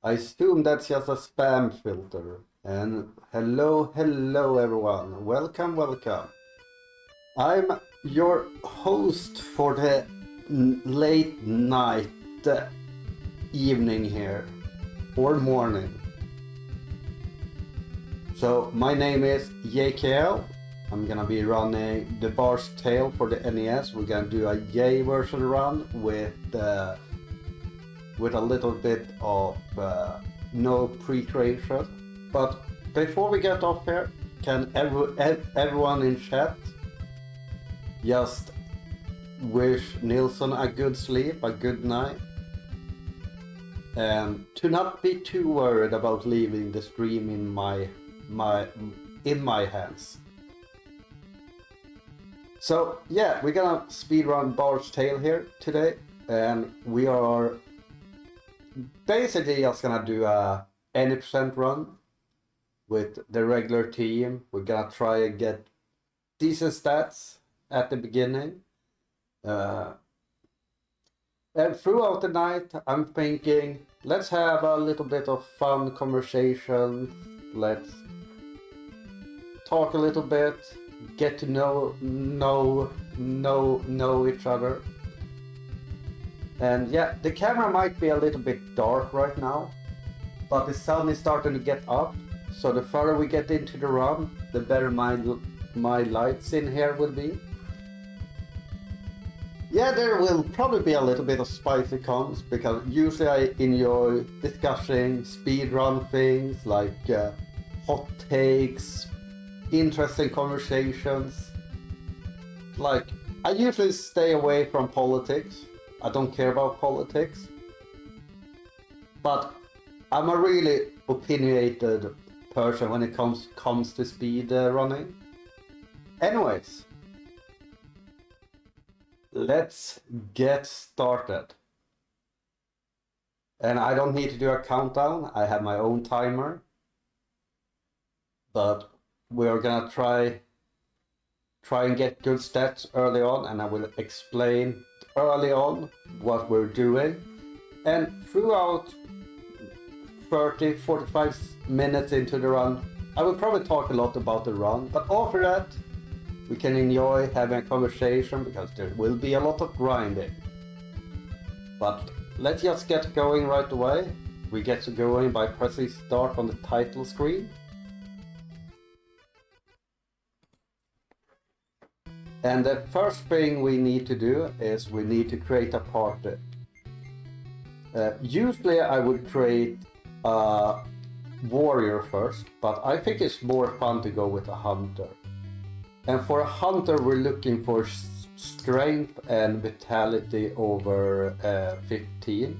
I assume that's just a spam filter. And hello everyone. Welcome. I'm your host for the late night evening here, or morning. So my name is JkL. I'm gonna be running the Bards tail for the NES. We're gonna do a J version run with a little bit of no pre-creation. But before we get off here, can everyone in chat just wish Nilsson a good sleep, a good night, and to not be too worried about leaving the stream in my hands. So yeah, we're gonna speedrun Bards tail here today, and we are basically just gonna do a any percent run with the regular team. We're gonna try and get decent stats at the beginning. And throughout the night, I'm thinking, let's have a little bit of fun conversation. Let's talk a little bit, get to know each other. And yeah, the camera might be a little bit dark right now, but the sun is starting to get up. So the further we get into the run, the better my lights in here will be. Yeah, there will probably be a little bit of spicy comments, because usually I enjoy discussing speedrun things like hot takes, interesting conversations. Like, I usually stay away from politics. I don't care about politics. But I'm a really opinionated person when it comes to speed running. Anyways, let's get started. And I don't need to do a countdown. I have my own timer. But we're gonna try and get good stats early on, and I will explain early on what we're doing. And throughout 30-45 minutes into the run, I will probably talk a lot about the run, but after that we can enjoy having a conversation, because there will be a lot of grinding. But let's just get going right away. We get going by pressing start on the title screen. And the first thing we need to do is we need to create a party. Usually I would create a warrior first, but I think it's more fun to go with a hunter. And for a hunter, we're looking for strength and vitality over 15.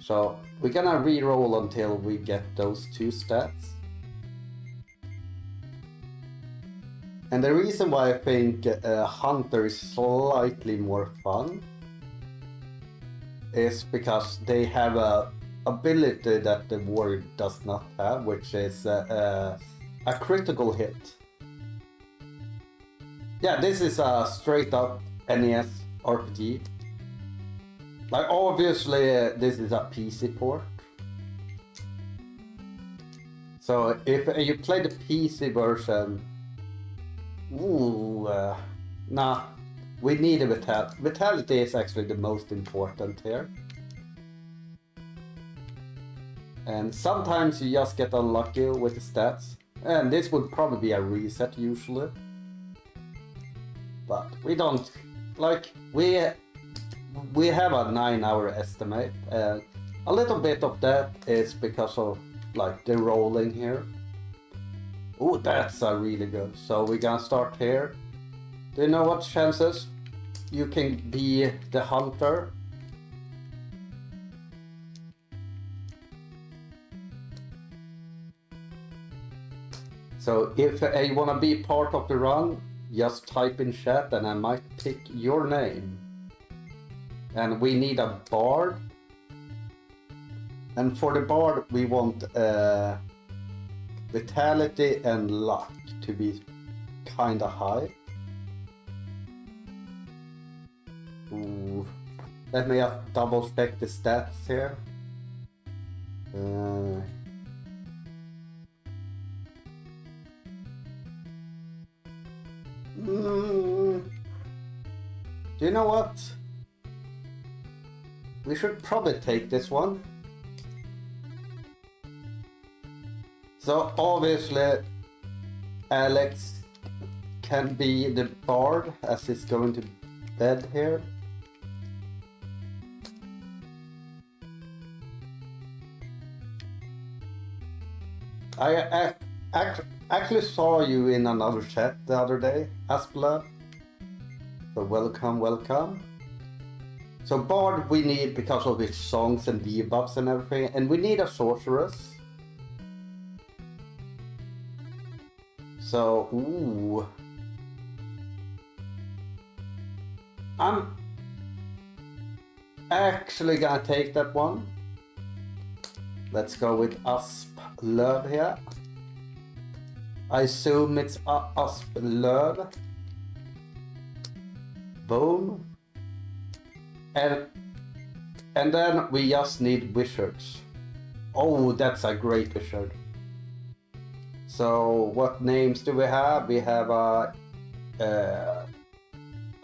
So we're gonna re-roll until we get those two stats. And the reason why I think hunter is slightly more fun is because they have a ability that the warrior does not have, which is a critical hit. Yeah, this is a straight up NES RPG. Like, obviously this is a PC port. So if you play the PC version, nah, we need a vitality. Vitality is actually the most important here. And sometimes you just get unlucky with the stats. And this would probably be a reset usually. But we don't, like, we have a 9-hour estimate. And a little bit of that is because of, like, the rolling here. Oh, that's a really good. So we're gonna start here. Do you know what chances you can be the hunter? So if you wanna be part of the run, just type in chat and I might pick your name. And we need a bard. And for the bard, we want vitality and luck to be kinda high. Ooh. Let me double check the stats here. Do you know what? We should probably take this one. So obviously Alex can be the bard as he's going to bed here. I actually saw you in another chat the other day, Aspla. So welcome, welcome. So Bard we need because of his songs and debuffs and everything, and we need a sorceress. So, ooh. I'm actually gonna take that one. Let's go with Asp Löv here. I assume it's Asp Löv. Boom. And then we just need wizards. Oh, that's a great wizard. So what names do we have? We have a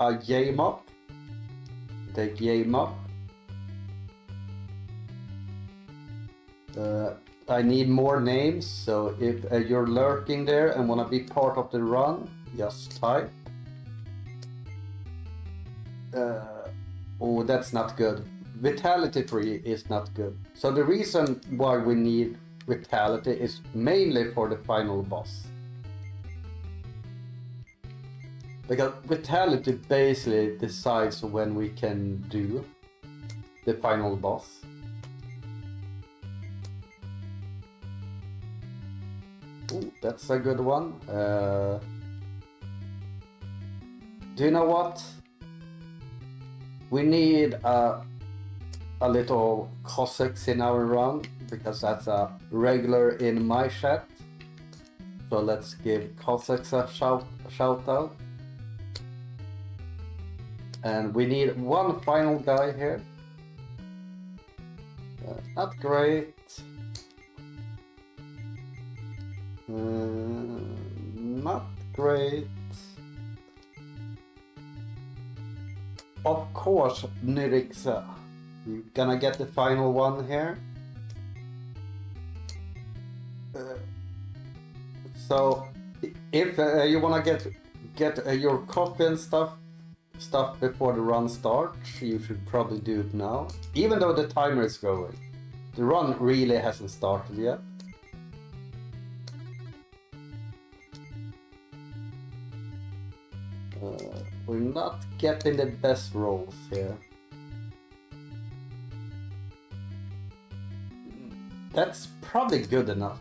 J-Mop. Take J-Mop. I need more names, so if you're lurking there and wanna be part of the run, just type. Oh, that's not good. Vitality 3 is not good. So the reason why we need Vitality is mainly for the final boss. Because Vitality basically decides when we can do the final boss. Ooh, that's a good one. Do you know what? We need a little Cossacks in our run, because that's a regular in my chat. So let's give Cossacks a shout out. And we need one final guy here. Not great. Not great. Of course, Nyrixa. You're gonna get the final one here. So, if you wanna get your coffee and stuff before the run starts, you should probably do it now. Even though the timer is going, the run really hasn't started yet. We're not getting the best rolls here. That's probably good enough.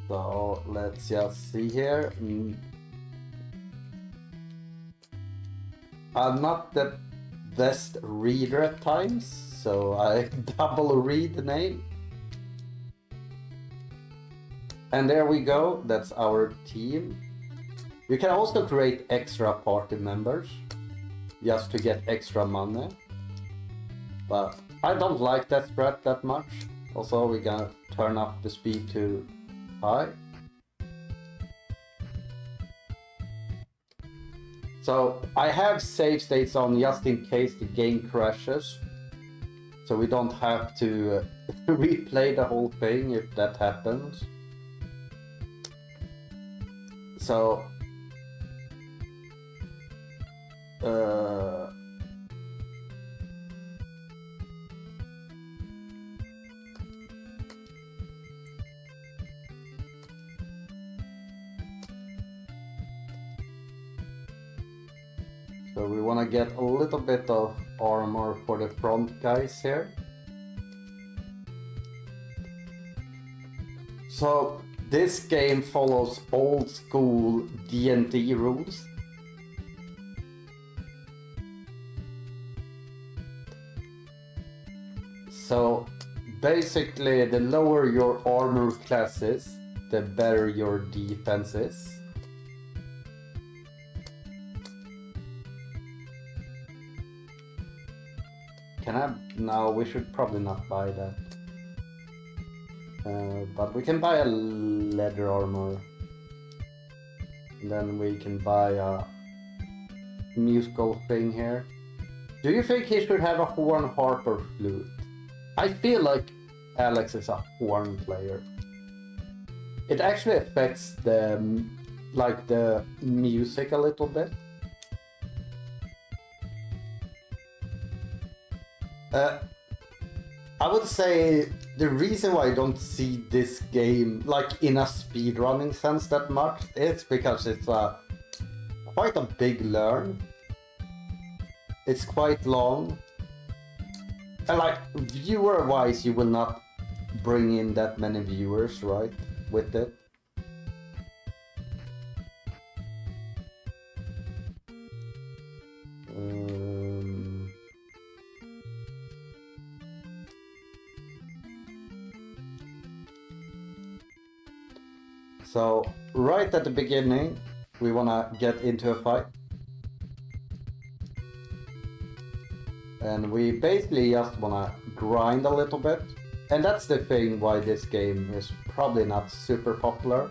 So let's just see here. I'm not the best reader at times, so I double read the name. And there we go, that's our team. You can also create extra party members, just to get extra money. But I don't like that spread that much. Also, we're gonna turn up the speed to high. So I have save states on just in case the game crashes. So we don't have to replay the whole thing if that happens. So so we want to get a little bit of armor for the front guys here. So this game follows old school D&D rules. So basically, the lower your armor class is, the better your defense is. Can can I? No, we should probably not buy that. But we can buy a leather armor. And then we can buy a musical thing here. Do you think he should have a horn, harp, or flute? I feel like Alex is a horn player. It actually affects the music a little bit. I would say the reason why I don't see this game like in a speedrunning sense that much is because it's quite a big learn. It's quite long. And like viewer wise you will not bring in that many viewers, right? With it. So right at the beginning we wanna get into a fight. And we basically just wanna grind a little bit. And that's the thing why this game is probably not super popular.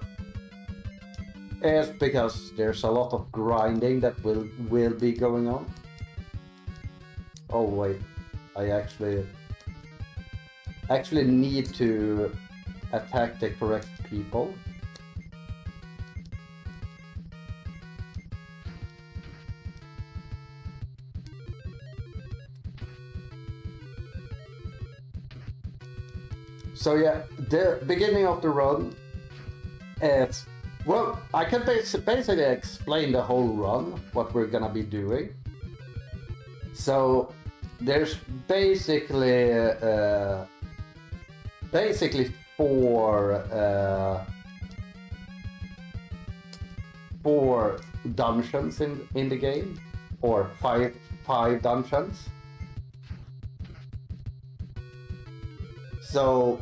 It's because there's a lot of grinding that will be going on. Oh wait, I actually need to attack the correct people. So yeah, the beginning of the run, it's, well, I can basically explain the whole run, what we're gonna be doing. So there's basically four dungeons in the game, or five dungeons. So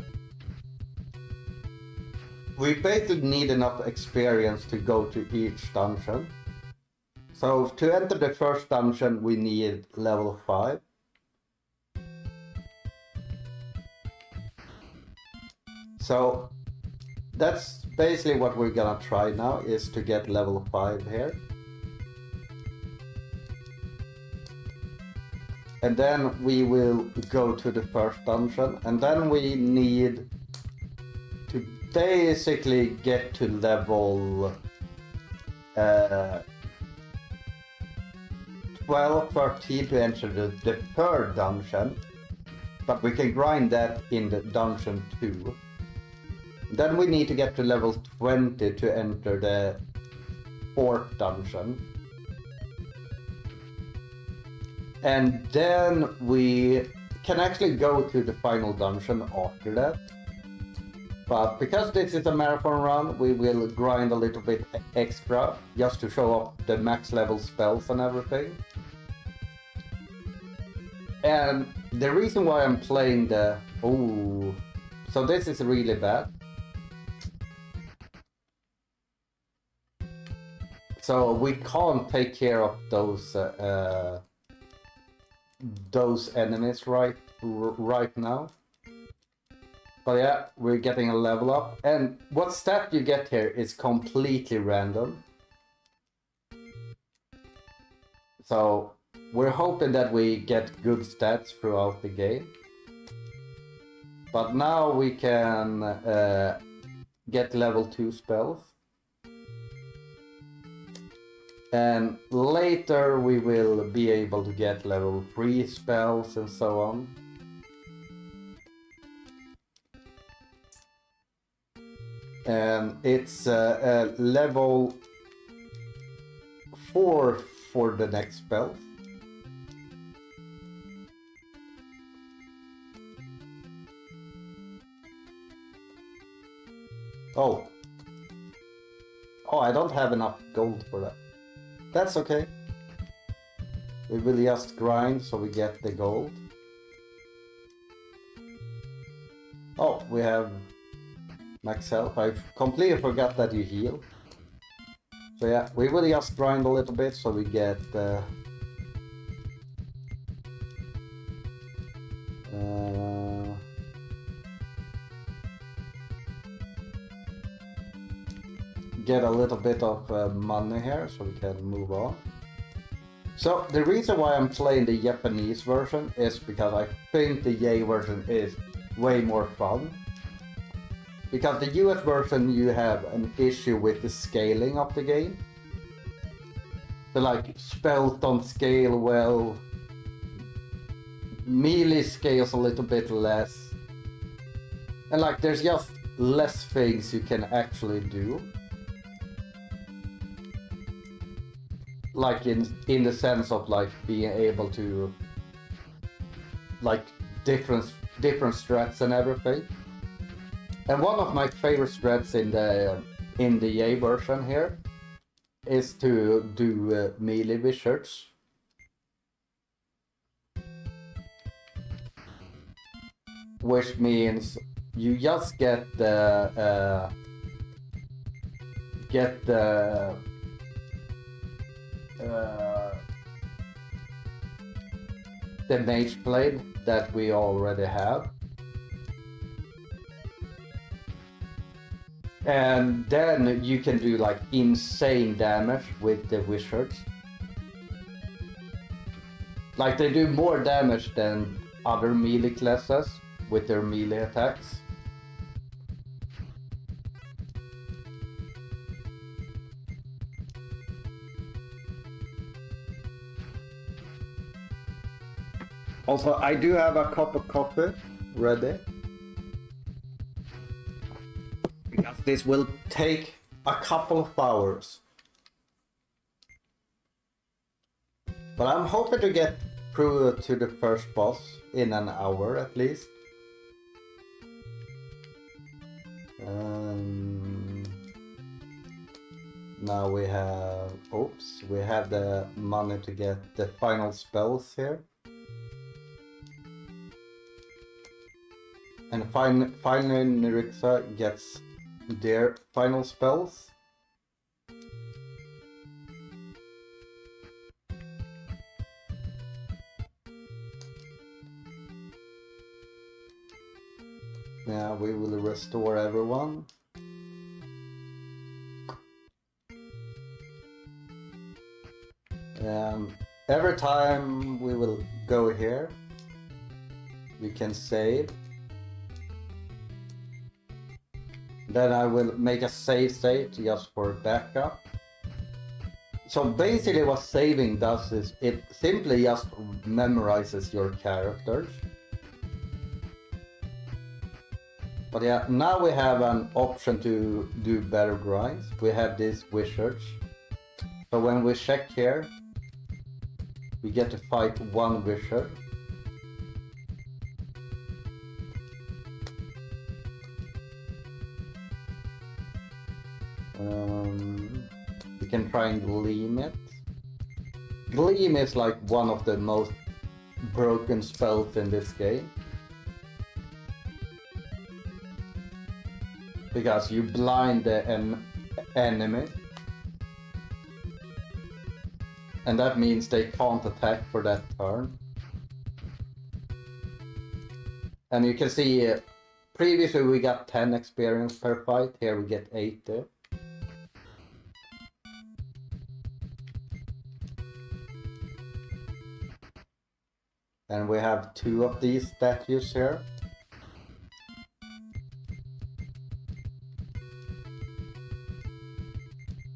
we basically need enough experience to go to each dungeon. So to enter the first dungeon we need level 5. So that's basically what we're gonna try now, is to get level 5 here. And then we will go to the first dungeon, and then we need to basically get to level 12, 13 to enter the third dungeon. But we can grind that in the dungeon 2. Then we need to get to level 20 to enter the fourth dungeon. And then we can actually go to the final dungeon after that. But because this is a marathon run, we will grind a little bit extra just to show off the max level spells and everything. And the reason why I'm playing the... Oh, so this is really bad. So we can't take care of those enemies right now. But yeah, we're getting a level up, and what stat you get here is completely random. So we're hoping that we get good stats throughout the game. But now we can get level 2 spells. And later we will be able to get level 3 spells and so on. And it's level 4 for the next spell. Oh, I don't have enough gold for that. That's okay. We will just grind so we get the gold. Oh, we have max health. I completely forgot that you heal. So yeah, we will just grind a little bit so we get get a little bit of money here so we can move on. So the reason why I'm playing the Japanese version is because I think the Yay version is way more fun. Because the US version you have an issue with the scaling of the game. So like spells don't scale well, melee scales a little bit less, and like there's just less things you can actually do. Like in the sense of like being able to like different strats and everything. And one of my favorite strats in the Yay version here is to do melee wizards. Which means you just get the mage blade that we already have. And then you can do like insane damage with the wizards. Like they do more damage than other melee classes with their melee attacks. Also, I do have a cup of coffee ready. Because this will take a couple of hours. But I'm hoping to get through to the first boss in an hour at least. Now we have... Oops, we have the money to get the final spells here. And finally Nirixa gets their final spells. Now we will restore everyone. Every time we will go here, we can save. Then I will make a save state just for backup. So basically what saving does is it simply just memorizes your characters. But yeah, now we have an option to do better grinds. We have these wizards. So when we check here, we get to fight one wizard. We can try and gleam it. Gleam is like one of the most broken spells in this game. Because you blind the enemy. And that means they can't attack for that turn. And you can see, previously we got 10 experience per fight, here we get 8 there. And we have 2 of these statues here.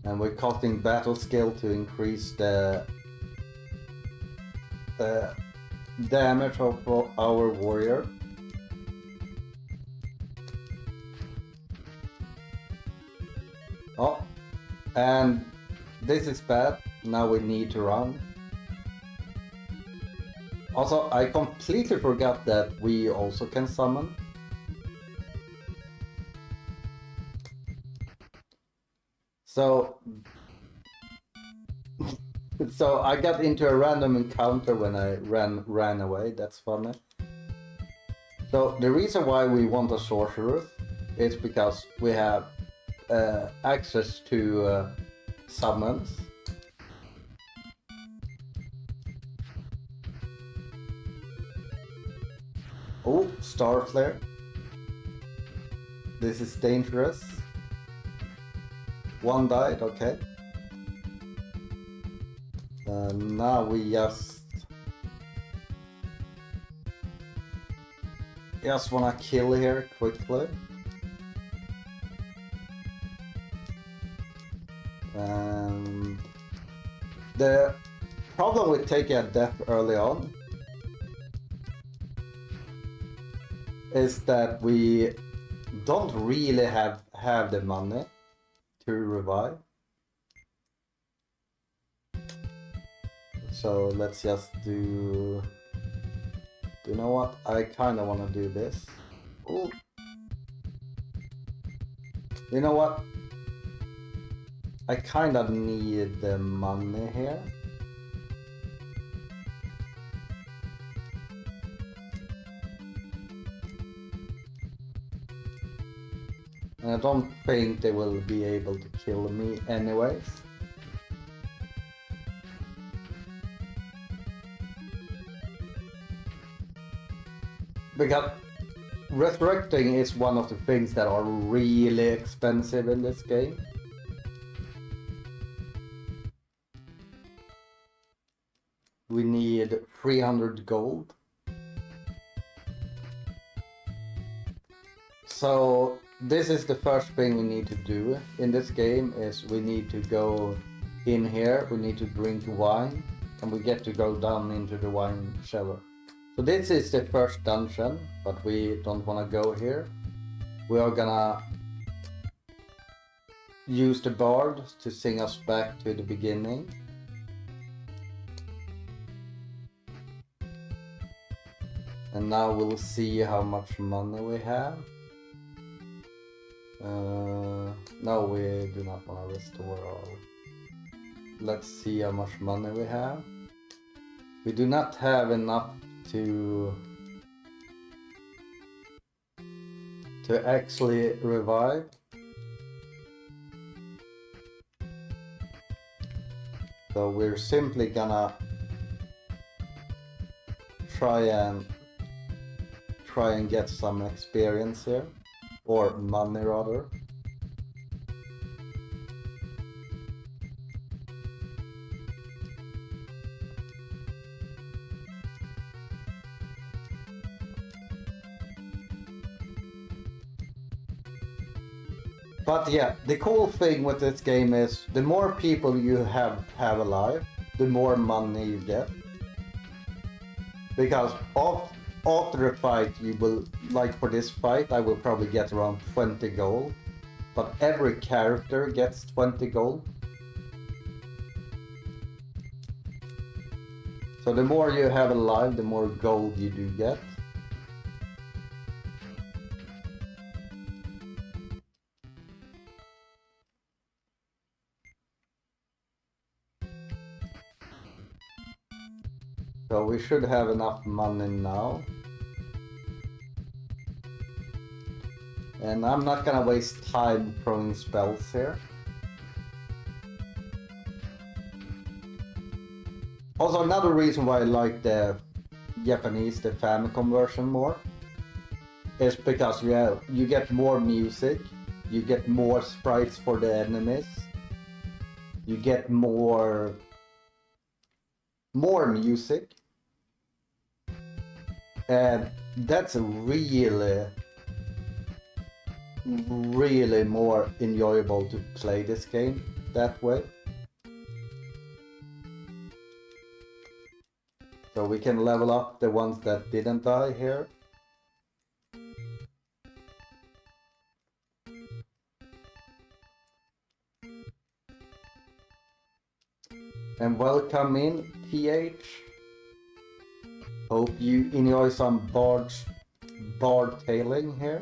And we're casting battle skill to increase the damage of our warrior. Oh, and this is bad. Now we need to run. Also, I completely forgot that we also can summon. So I got into a random encounter when I ran away. That's funny. So the reason why we want a sorceress is because we have access to summons. Oh, Star Flare. This is dangerous. One died, okay. Now we just wanna kill here quickly. The problem with taking a death early on is that we don't really have the money to revive. So let's just do... You know what? I kind of want to do this. Ooh. You know what? I kind of need the money here. And I don't think they will be able to kill me anyways. Because resurrecting is one of the things that are really expensive in this game. We need 300 gold. So this is the first thing we need to do in this game, is we need to go in here, we need to drink wine, and we get to go down into the wine cellar. So this is the first dungeon, but we don't want to go here. We are gonna use the Bards to sing us back to the beginning. And now we'll see how much money we have. No, we do not want to restore all. Let's see how much money we have. We do not have enough to actually revive. So we're simply gonna try and get some experience here, or money rather. But yeah, the cool thing with this game is the more people you have alive, the more money you get. Because after a fight, you will, like for this fight, I will probably get around 20 gold. But every character gets 20 gold. So the more you have alive, the more gold you do get. So we should have enough money now. And I'm not gonna waste time throwing spells here. Also, another reason why I like the Japanese, the Famicom version more, is because you get more music, you get more sprites for the enemies, you get more music, and that's a really more enjoyable to play this game that way. So we can level up the ones that didn't die here. And welcome in, PH. Hope you enjoy some bard tailing here.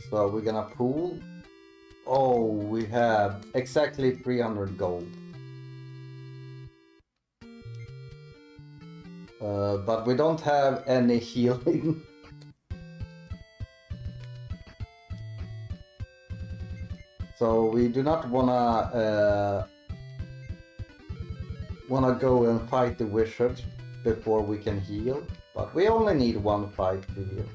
So we're gonna pool. Oh, we have exactly 300 gold. But we don't have any healing. So we do not wanna go and fight the wizard before we can heal. But we only need one fight to heal.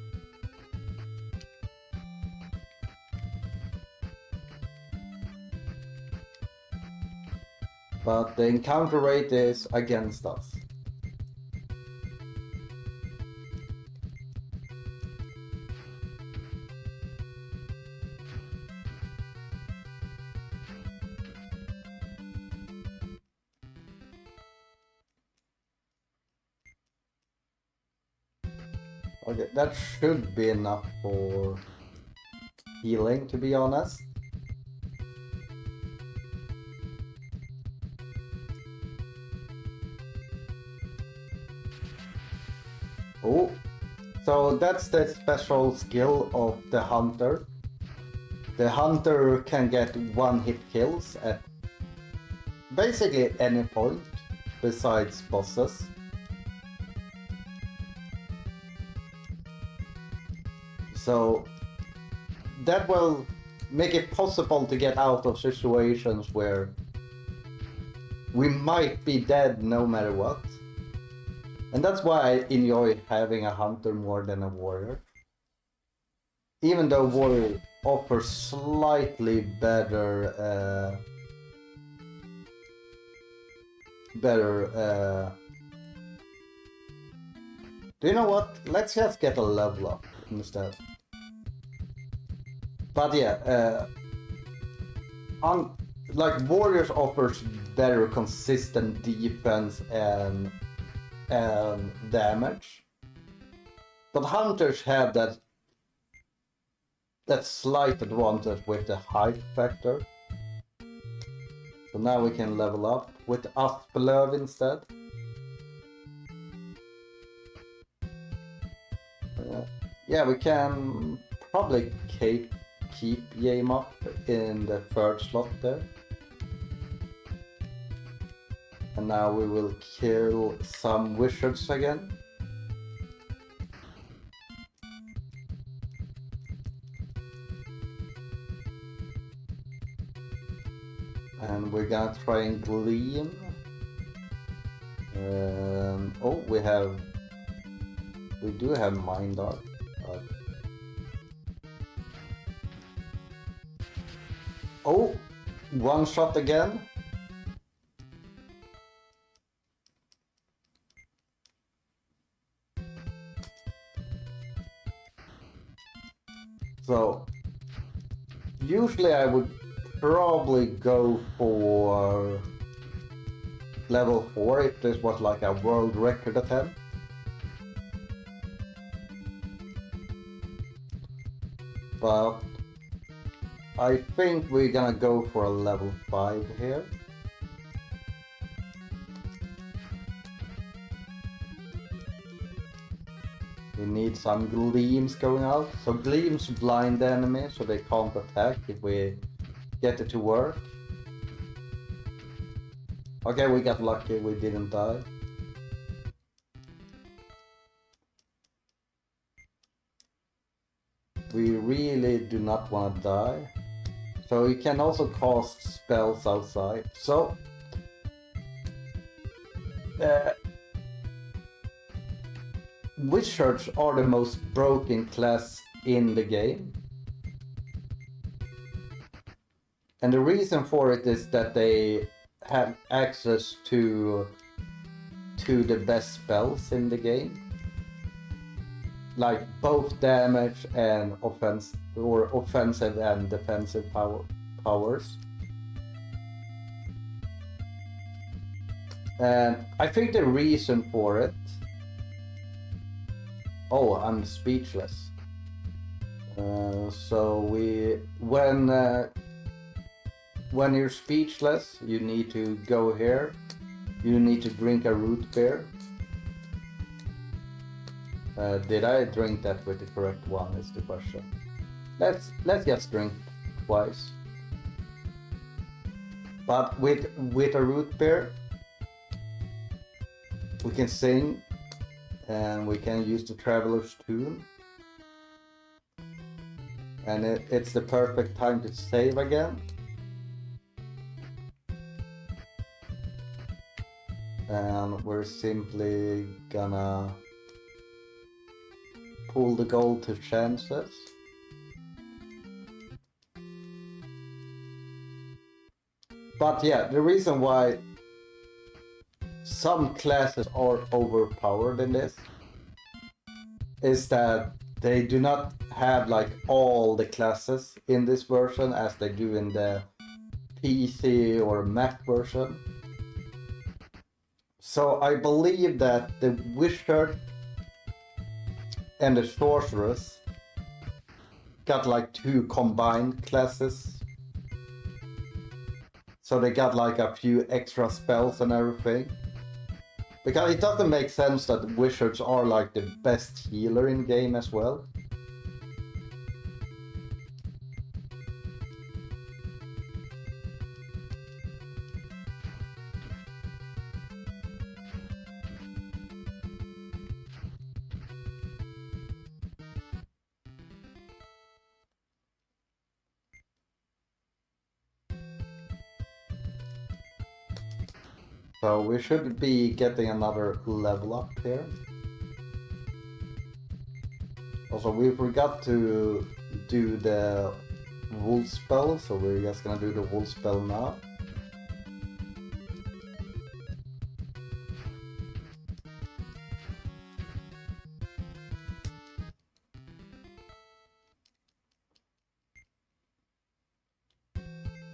but the encounter rate is against us. Okay, that should be enough for healing, to be honest. Oh, so that's the special skill of the hunter. The hunter can get one-hit kills at basically any point besides bosses. So that will make it possible to get out of situations where we might be dead no matter what. And that's why I enjoy having a hunter more than a warrior. Even though warrior offers slightly better do you know what? Let's just get a level up instead. But yeah, like warriors offers better consistent defense and damage, but hunters have that slight advantage with the height factor. So now we can level up with Asplöv instead. Yeah, we can probably keep Yame up in the third slot there. And now we will kill some wizards again. And we're gonna try and gleam. Oh, we do have Mind Art. Oh, one shot again. So, usually I would probably go for level 4 if this was like a world record attempt. But I think we're gonna go for a level 5 here. We need some gleams going out. So gleams blind the enemy so they can't attack if we get it to work. Okay, we got lucky, we didn't die. We really do not want to die. So you can also cast spells outside. So wizards are the most broken class in the game. And the reason for it is that they have access to the best spells in the game. Like both damage and offensive and defensive powers. And I think the reason for it... Oh, I'm speechless. When you're speechless, you need to go here. You need to drink a root beer. Did I drink that with the correct one is the question. Let's just drink twice. But with a root beer, we can sing and we can use the Traveler's Tune. And it's the perfect time to save again. And we're simply gonna pull the gold to chances. But yeah, the reason why some classes are overpowered in this is that they do not have like all the classes in this version as they do in the PC or Mac version. So I believe that the Wizard and the Sorceress got like 2 combined classes. So they got like a few extra spells and everything. Because it doesn't make sense that Wizards are like the best healer in game as well. So we should be getting another level up here. Also, we forgot to do the wolf spell, so we're just gonna do the wolf spell now.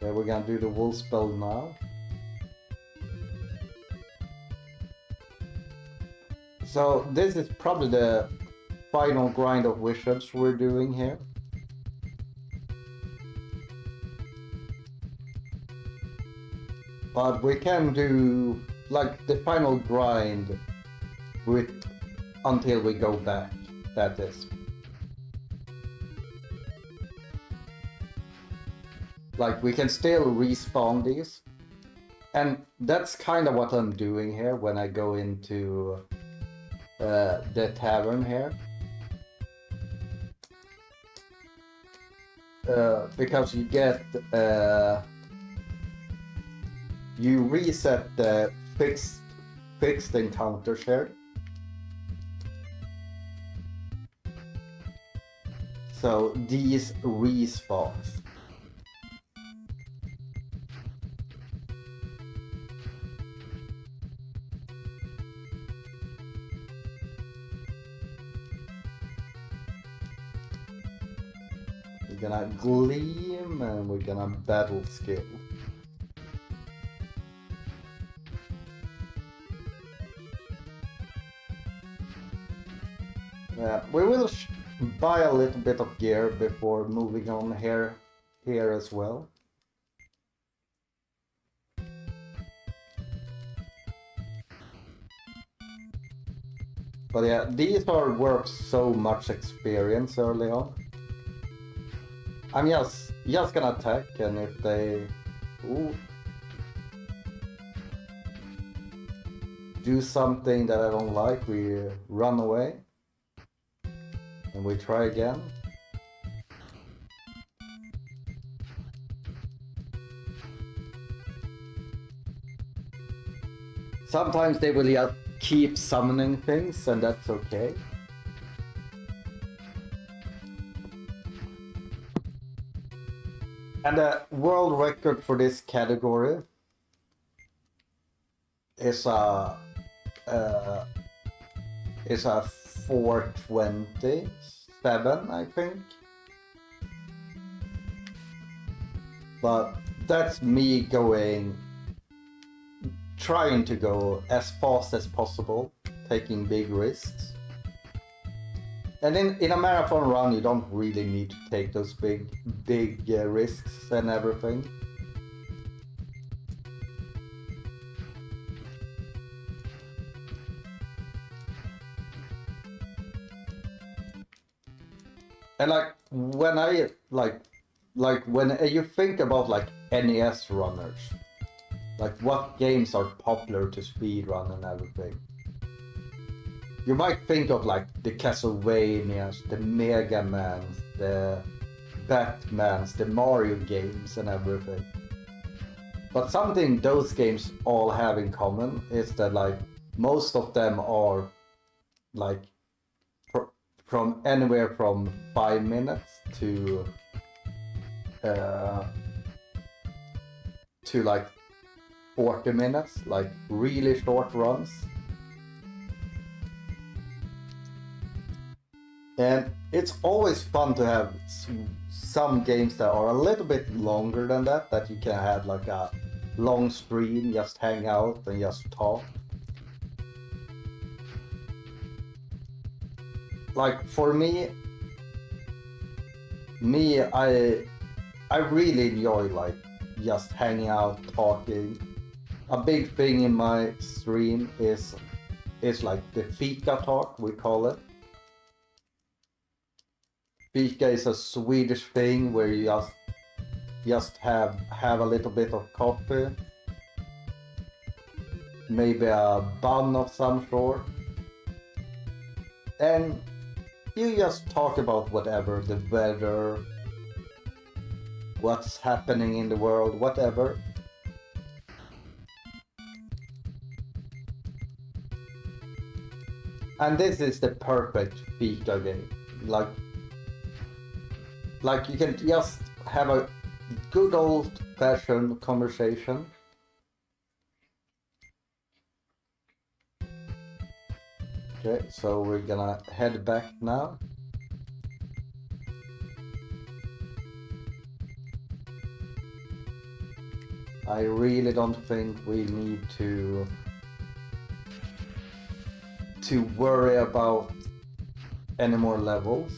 Yeah, we're gonna do the wolf spell now. So this is probably the final grind of Wizards we're doing here. But we can do like the final grind with until we go back, that is. Like we can still respawn these. And that's kind of what I'm doing here when I go into the tavern here. Because you get you reset the fixed encounters here. So these respawns. We're gonna gleam and we're gonna battle skill. Yeah, we will buy a little bit of gear before moving on here as well. But yeah, these are worth so much experience early on. I'm just gonna attack, and if they do something that I don't like, we run away. And we try again. Sometimes they will just keep summoning things, and that's okay. And the world record for this category is a 427, I think. But that's me trying to go as fast as possible, taking big risks. And in a marathon run, you don't really need to take those big risks and everything. And when you think about like NES runners, like what games are popular to speedrun and everything, you might think of like the Castlevanias, the Mega Mans, the Batmans, the Mario games and everything. But something those games all have in common is that like most of them are like from anywhere from 5 minutes to like 40 minutes, like really short runs. And it's always fun to have some games that are a little bit longer than that you can have like a long stream, just hang out and just talk. Like for me, I really enjoy like just hanging out, talking. A big thing in my stream is like the fika talk, we call it. Fika is a Swedish thing where you just have a little bit of coffee, maybe a bun of some sort, and you just talk about whatever, the weather, what's happening in the world, whatever. And this is the perfect fika game. Like you can just have a good old-fashioned conversation. Okay, so we're gonna head back now. I really don't think we need to worry about any more levels.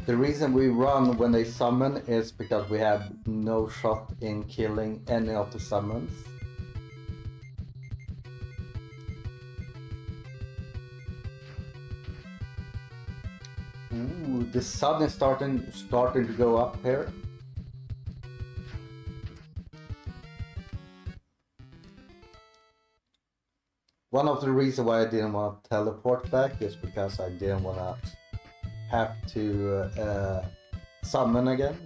The reason we run when they summon is because we have no shot in killing any of the summons. Ooh, the sun is starting to go up here. One of the reasons why I didn't want to teleport back is because I didn't want to have to summon again.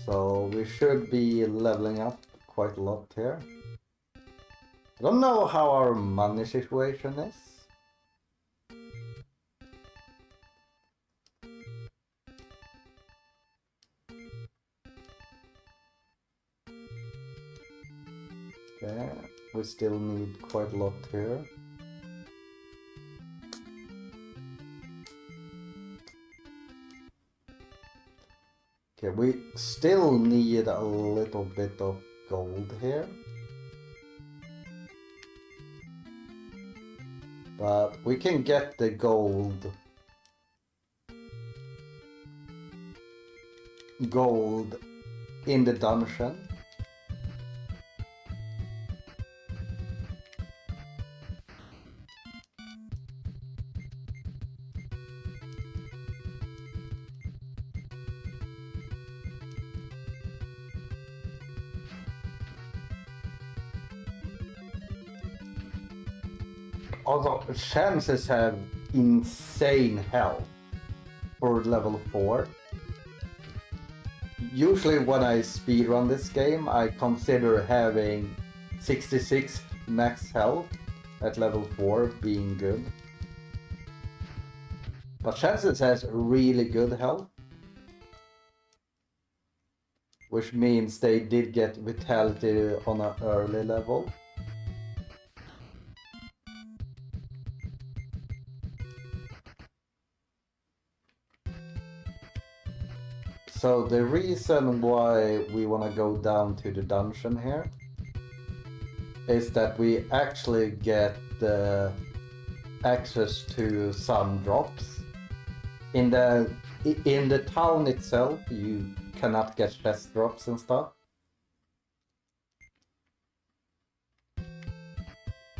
So we should be leveling up quite a lot here. I don't know how our money situation is. Okay, we still need quite a lot here. Okay, we still need a little bit of gold here. But we can get the gold in the dungeon. Although chances have insane health for level 4. Usually when I speedrun this game, I consider having 66 max health at level 4 being good. But chances has really good health, which means they did get vitality on an early level. So the reason why we want to go down to the dungeon here is that we actually get access to some drops. In the town itself, you cannot get chest drops and stuff.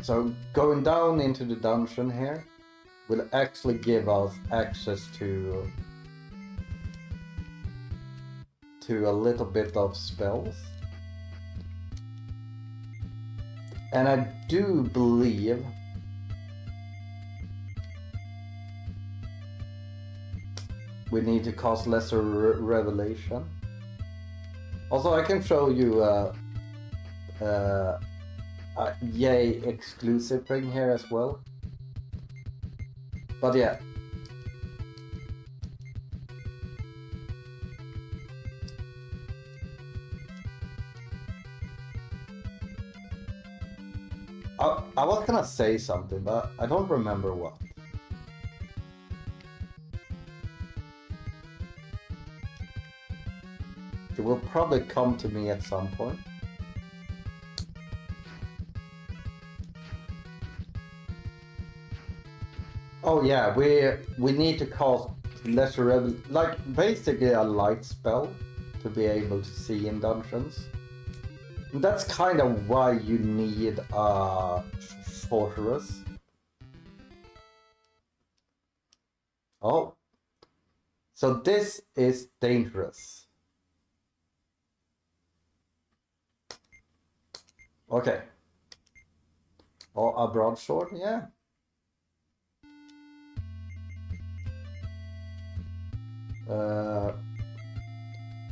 So going down into the dungeon here will actually give us access to a little bit of spells. And I do believe we need to cast lesser revelation. Also, I can show you a JkL0ser thing here as well. But yeah. I was gonna say something, but I don't remember what. It will probably come to me at some point. Oh yeah, we need to cast lesser like basically a light spell to be able to see in dungeons. And that's kind of why you need a sorceress. Oh, so this is dangerous. Okay. Oh, a broadsword, yeah.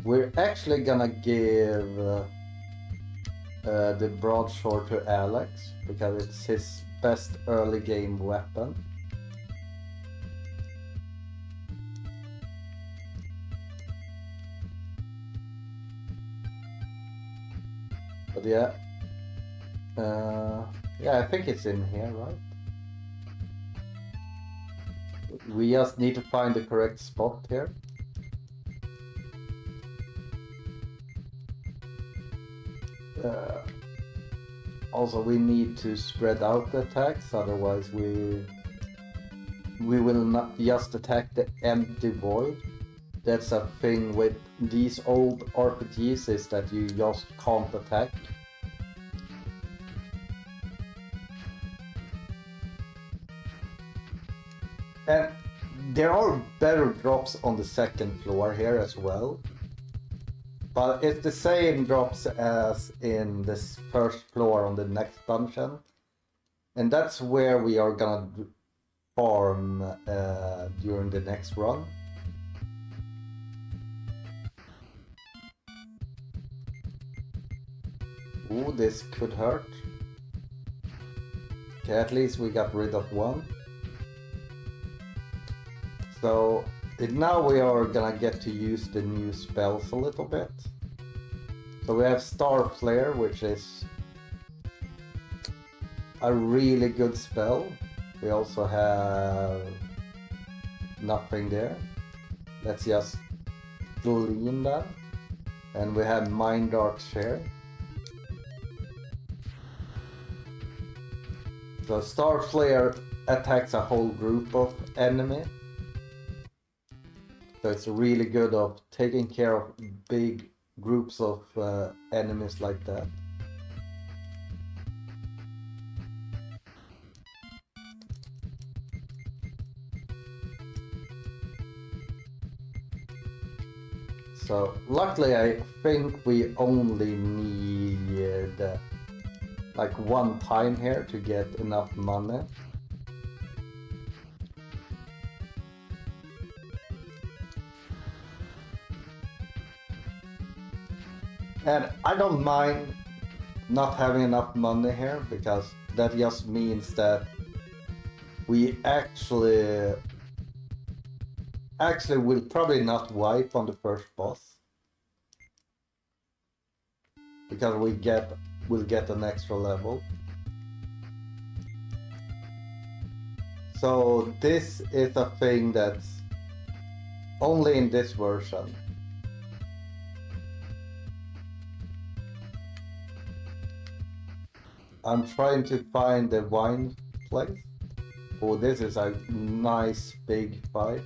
We're actually gonna give the broadsword to Alex because it's his best early game weapon. But yeah, yeah, I think it's in here, right? We just need to find the correct spot here. Also, we need to spread out the attacks, otherwise we will not just attack the empty void. That's a thing with these old RPGs, is that you just can't attack. And there are better drops on the second floor here as well. But it's the same drops as in this first floor on the next dungeon. And that's where we are gonna farm during the next run. Ooh, this could hurt. Okay, at least we got rid of one. So now we are gonna get to use the new spells a little bit. So we have Star Flare, which is a really good spell. We also have nothing there. Let's just glean that. And we have Mind Dark Share. So Star Flare attacks a whole group of enemy. So it's really good of taking care of big groups of enemies like that. So luckily I think we only need like one time here to get enough money. And I don't mind not having enough money here, because that just means that we actually will probably not wipe on the first boss, because we'll get an extra level. So this is a thing that's only in this version. I'm trying to find the wine place. Oh, this is a nice big fight.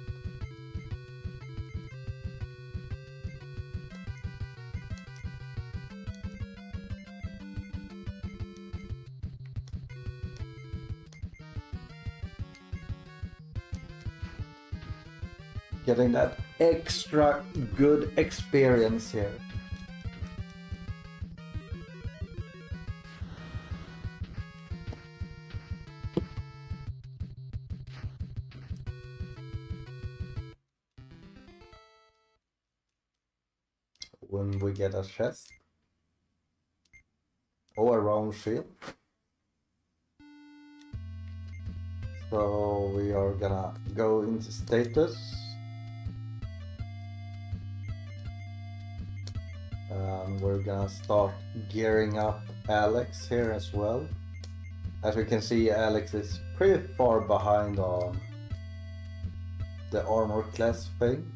Getting that extra good experience here. When we get a chest. Oh, a round shield. So we are gonna go into status. We're gonna start gearing up Alex here as well. As we can see, Alex is pretty far behind on the armor class thing.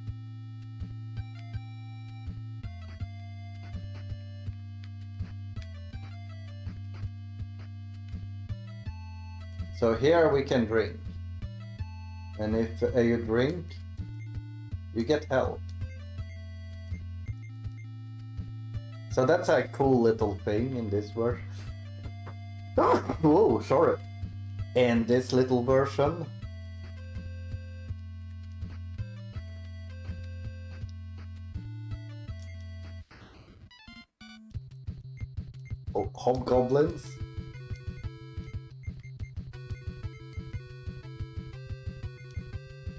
So here we can drink. And if you drink, you get health. So that's a cool little thing in this version. Whoa, sorry. In this little version. Oh, hobgoblins.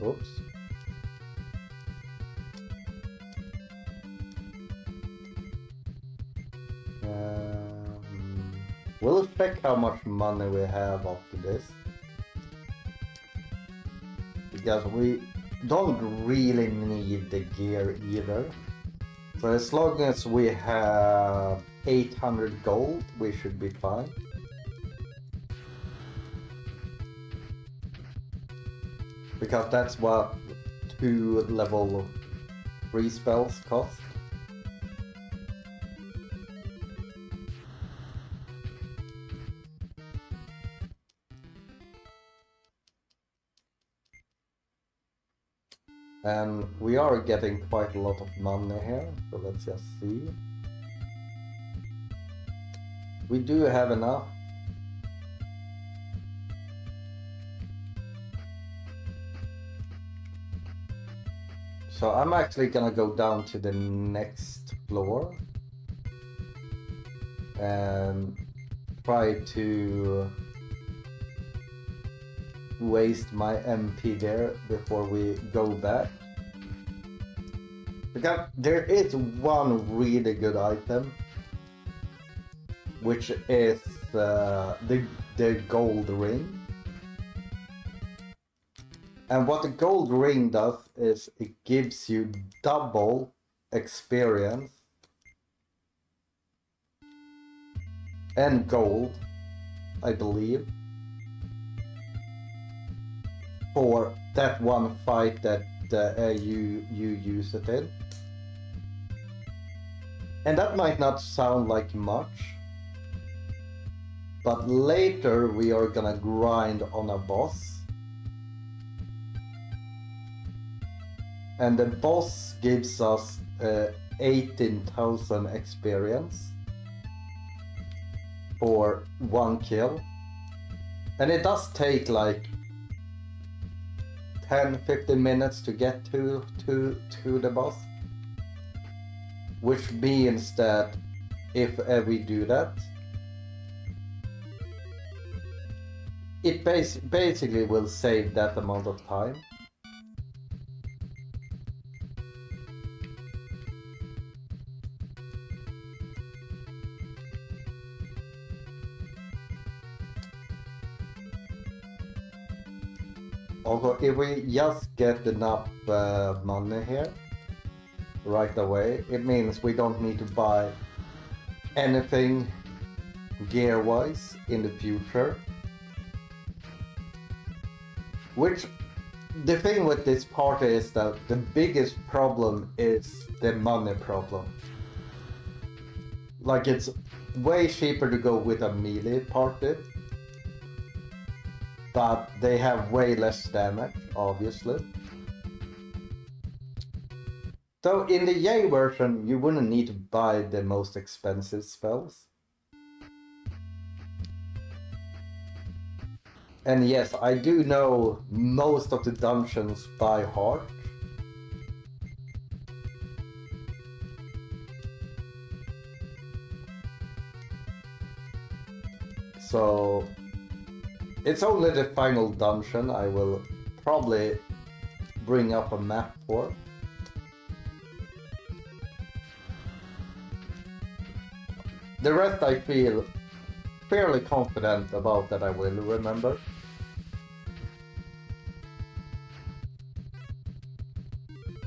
Oops. We'll check how much money we have after this. Because we don't really need the gear either. So as long as we have 800 gold, we should be fine. Because that's what 2 level 3 spells cost. And we are getting quite a lot of money here, so let's just see. We do have enough. So I'm actually gonna go down to the next floor and try to waste my MP there before we go back. Because there is one really good item, which is the gold ring. And what the gold ring does is it gives you double experience and gold, I believe, for that one fight that you use it in. And that might not sound like much, but later we are gonna grind on a boss. And the boss gives us 18,000 experience for 1 kill. And it does take like 10-15 minutes to get to the boss. Which means that if we do that, it basically will save that amount of time. Also, if we just get enough money here right away, it means we don't need to buy anything gear-wise in the future. Which, the thing with this party is that the biggest problem is the money problem. Like, it's way cheaper to go with a melee party, but they have way less damage, obviously. So in the Yay version, you wouldn't need to buy the most expensive spells. And yes, I do know most of the dungeons by heart. So it's only the final dungeon I will probably bring up a map for. The rest I feel fairly confident about that I will remember.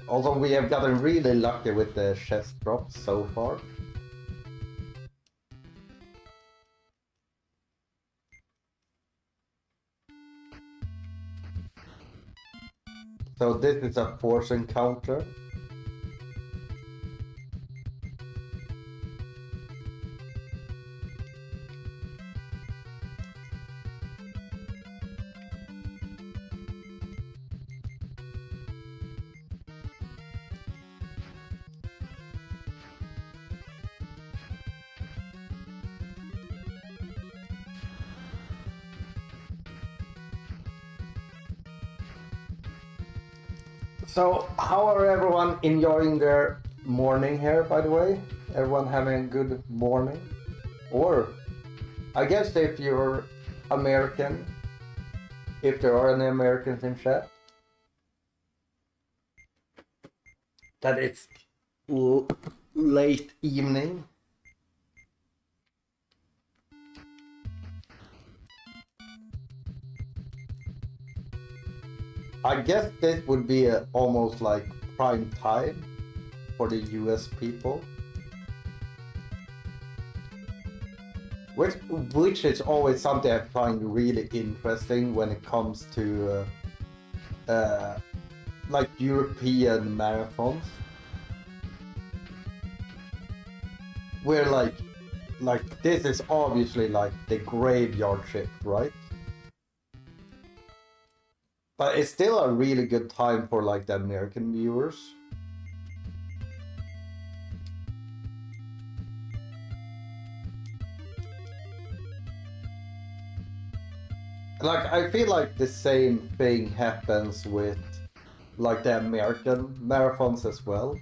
Although we have gotten really lucky with the chest drops so far. So this is a force encounter. So, how are everyone enjoying their morning here, by the way? Everyone having a good morning? Or, I guess if you're American, if there are any Americans in chat, that it's late evening. I guess this would be almost like prime time for the US people. Which is always something I find really interesting when it comes to like European marathons. Where like this is obviously like the graveyard shift, right? But it's still a really good time for like the American viewers. Like I feel like the same thing happens with like the American marathons as well.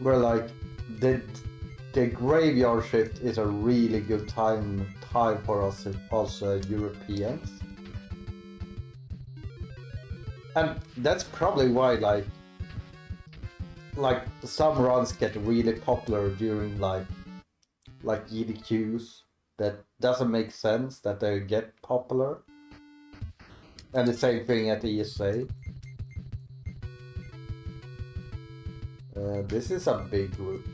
Where like the graveyard shift is a really good time for us Europeans. And that's probably why like some runs get really popular during like EDQs. That doesn't make sense that they get popular. And the same thing at the ESA. This is a big group.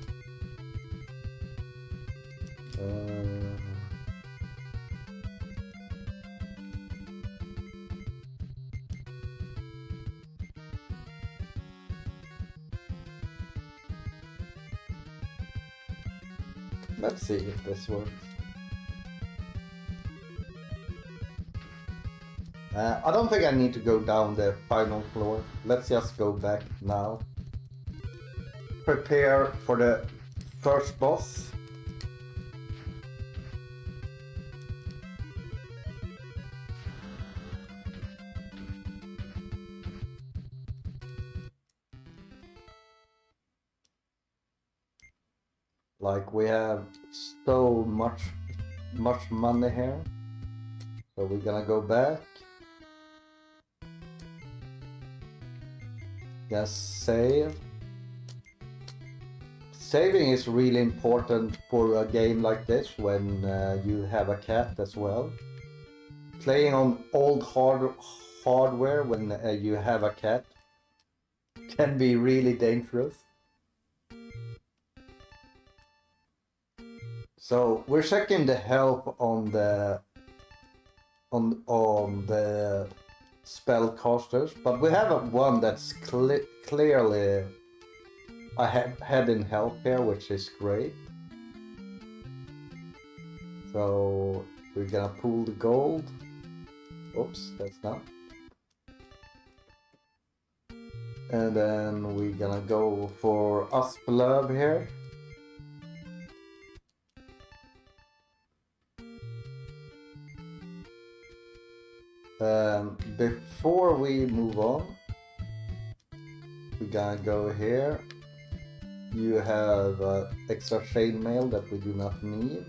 Let's see if this works. I don't think I need to go down the final floor. Let's just go back now. Prepare for the first boss. Like we have so much money here. So we're gonna go back. Just save. Saving is really important for a game like this when you have a cat as well. Playing on old hardware when you have a cat can be really dangerous. So we're checking the health on the spellcasters, but we have one that's clearly ahead in health here, which is great. So we're gonna pull the gold. Oops, that's not. And then we're gonna go for Asplöv here. Before we move on, we're gonna go here. You have extra chainmail that we do not need.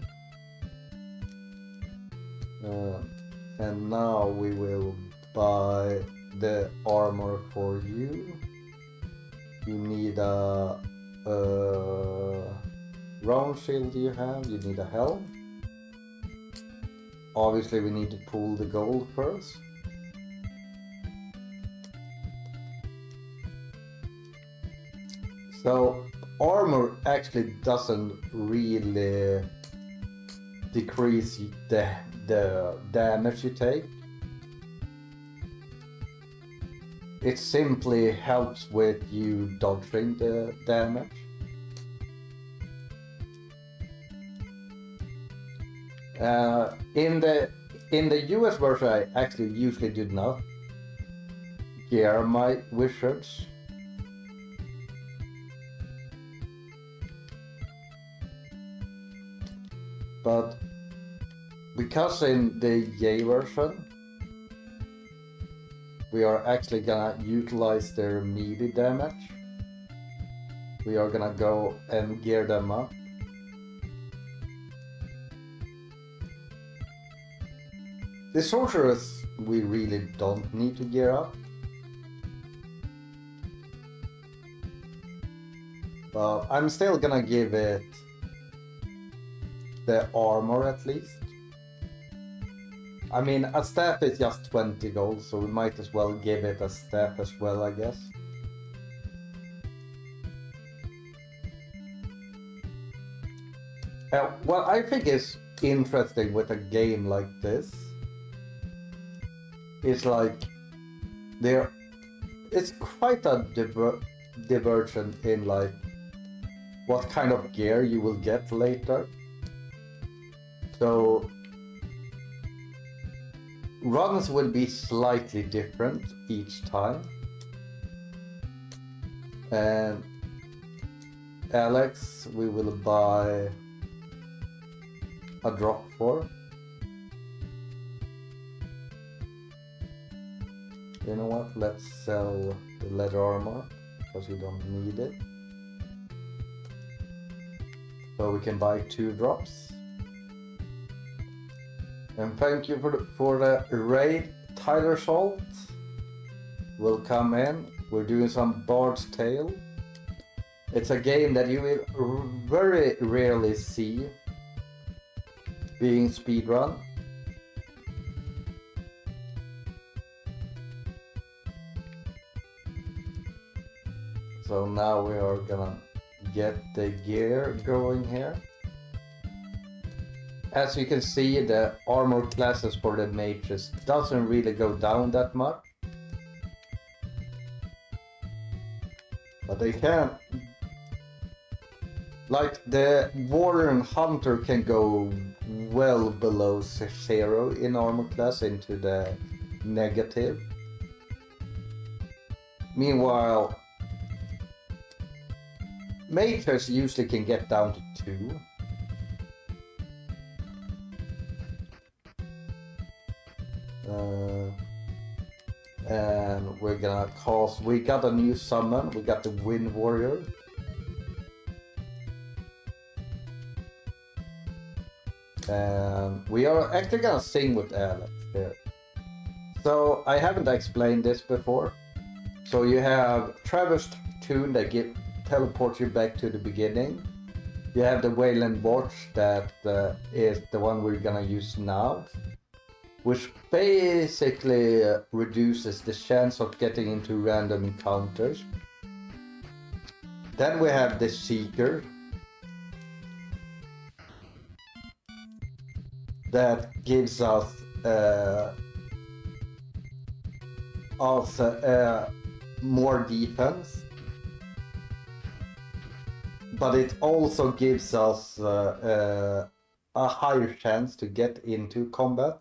And now we will buy the armor for you. You need a round shield you have, you need a helm. Obviously we need to pull the gold first. So armor actually doesn't really decrease the damage you take. It simply helps with you dodging the damage. In the US version, I actually usually do not gear my wizards. But because in the J version, we are actually gonna utilize their melee damage. We are gonna go and gear them up. The sorceress we really don't need to gear up. But I'm still gonna give it the armor at least. I mean, a staff is just 20 gold, so we might as well give it a staff as well, I guess. What I think is interesting with a game like this is like it's quite a diversion in like what kind of gear you will get later. So runs will be slightly different each time. And Alex, we will buy a drop for. You know what? Let's sell the leather armor because we don't need it. So we can buy 2 drops. And thank you for the raid. Tyler Salt will come in. We're doing some Bard's Tale. It's a game that you will very rarely see being speedrun. So now we are gonna get the gear going here. As you can see, the armor classes for the mages doesn't really go down that much. But they can. Like the warrior and hunter can go well below 0 in armor class into the negative. Meanwhile, mages usually can get down to 2. And we're gonna cause, we got a new summon, we got the Wind Warrior. And we are actually gonna sing with Alex there. So I haven't explained this before. So you have Traverse Tune that teleports you back to the beginning. You have the Wayland Watch that is the one we're gonna use now, which basically reduces the chance of getting into random encounters. Then we have the Seeker that gives us more defense, but it also gives us a higher chance to get into combat.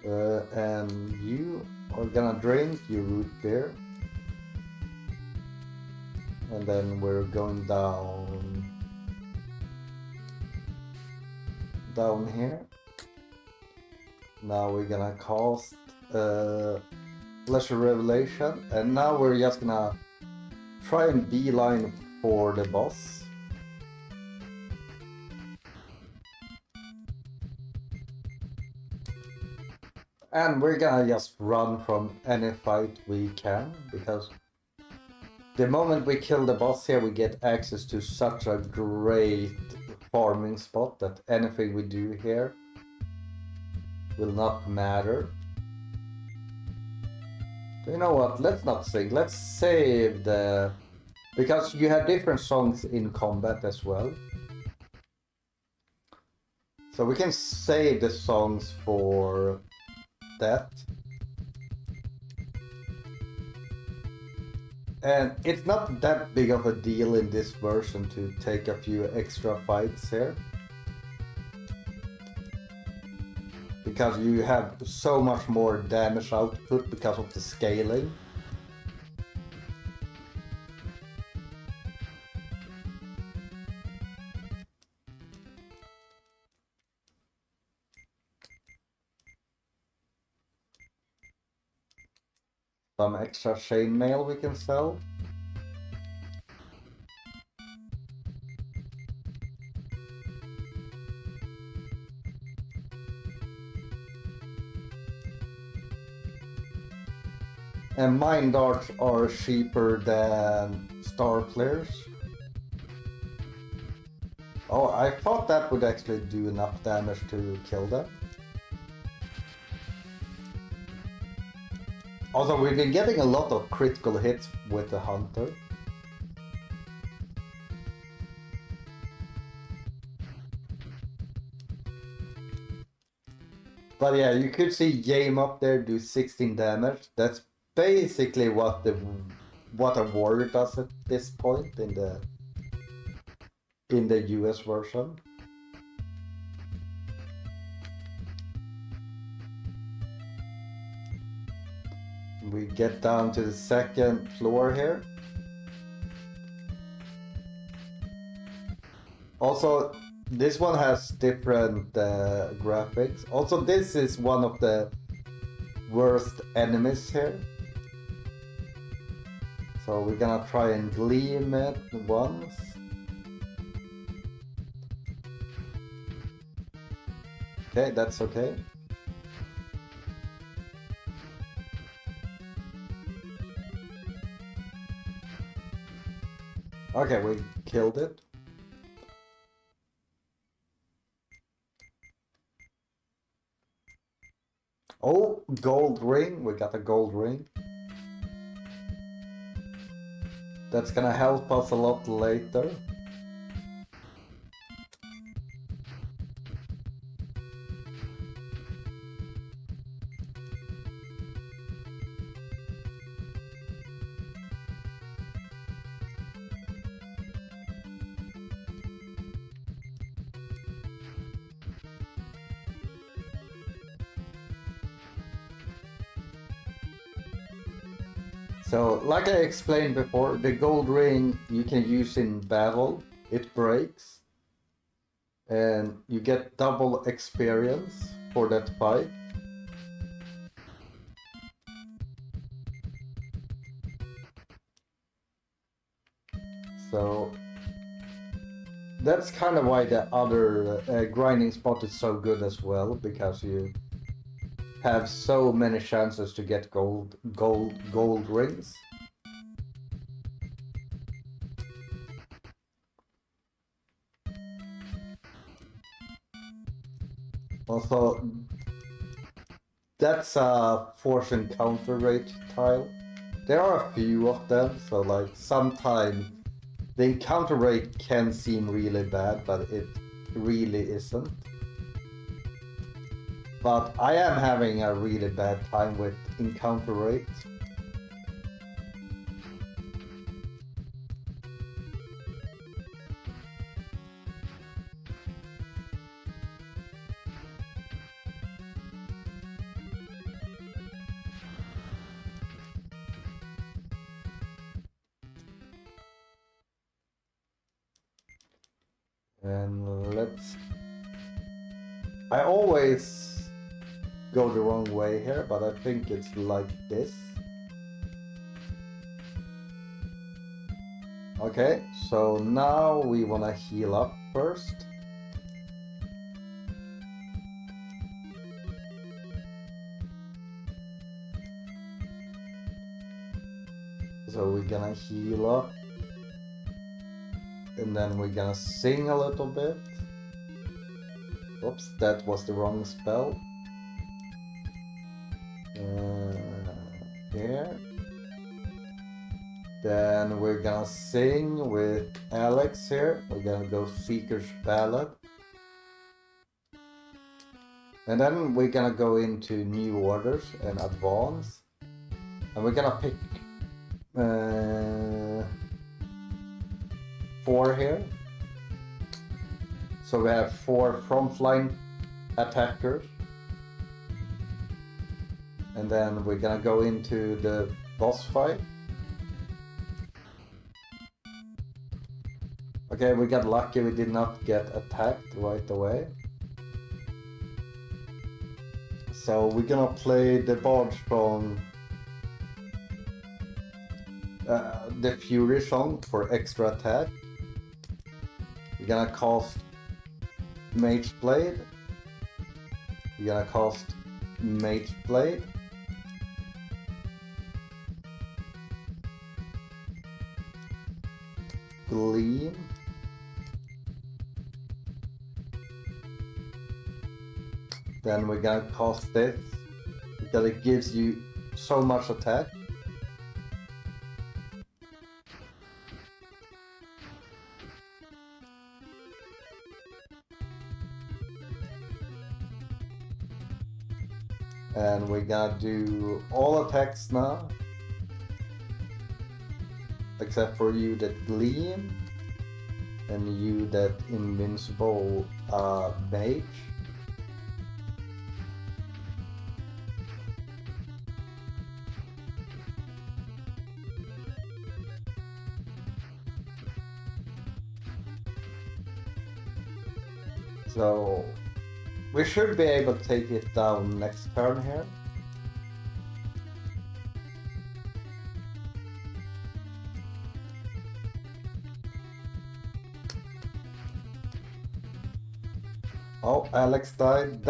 And you are gonna drink your root beer. And then we're going down here. Now we're gonna cast Lesser Revelation, and now we're just gonna try and beeline for the boss. And we're gonna just run from any fight we can, because the moment we kill the boss here, we get access to such a great farming spot that anything we do here will not matter. You know what? Let's not sing. Let's save the... Because you have different songs in combat as well. So we can save the songs for that. And it's not that big of a deal in this version to take a few extra fights here. Because you have so much more damage output because of the scaling. Some extra chainmail we can sell. And mine darts are cheaper than star flares. Oh, I thought that would actually do enough damage to kill them. Also, we've been getting a lot of critical hits with the Hunter. But yeah, you could see Game up there do 16 damage. That's basically what a warrior does at this point in the US version. We get down to the second floor here. Also, this one has different graphics. Also, this is one of the worst enemies here. So we're gonna try and gleam it once. Okay, that's okay. Okay, we killed it. Oh, gold ring. We got a gold ring. That's gonna help us a lot later. So, like I explained before, the gold ring you can use in battle. It breaks. And you get double experience for that fight. So, that's kind of why the other grinding spot is so good as well, because you have so many chances to get gold rings. Also, that's a force encounter rate tile. There are a few of them, so like sometimes the encounter rate can seem really bad, but it really isn't. But I am having a really bad time with encounter rate. And let's... I always go the wrong way here, but I think it's like this. Okay, so now we want to heal up first. So we're gonna heal up. And then we're gonna sing a little bit. Oops, that was the wrong spell. Here. Then we're gonna sing with Alex here. We're gonna go Seeker's Ballad. And then we're gonna go into new orders and advance. And we're gonna pick 4 here. So we have 4 frontline attackers. And then we're gonna go into the boss fight. Okay, we got lucky, we did not get attacked right away. So we're gonna play the Bards from the Fury song for extra attack. We're gonna cast Mage Blade. We're gonna cast Mage Blade. Gleam. Then we're gonna cast this because it gives you so much attack. And we're gonna do all attacks now. Except for you that gleam. And you that invincible mage. So we should be able to take it down next turn here. Oh, Alex died.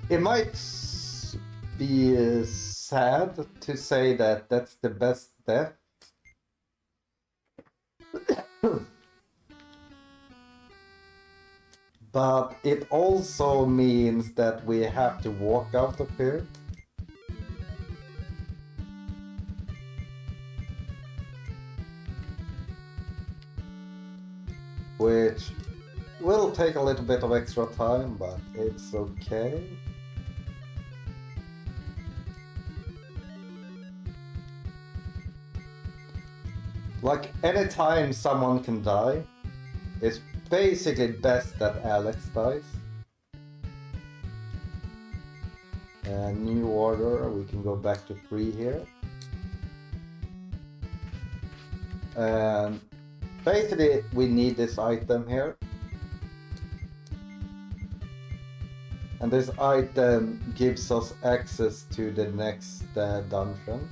It might be sad to say that that's the best death. But it also means that we have to walk out of here. Which will take a little bit of extra time, but it's okay. Like, anytime someone can die, it's basically best that Alex dies. And new order, we can go back to 3 here. And basically we need this item here. And this item gives us access to the next dungeon.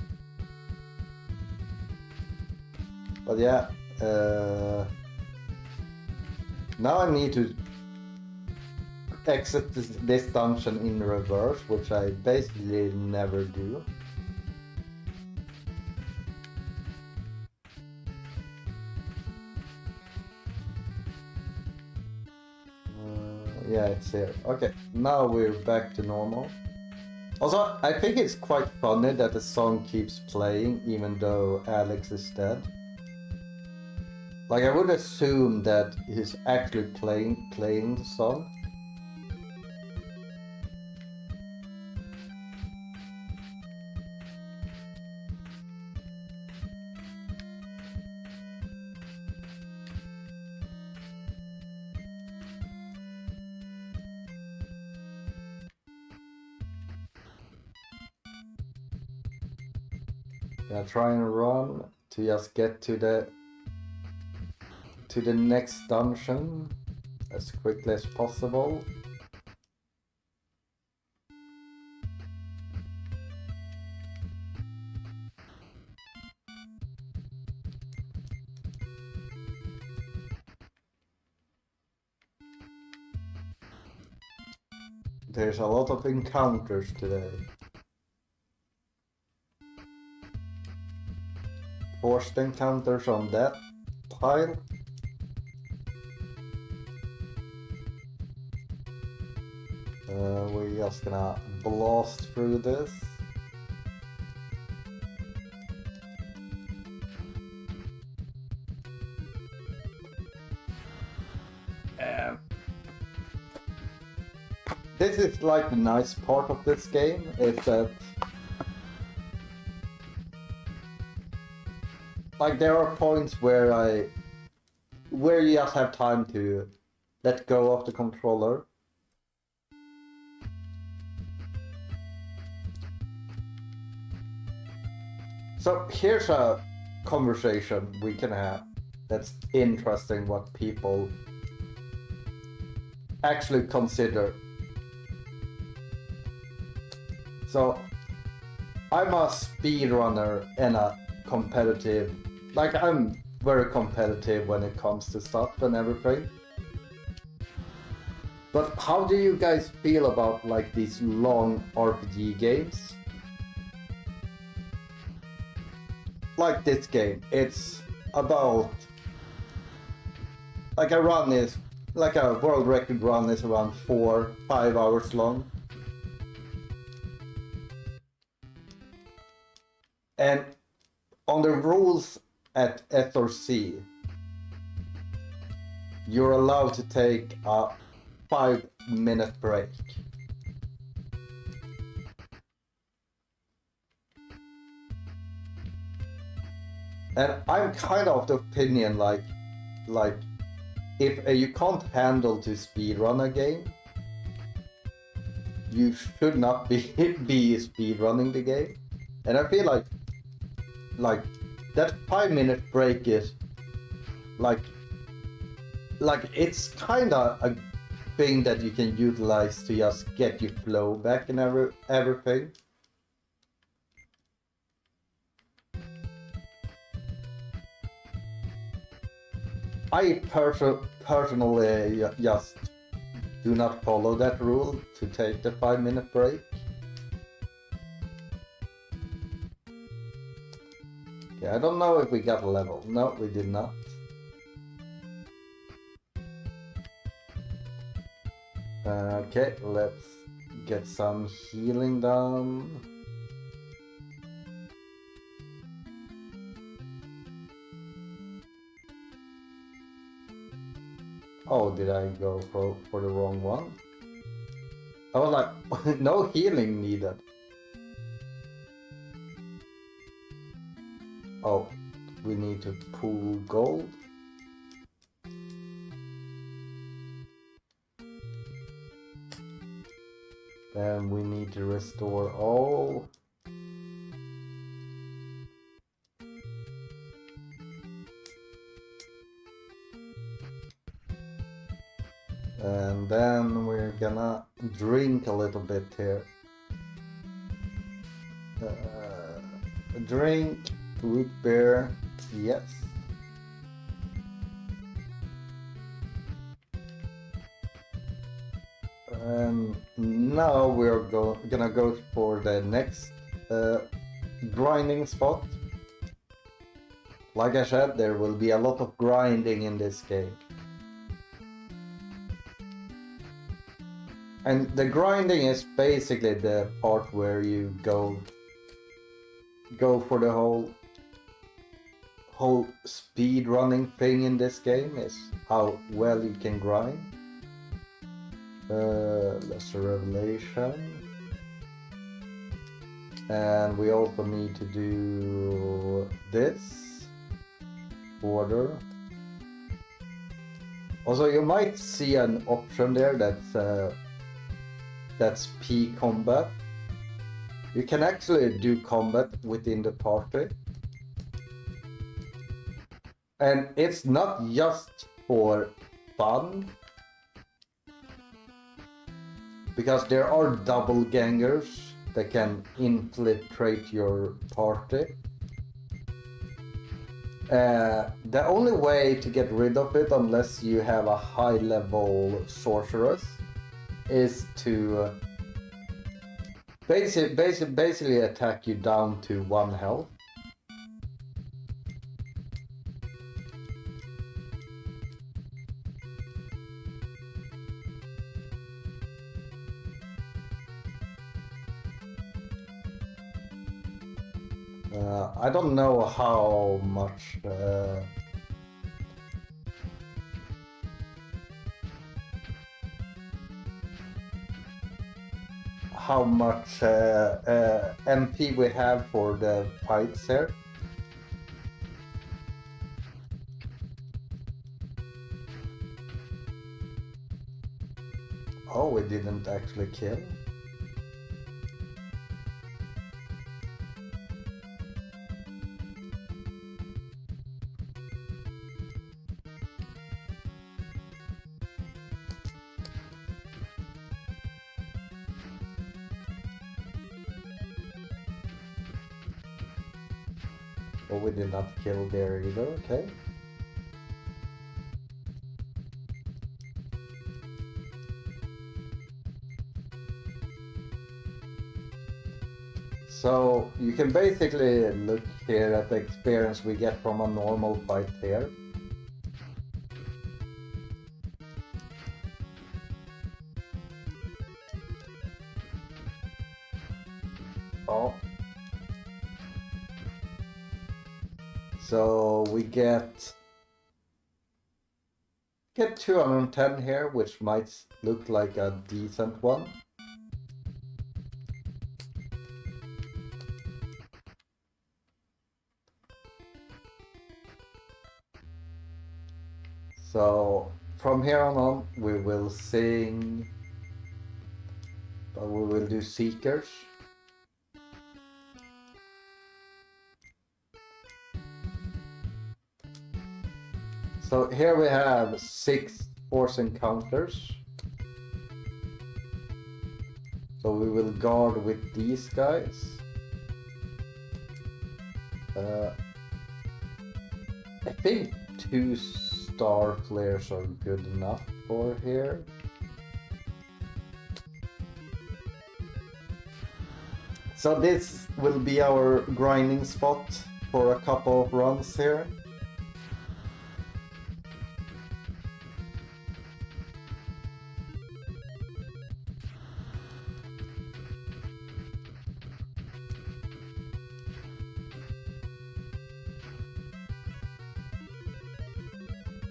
But yeah, now I need to exit this dungeon in reverse, which I basically never do. Yeah, it's here. Okay, now we're back to normal. Also, I think it's quite funny that the song keeps playing even though Alex is dead. Like, I would assume that he's actually playing the song. Gonna try and run to just get to the next dungeon as quickly as possible. There's a lot of encounters today. Forced encounters on that pile. We're just gonna blast through this. this is like the nice part of this game, is that like there are points where you just have time to let go of the controller. So here's a conversation we can have that's interesting, what people actually consider. So I'm a speedrunner and a competitive, like I'm very competitive when it comes to stuff and everything. But how do you guys feel about like these long RPG games? Like this game, it's about like a run is like a world record run is around 4-5 hours long. And on the rules at SRC, you're allowed to take a 5-minute break. And I'm kind of the opinion like if you can't handle to speedrun a game, you should not be speedrunning the game. And I feel like that 5-minute break is like it's kind of a thing that you can utilize to just get your flow back and everything. I personally just do not follow that rule to take the 5-minute break. Okay, I don't know if we got a level. No, we did not. Okay, let's get some healing done. Oh, did I go for the wrong one? I was like, no healing needed. Oh, we need to pull gold. Then we need to restore all. And then we're gonna drink a little bit here. Drink, root beer, yes. And now we're gonna go for the next grinding spot. Like I said, there will be a lot of grinding in this game. And the grinding is basically the part where you go for the whole speed running thing in this game, is how well you can grind. Lesser Revelation. And we also need to do this order. Also, you might see an option there that's P combat. You can actually do combat within the party. And it's not just for fun, because there are double gangers that can infiltrate your party. The only way to get rid of it, unless you have a high level sorceress, is to basically attack you down to 1 health. I don't know how much how much MP we have for the fights here. Oh, we didn't actually kill. Oh, we did not kill there either, okay. So you can basically look here at the experience we get from a normal fight here. Oh. So we get 210 here, which might look like a decent one. So from here on we will sing, but we will do Seekers. So here we have 6 force encounters. So we will guard with these guys. I think 2 star flares are good enough for here. So this will be our grinding spot for a couple of runs here.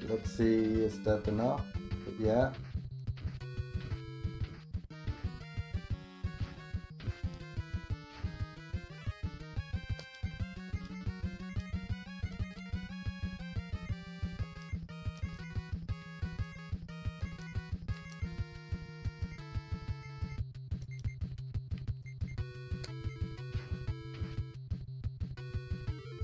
Let's see, is that enough? Yeah.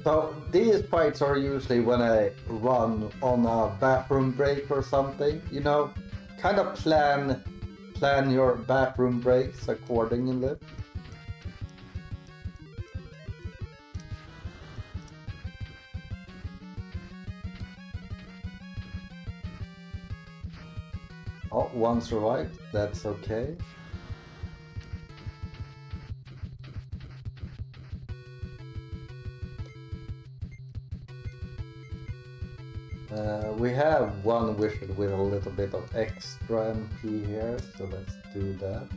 So these fights are usually when I run on a bathroom break or something, you know, kind of plan your bathroom breaks accordingly. Oh, one survived, that's okay. We have one wizard with a little bit of extra MP here, so let's do that.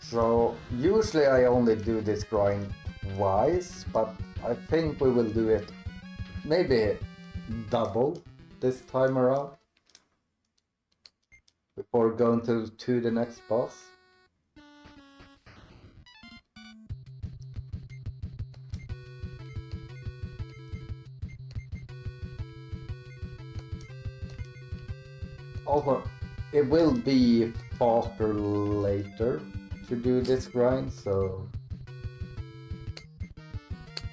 So usually I only do this grind twice, but I think we will do it maybe double this time around before going to the next boss. Also, it will be faster later to do this grind, so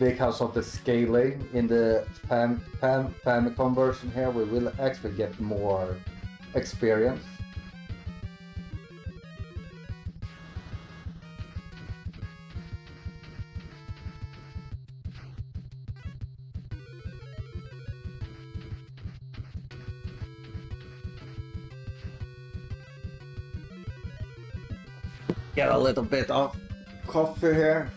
because of the scaling in the Famicom version here, we will actually get more experience. Get a little bit of coffee here.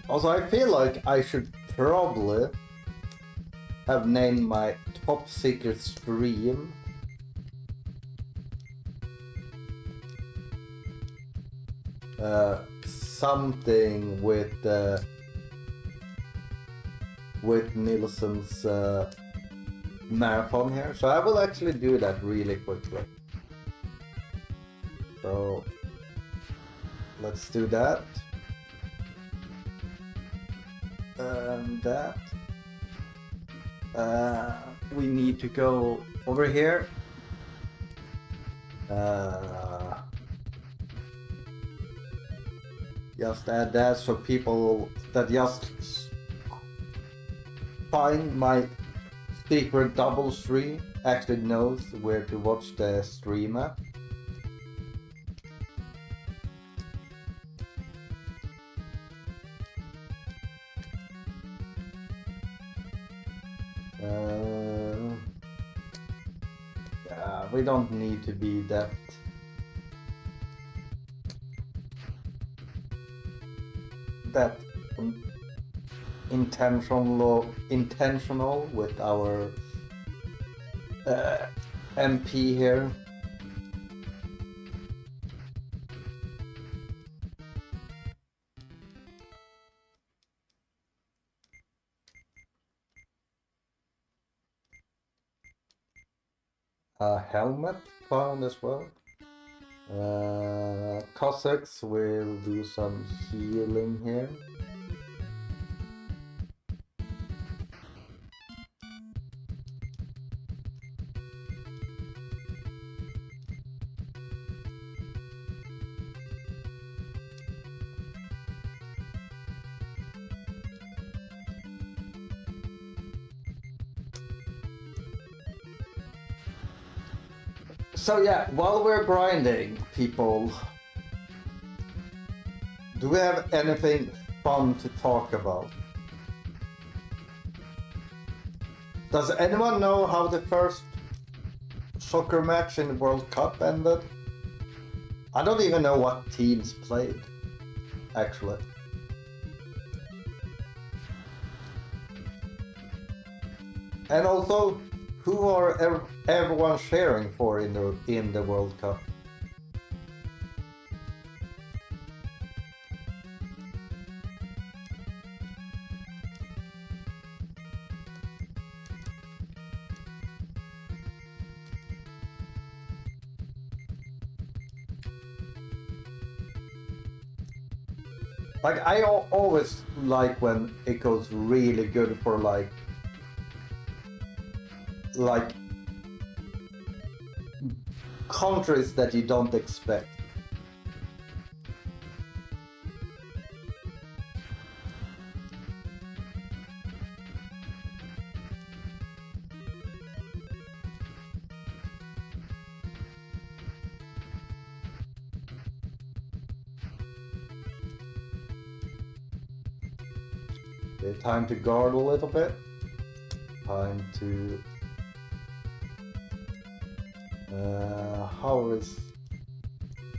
Also, I feel like I should probably have named my top secret stream. something with Nilsson's marathon here, so I will actually do that really quickly. So let's do that. And that. We need to go over here. Just add that so people that just find my secret double stream actually knows where to watch the stream at. Yeah, we don't need to be that intentional with our MP here. A helmet found as well. Cossacks will do some healing here. So yeah, while we're grinding, people, do we have anything fun to talk about? Does anyone know how the first soccer match in the World Cup ended? I don't even know what teams played, actually. And also, who are everyone cheering for in the World Cup? Like, I always like when it goes really good for like countries that you don't expect. Okay, time to guard a little bit. Time to how is...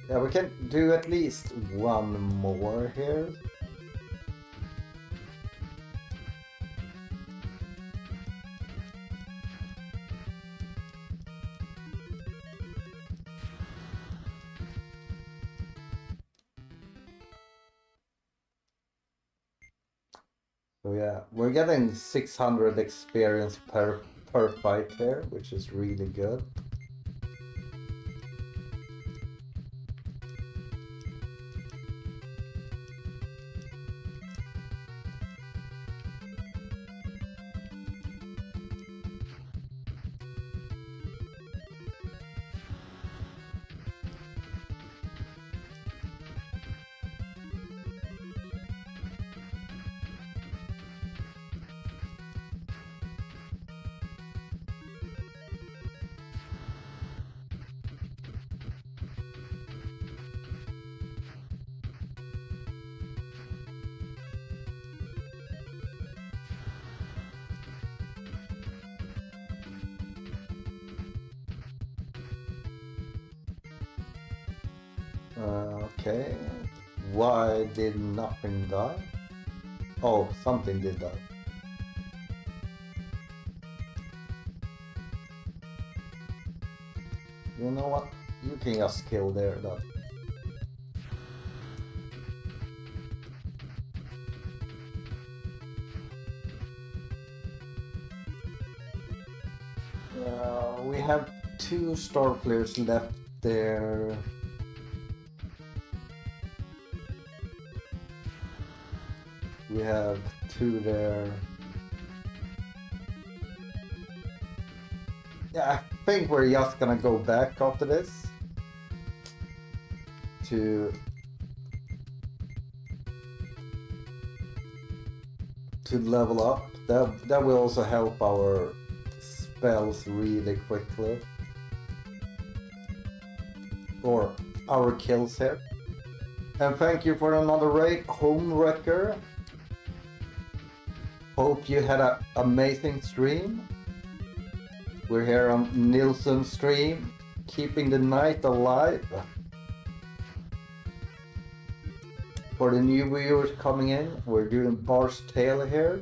Yeah, we can do at least one more here. So yeah, we're getting 600 experience per fight here, which is really good. Okay, why did nothing die? Oh, something did die. You know what? You can just kill there, though. We have 2 star players left there. We have 2 there. Yeah, I think we're just gonna go back after this to level up. That will also help our spells really quickly. Or our kills here. And thank you for another raid, Home Wrecker. Hope you had an amazing stream. We're here on Nilsson stream, keeping the night alive. For the new viewers coming in, we're doing Bards Tale here.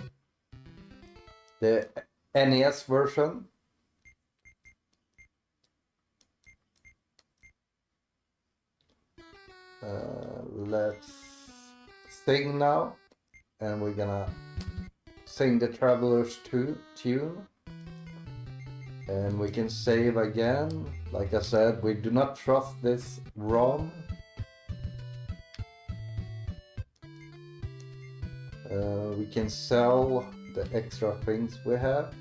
The NES version. Let's sing now. And we're gonna sing the Traveler's tune. And we can save again. Like I said, we do not trust this ROM. We can sell the extra things we have.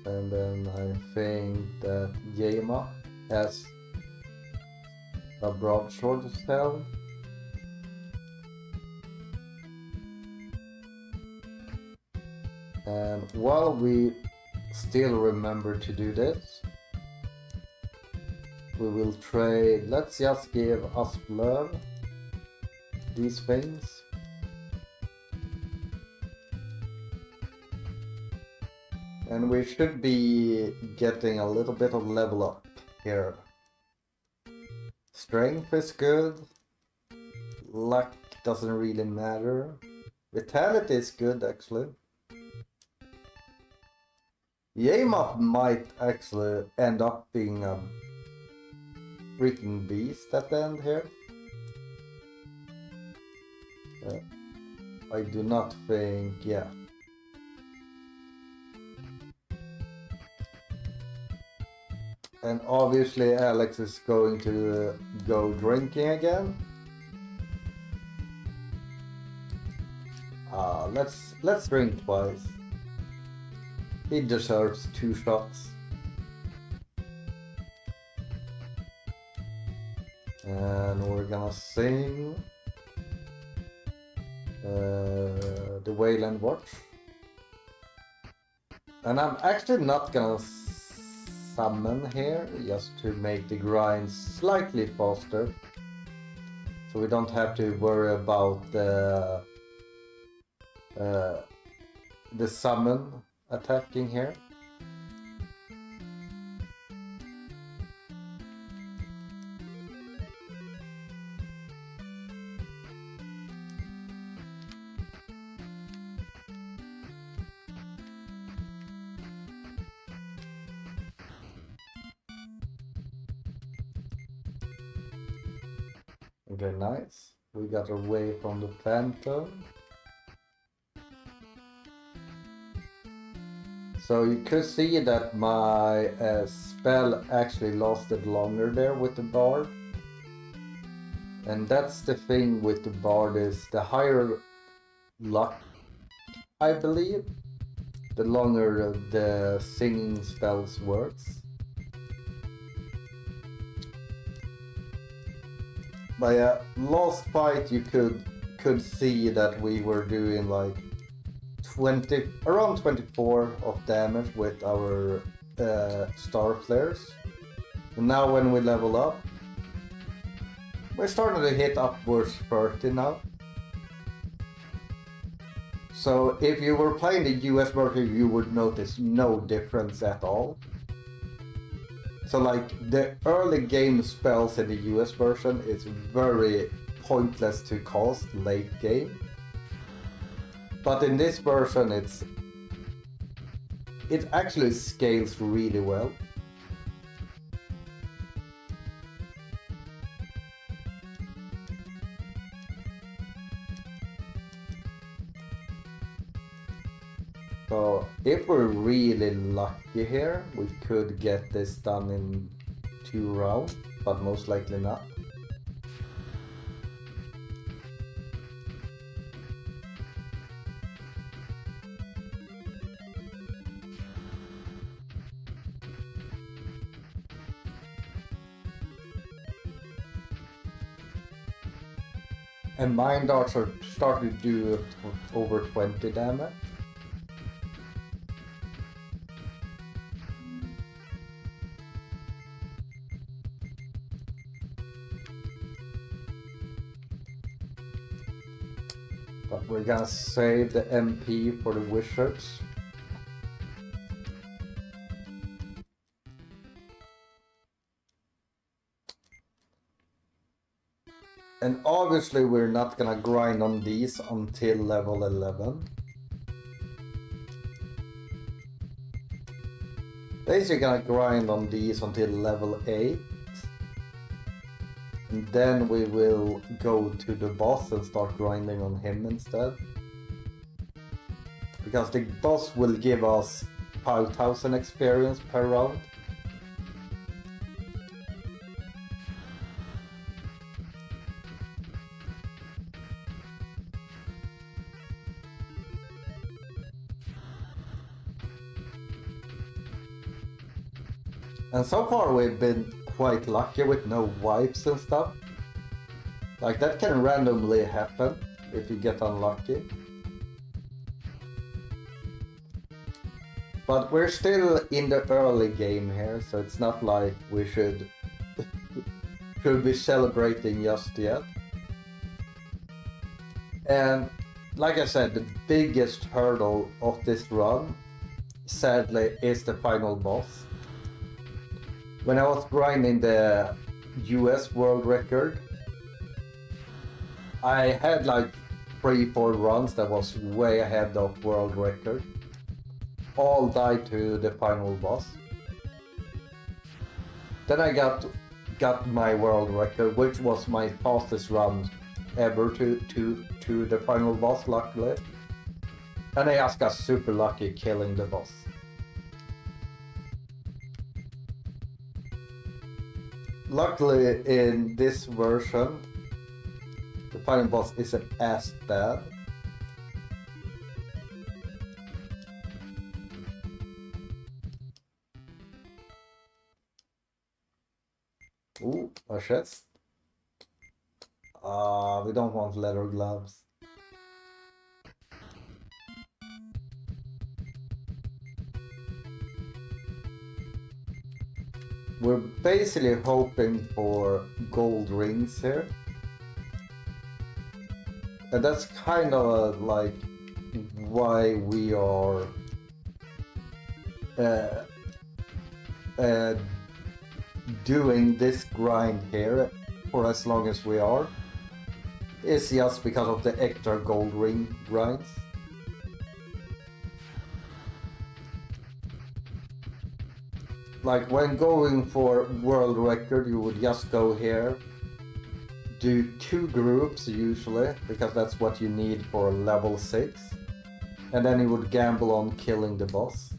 And then I think that Yema has a broadsword to sell. And while we still remember to do this, we will trade. Let's just give us blood these things. And we should be getting a little bit of level up here. Strength is good. Luck doesn't really matter. Vitality is good actually. Yema might actually end up being a freaking beast at the end here. I do not think, yeah. And obviously Alex is going to go drinking again. Let's drink twice. He deserves 2 shots. And we're gonna sing the Wayland Watch. And I'm actually not gonna summon here, just to make the grind slightly faster. So we don't have to worry about the summon attacking here. Okay, nice. We got away from the Phantom. So you could see that my spell actually lasted longer there with the Bard. And that's the thing with the Bard, is the higher luck, I believe, the longer the singing spells works. But yeah, last fight you could see that we were doing like around 24 of damage with our star flares. And now when we level up, we're starting to hit upwards 30 now. So if you were playing the US version, you would notice no difference at all. So like the early game spells in the US version is very pointless to cast late game. But in this version it actually scales really well. So if we're really lucky here, we could get this done in 2 rounds, but most likely not. And mine darts are starting to do over 20 damage. But we're gonna save the MP for the wizards. And obviously we're not gonna grind on these until level 11. Basically gonna grind on these until level 8. And then we will go to the boss and start grinding on him instead. Because the boss will give us 5,000 experience per round. And so far we've been quite lucky with no wipes and stuff. Like that can randomly happen if you get unlucky. But we're still in the early game here, so it's not like we should be celebrating just yet. And like I said, the biggest hurdle of this run, sadly, is the final boss. When I was grinding the US world record, I had like 3-4 runs that was way ahead of world record. All died to the final boss. Then I got my world record, which was my fastest run ever to the final boss, luckily. And I just got super lucky killing the boss. Luckily in this version, the final boss isn't as bad. Ooh, a chest. We don't want leather gloves. We're basically hoping for gold rings here. And that's kind of like why we are doing this grind here for as long as we are. It's just because of the extra gold ring grinds. Like when going for world record, you would just go here, do 2 groups usually, because that's what you need for level 6, and then you would gamble on killing the boss.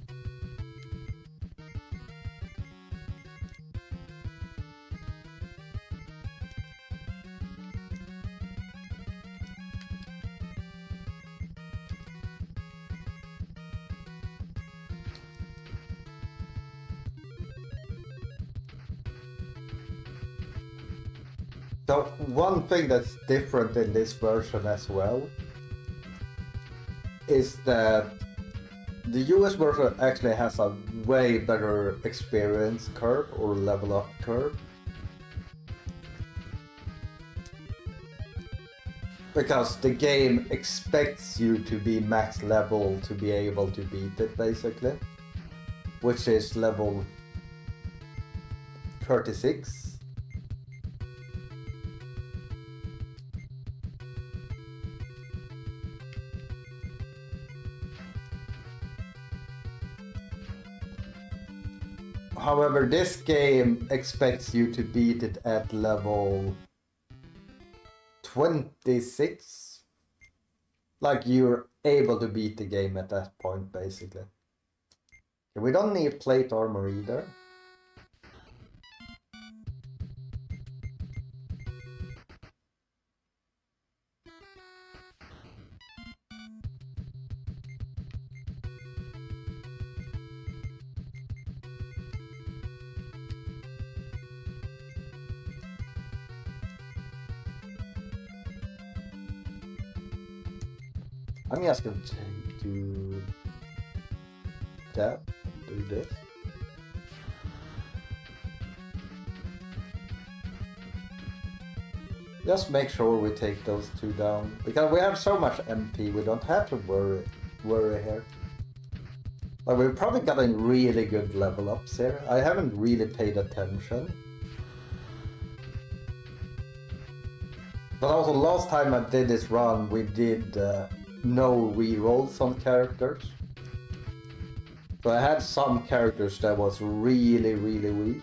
So one thing that's different in this version as well is that the US version actually has a way better experience curve or level up curve. Because the game expects you to be max level to be able to beat it basically, which is level 36. However, this game expects you to beat it at level 26. like you're able to beat the game at that point, basically. Okay, we don't need plate armor either. I'm just gonna do that, do this. Just make sure we take those two down, because we have so much MP, we don't have to worry here. Like, we've probably gotten really good level ups here. I haven't really paid attention. But also, last time I did this run, we did no rerolls on characters. So I had some characters that was really weak.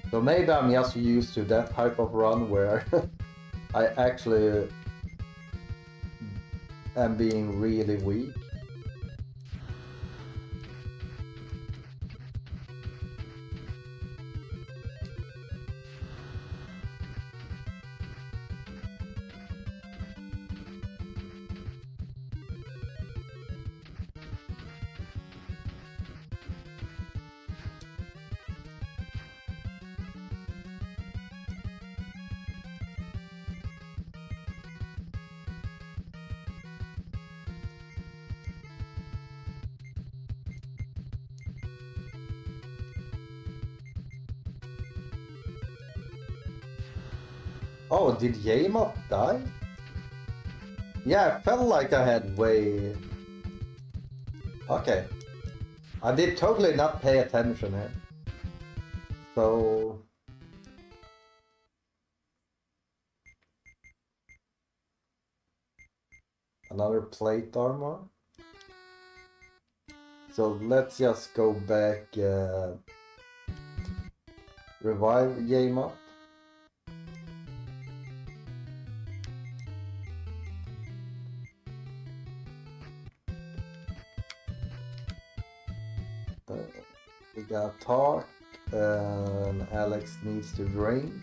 So maybe I'm just used to that type of run where I actually am being really weak. Oh, did JkL0ser die? Yeah, I felt like I had way... Okay. I did totally not pay attention here. So... Another plate armor. So let's just go back... revive JkL0ser. We got talk, and Alex needs to drink.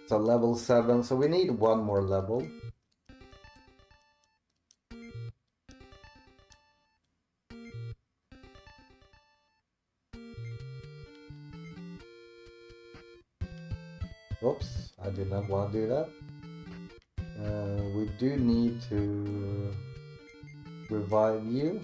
So level 7, so we need one more level. Oops, I did not want to do that. We do need to revive you.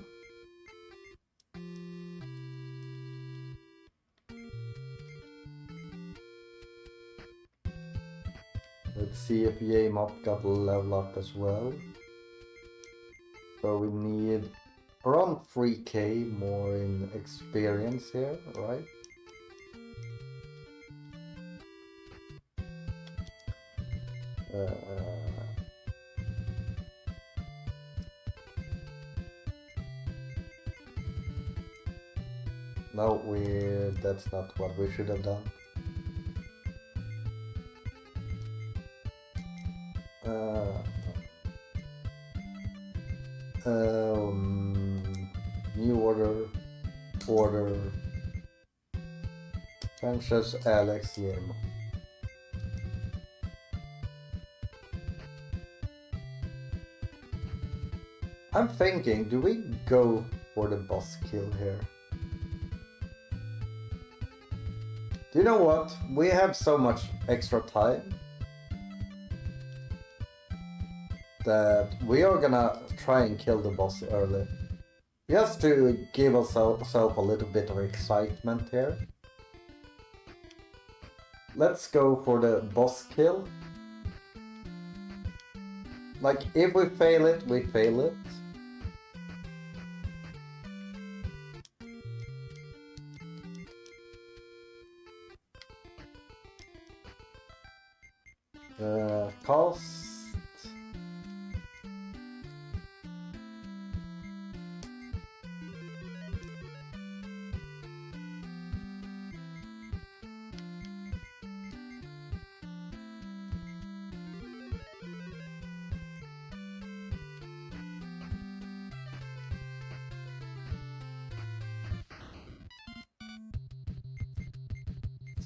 Let's see if JkL0ser got a level up as well. So we need around 3k more in experience here, right? No, that's not what we should have done. New order, Sanchez, Alex, JkL0ser. I'm thinking, do we go for the boss kill here? Do you know what? We have so much extra time that we are gonna try and kill the boss early. Just to give ourselves a little bit of excitement here. Let's go for the boss kill. Like, if we fail it, we fail it. Cost.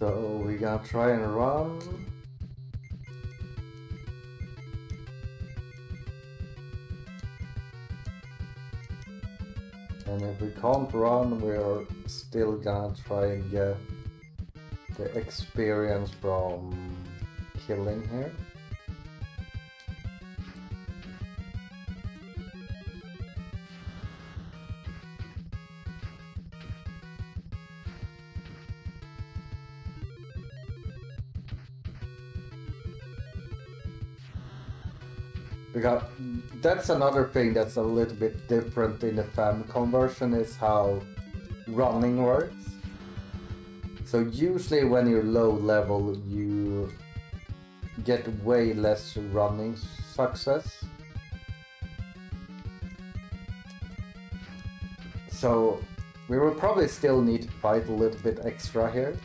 So we're gonna try and run. And if we can't run, we're still gonna try and get the experience from killing here. Because that's another thing that's a little bit different in the Famicom version is how running works. So usually when you're low level you get way less running success. So we will probably still need to fight a little bit extra here.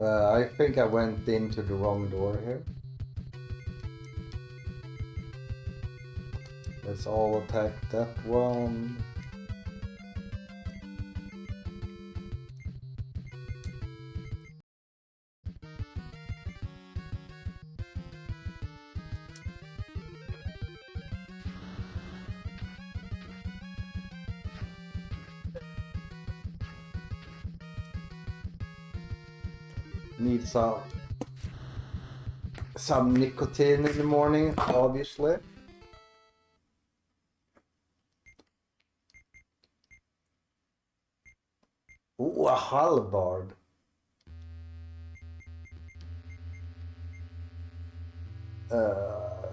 I think I went into the wrong door here. Let's all attack that one. Need some nicotine in the morning, obviously. Ooh, a halberd.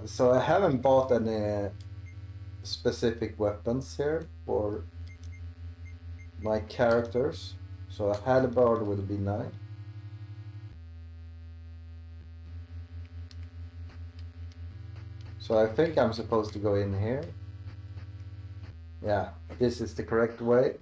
So I haven't bought any specific weapons here for my characters. So a halberd will be nice. So I think I'm supposed to go in here. Yeah, this is the correct way.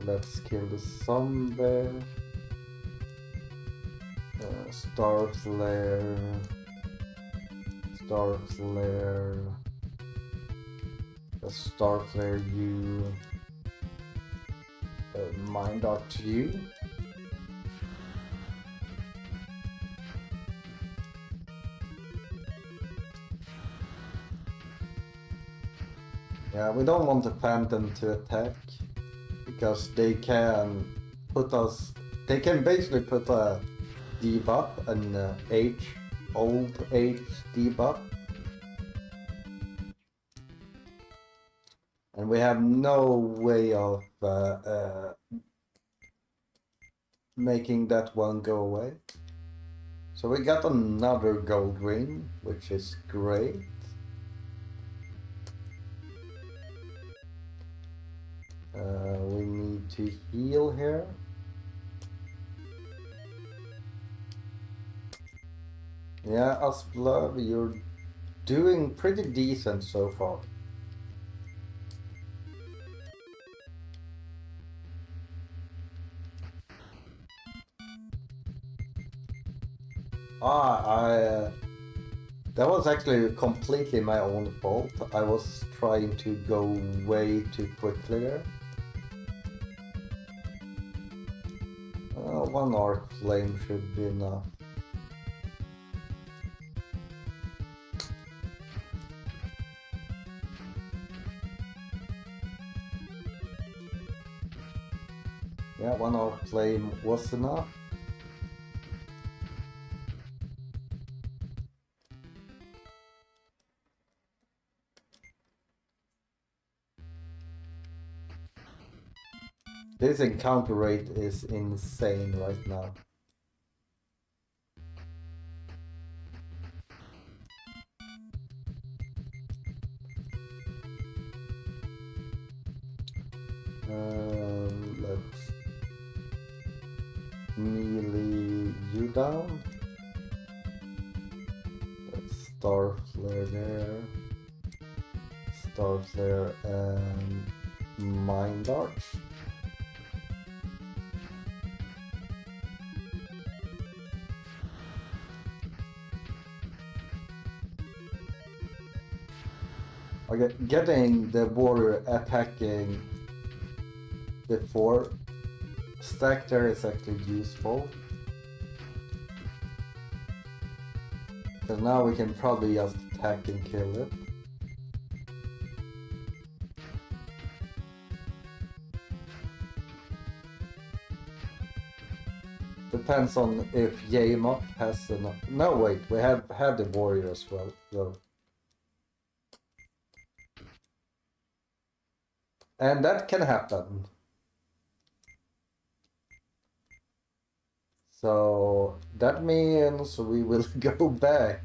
Let's kill the zombie. Star's lair. Star's lair. The Star's lair you. Mind art you. Yeah, we don't want the Phantom to attack because they can put us. They can basically put a debuff, an old age debuff, and we have no way of making that one go away. So we got another gold ring, which is great. We need to heal here. Yeah, Asplove, you're doing pretty decent so far. That was actually completely my own fault. I was trying to go way too quickly there. One arc flame should be enough. Yeah, one arc flame was enough. This encounter rate is insane right now. Let's melee you down. Let's star flare there. Star flare and mind darts. Okay, getting the warrior attacking before stack there is actually useful. So now we can probably just attack and kill it. Depends on if JkL0ser has enough. No, wait, we have the warrior as well, so. And that can happen. So that means we will go back.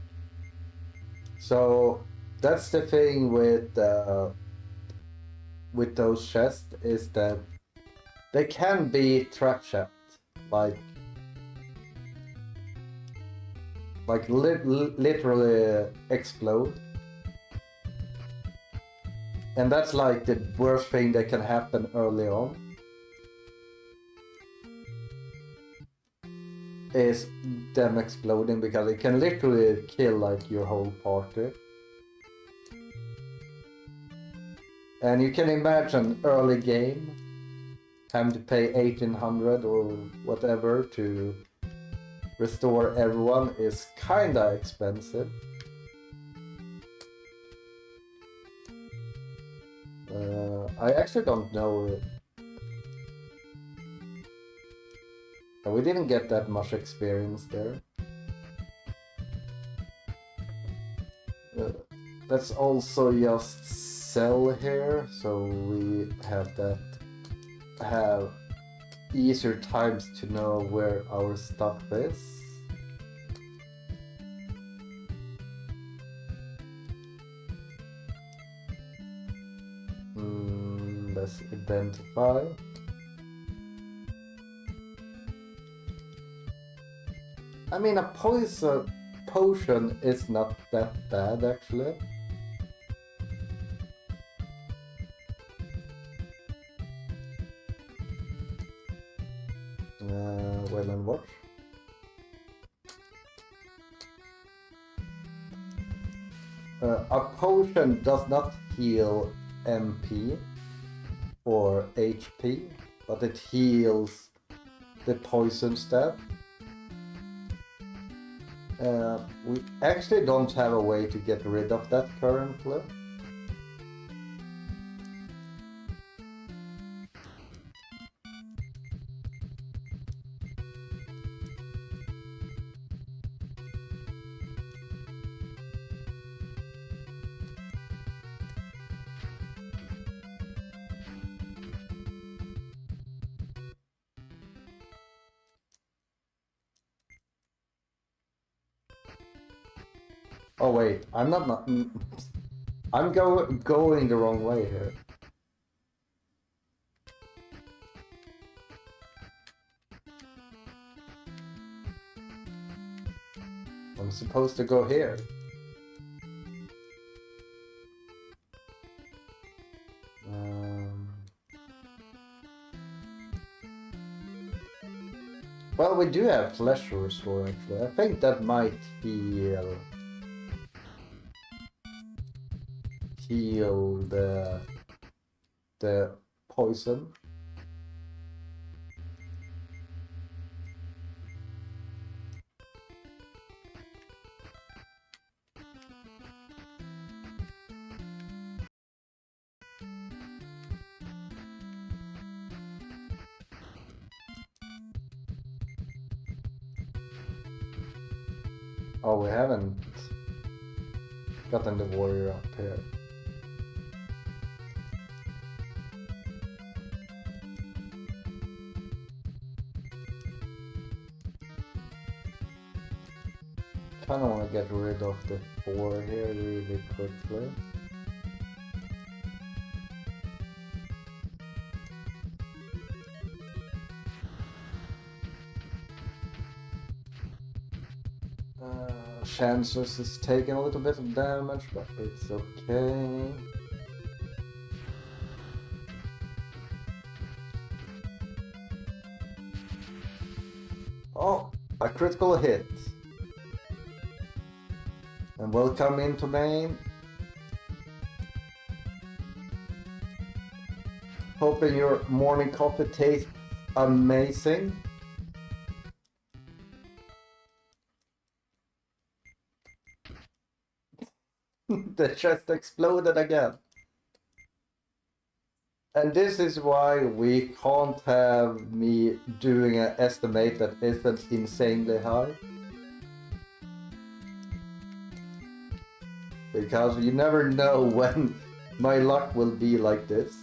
So that's the thing with those chests, is that they can be trap chests, like literally explode. And that's like the worst thing that can happen early on. Is them exploding, because it can literally kill like your whole party. And you can imagine early game, having to pay 1800 or whatever to restore everyone is kinda expensive. I actually don't know it. We didn't get that much experience there. Let's also just sell here, so we have easier times to know where our stuff is. Let's identify. I mean, a potion is not that bad, actually. Well, and watch. A potion does not heal MP or HP, but it heals the poison stat. We actually don't have a way to get rid of that currently. Oh wait, I'm not I'm going the wrong way here. I'm supposed to go here. Well, we do have flesh restore actually. I think that might heal the poison. Oh, we haven't gotten the warrior up here. Kinda wanna get rid of the 4 here really quickly. Chances is taking a little bit of damage, but it's okay. Oh, a critical hit. And welcome into main. Hoping your morning coffee tastes amazing. The chest exploded again. And this is why we can't have me doing an estimate that isn't insanely high. Because you never know when my luck will be like this.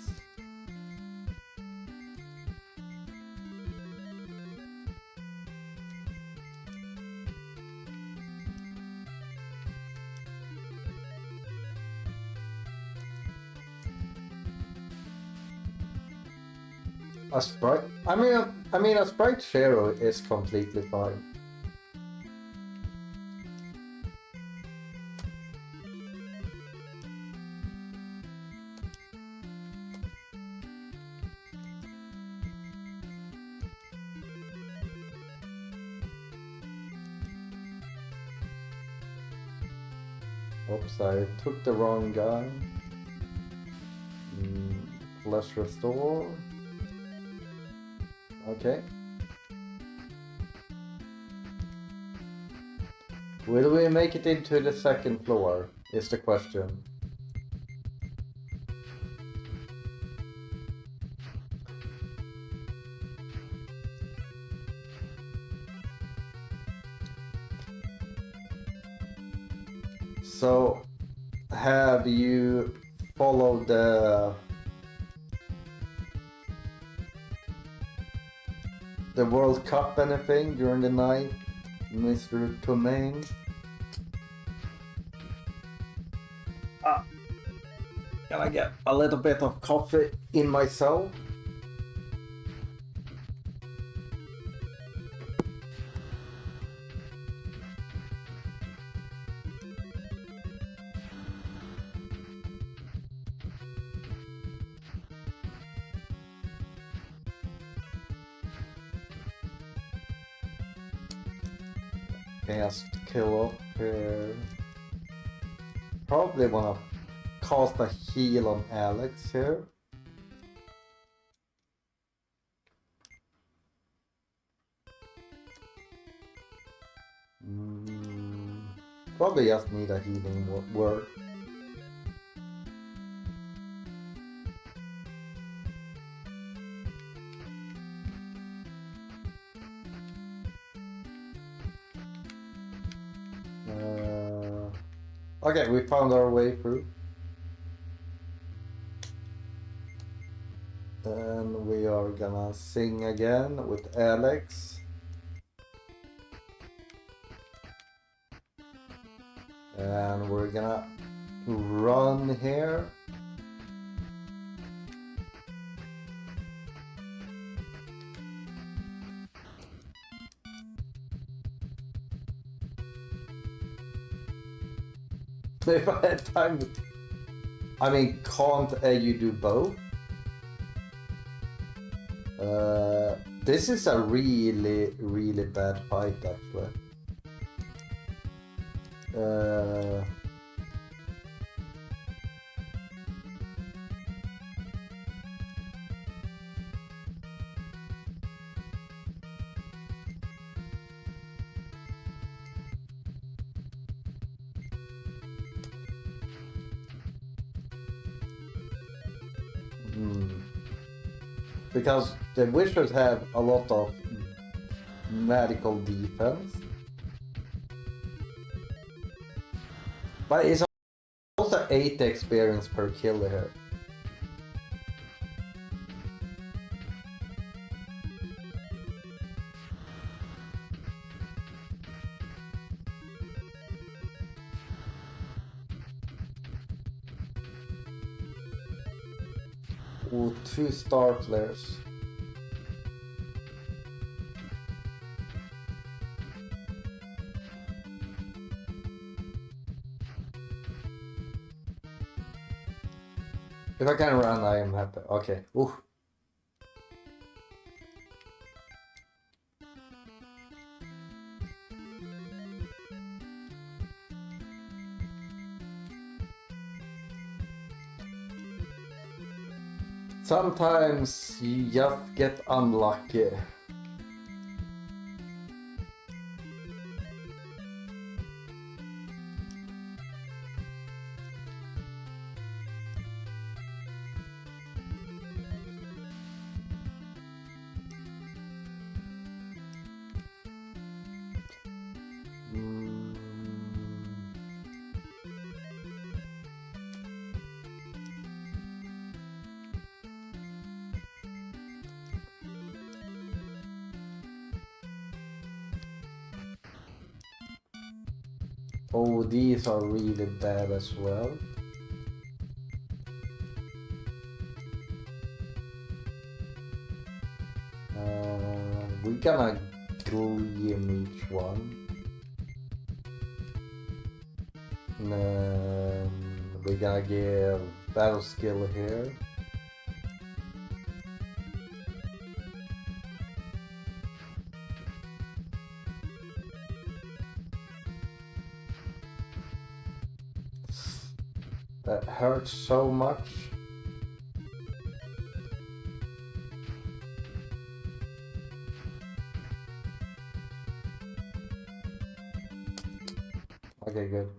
A sprite? I mean a sprite share is completely fine. Oops, I took the wrong guy. Flash restore. Okay. Will we make it into the second floor, is the question. So, have you followed the World Cup anything during the night, Mr. Tomaine? Can I get a little bit of coffee in myself? Cast kill up here. Probably wanna cast a heal on Alex here. Probably just need a healing word. Okay, we found our way through. And we are gonna sing again with Alex. And we're gonna run here. If I had time, I mean, can't you do both? This is a really bad fight, actually. Because the Wizards have a lot of medical defense. But it's also 8 experience per kill here. Ooh, 2 startlers. If I can run, I am happy. Okay. Ooh. Sometimes you just get unlucky. Oh, these are really bad as well. We're gonna gleam each one. And then we're gonna give battle skill here. That hurts so much. Okay, good.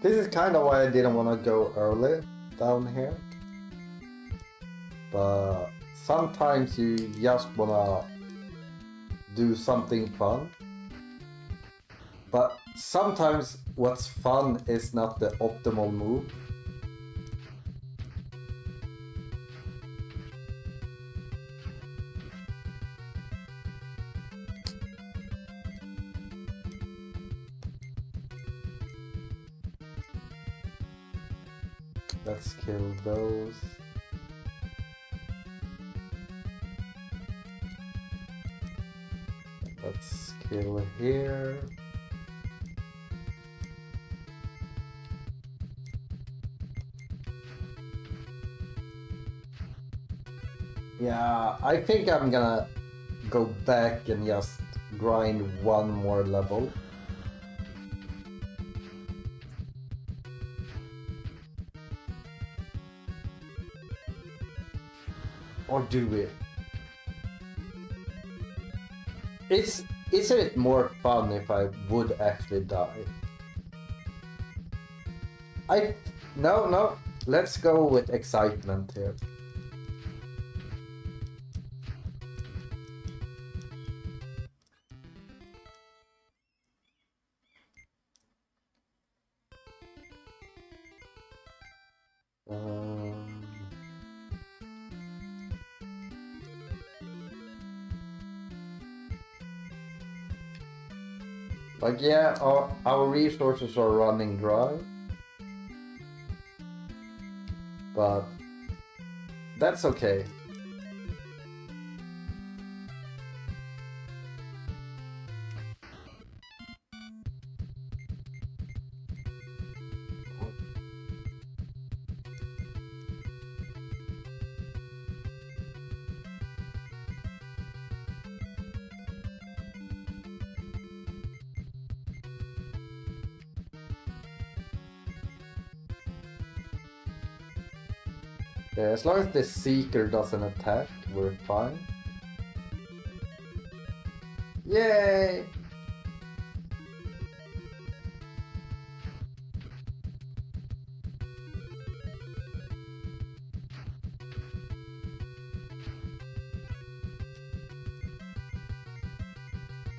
This is kind of why I didn't want to go early down here. But sometimes you just want to do something fun. But sometimes what's fun is not the optimal move. Let's kill those. Let's kill here. Yeah, I think I'm gonna go back and just grind one more level. Or do we? Isn't it more fun if I would actually die? No, let's go with excitement here. Like, yeah, our resources are running dry. But that's okay. Yeah, as long as the Seeker doesn't attack, we're fine. Yay!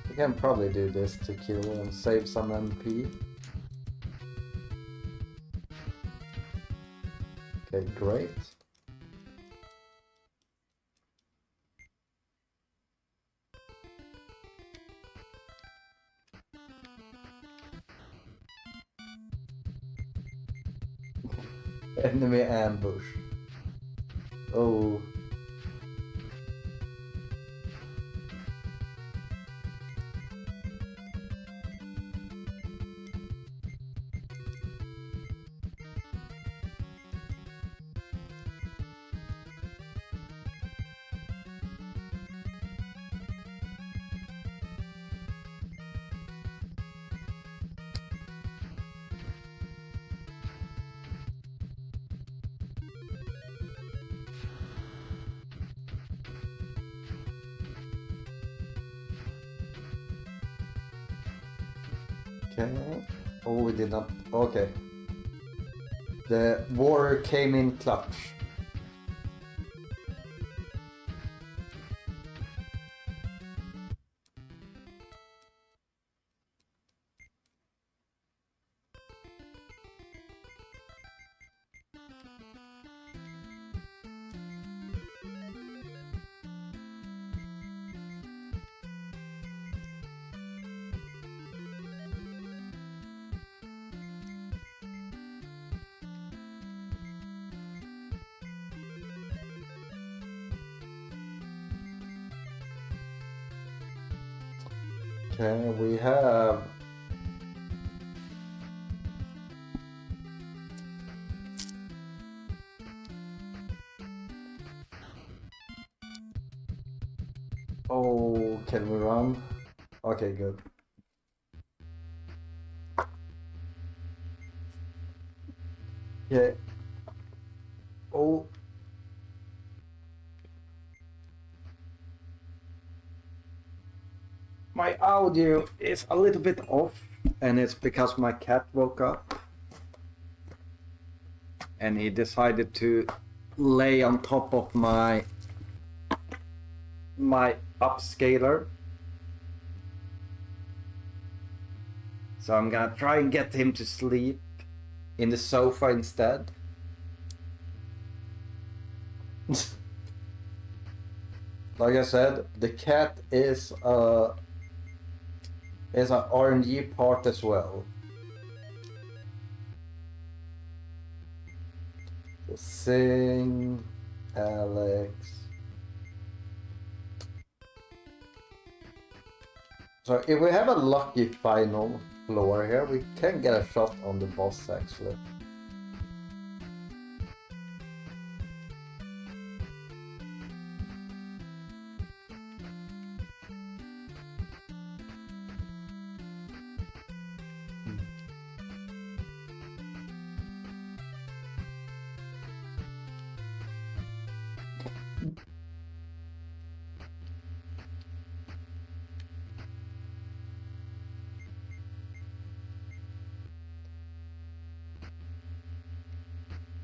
We can probably do this to kill and save some MP. Okay, great. Enemy ambush. Oh. Okay. Oh, we did not. Okay. The warrior came in clutch. Okay, we have oh, can we run? Okay, good. Yeah. Oh. My audio is a little bit off, and it's because my cat woke up and he decided to lay on top of my upscaler. So I'm gonna try and get him to sleep in the sofa instead. Like I said, the cat is an RNG part as well. So sing, Alex. So if we have a lucky final floor here, we can get a shot on the boss actually.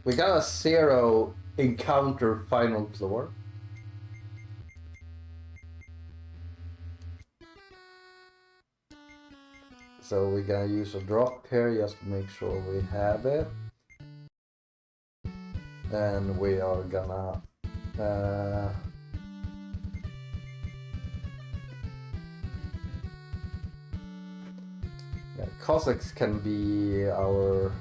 We got a 0 encounter final floor. So we're gonna use a drop here just to make sure we have it. And we are gonna yeah, Cossacks can be our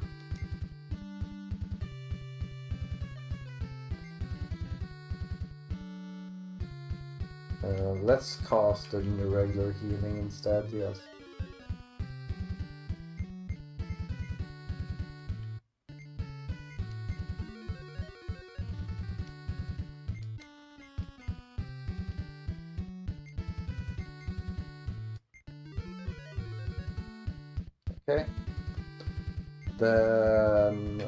let's cast a regular healing instead, yes. Okay. Then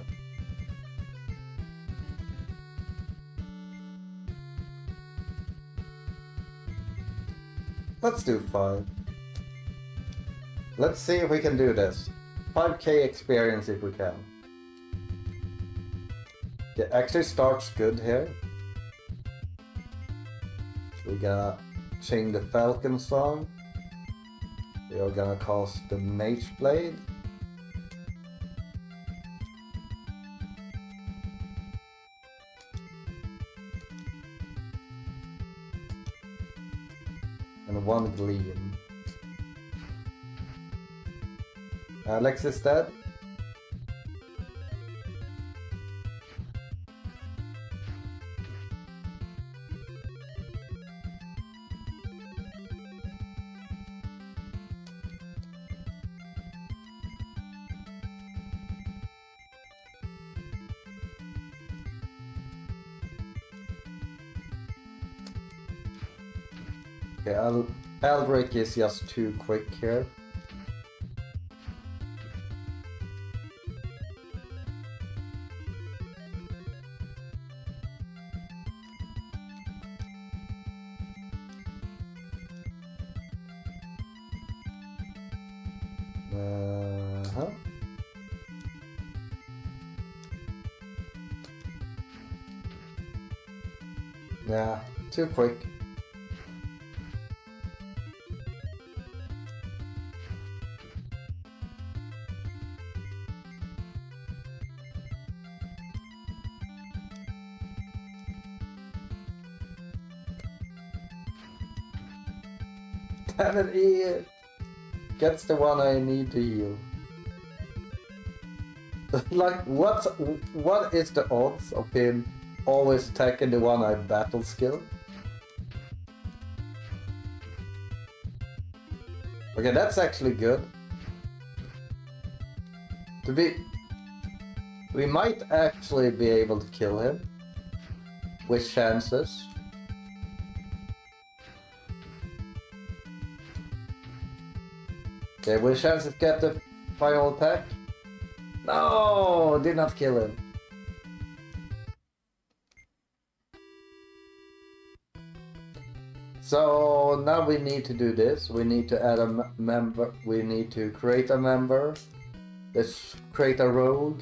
let's do 5. Let's see if we can do this. 5k experience if we can. It actually starts good here. So we're gonna sing the Falcon song. We are gonna cast the Mage Blade. And 1 Gleam. Alex is dead. Okay, Aldrich is just too quick here. Uh-huh. Yeah, too quick. Damn it, he gets the one I need to heal. Like, what is the odds of him always attacking the one I battle skill? Okay, that's actually good. We might actually be able to kill him. With chances. Okay, with chances get the final attack. No, did not kill him. So now we need to do this. We need to add a member. We need to create a member. Let's create a rogue.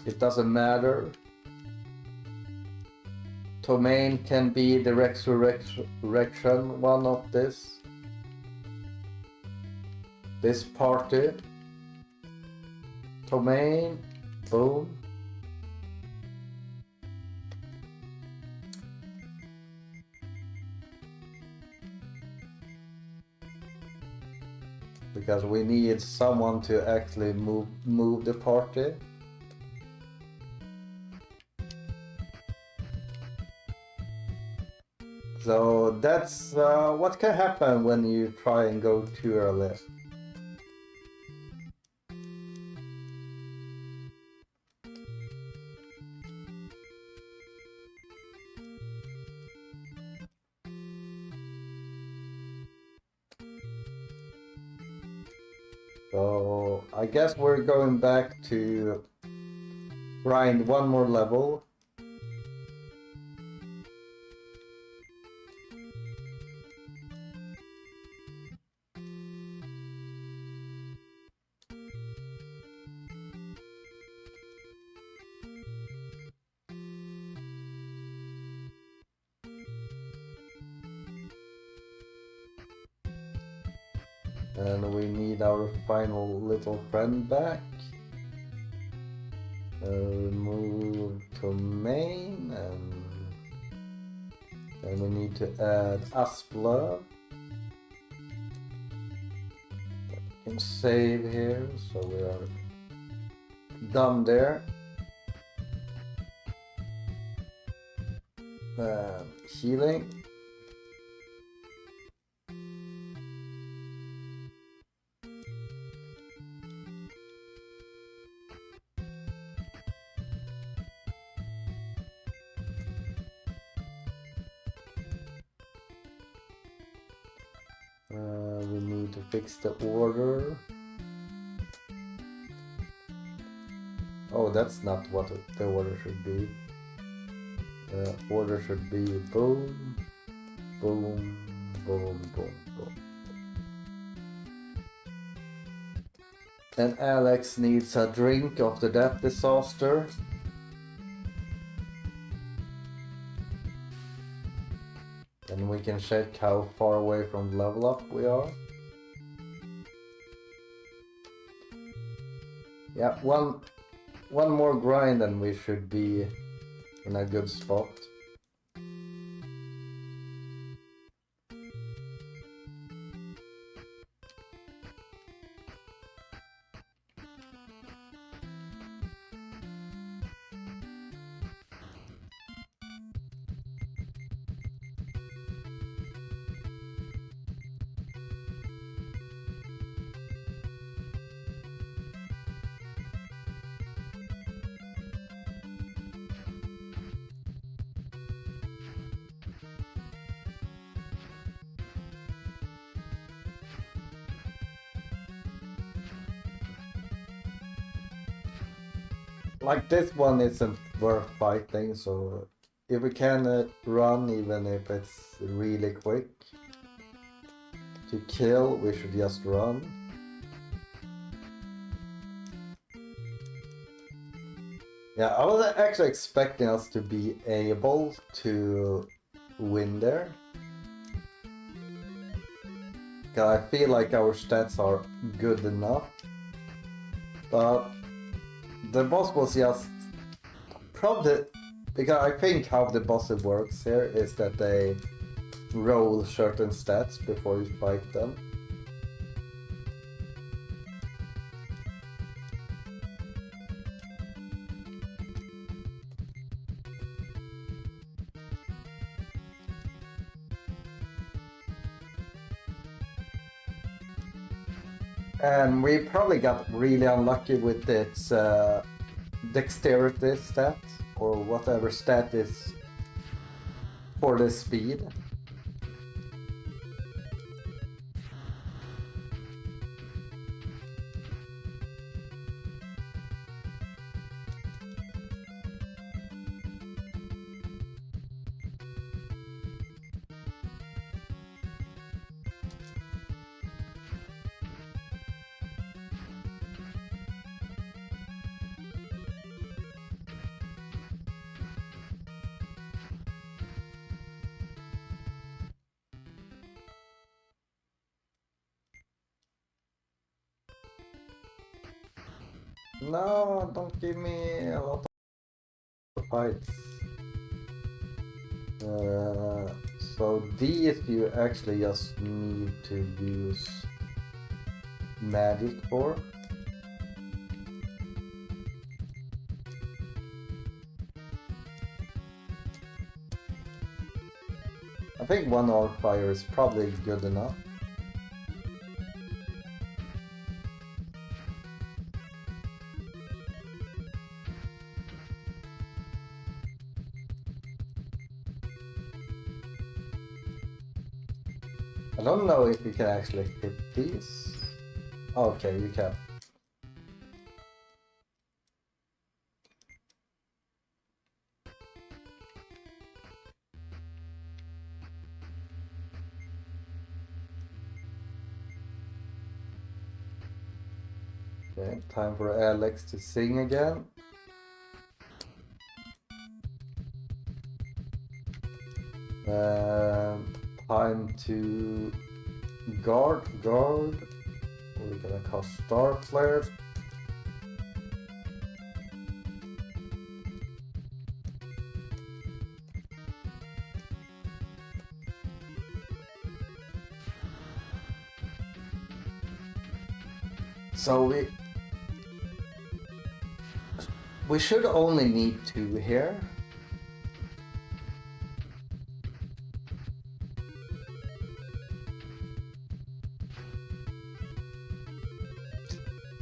It doesn't matter. Domain can be the resurrection one of this party. Domain, boom. Because we need someone to actually move the party. So that's what can happen when you try and go too early. So I guess we're going back to grind one more level. And we need our final little friend back. Move to main, and then we need to add Aspla. We can save here, so we are done there. Healing. We need to fix the order. Oh, that's not what the order should be. The order should be boom, boom, boom, boom, boom. And Alex needs a drink after that disaster. And we can check how far away from level up we are. Yeah, one more grind and we should be in a good spot. Like this one isn't worth fighting, so if we can run even if it's really quick to kill, we should just run. Yeah, I was actually expecting us to be able to win there. Cause I feel like our stats are good enough. But the boss was just probably, because I think how the boss works here is that they roll certain stats before you fight them. And we probably got really unlucky with its dexterity stat, or whatever stat is for the speed. No, don't give me a lot of fights. So these you actually just need to use magic for. I think one arc fire is probably good enough. I don't know if you can actually hit these. Okay, you can. Okay, time for Alex to sing again. Time to guard. We're gonna cast Star Flare. So we should only need 2 here.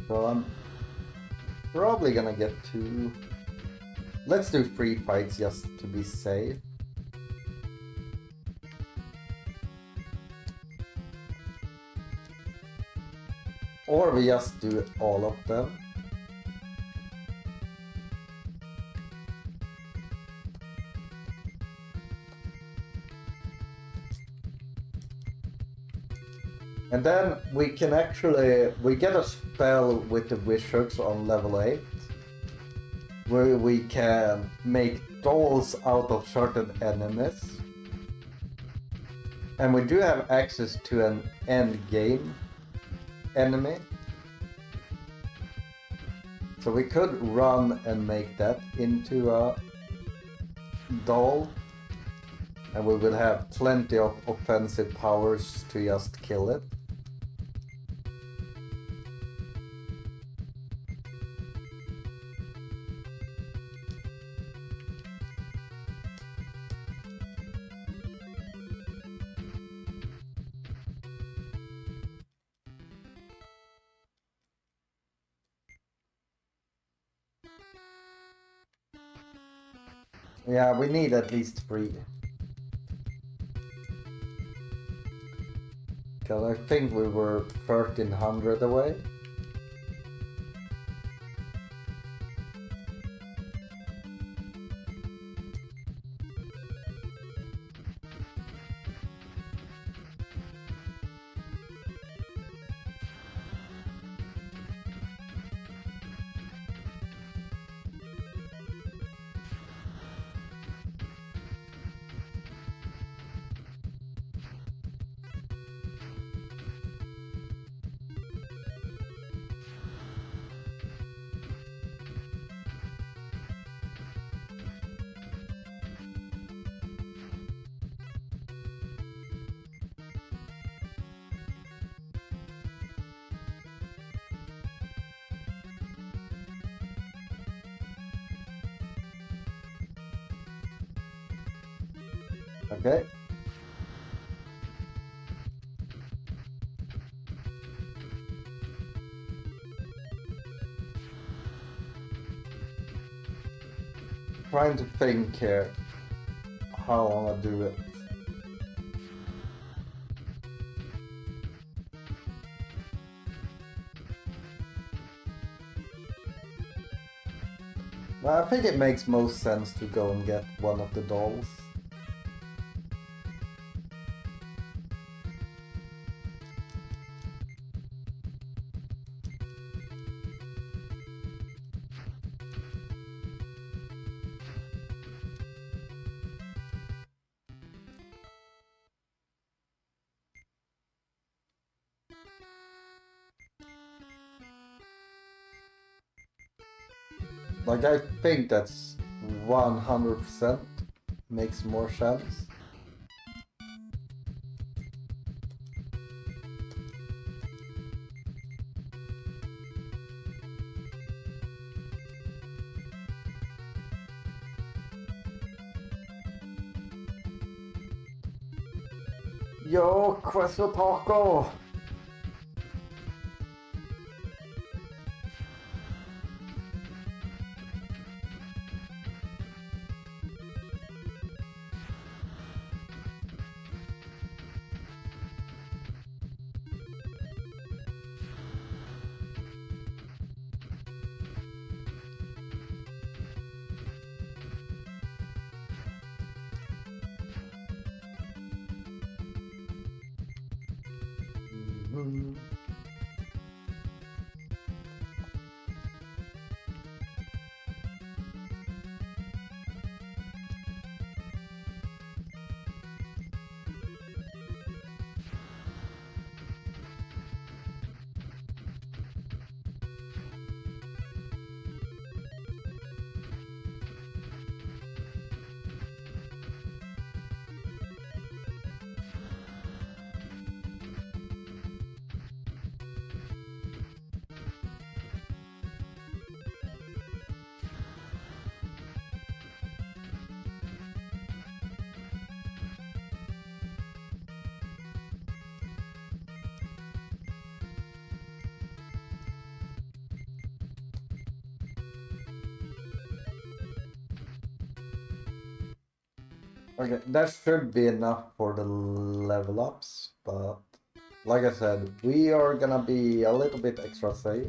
So I'm probably gonna get 2. Let's do 3 fights just to be safe. Or we just do all of them. And then we can actually, we get a spell with the wizards on level 8. Where we can make dolls out of certain enemies. And we do have access to an end game enemy. So we could run and make that into a doll. And we will have plenty of offensive powers to just kill it. Yeah, we need at least 3. Because I think we were 1300 away. Okay. Trying to think here how I wanna do it. Well, I think it makes most sense to go and get one of the dolls. Like, I think that's 100% makes more sense. Yo, queso taco! Mhm. Okay, that should be enough for the level ups, but like I said, we are gonna be a little bit extra safe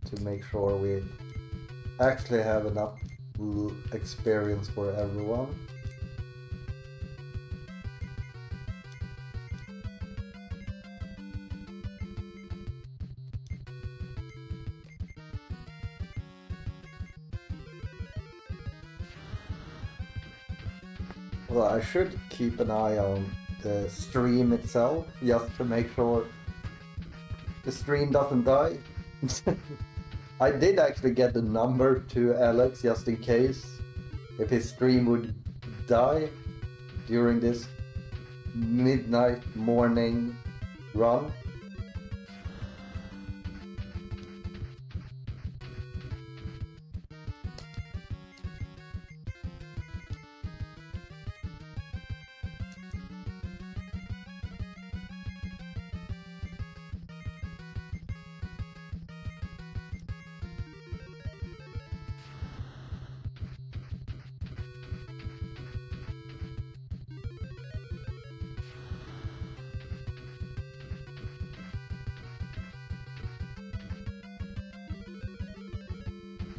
to make sure we actually have enough experience for everyone. Well, I should keep an eye on the stream itself, just to make sure the stream doesn't die. I did actually get the number to Alex just in case if his stream would die during this midnight morning run.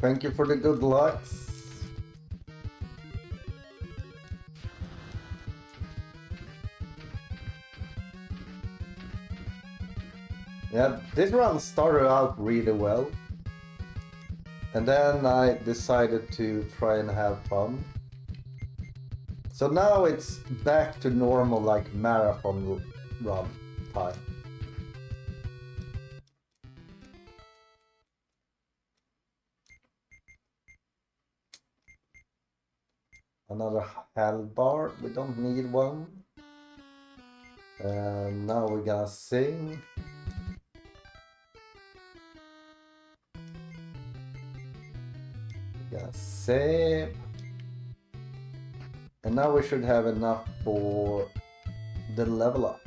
Thank you for the good lucks. Yeah, this run started out really well. And then I decided to try and have fun. So now it's back to normal, like marathon run time. Another hell bar, we don't need one. And now we're gonna sing. We're gonna save. And now we should have enough for the level up.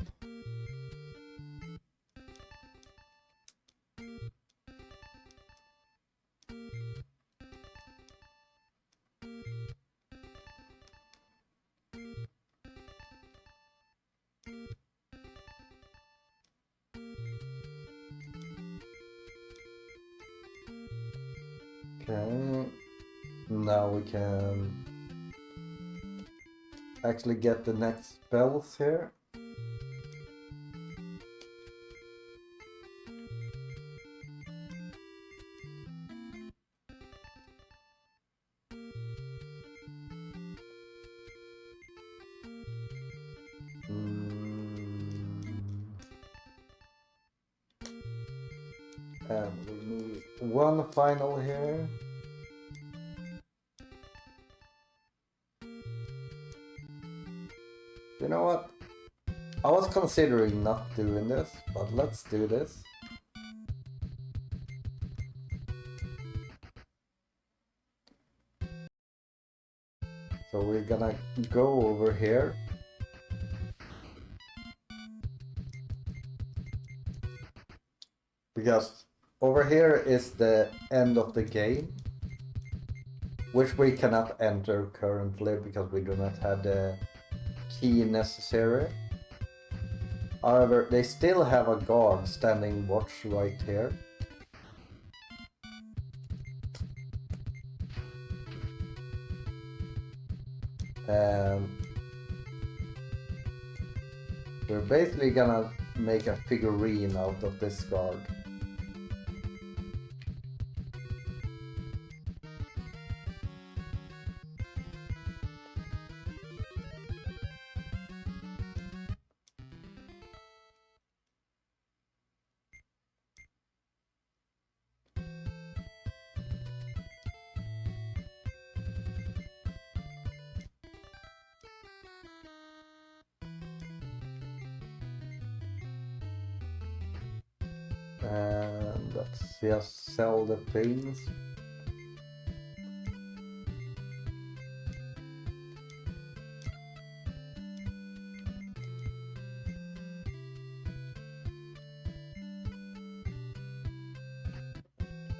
Okay, now we can actually get the next spells here. And we need one final here. You know what? I was considering not doing this, but let's do this. So we're gonna go over here. Because over here is the end of the game, which we cannot enter currently because we do not have the key necessary. However, they still have a guard standing watch right here. And we're basically gonna make a figurine out of this guard. And let's just sell the things.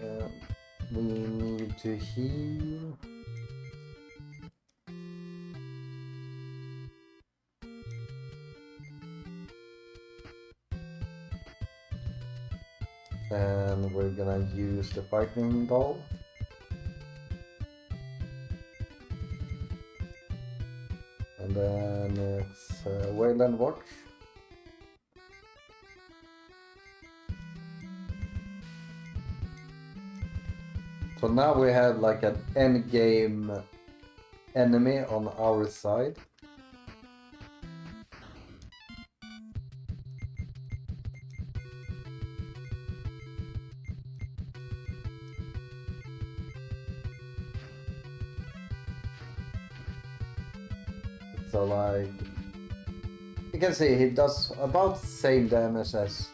And we need to heal. And we're gonna use the fighting doll. And then it's Wayland Watch. So now we have like an end game enemy on our side. So like, you can see he does about the same damage as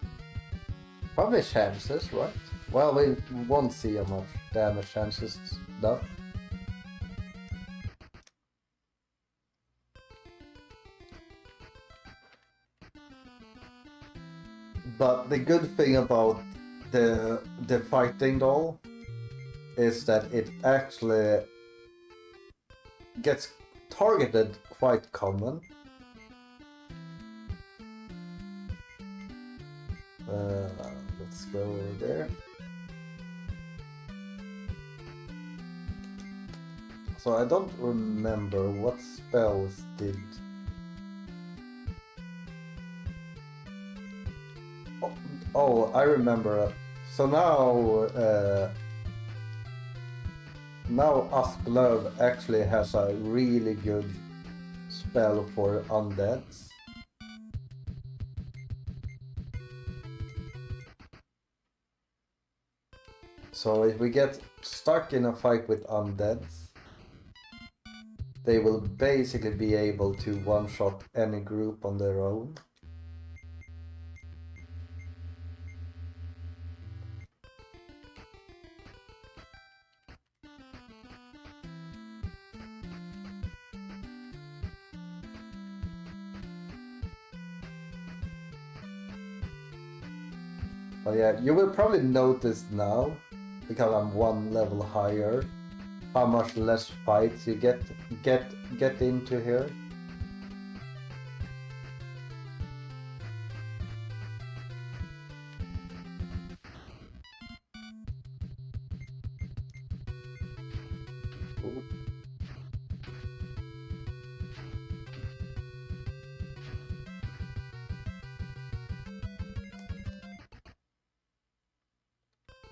probably chances, right? Well, we won't see how much damage chances does. But the good thing about the fighting doll is that it actually gets targeted quite common. Let's go over there. So I don't remember what spells did. Oh, I remember. So now Asklöv actually has a really good spell for undeads. So if we get stuck in a fight with undeads, they will basically be able to one-shot any group on their own. But yeah, you will probably notice now, because I'm one level higher, how much less fights you get into here. Ooh.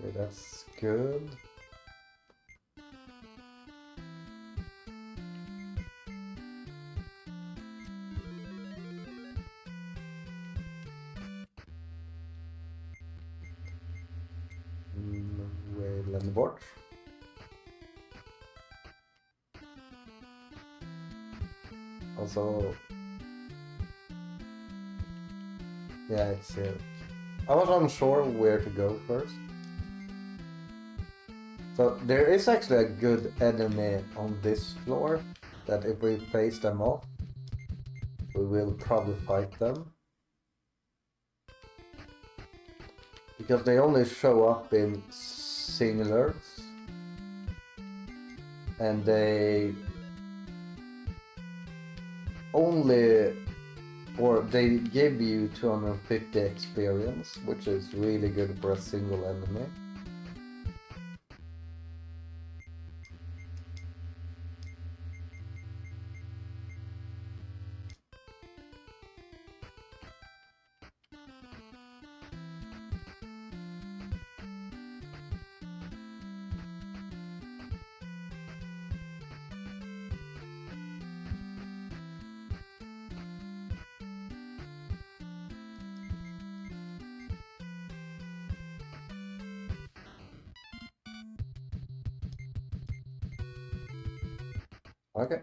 Okay, that's good. Let me watch. Also, yeah, it's here. I was unsure where to go first. So there is actually a good enemy on this floor that if we face them off, we will probably fight them. Because they only show up in singulars. And they only, or they give you 250 experience, which is really good for a single enemy. Okay.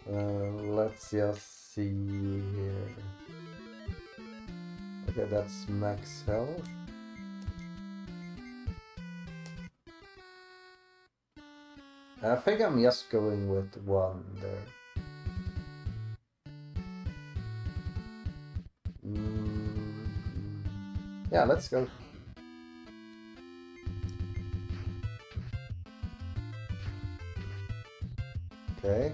Let's just see here. Okay, that's max health. I think I'm just going with one there. Yeah, let's go. Okay.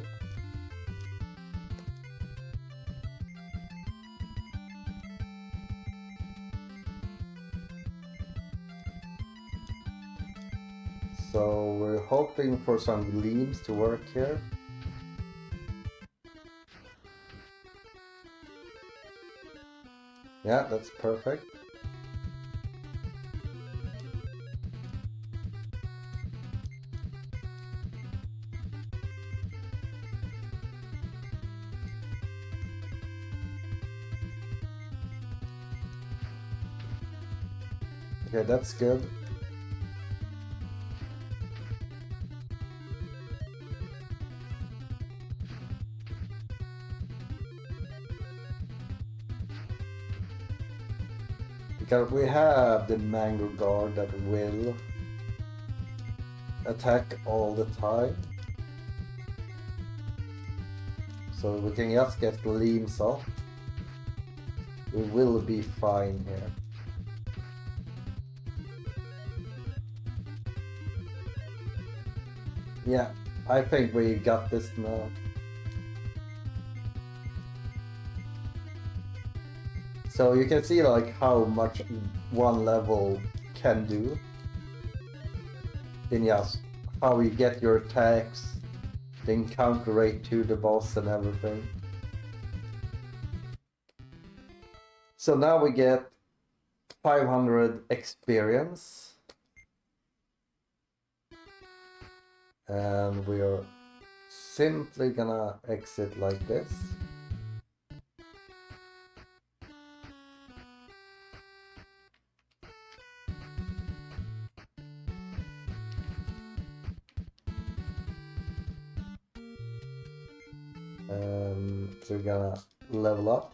So we're hoping for some gleams to work here. Yeah, that's perfect. Okay, that's good. Because we have the mango guard that will attack all the time. So we can just get gleams off. We will be fine here. Yeah, I think we got this now. So you can see like how much one level can do. In just how you get your attacks, the encounter rate to the boss and everything. So now we get 500 experience. And we are simply gonna exit like this. So we're gonna level up.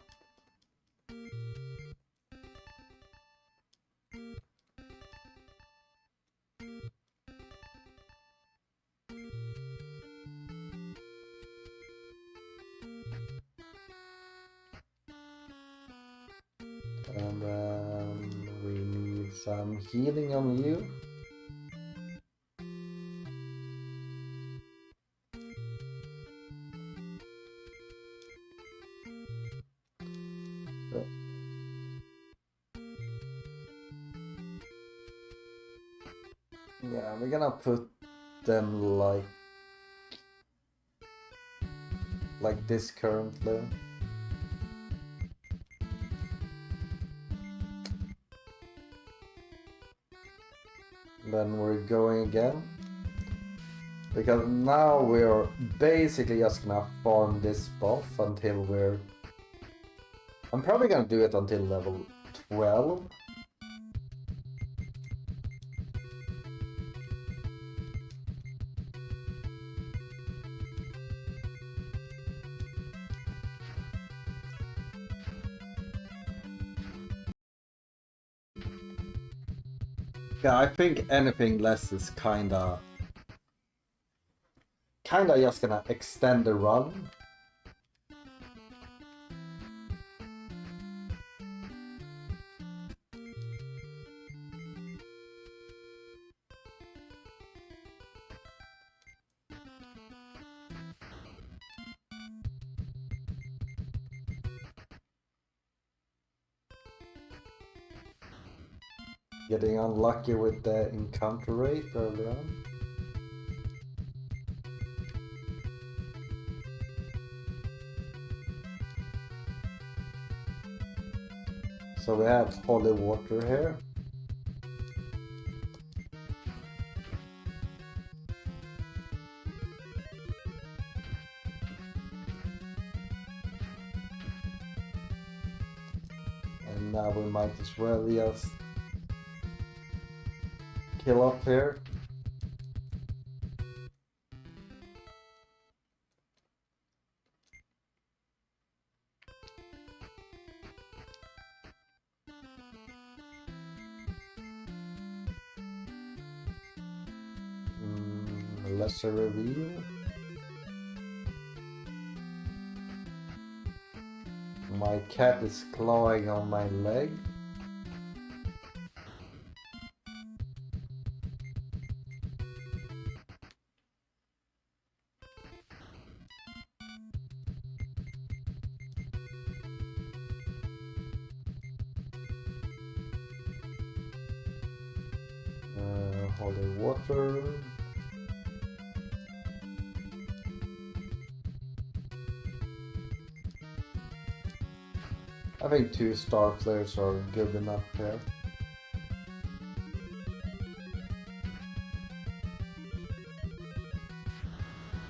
And some healing on you. Yeah, we're gonna put them like this currently. Then we're going again. Because now we're basically just gonna farm this boss until we're... I'm probably gonna do it until level 12. Yeah, I think anything less is kinda just gonna extend the run. Getting unlucky with the encounter rate early on. So we have holy water here. And now we might as well just kill up here. Lesser reveal. My cat is clawing on my leg. Holy water. I think 2 star players are good enough here.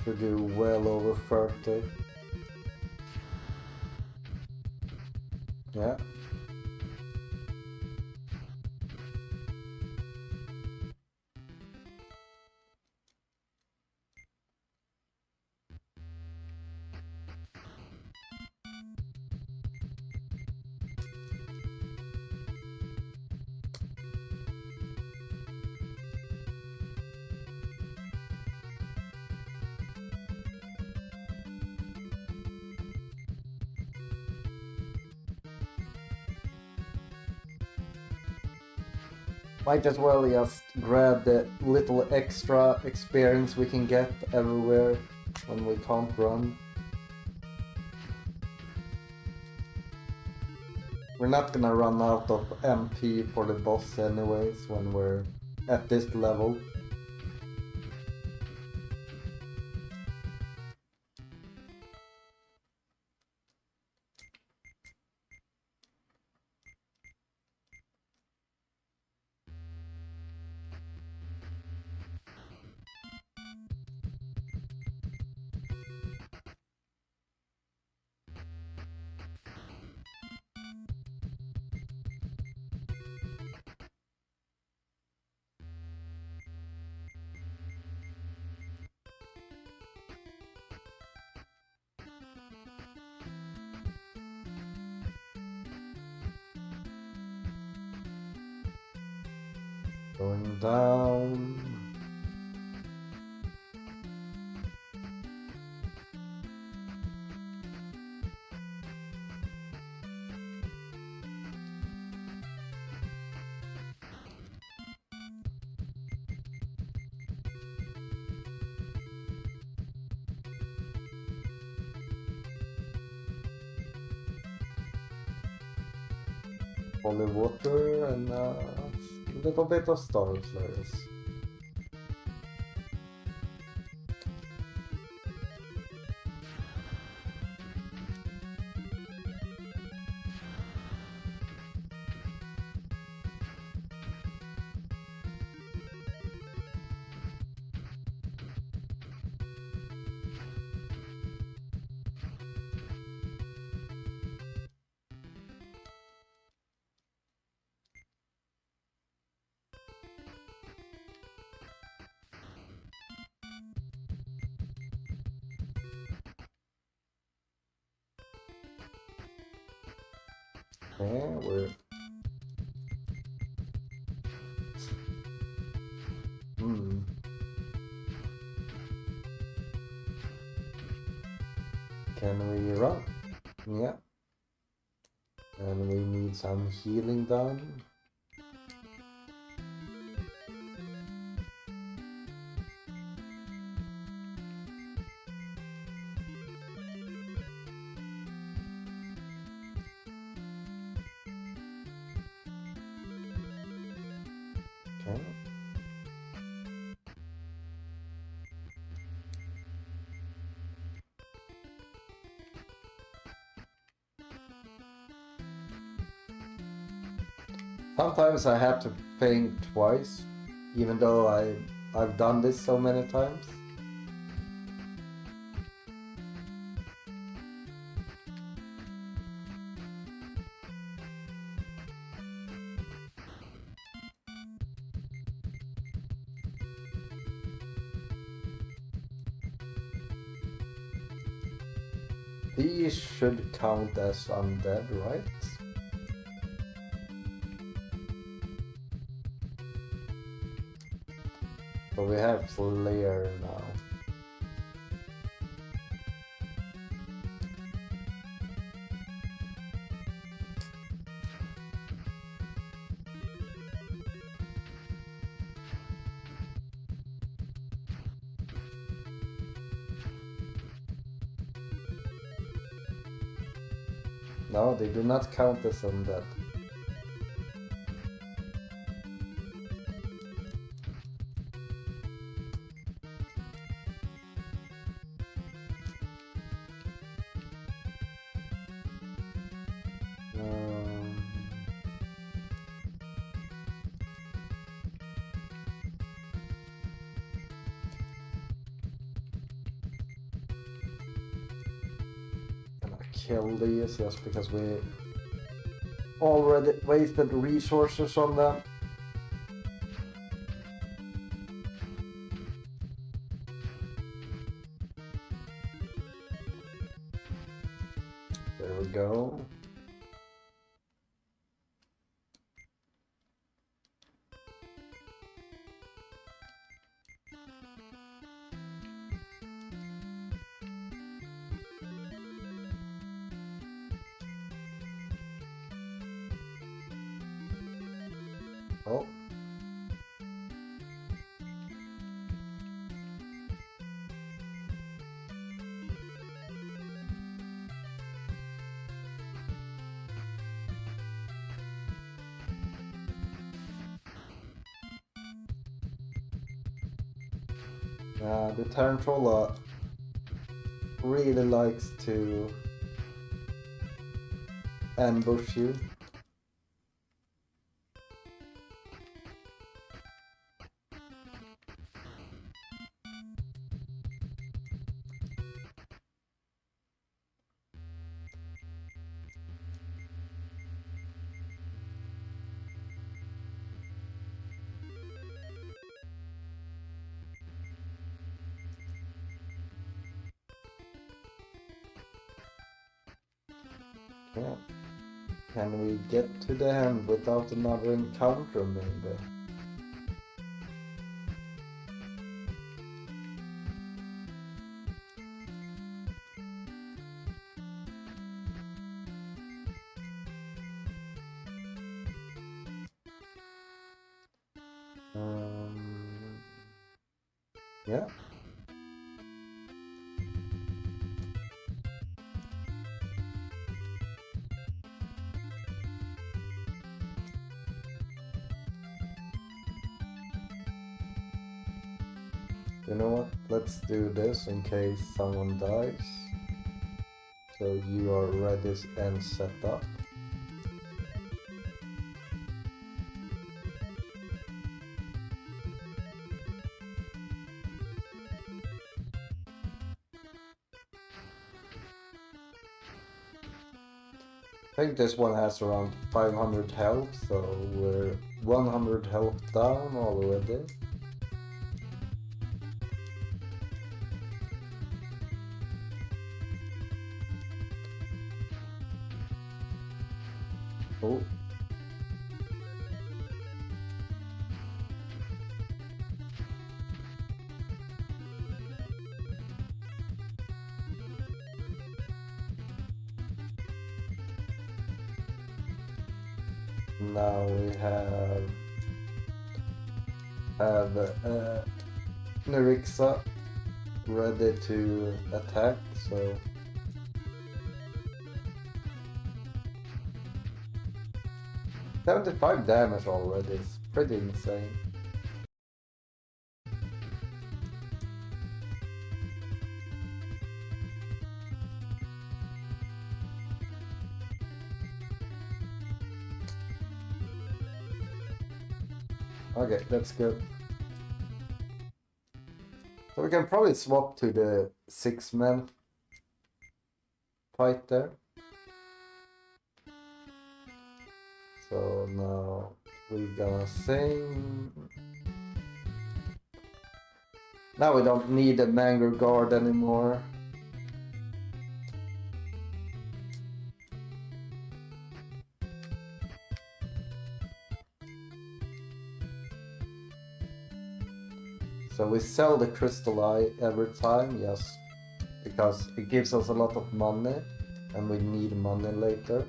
Should do well over 30. Yeah. Might as well just grab the little extra experience we can get everywhere when we can't run. We're not gonna run out of MP for the boss anyways when we're at this level. Going down. holy water and a little bit of storm flares. Okay, we're... Can we run? Yeah. And we need some healing done. Okay. Sometimes I have to think twice, even though I've done this so many times. These should count as undead, right? So we have Slayer now. No, they do not count as undead. Kill these just because we already wasted resources on them. There we go. Oh. The Tarantula really likes to ambush you. Yeah. Can we get to the end without another encounter, maybe? Yeah. You know what? Let's do this in case someone dies. So you are ready and set up. I think this one has around 500 health, so we're 100 health down already. Oh. Now we have Nerixa ready to attack, so 75 damage already is pretty insane. Okay, that's good. So we can probably swap to the 6-man fight there. So now we're gonna sing. Now we don't need a Mangrove Guard anymore. So we sell the Crystal Eye every time, yes, because it gives us a lot of money and we need money later.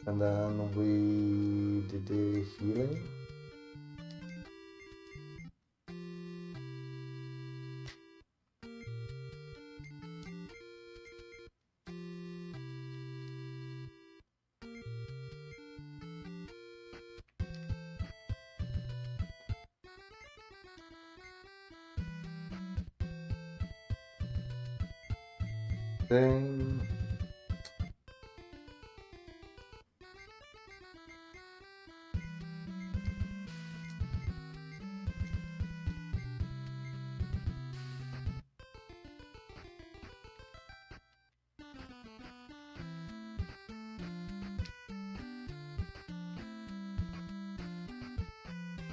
And then we did the healing. Thing.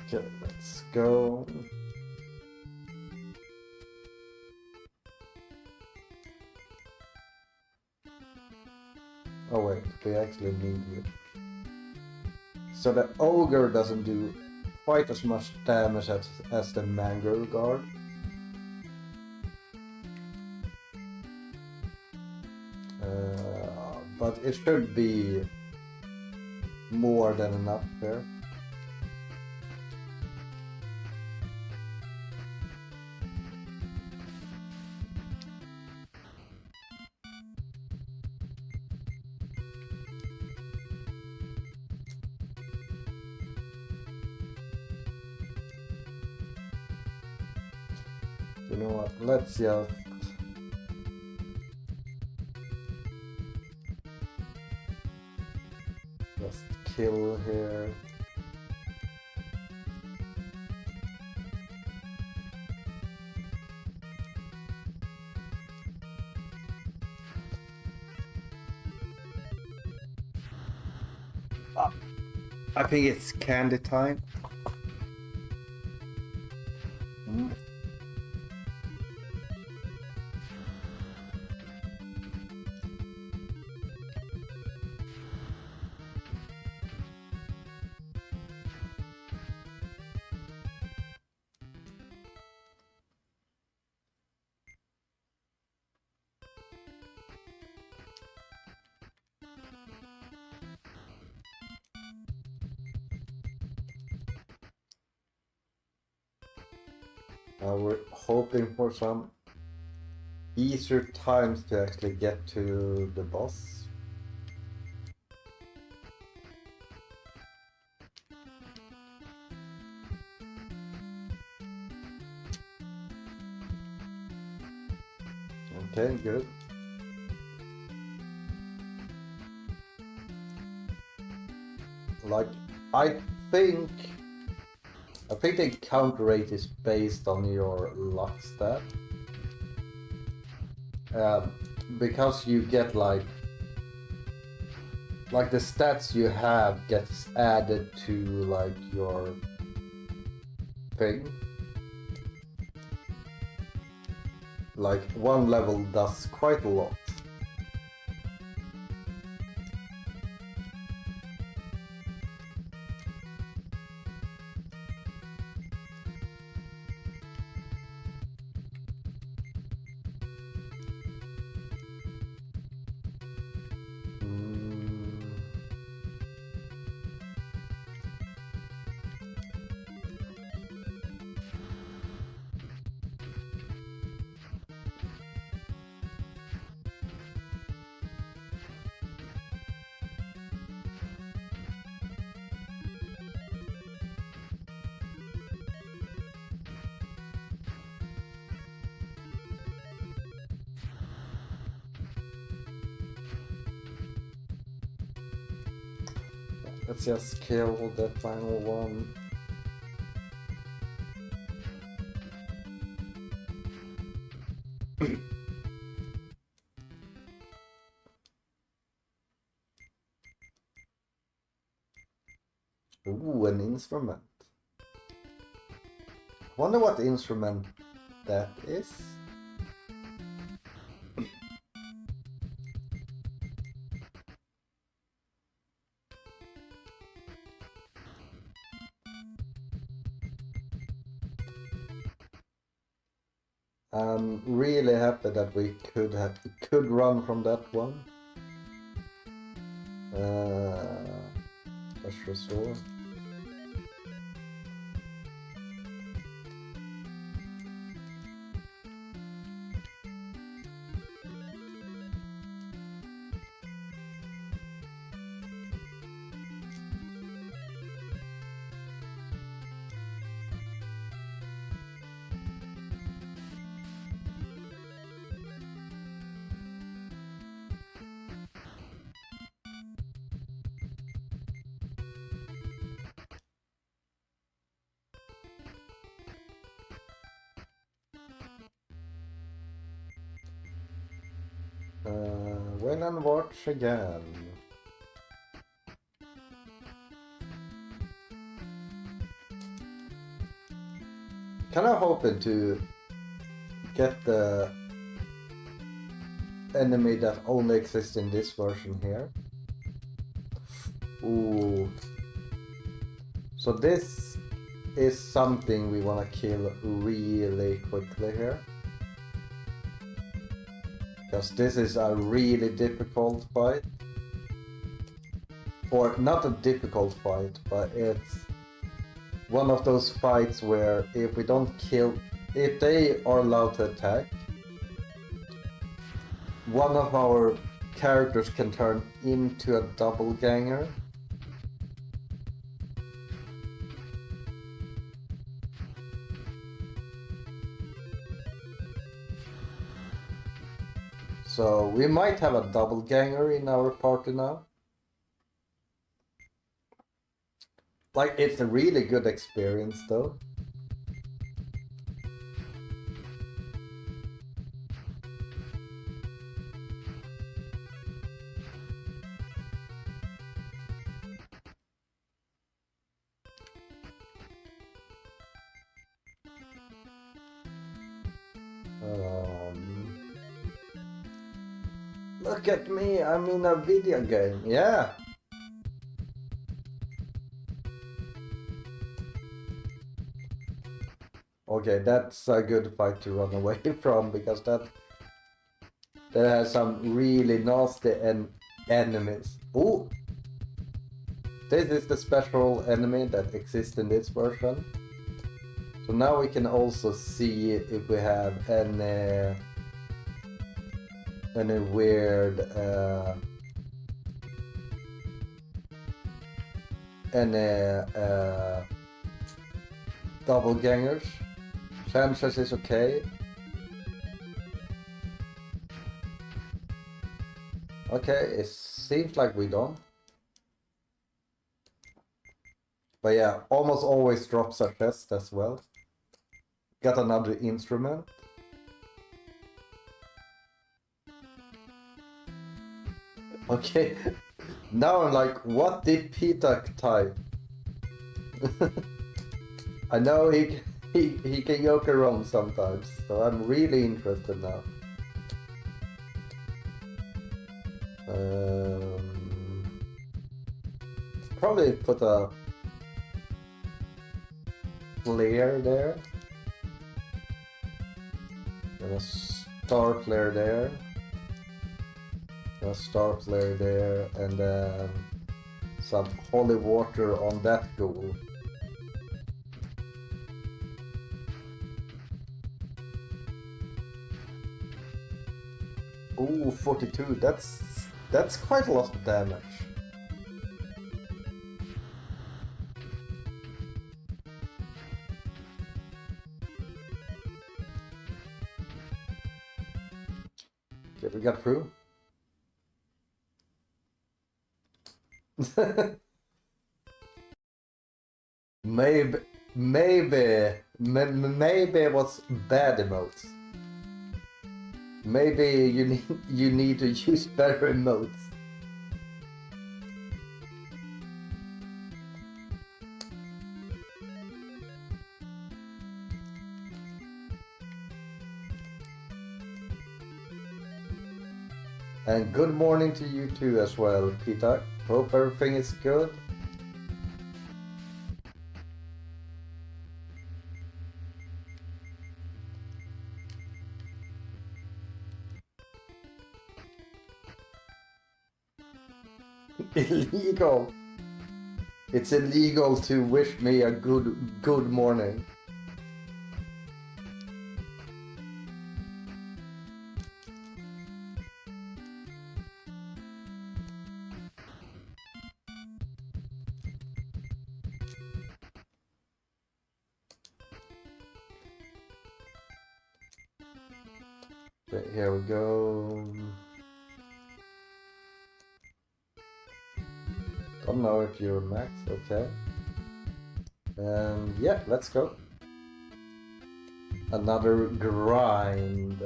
Okay, let's go. Oh wait, we actually need you. So the Ogre doesn't do quite as much damage as the Mangrove Guard. But it should be more than enough there. You know what, let's just kill here. I think it's candy time. We're hoping for some easier times to actually get to the boss. Okay, good. Like, I think the encounter rate is based on your luck stat. Because you get like the stats you have gets added to like your thing. Like one level does quite a lot. Let's just kill the final one. Ooh, an instrument. Wonder what instrument that is. I'm really happy that we could run from that one. Pressure sword. Win and watch again. Kinda hoping to get the enemy that only exists in this version here. Ooh. So this is something we wanna kill really quickly here. Because this is a really difficult fight. Or not a difficult fight, but it's one of those fights where if we don't kill, if they are allowed to attack, one of our characters can turn into a doppelganger. So we might have a doppelganger in our party now. Like, it's a really good experience though. Look at me, I'm in a video game, yeah. Okay, that's a good fight to run away from, because that has some really nasty enemies. Ooh! This is the special enemy that exists in this version. So now we can also see if we have any weird doppelgangers. Sanchez is okay. Okay, it seems like we don't. But yeah, almost always drops a chest as well. Got another instrument. Okay, now I'm like, what did Peter type? I know he can joke around sometimes, so I'm really interested now. Probably put a flare there. And a star flare there. And a star flare there, and then some holy water on that goal. Ooh, 42. That's quite a lot of damage. Okay, we got through. maybe it was bad emotes. Maybe you need to use better emotes. And good morning to you too as well, Peter. Hope everything is good. Illegal. It's illegal to wish me a good morning. Okay, here we go. Don't know if you're max, okay. And yeah, let's go. Another grind.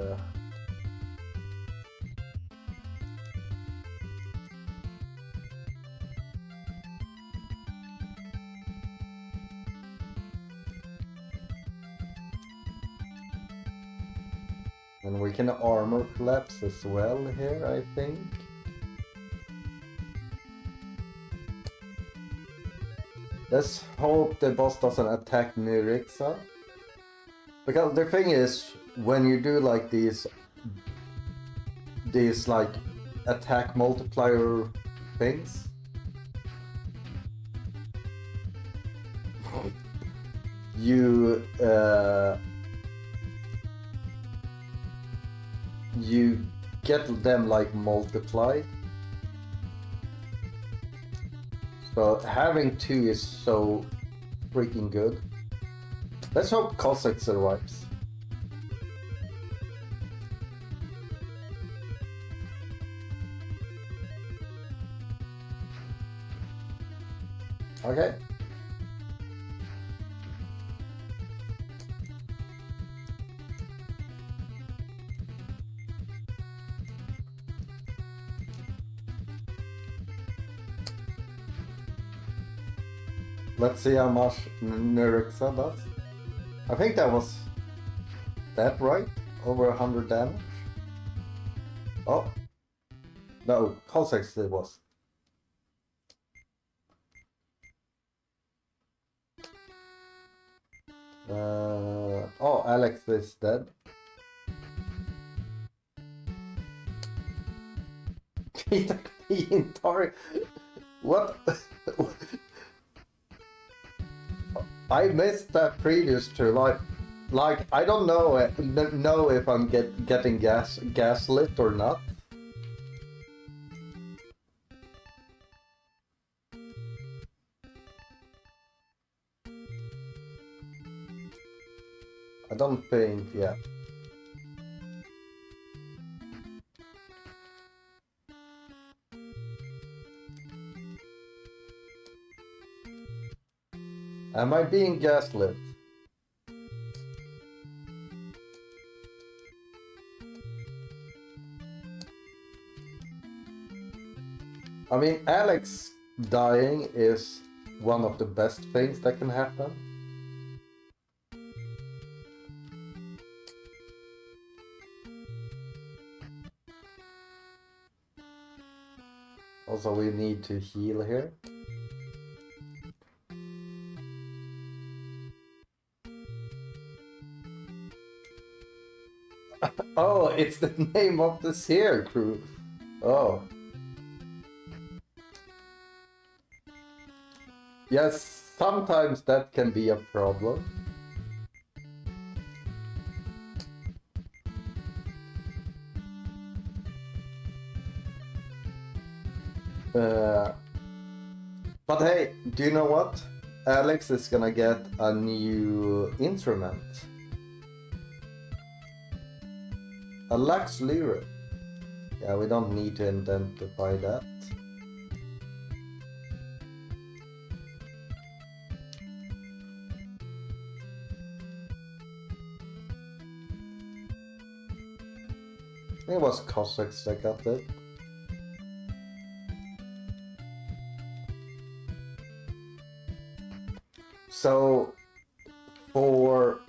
And we can armor collapse as well here, I think. Let's hope the boss doesn't attack Nyrixa. Because the thing is, when you do like these like attack multiplier things, you get them like multiplied. So having 2 is so freaking good. Let's hope Cossack survives. Okay. Let's see how much Nyrixa does. I think that was that right? Over 100 damage? Oh. No, Cossack's it was. Oh, Alex is dead. Peter P. What? I missed that previous two. Like I don't know if I'm getting gaslit or not. I don't think, yeah. Am I being gaslit? I mean, Alex dying is one of the best things that can happen. Also, we need to heal here. Oh, it's the name of the Seer crew. Oh. Yes, sometimes that can be a problem. But hey, do you know what? Alex is gonna get a new instrument. A Lux Lyra. Yeah, we don't need to identify that. It was Cossacks that got it. So, for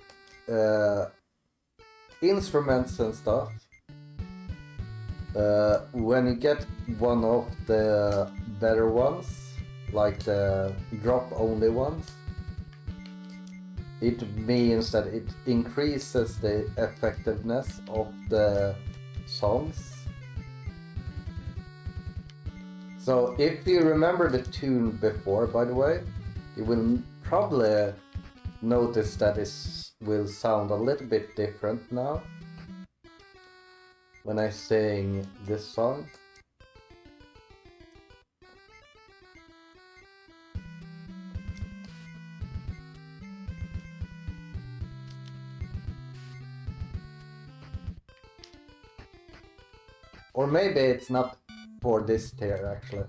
instruments and stuff, when you get one of the better ones, like the drop-only ones, it means that it increases the effectiveness of the songs. So if you remember the tune before, by the way, you will probably notice that it will sound a little bit different now when I sing this song. Or maybe it's not for this tier actually.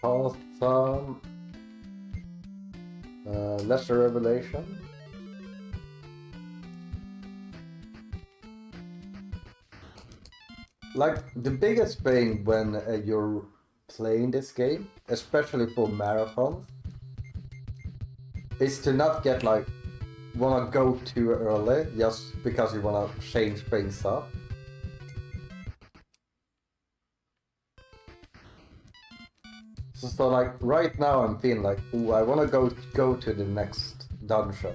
Awesome. Lesser Revelation. Like, the biggest thing when you're playing this game, especially for marathons, is to not get like, wanna go too early just because you wanna change things up. So like right now I'm feeling like, ooh, I wanna go to the next dungeon.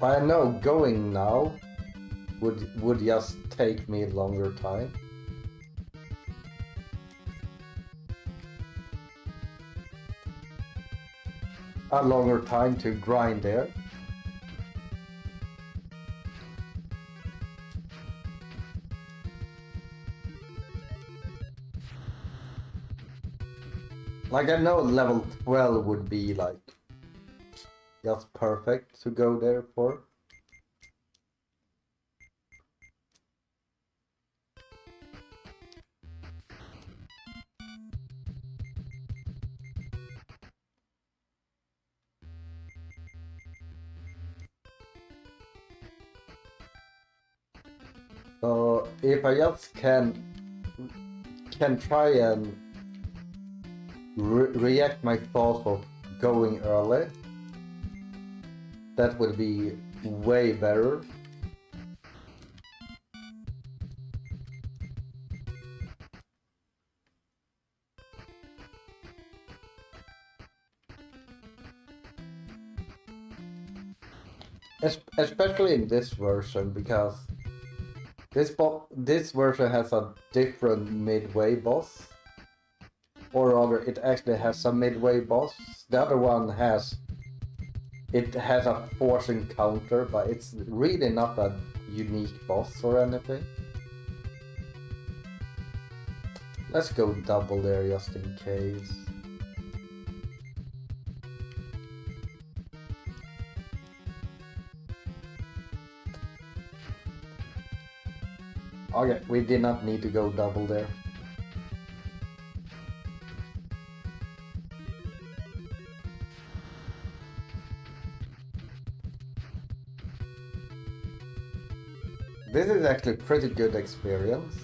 But I know going now would just take me longer time. A longer time to grind there. Like, I know level 12 would be like just perfect to go there for. So if I just can try and react my thoughts of going early, that will be way better. Especially in this version, because this version has a different midway boss. Or rather, it actually has a midway boss. The other one has a force encounter, but it's really not a unique boss or anything. Let's go double there just in case. Okay, we did not need to go double there. This is actually pretty good experience.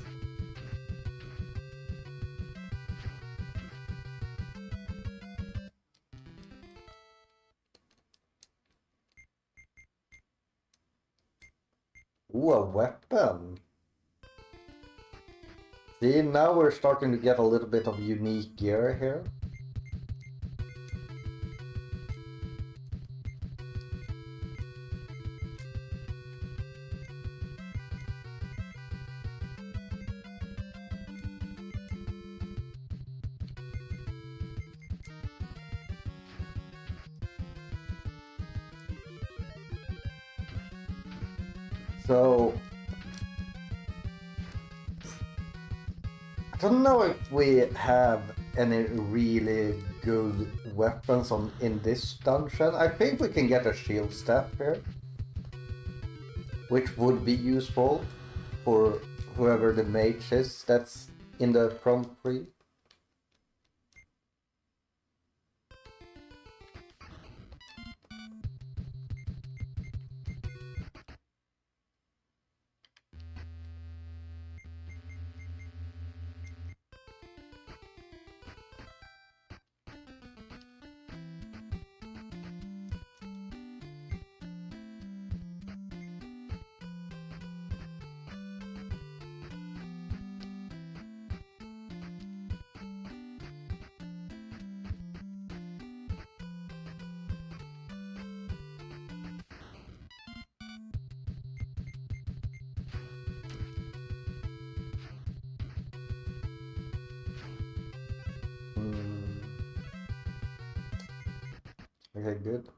Ooh, a weapon. See, now we're starting to get a little bit of unique gear here. So, I don't know if we have any really good weapons in this dungeon. I think we can get a shield staff here, which would be useful for whoever the mage is that's in the front tree. Okay, good.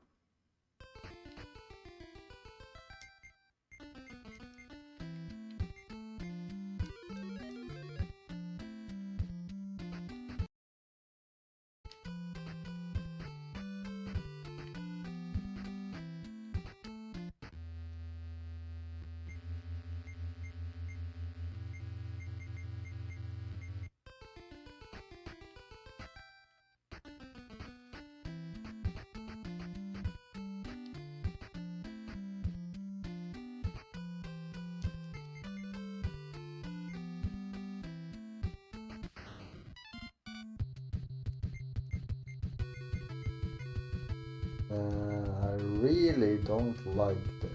I really don't like this.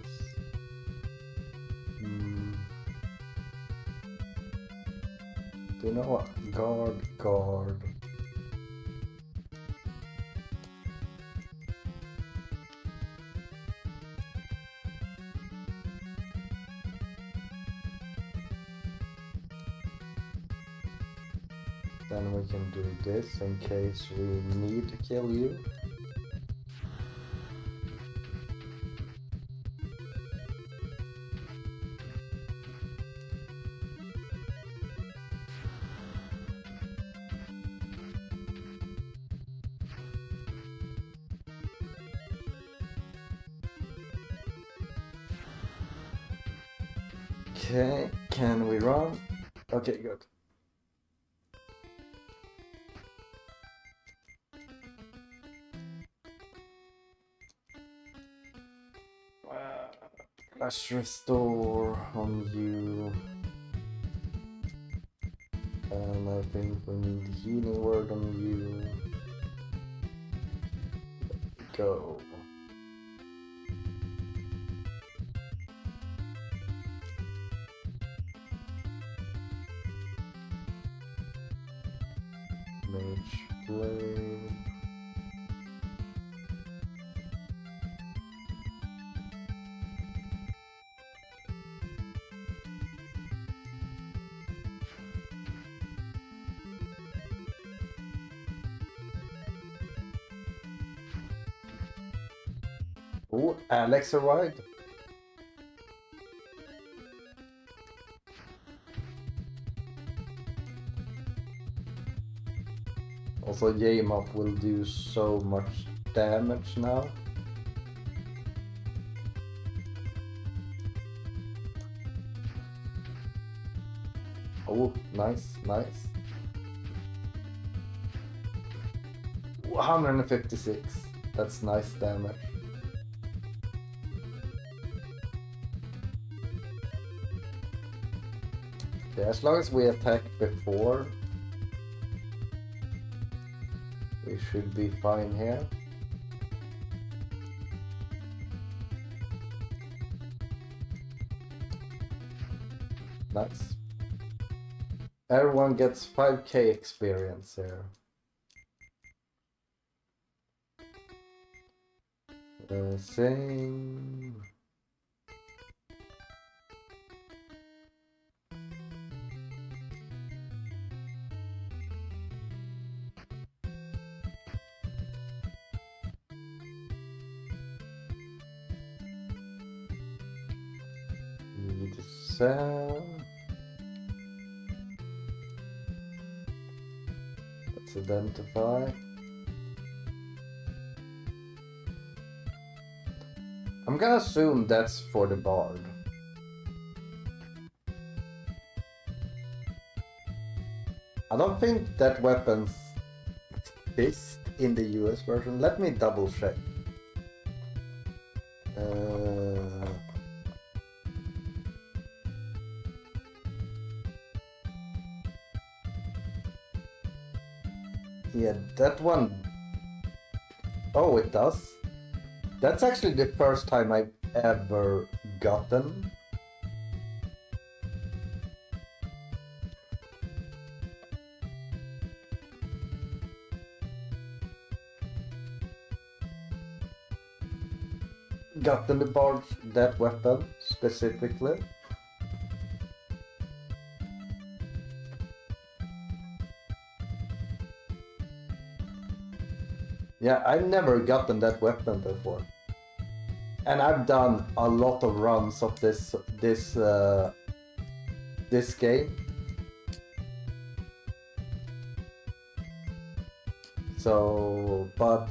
Do you know what? Guard. Then we can do this in case we need to kill you. Okay, can we run? Okay, good. Let's restore on you. And I think we need healing word on you. Go. Mage blade. Oh, Alex arrived. Also, Yamop will do so much damage now. Oh, nice, nice. 156. That's nice damage. Okay, as long as we attack before, we should be fine here. Nice. Everyone gets 5k experience here. Same. Need to sell. Let's identify. I'm gonna assume that's for the Bard. I don't think that weapons exist in the US version. Let me double check. Yeah, that one. Oh, it does. That's actually the first time I've ever gotten. Gotten the Bards, that weapon specifically. Yeah, I've never gotten that weapon before. And I've done a lot of runs of this game. So, but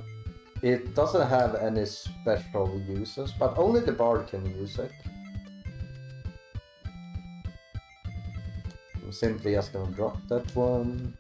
it doesn't have any special uses, but only the Bard can use it. I'm simply just gonna drop that one.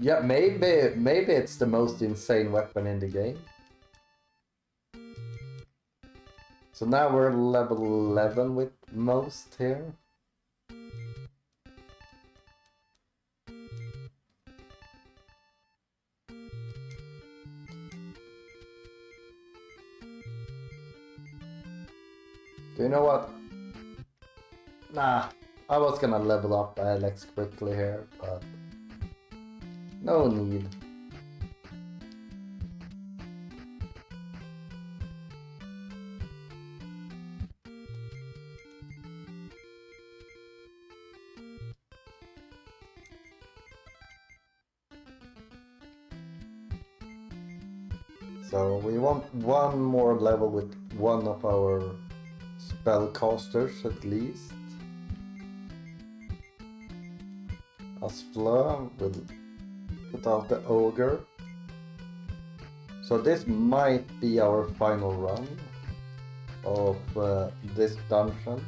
Yeah, maybe it's the most insane weapon in the game. So now we're level 11 with most here. Do you know what? Nah, I was gonna level up Alex quickly here, but no need. So we want one more level with one of our spellcasters at least. Aspla will put out the ogre. So this might be our final run. of this dungeon.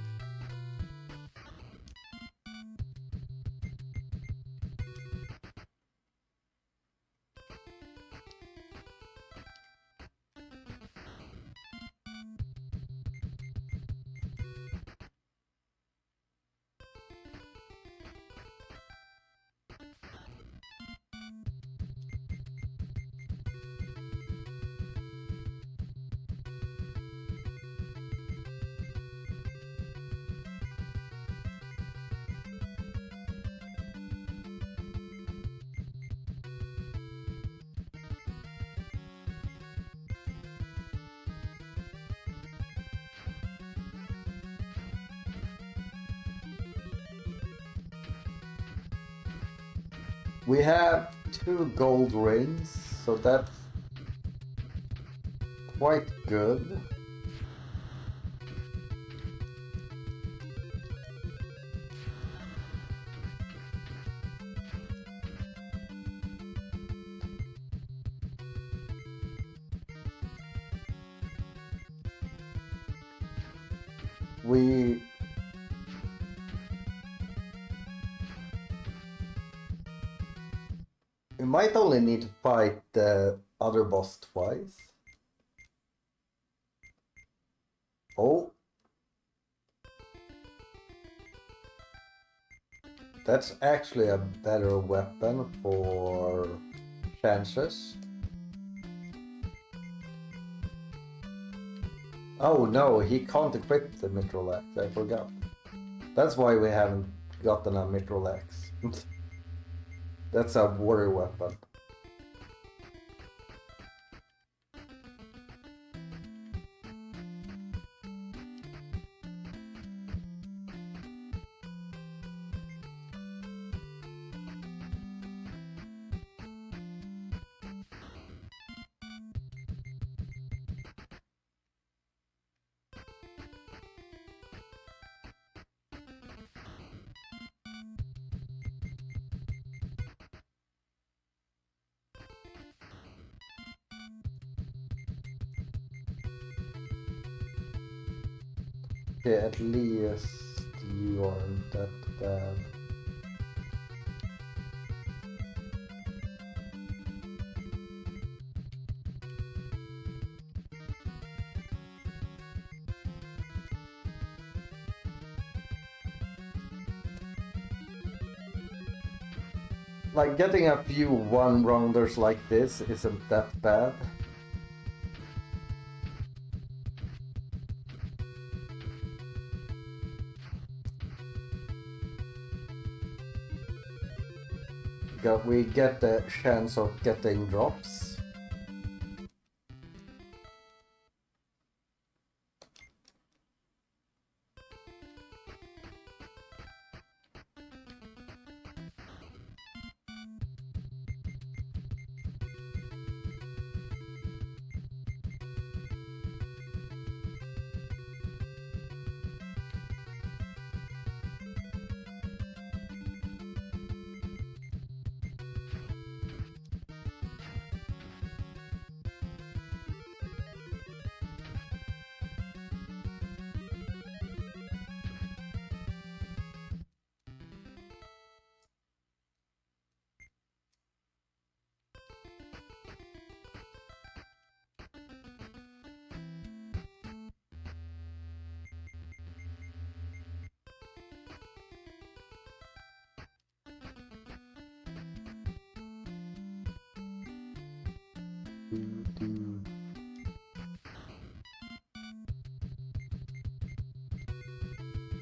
We have 2 gold rings, so that's quite good. We might only need to fight the other boss twice. Oh. That's actually a better weapon for chances. Oh no, he can't equip the mithril axe, I forgot. That's why we haven't gotten a mithril axe. That's a warrior weapon. Okay, at least you aren't that bad. Like, getting a few one-rounders like this isn't that bad. We get the chance of getting drops.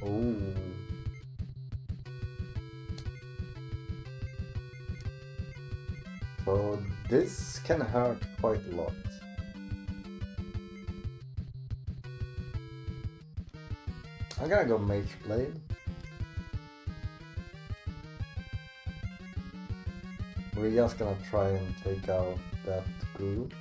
Oh. So this can hurt quite a lot. I'm gonna go Mage Blade. We're just gonna try and take out that group.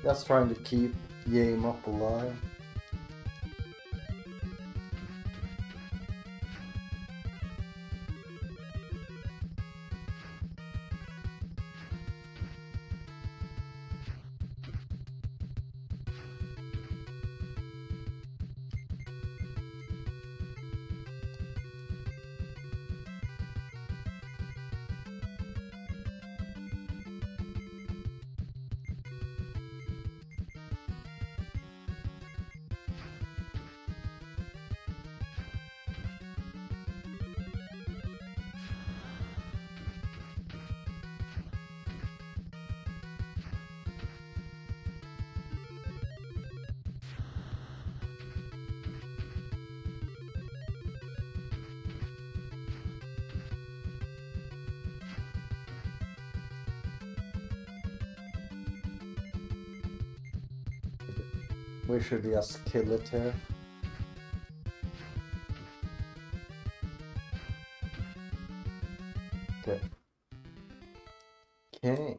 Just trying to keep game up alive. We should just kill it here. Okay. Okay.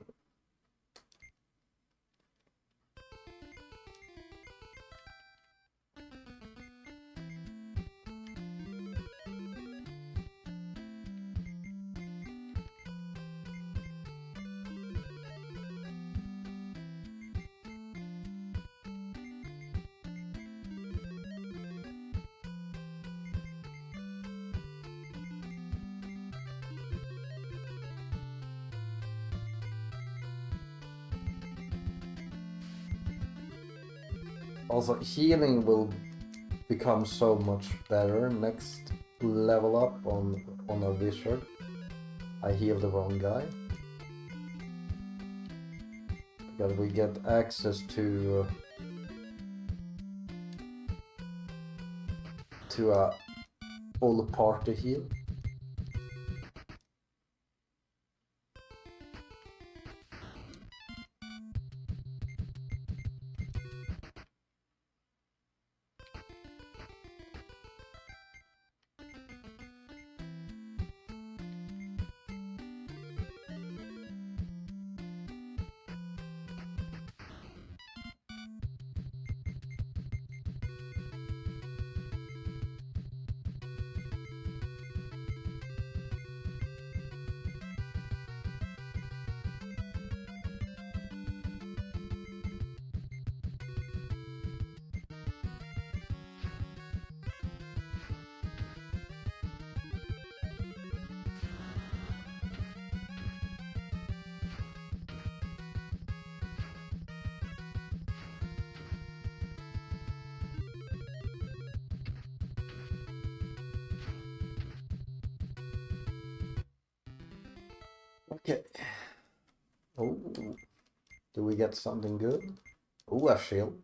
Also, healing will become so much better next level up on a wizard. I healed the wrong guy. Because we get access to a full party heal. Okay. Oh, do we get something good? Oh, a shield.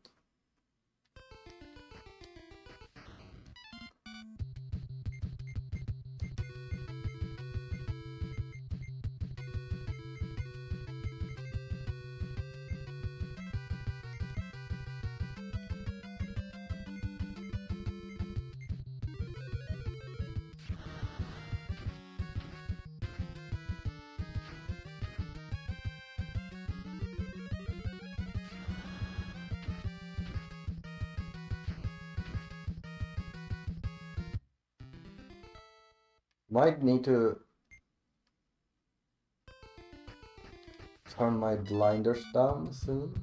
Might need to turn my blinders down soon.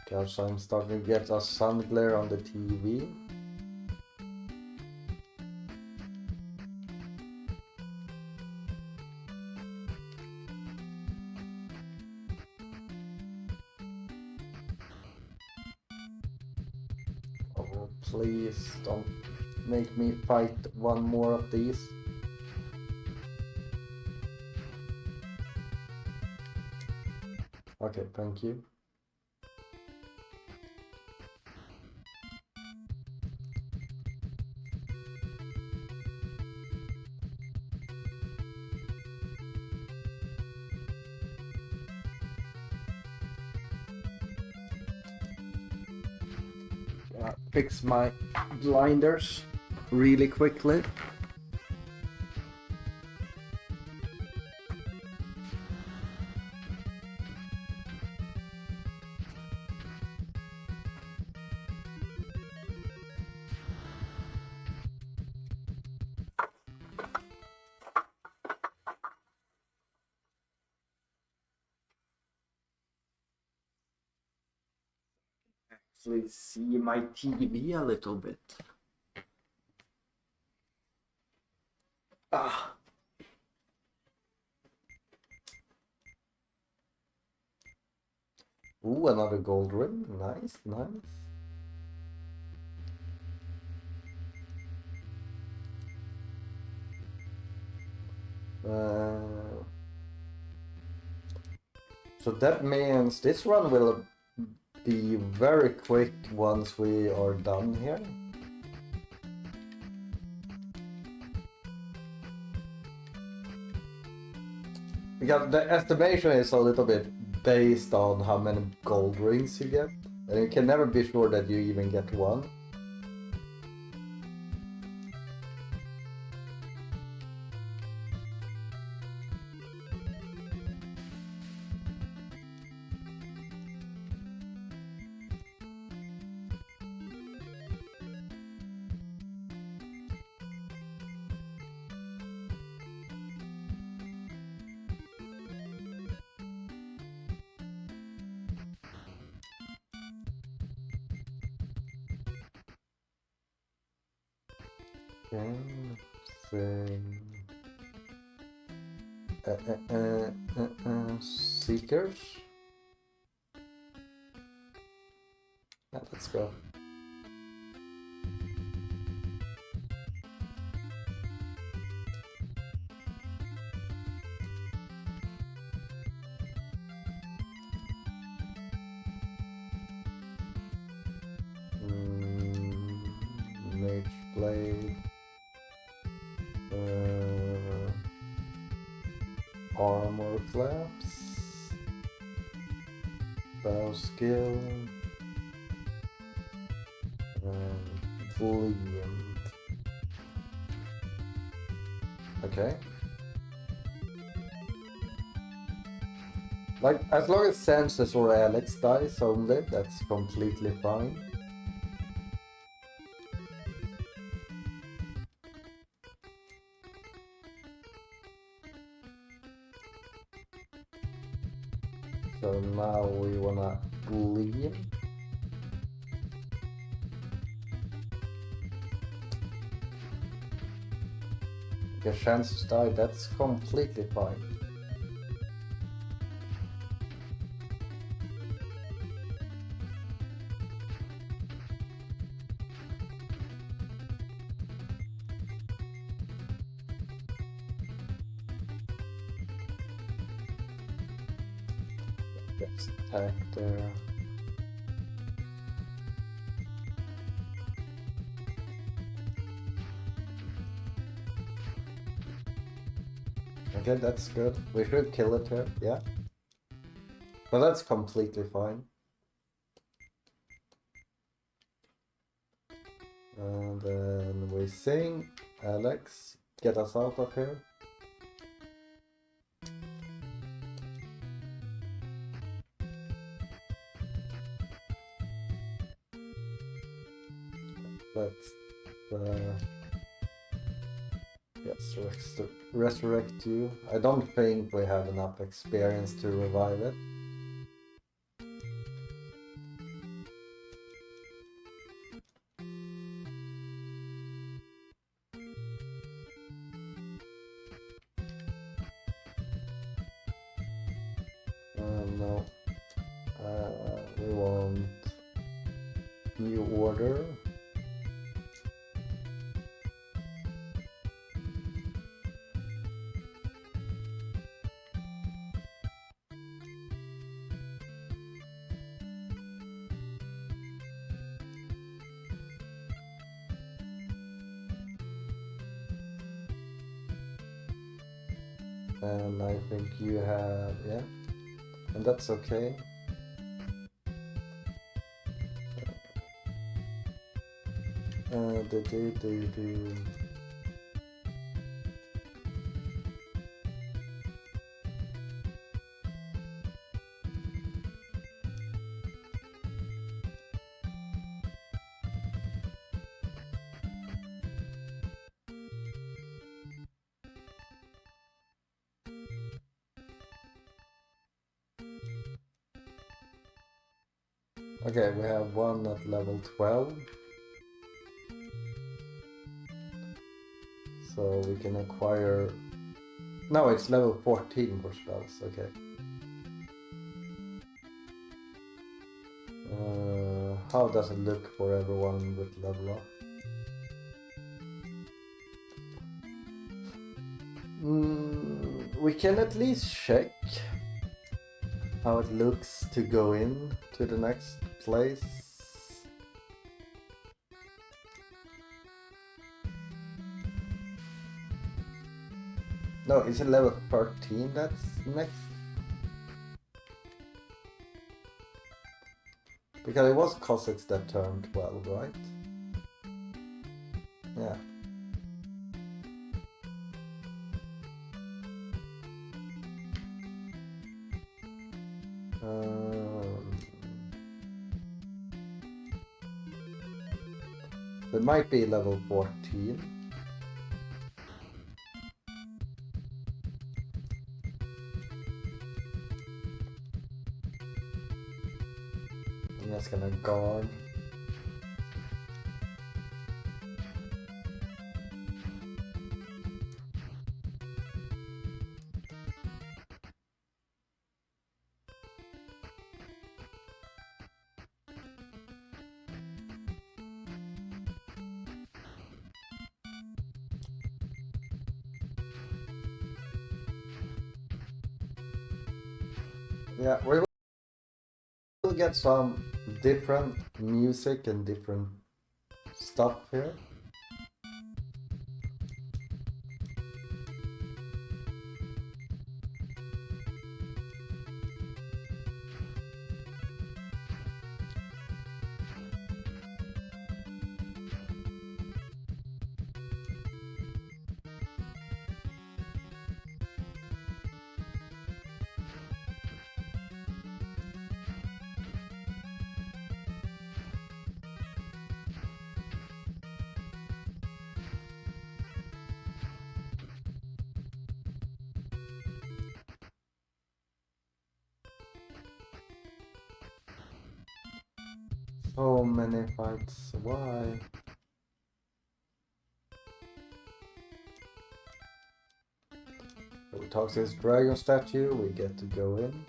Because I'm starting to get a sun glare on the TV. Oh, please don't make me fight one more of these. Okay, thank you. Fix my blinders really quickly. actually see my TV a little bit. Ah. Ooh, another gold ring. Nice, nice. So that means this run will be very quick once we are done here. Because the estimation is a little bit based on how many gold rings you get. And you can never be sure that you even get one. Seekers. Yeah, let's go. Mage blade. Armor flaps. Bow skill. Bullion. Okay. Like, as long as Senses or Alex dies only, that's completely fine. So now we wanna bleed. If Chances die, that's completely fine. Let's attack there. Okay, that's good. We should kill it here, yeah. But that's completely fine. And then we sing, Alex, get us out of here. Let's yes, resurrect you. I don't think we have enough experience to revive it. No. We want new order. And I think you have, yeah, and that's okay. Okay, we have one at level 12. So we can acquire... No, it's level 14 for spells, okay. How does it look for everyone with level up? We can at least check how it looks to go in to the next place. No, it's a level 13 that's next. Because it was Cossacks that turned 12, right? Yeah. It might be level 14. I'm just gonna guard. Yeah, we will get some different music and different stuff here. So many fights, why? We talk to this dragon statue, we get to go in.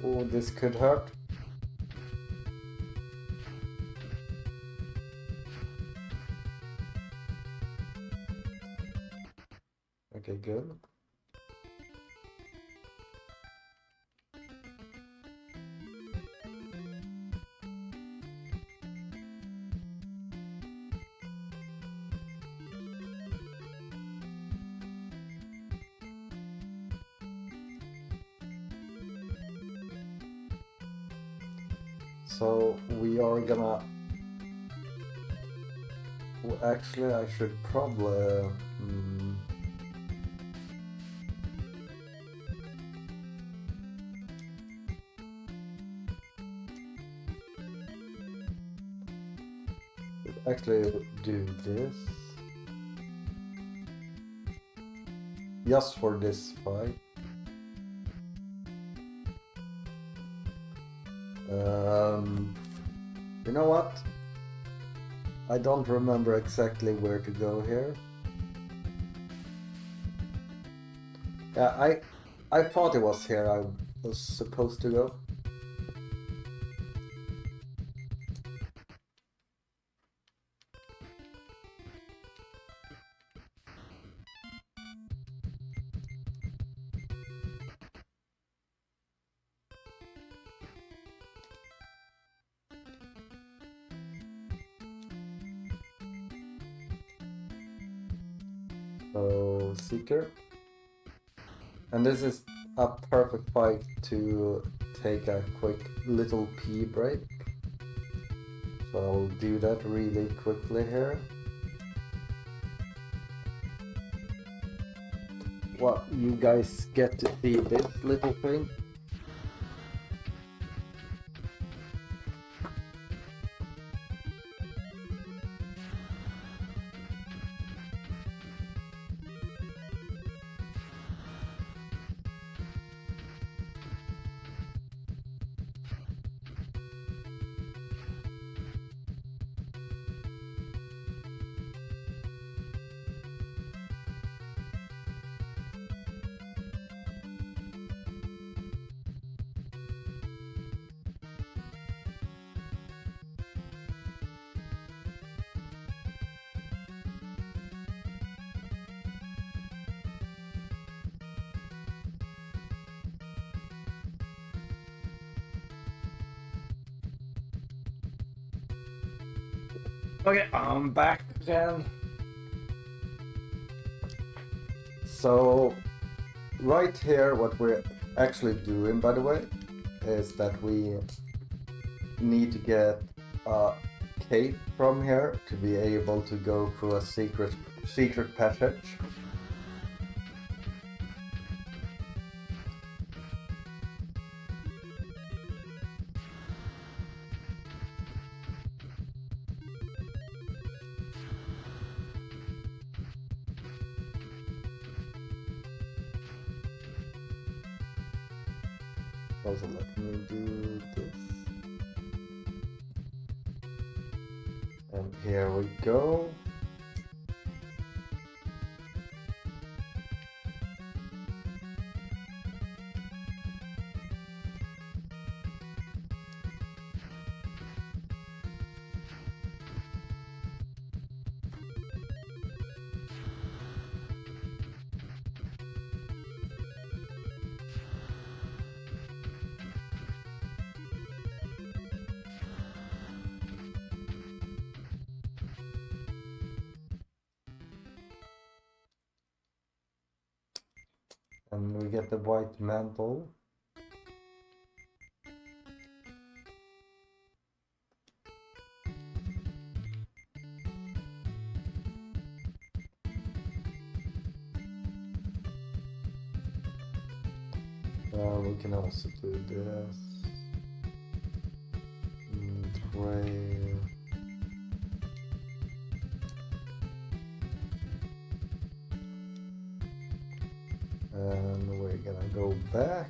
Oh, this could hurt. Okay, good. So we are gonna... Well, actually, I should probably... Actually do this. Just for this fight. You know what? I don't remember exactly where to go here. Yeah, I thought it was here I was supposed to go. So, Seeker. And this is a perfect fight to take a quick little pee break. So I'll do that really quickly here. Well, you guys get to see this little thing. Okay, I'm back again. So, right here, what we're actually doing, by the way, is that we need to get a cape from here to be able to go through a secret passage. Also, let me do this. And here we go. And we get the white mantle. We can also do this. Trail. And we're gonna go back.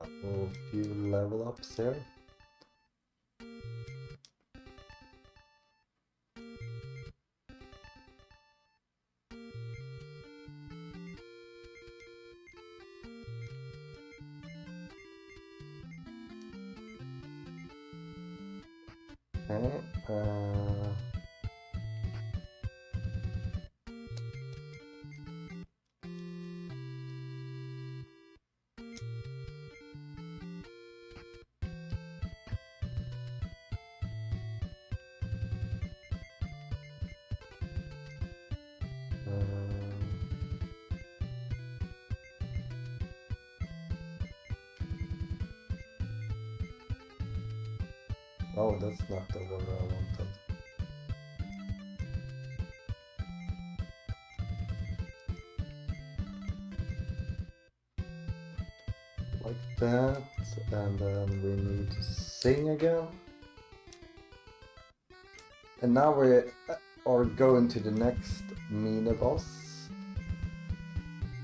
A few level ups here. Okay. Oh, that's not the one I wanted. Like that, and then we need to sing again. And now we are going to the next mini boss.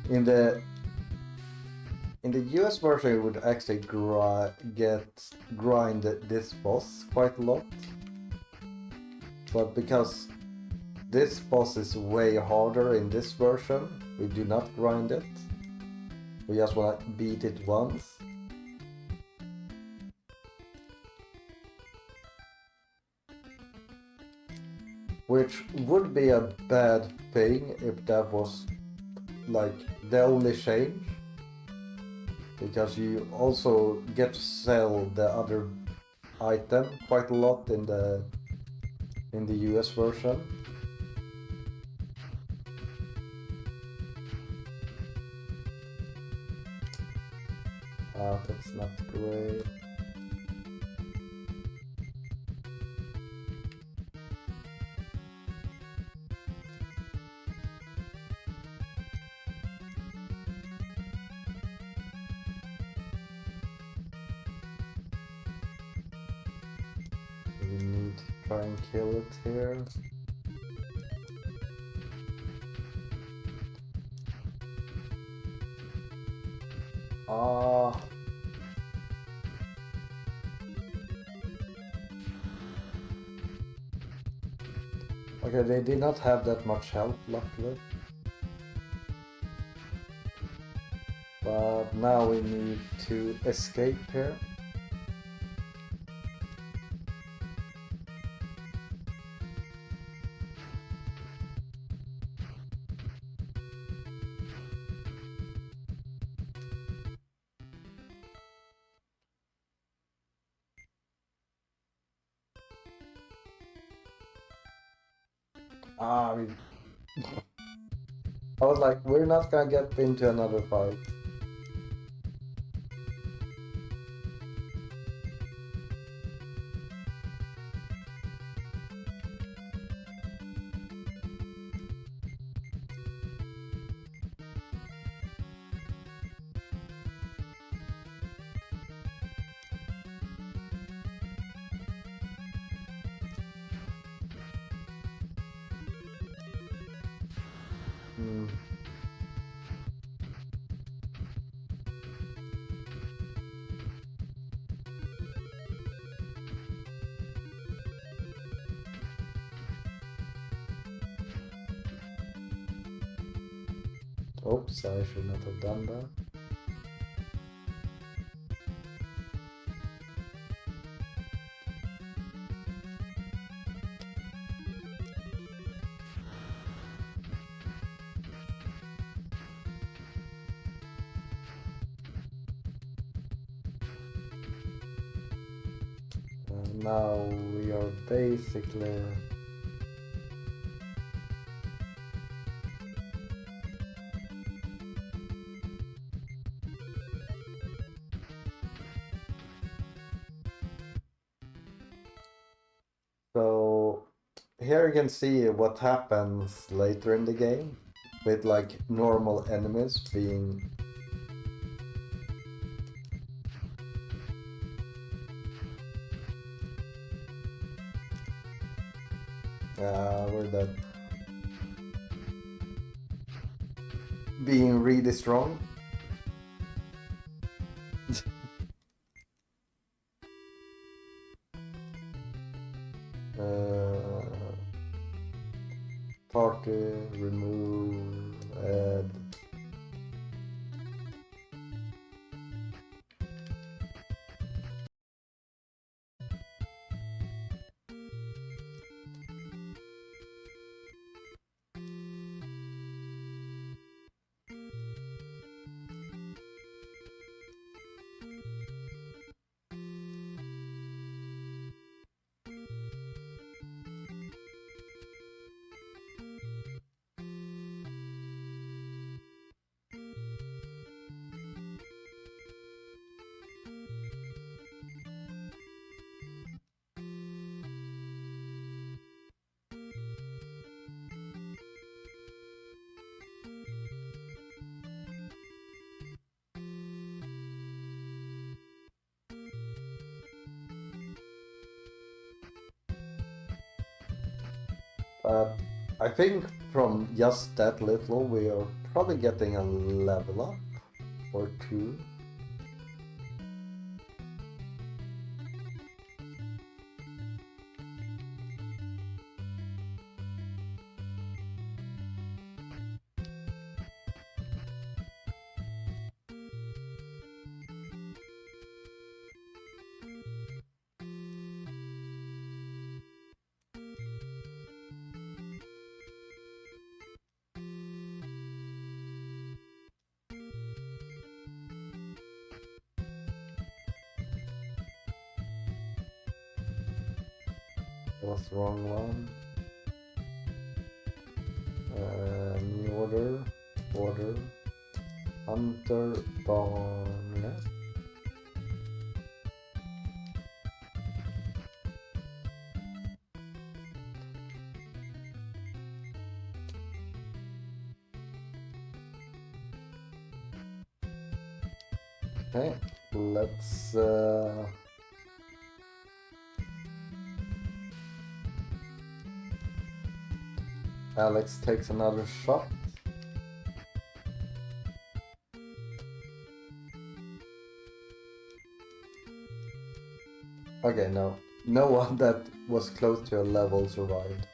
In the US version, you would actually grind this boss quite a lot. But because this boss is way harder in this version, we do not grind it. We just want to beat it once. Which would be a bad thing if that was like the only change. Because you also get to sell the other item quite a lot in the US version. That's not great. We need to try and kill it here. Okay, they did not have that much health, luckily. But now we need to escape here. I was like, we're not gonna get into another fight. Oops, I should not have done that. Now we are basically so here you can see what happens later in the game with like normal enemies being we're dead. Being really strong. Party, remove, add. But I think from just that little we are probably getting a level up or two. That was the wrong one. New order, Hunter, Barnes. Okay, let's Alex takes another shot. Okay, no one that was close to a level survived.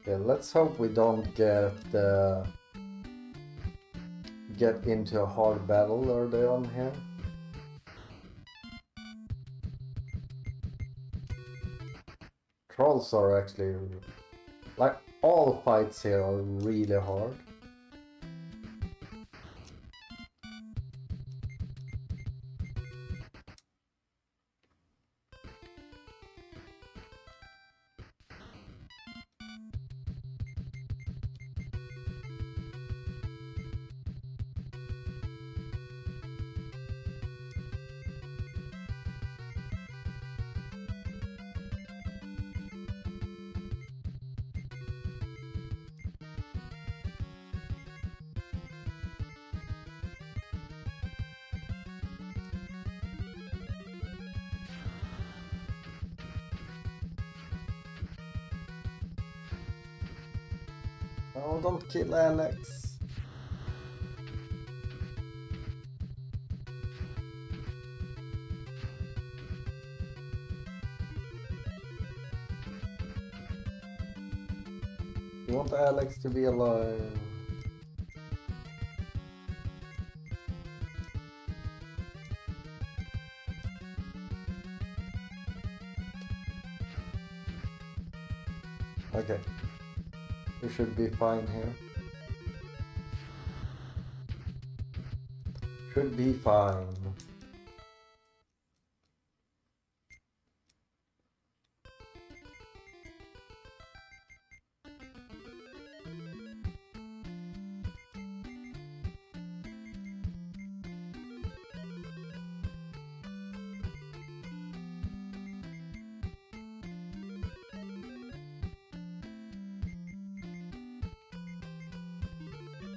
Okay, let's hope we don't get into a hard battle early on here. Trolls are actually, like, all fights here are really hard. Oh, don't kill Alex. You want Alex to be alive. Okay. We should be fine here. Should be fine.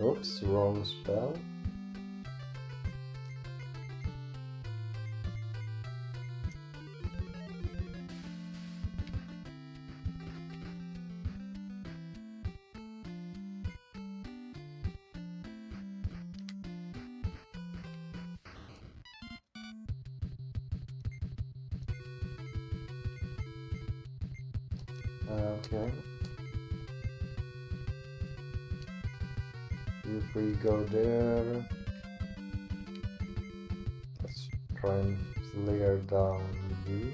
Oops, wrong spell. Okay. If we go there, let's try and clear down you.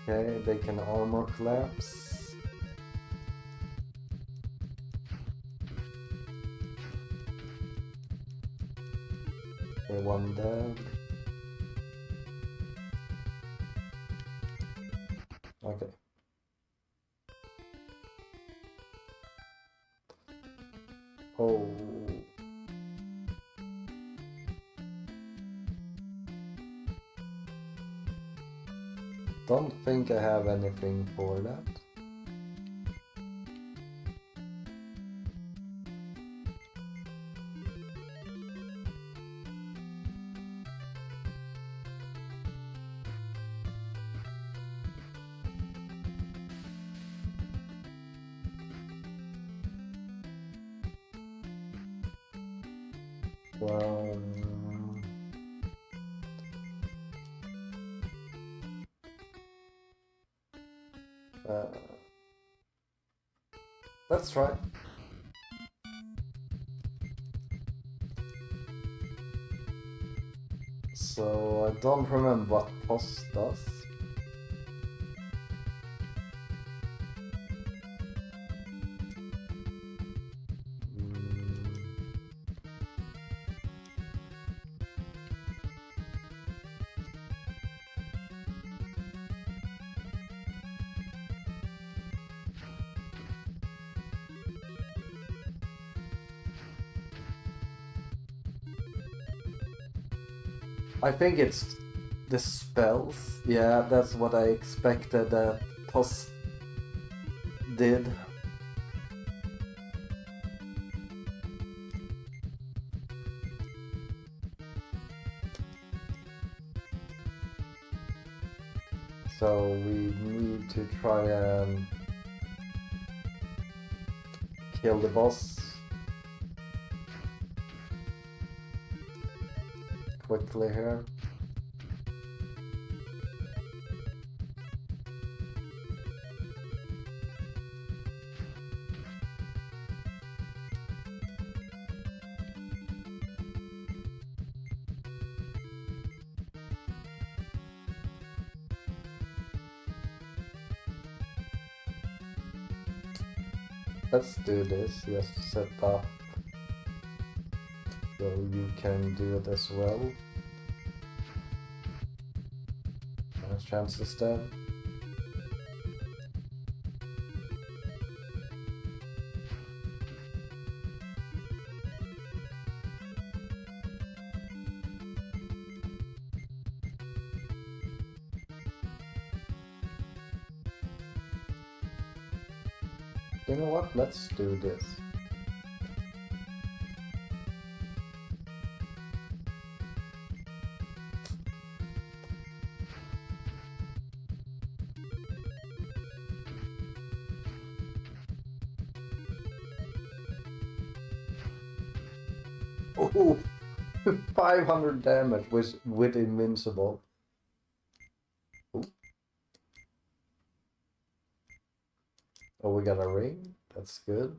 Okay, they can armor collapse. Okay, one dead. Okay. Oh. Don't think I have anything for that. Well, let's try. So I don't remember what post does. I think it's the spells. Yeah, that's what I expected that post did. So we need to try and kill the boss. quickly here. Let's do this, just set up so you can do it as well. Nice chances then. You know what? Let's do this. Oh, 500 damage with invincible. Ooh. Oh, we got a ring. That's good.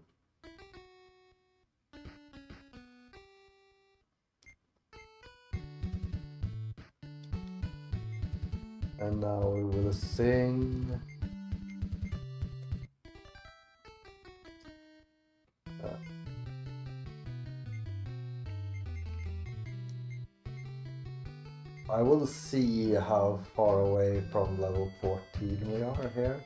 And now we will sing. I will see how far away from level 14 we are here.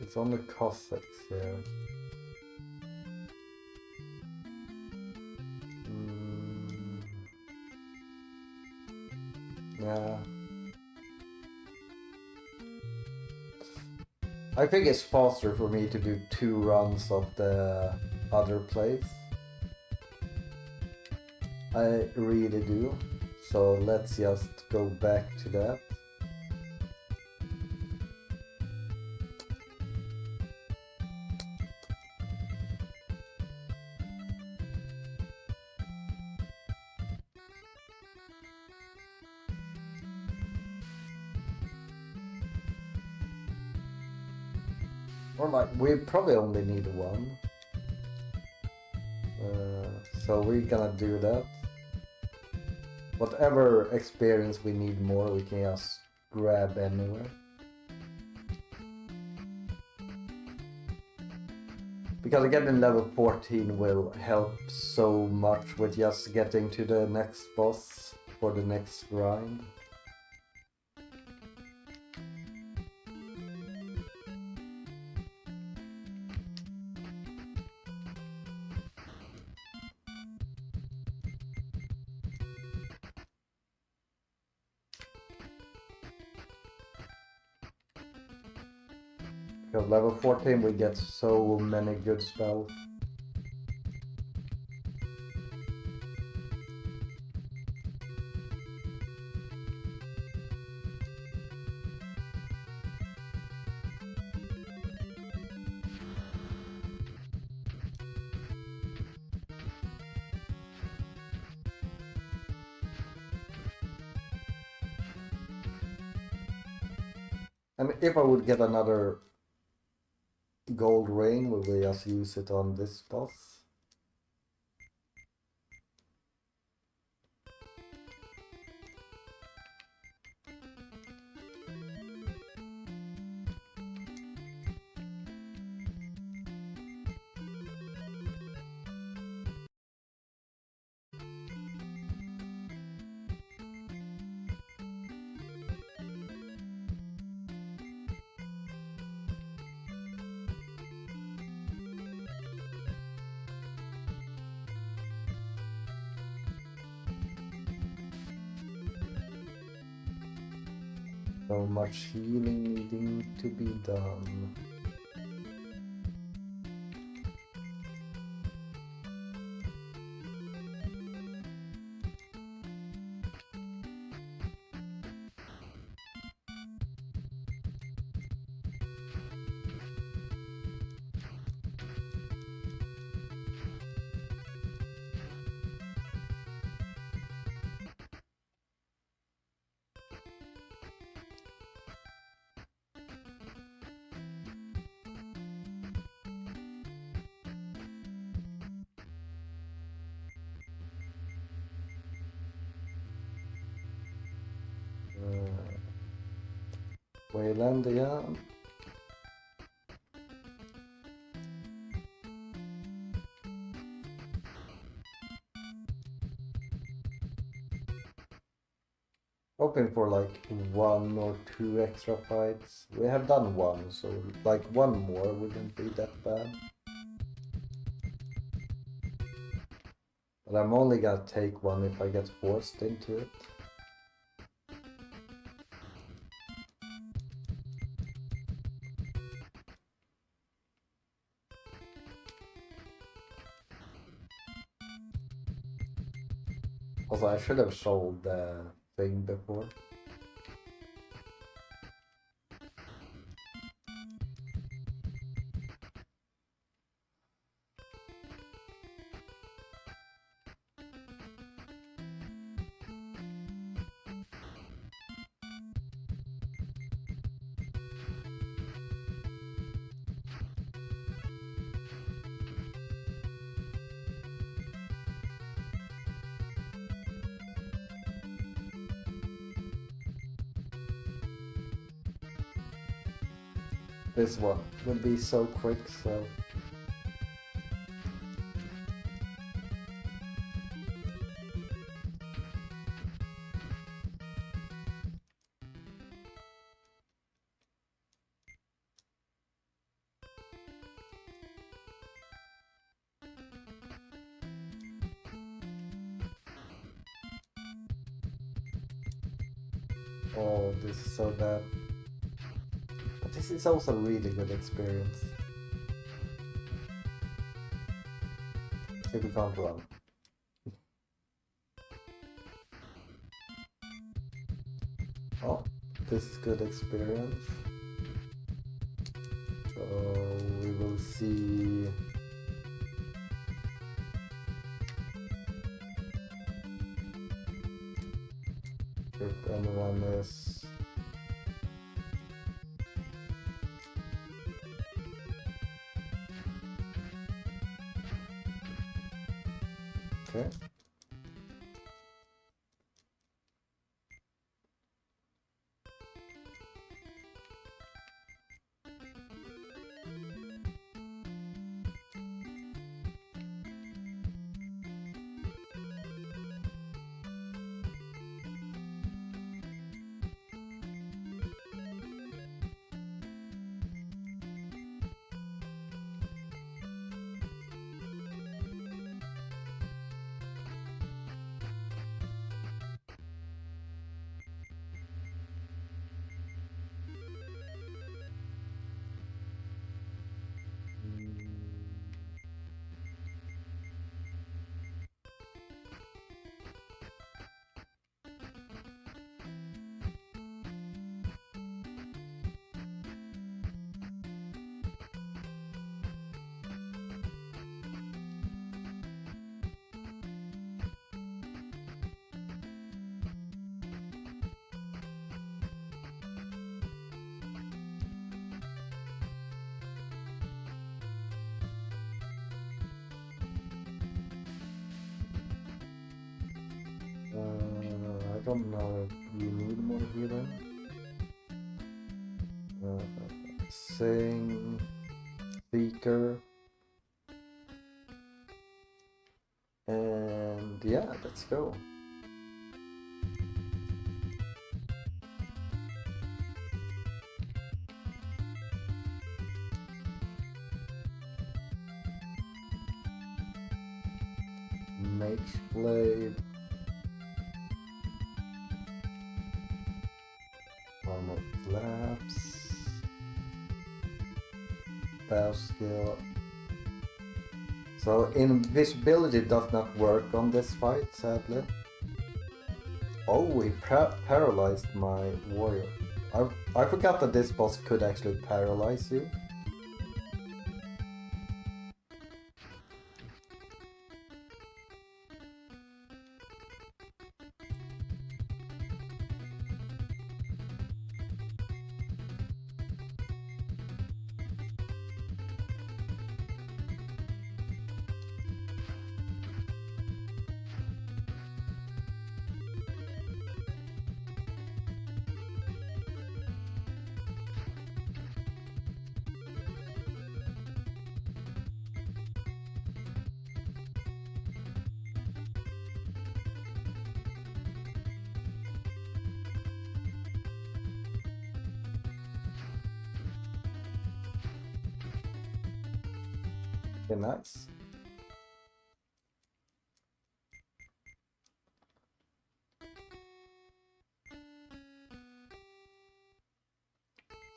It's on the Cossacks here. Yeah. I think it's faster for me to do 2 runs of the other place. I really do. So let's just go back to that. Or like, we probably only need 1. So we're gonna do that. Whatever experience we need more, we can just grab anywhere. Because getting level 14 will help so much with just getting to the next boss for the next grind. Because level 14 we get so many good spells. And if I would get another gold ring, we will just use it on this boss. So much healing needing to be done. Wayland igen. Hoping for like 1 or 2 extra fights. We have done 1, so like 1 more wouldn't be that bad. But I'm only gonna take 1 if I get forced into it. Also, I should have sold the thing before. This one will be so quick, so... Oh, this is so bad. But this is also a really good experience. If you can't run. Oh, this is good experience. So we will see. If anyone is okay. I don't know if you need more healing. Sing, Seeker, and yeah, let's go. Mage Blade. Armor Collapse. Dash skill. So invisibility does not work on this fight, sadly. Oh, he paralyzed my warrior. I forgot that this boss could actually paralyze you. Okay, nice.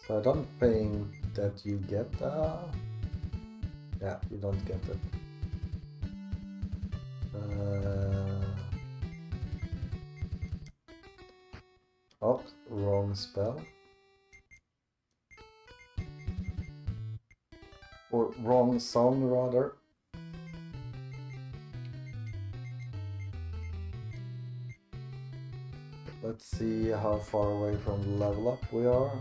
So I don't think that you get yeah, you don't get it. Oh, wrong spell. Or wrong song, rather. Let's see how far away from level up we are.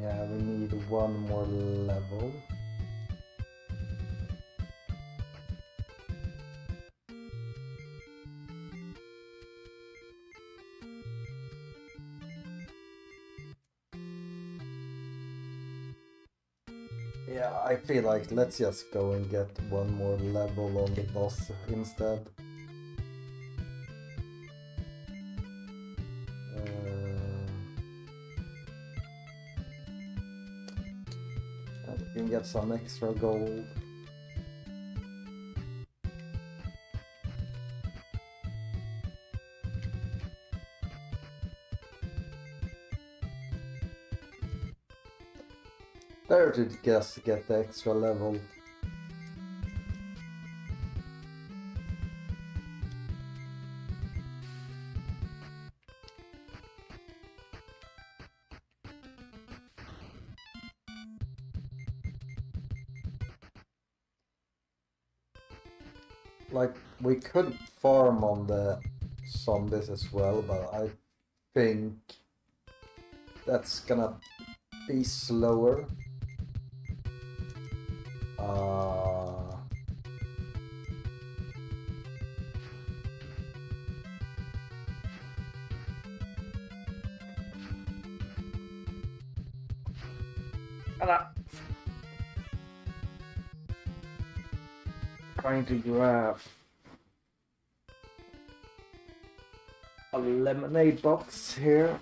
Yeah, we need one more level. Yeah, I feel like let's just go and get one more level on the boss instead. And we can get some extra gold. Better to just get the extra level. Like, we could farm on the zombies as well, but I think that's gonna be slower. Trying to grab a lemonade box here.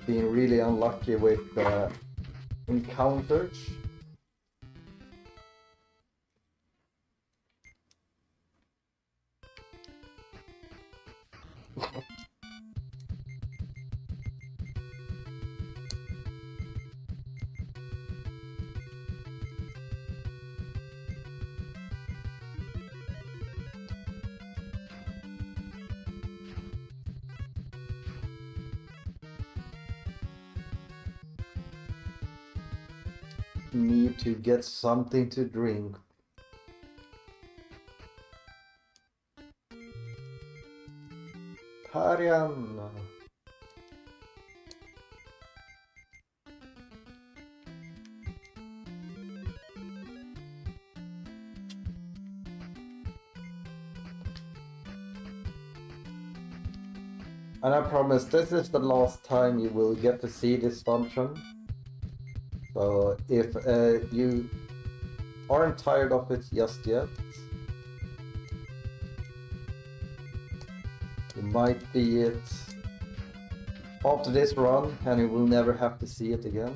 Being really unlucky with encounters. Need to get something to drink. Tarian. And I promise this is the last time you will get to see this function. So if you aren't tired of it just yet, it might be it after this run and you will never have to see it again.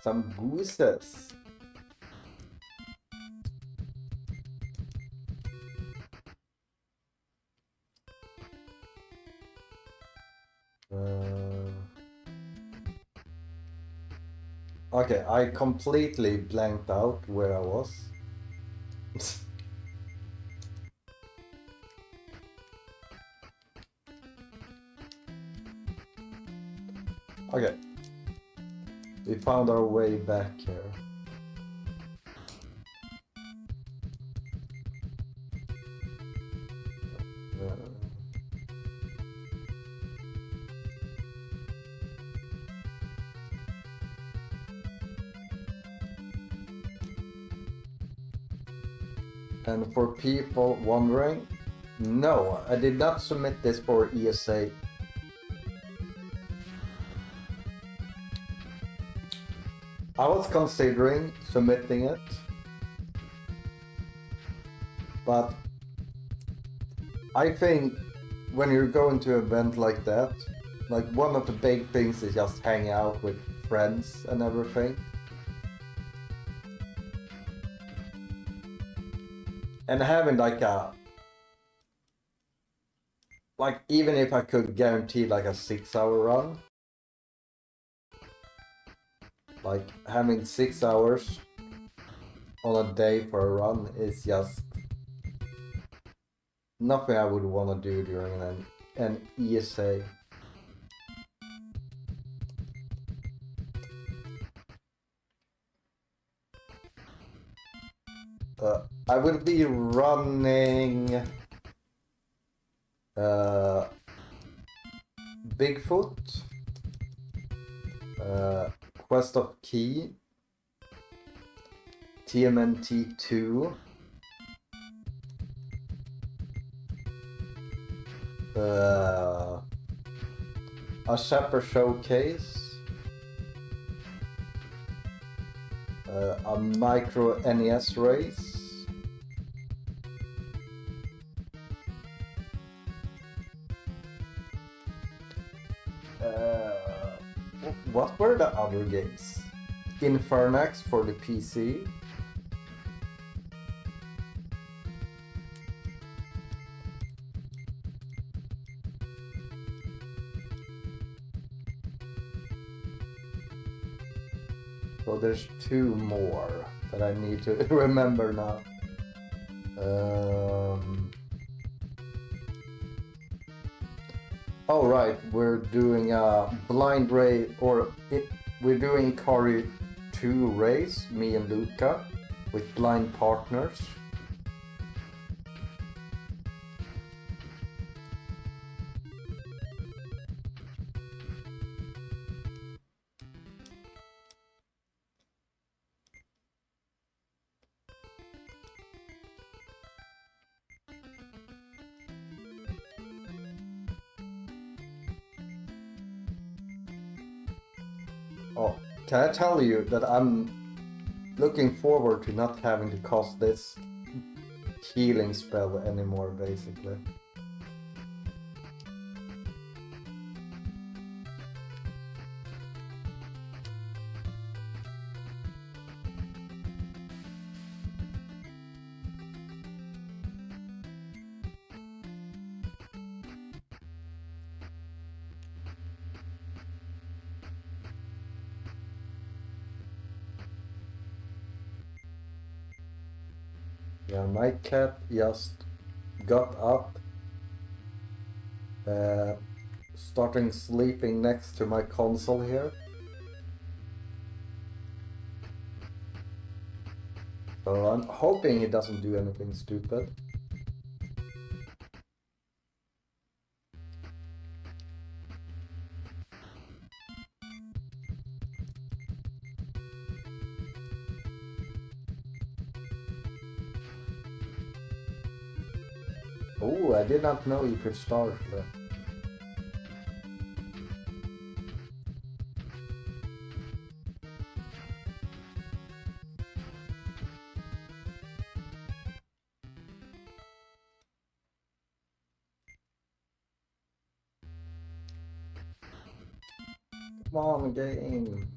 Some gooses. Okay, I completely blanked out where I was. Okay. We found our way back here. And for people wondering, no, I did not submit this for ESA. I was considering submitting it, but I think when you're going to an event like that, like one of the big things is just hanging out with friends and everything. And having like even if I could guarantee like a 6-hour run, like having 6 hours on a day for a run is just nothing I would want to do during an ESA. I will be running Bigfoot, Quest of Key, TMNT 2, a Shepherd Showcase, a Micro NES race, what were the other games? Infernax for the PC. So there's 2 more that I need to remember now. Oh right, we're doing a blind race, we're doing Ikari 2 race, me and Luca, with blind partners. Oh, can I tell you that I'm looking forward to not having to cast this healing spell anymore, basically. Yeah, my cat just got up, starting sleeping next to my console here. So I'm hoping he doesn't do anything stupid. Oh, I did not know you could start there. Come on, game.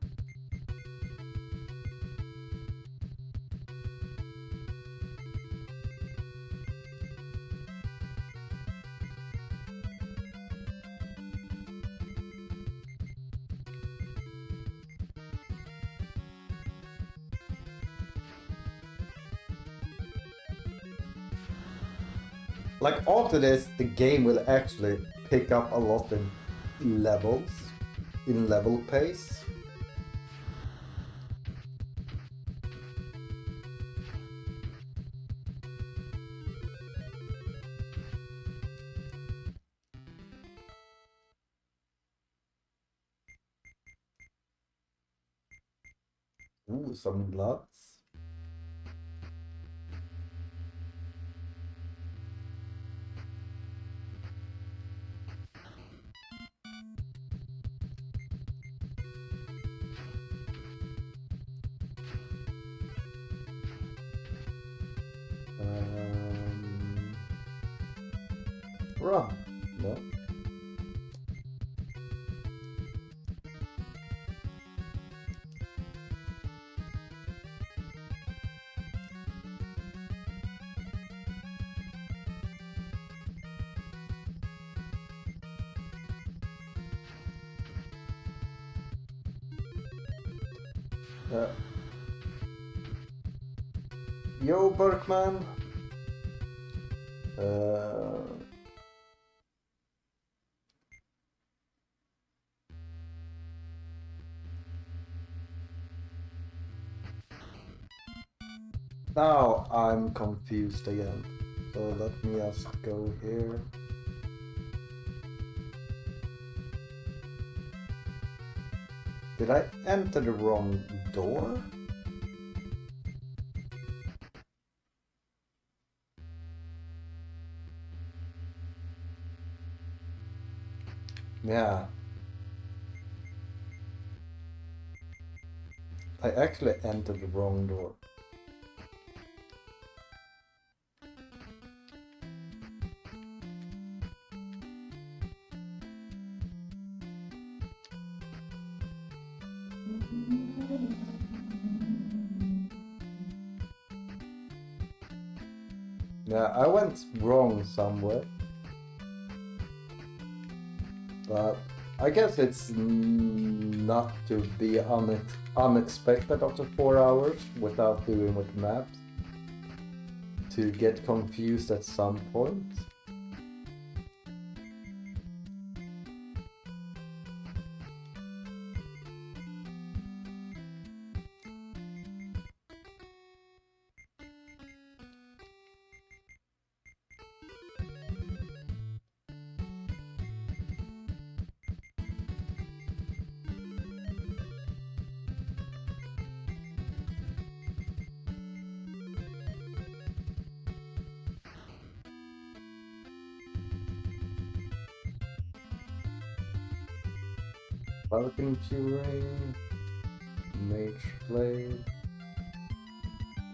Like after this, the game will actually pick up a lot in levels, in level pace. Ooh, some bloods. Run. No. Yo, Berkman. Now I'm confused again. So let me just go here. Did I enter the wrong door? Yeah. I actually entered the wrong door. Yeah, I went wrong somewhere. But I guess it's not to be unexpected after 4 hours without doing with maps. To get confused at some point. Falcon Fury, Mage Blade,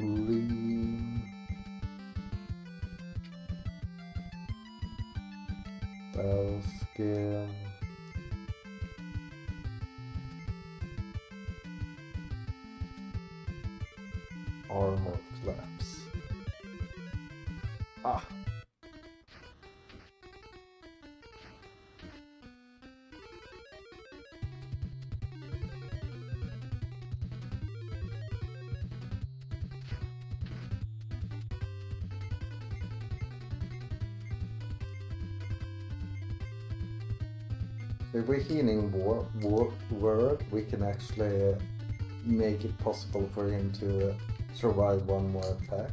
Lean, Spell Skill, Armor Claps. Ah! if we're healing word, we can actually make it possible for him to survive one more attack.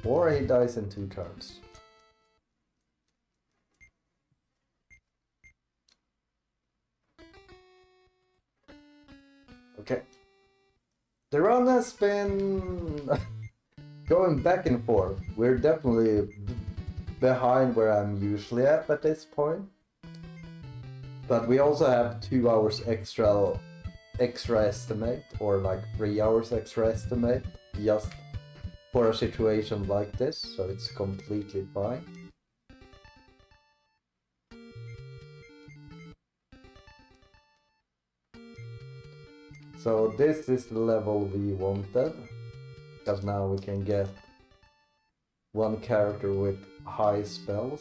Or he dies in 2 turns. Okay. The run has been going back and forth. We're definitely behind where I'm usually at this point. But we also have 2 hours extra estimate, or like 3 hours extra estimate, just for a situation like this, so it's completely fine. So this is the level we wanted, because now we can get one character with high spells.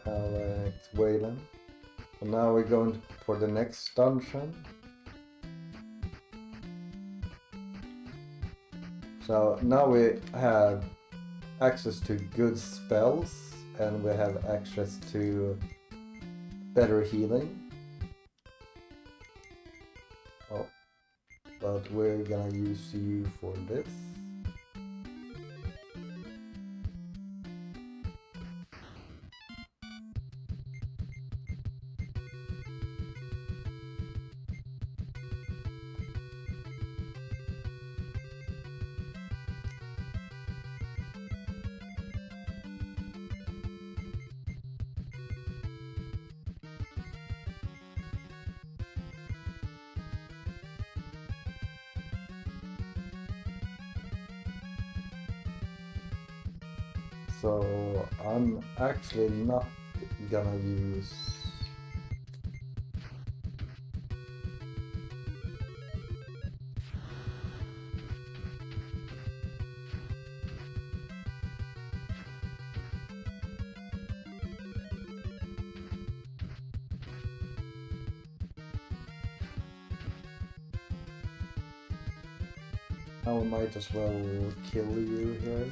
Alex, Waylon. And now we're going for the next dungeon. So now we have access to good spells, and we have access to better healing. Oh, but we're gonna use you for this. So I'm actually not gonna use I might as well kill you here.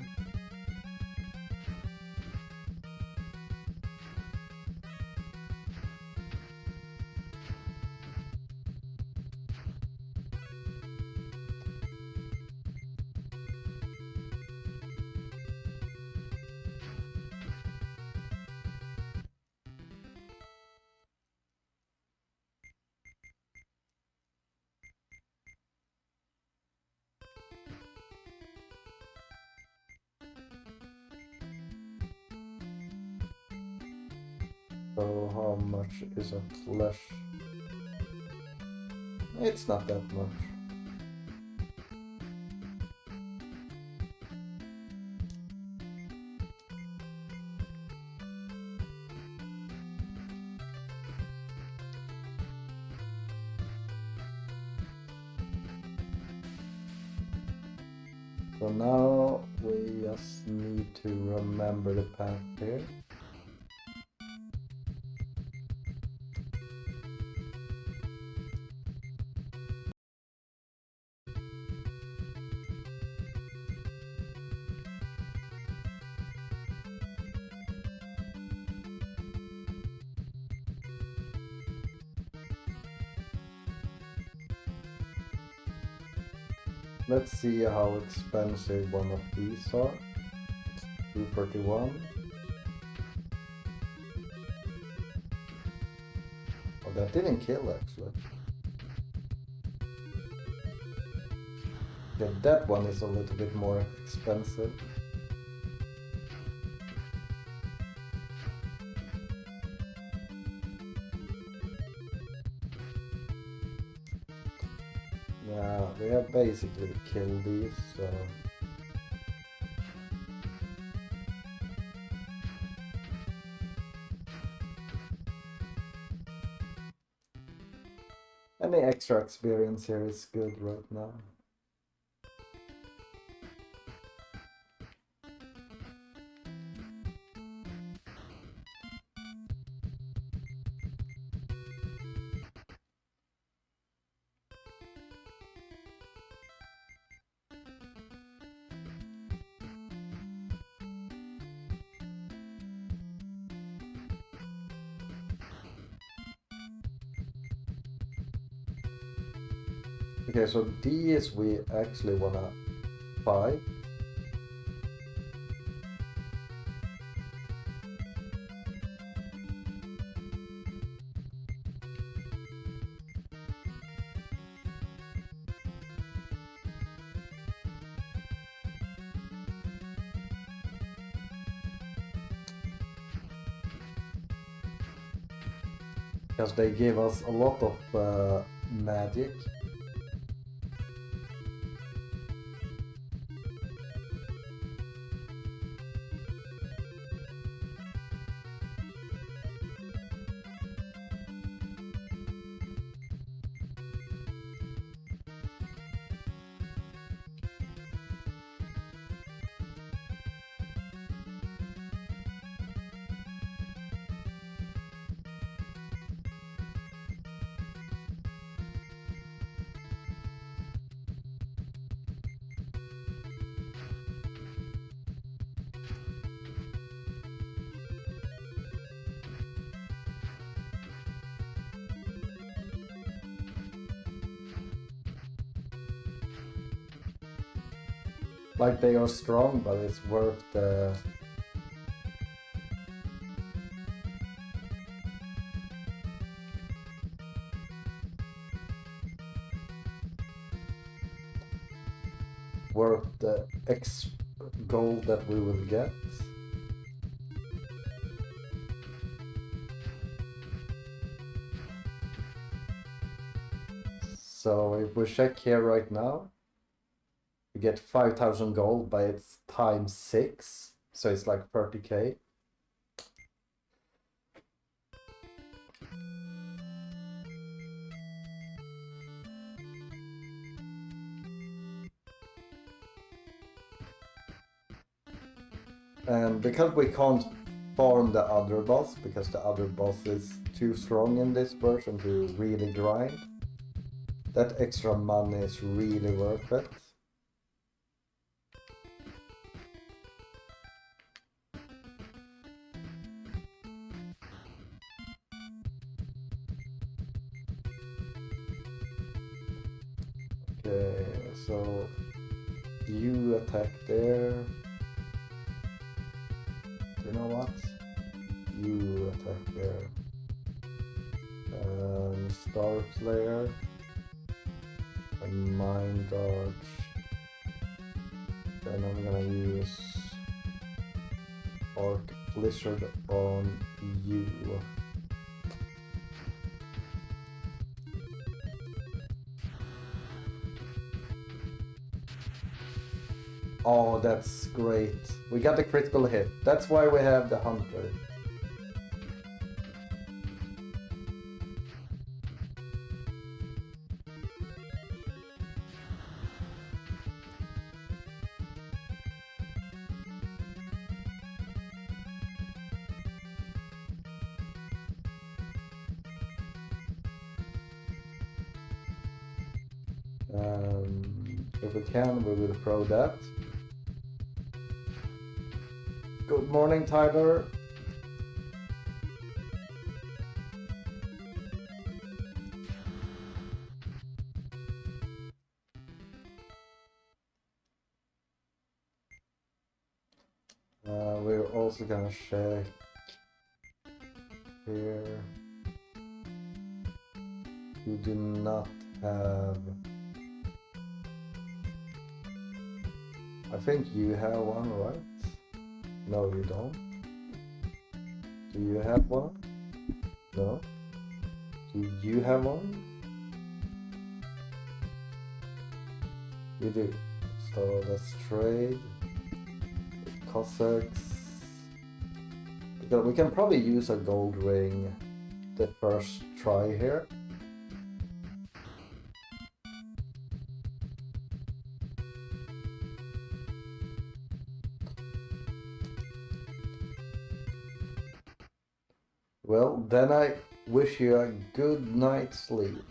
So how much is a flesh? It's not that much. So now we just need to remember the path here. Let's see how expensive one of these are. 241. Oh, that didn't kill actually. Yeah, that one is a little bit more expensive. Yeah, we have basically killed these, so... Any extra experience here is good right now. Okay, so these we actually wanna buy. Because they give us a lot of magic. Like they are strong, but it's worth the... worth the gold that we will get. So if we check here right now, we get 5,000 gold, but it's times 6, so it's like 30k. And because we can't farm the other boss, because the other boss is too strong in this version to really grind, that extra money is really worth it. Okay, so you attack there. You know what? You attack there. Star Slayer and Mind Dodge. Then I'm gonna use Arc Blizzard on you. Oh, that's great. We got the critical hit. That's why we have the Hunter. If we can, we will throw that. Good morning, Tyler. We're also gonna check here. You do not have... I think you have one, right? No, you don't. Do you have one? No. Do you have one? We do. So let's trade with Cossacks. Because we can probably use a gold ring the first try here. Well, then I wish you a good night's sleep.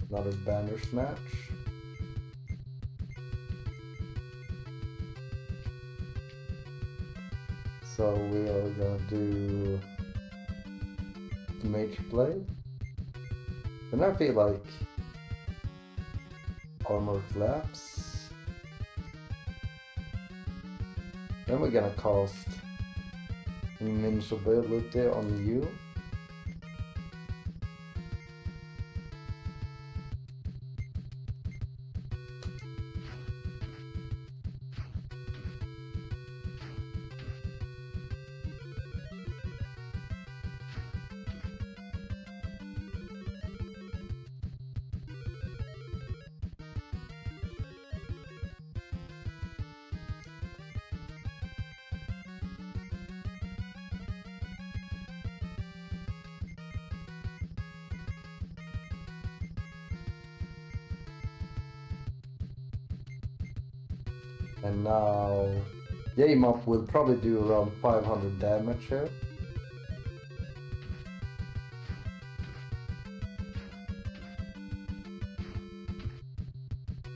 Another banner match. So we are gonna do mage blade. And I feel like armor collapse. Then we're gonna cast invincibility on you. And now J-Mop will probably do around 500 damage here.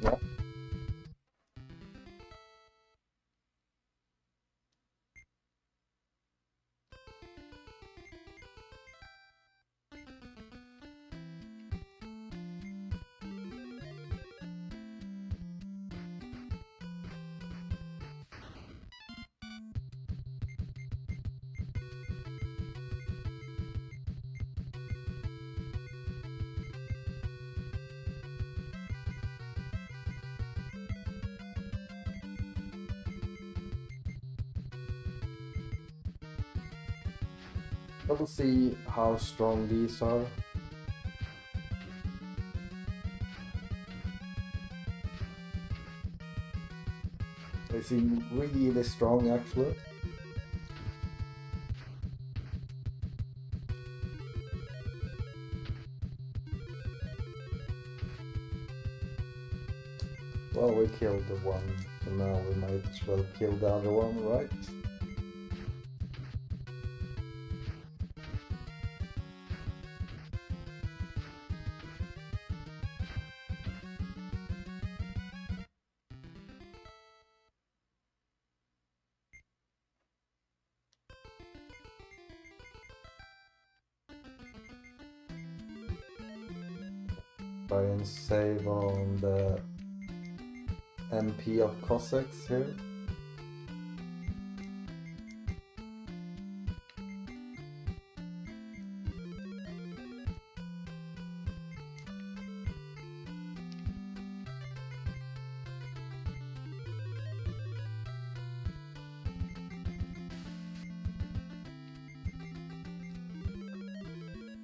Yeah. Let's see how strong these are. They seem really strong actually. Well, we killed the one, so now we might as well kill the other one, right? Try and save on the MP of Cossacks here.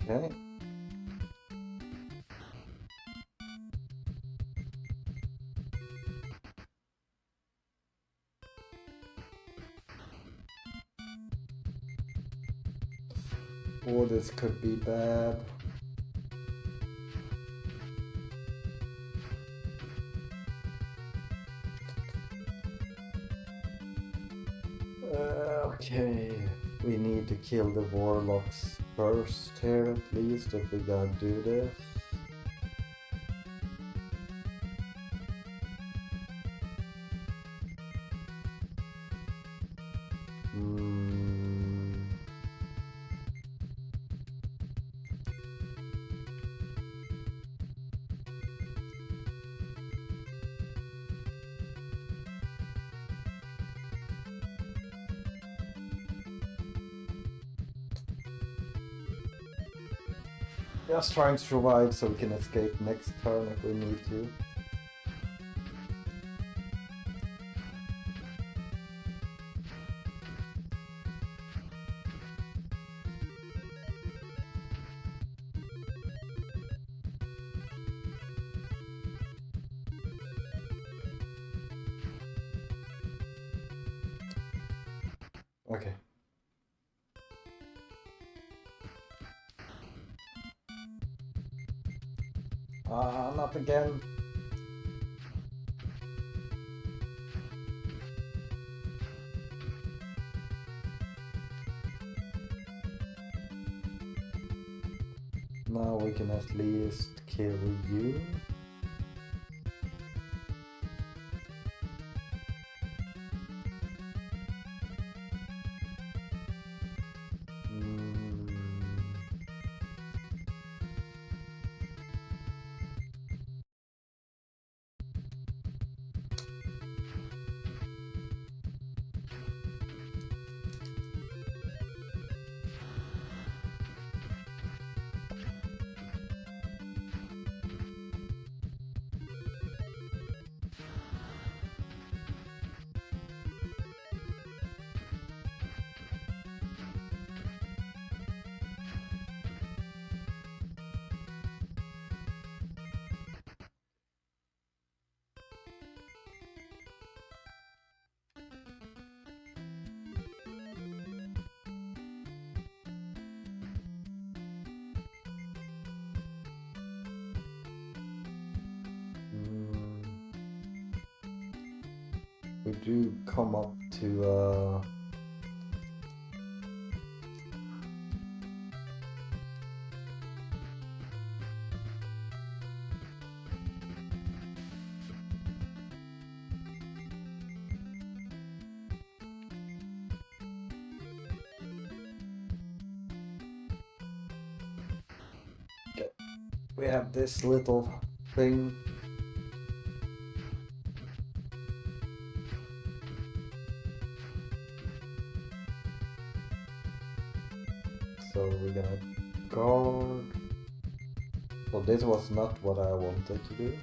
Okay. Oh, this could be bad. Okay, we need to kill the warlocks first here at least if we're gonna do this. Just trying to survive so we can escape next turn if we need to. Okay. Not again. Now we can at least kill you. We do come up to we have this little thing. So we're gonna guard. So this was not what I wanted to do.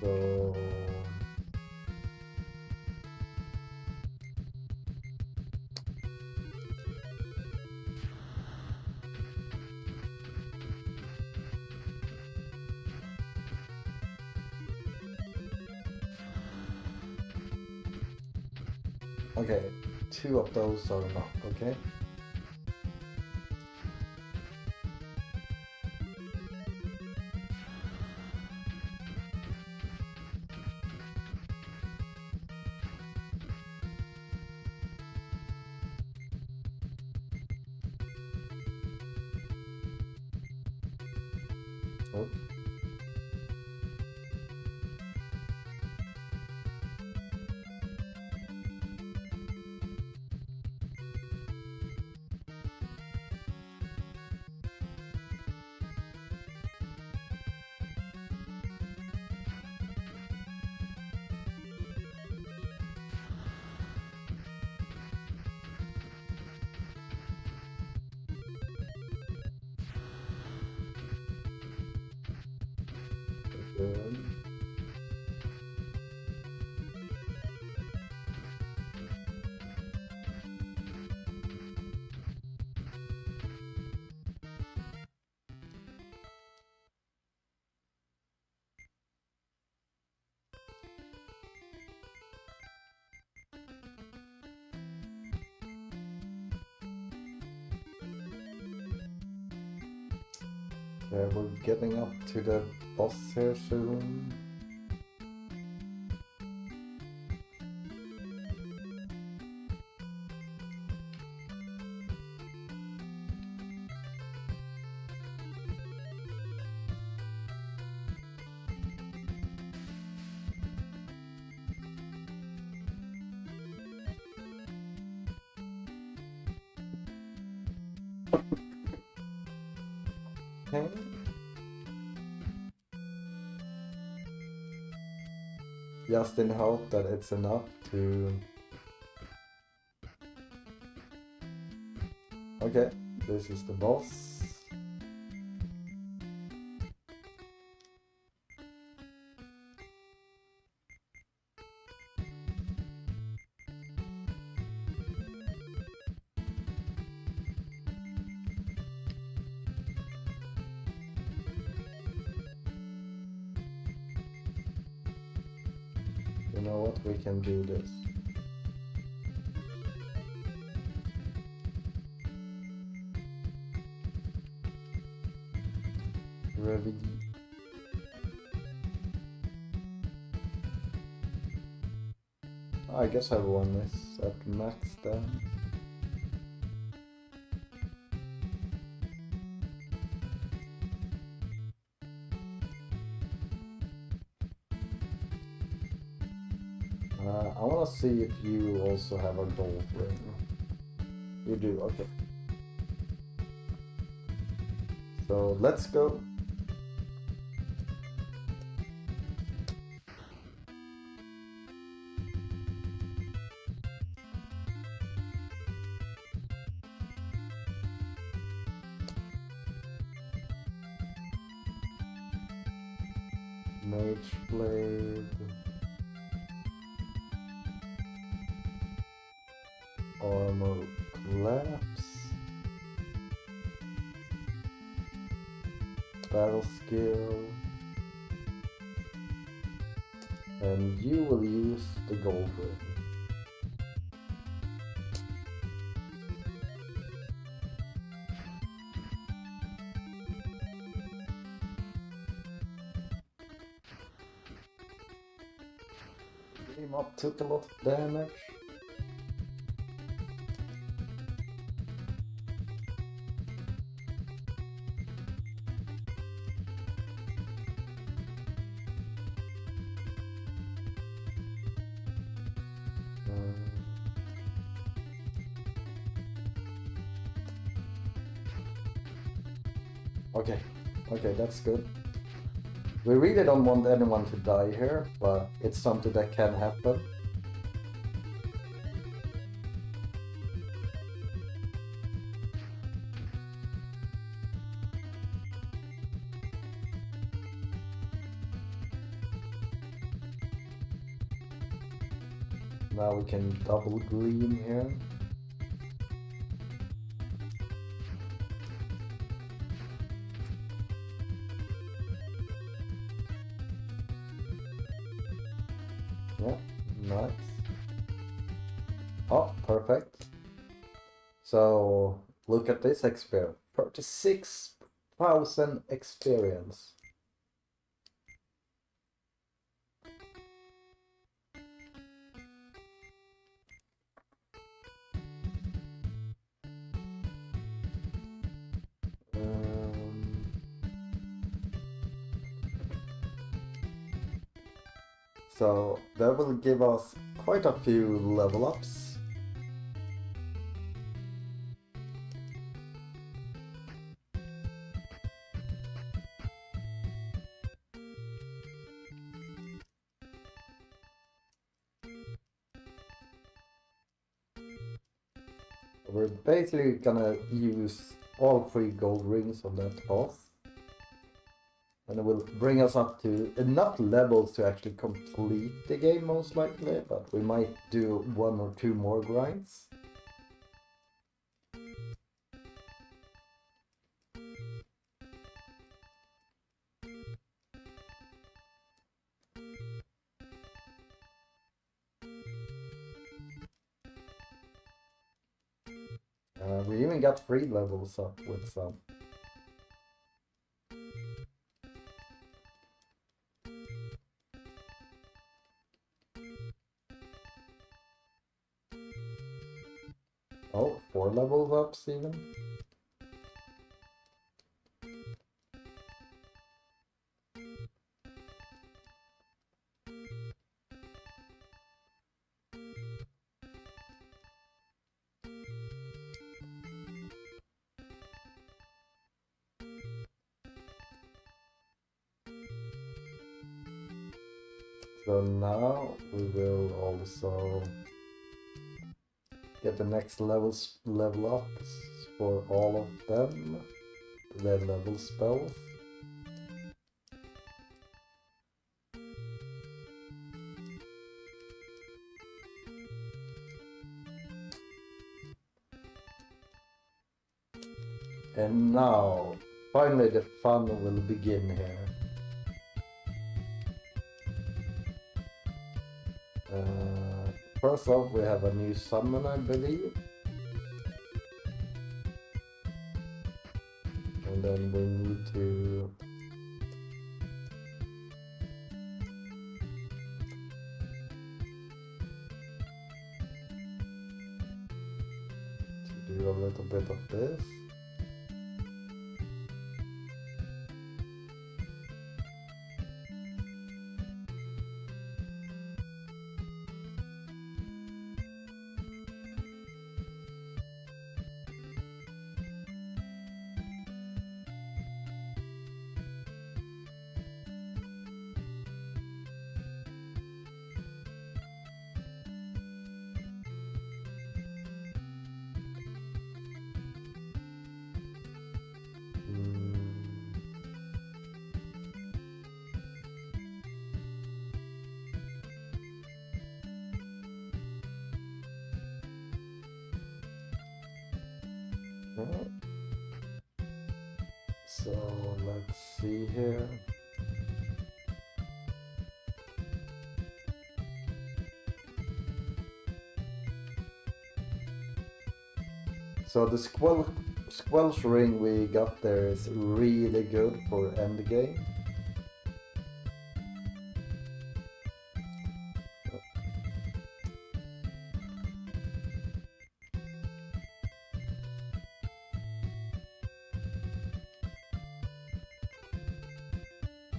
So okay, 2 of those are not okay. Oh. Good. We're getting up to the boss here soon. Okay. Just in hope that it's enough to... Okay, this is the boss. You know what? We can do this. Revenue. I guess everyone is at max then. I wanna see if you also have a gold ring. You do, okay. So let's go. Mage blade. Armor collapse. Battle skill. And you will use the gold ring. Game up took a lot of damage. Okay, that's good. We really don't want anyone to die here, but it's something that can happen. Now we can double green here. Yeah, nice. Oh, perfect. So, look at this experience. 36,000 experience. So that will give us quite a few level ups. We're basically gonna use all 3 gold rings on that boss. And it will bring us up to enough levels to actually complete the game most likely, but we might do 1 or 2 more grinds. We even got 3 levels up with some. Oh, 4 levels ups even. So now we will also get the next level ups for all of them, the level spells. And now, finally the fun will begin here. first off, we have a new summon, I believe. And then we need to do a little bit of this. Right. So let's see here. So the squelch ring we got there is really good for endgame.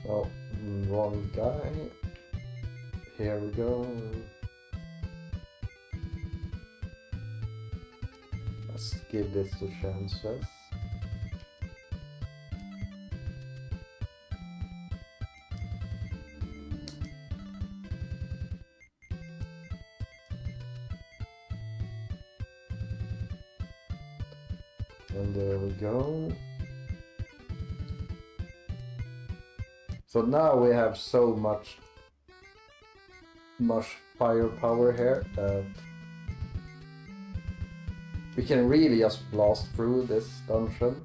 Oh, wrong guy. Here we go. Let's give this two chances. And there we go. So now we have so much firepower here that we can really just blast through this dungeon.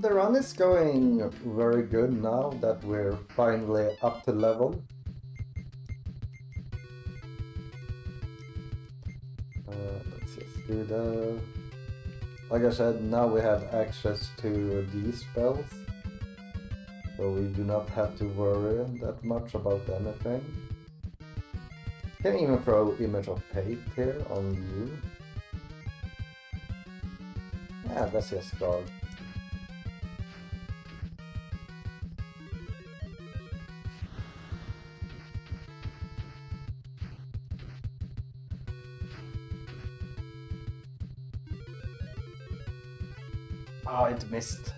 The run is going very good now that we're finally up to level. Let's just do that. Like I said, now we have access to these spells, so we do not have to worry that much about anything. Can even throw Image of Fate here on you. Yeah, that's just guard. Oh, it missed.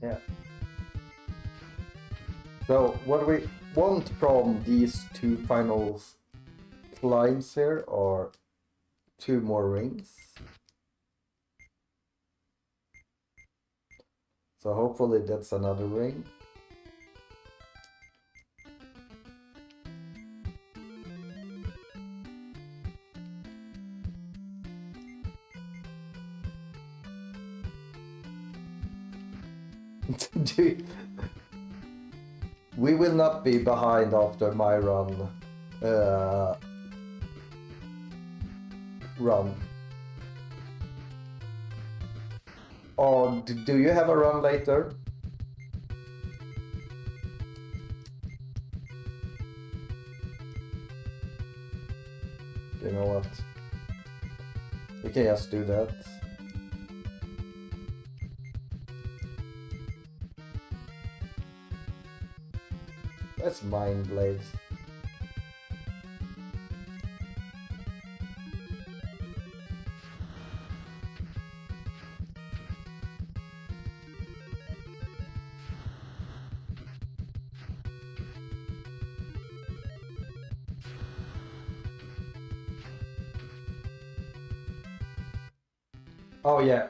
Yeah. So what we want from these two final climbs here are 2 more rings. So hopefully that's another ring. we will not be behind after my run. Run. Or do you have a run later? You know what? We can just do that. That's Mind Blades. Oh yeah.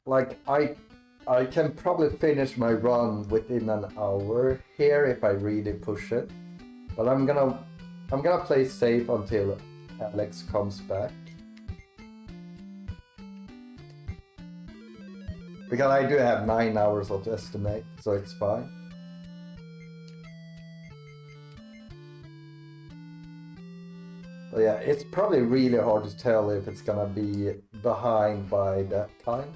Like I can probably finish my run within an hour here if I really push it. But I'm gonna play safe until Alex comes back. Because I do have 9 hours of estimate, so it's fine. But yeah, it's probably really hard to tell if it's gonna be behind by that time.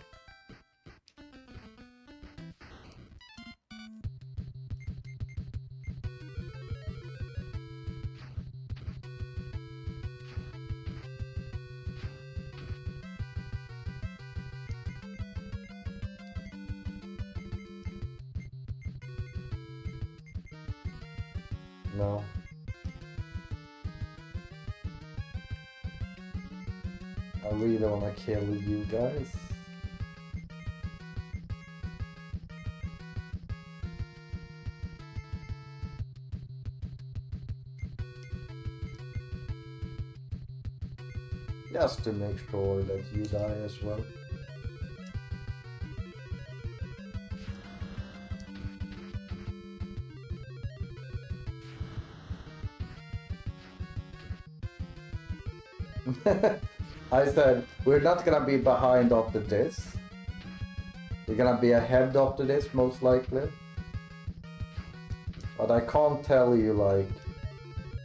No. I really wanna kill you guys. Just to make sure that you die as well. I said, we're not gonna be behind after this. We're gonna be ahead after this, most likely. But I can't tell you, like,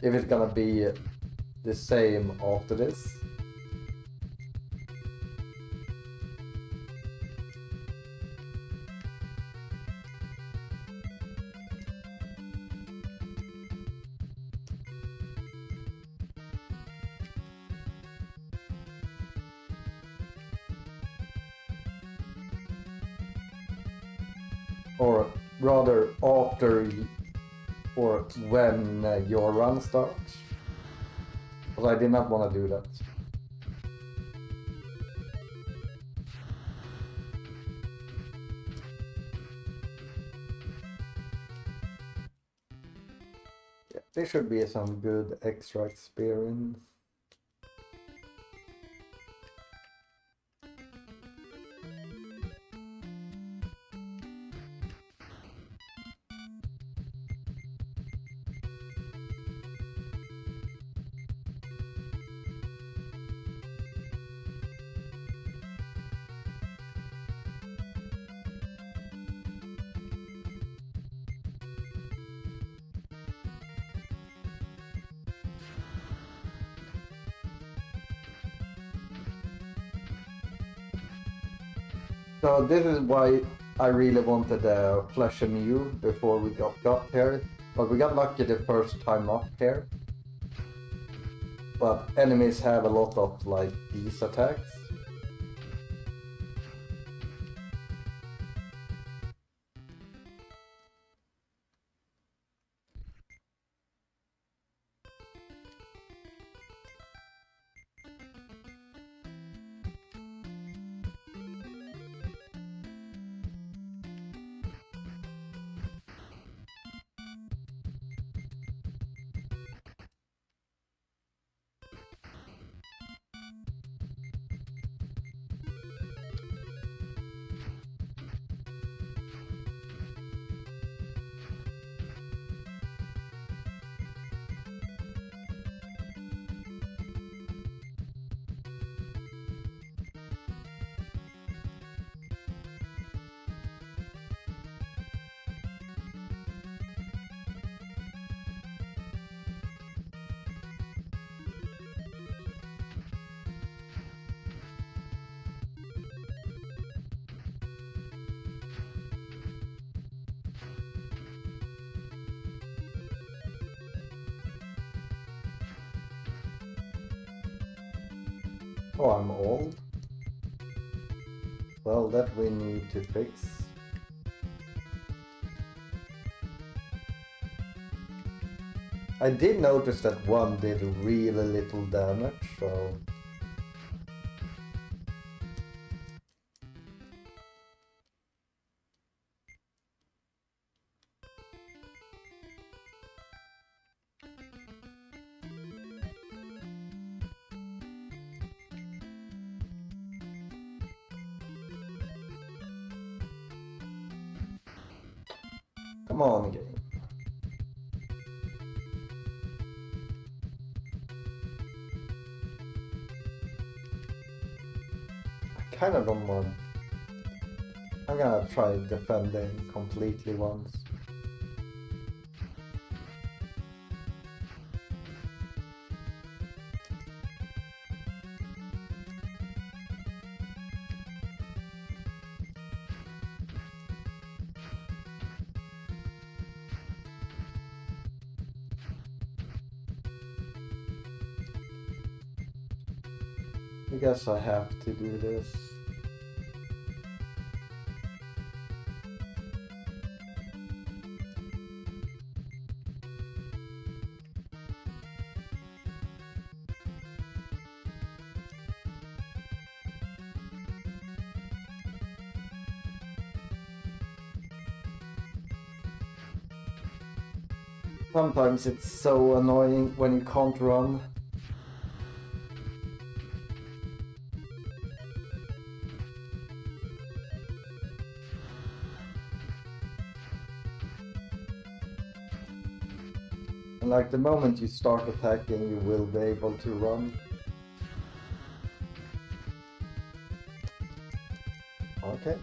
if it's gonna be the same after this. Or rather after or when your run starts. But I did not want to do that. Yeah, there should be some good extra experience. So this is why I really wanted a Flash and you before we got here, but we got lucky the first time up here. But enemies have a lot of like these attacks. Oh, I'm old. Well, that we need to fix. I did notice that one did really little damage, so... Come on, game. I kinda don't want... I'm gonna try defending completely once. I guess I have to do this. Sometimes it's so annoying when you can't run. And like the moment you start attacking, you will be able to run. Okay.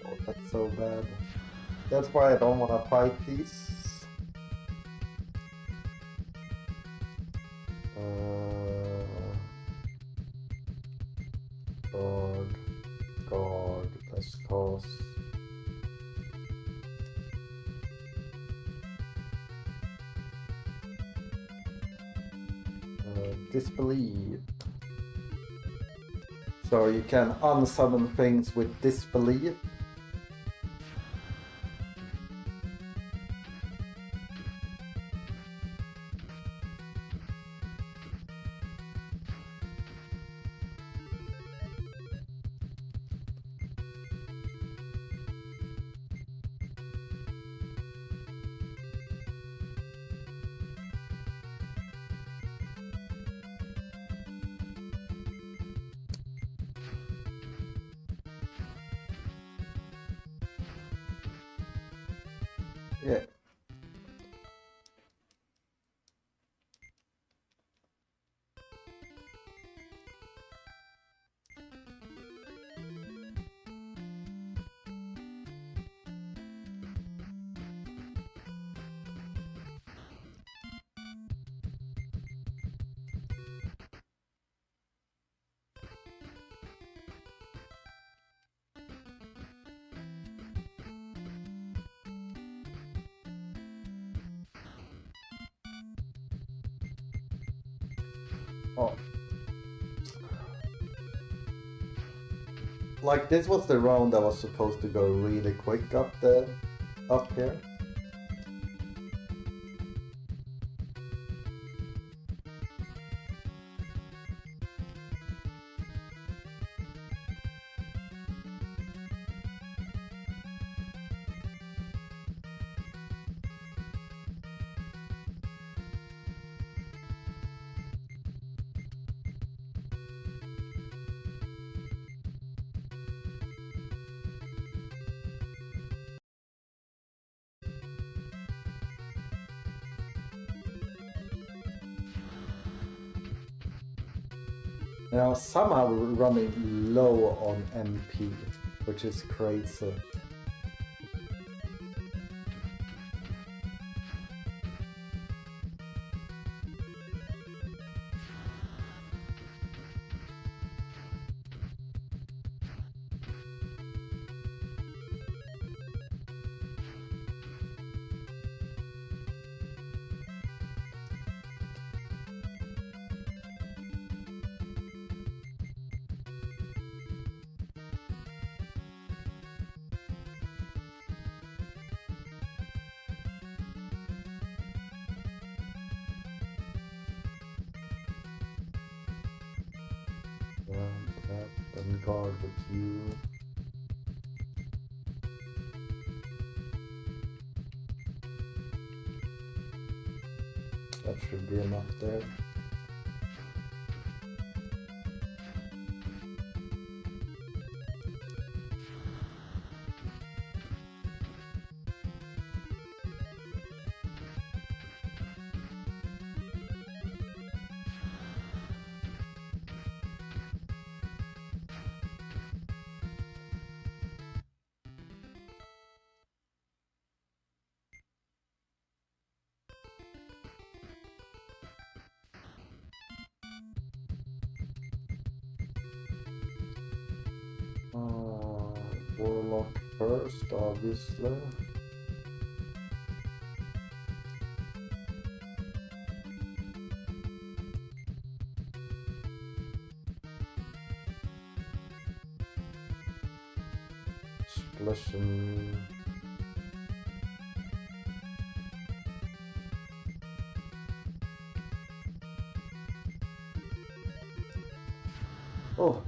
Oh, that's so bad. That's why I don't want to fight these. Guard, let's cause. Disbelief. So you can unsummon things with disbelief. Yeah. Oh. Like this was the round that was supposed to go really quick up here. Now somehow we're running low on MP, which is crazy. Then guard with you. That should be enough there. Warlock first, obviously. Splashing. Oh.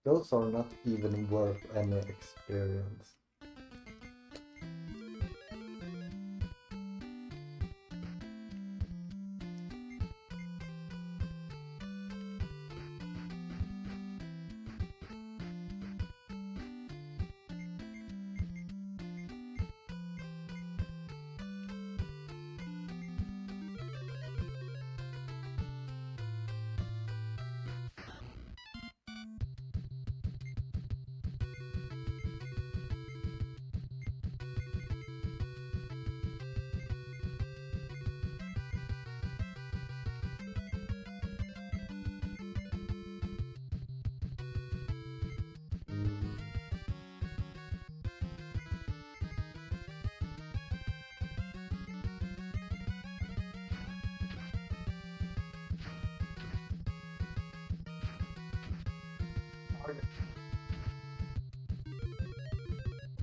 Those are not even worth any experience.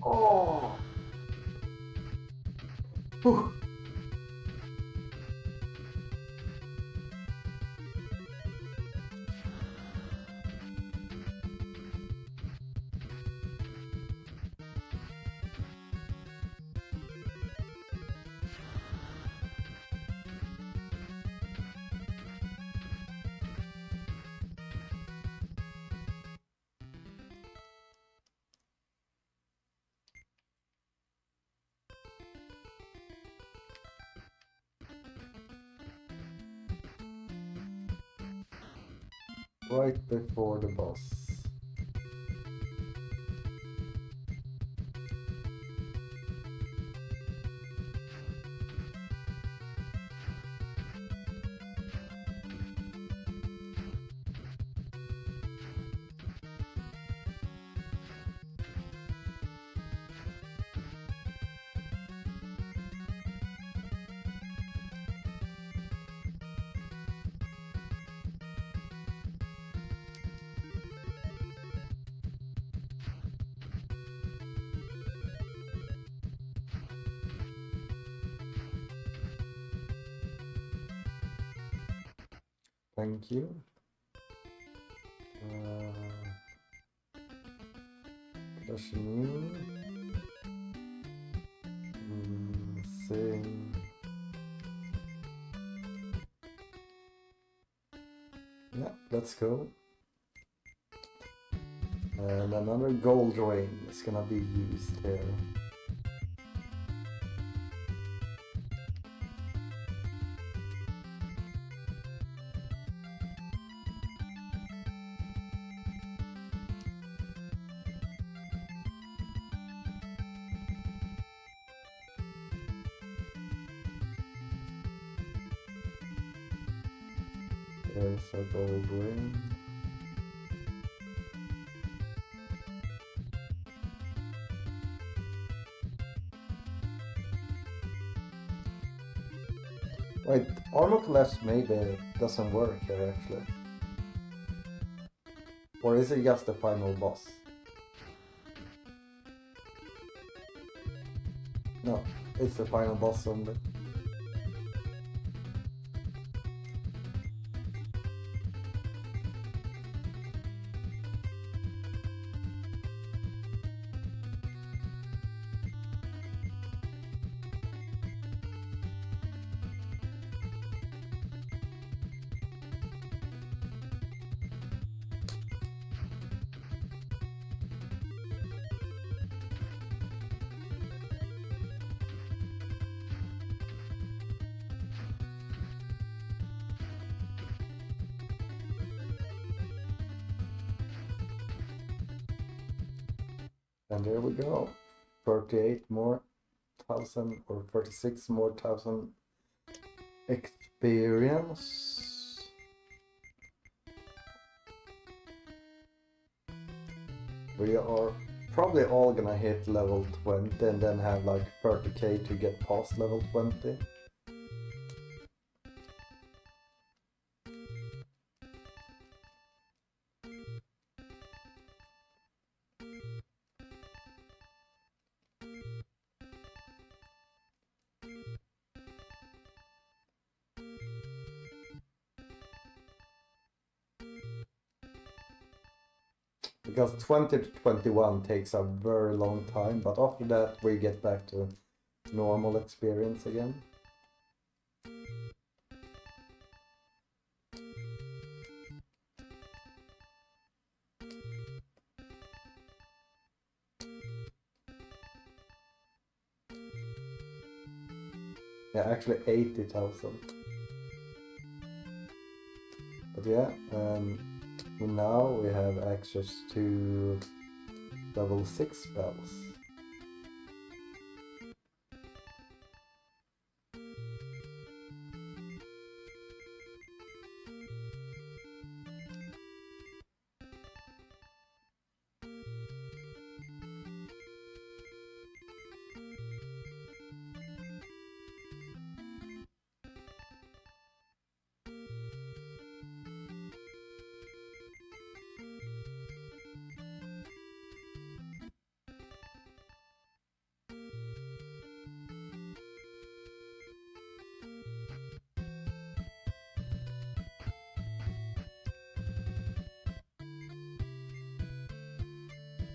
Oh. Whew. Right before the boss. Thank you. New. Sing. Yeah, let's go. And another gold ring is gonna be used here. There's a gold ring. Wait, armor collapse maybe doesn't work here actually. Or is it just the final boss? No, it's the final boss only. And there we go. 38 more thousand or 36 more thousand experience. We are probably all gonna hit level 20 and then have like 30k to get past level 20. Because 20 to 21 takes a very long time, but after that we get back to normal experience again. Yeah, actually 80,000. But yeah, now we have access to level 6 spells.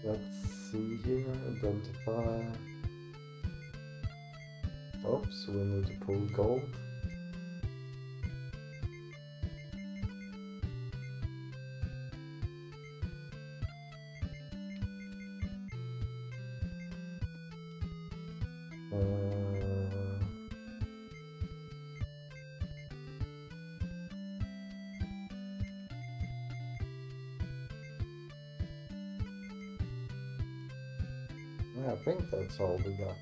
Let's see here, identify. Oops, we need to pull gold. I think that's all we got.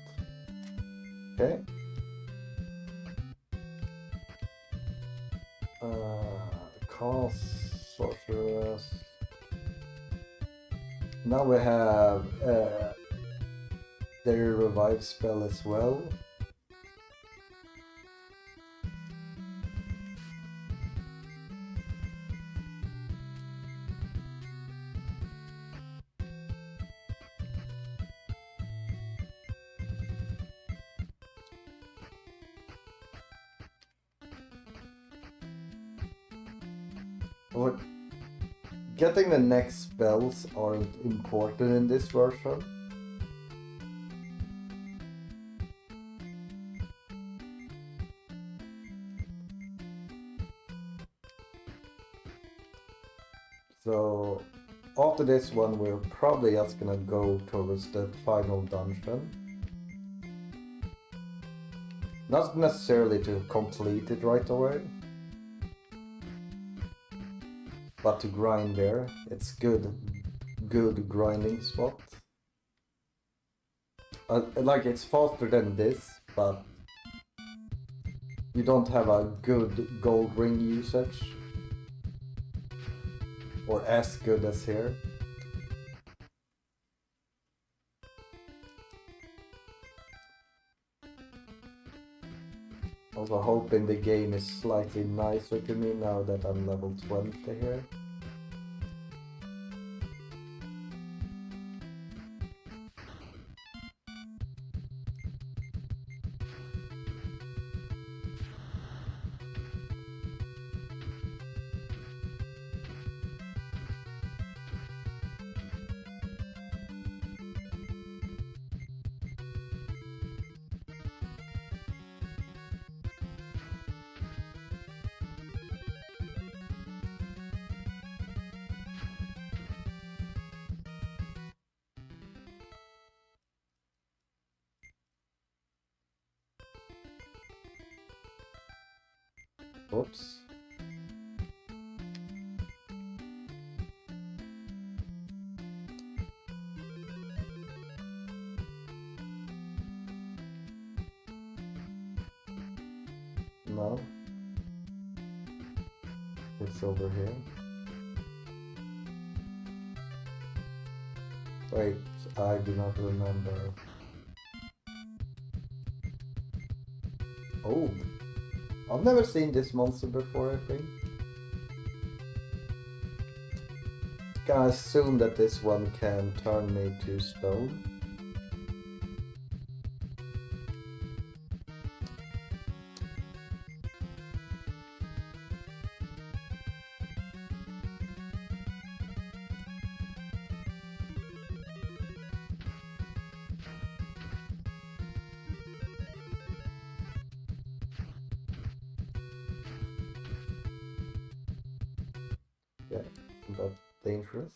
Okay. Cast sorceress. Now we have their revive spell as well. What? Getting the next spells aren't important in this version. So after this one we're probably just gonna go towards the final dungeon. Not necessarily to complete it right away, but to grind there. It's good grinding spot. Like it's faster than this, but you don't have a good gold ring usage. Or as good as here. Also hoping the game is slightly nicer to me now that I'm level 20 here. Oops. No. It's over here. Wait, I do not remember. Oh. I've never seen this monster before, I think. Can assume that this one can turn me to stone. Yeah, but dangerous.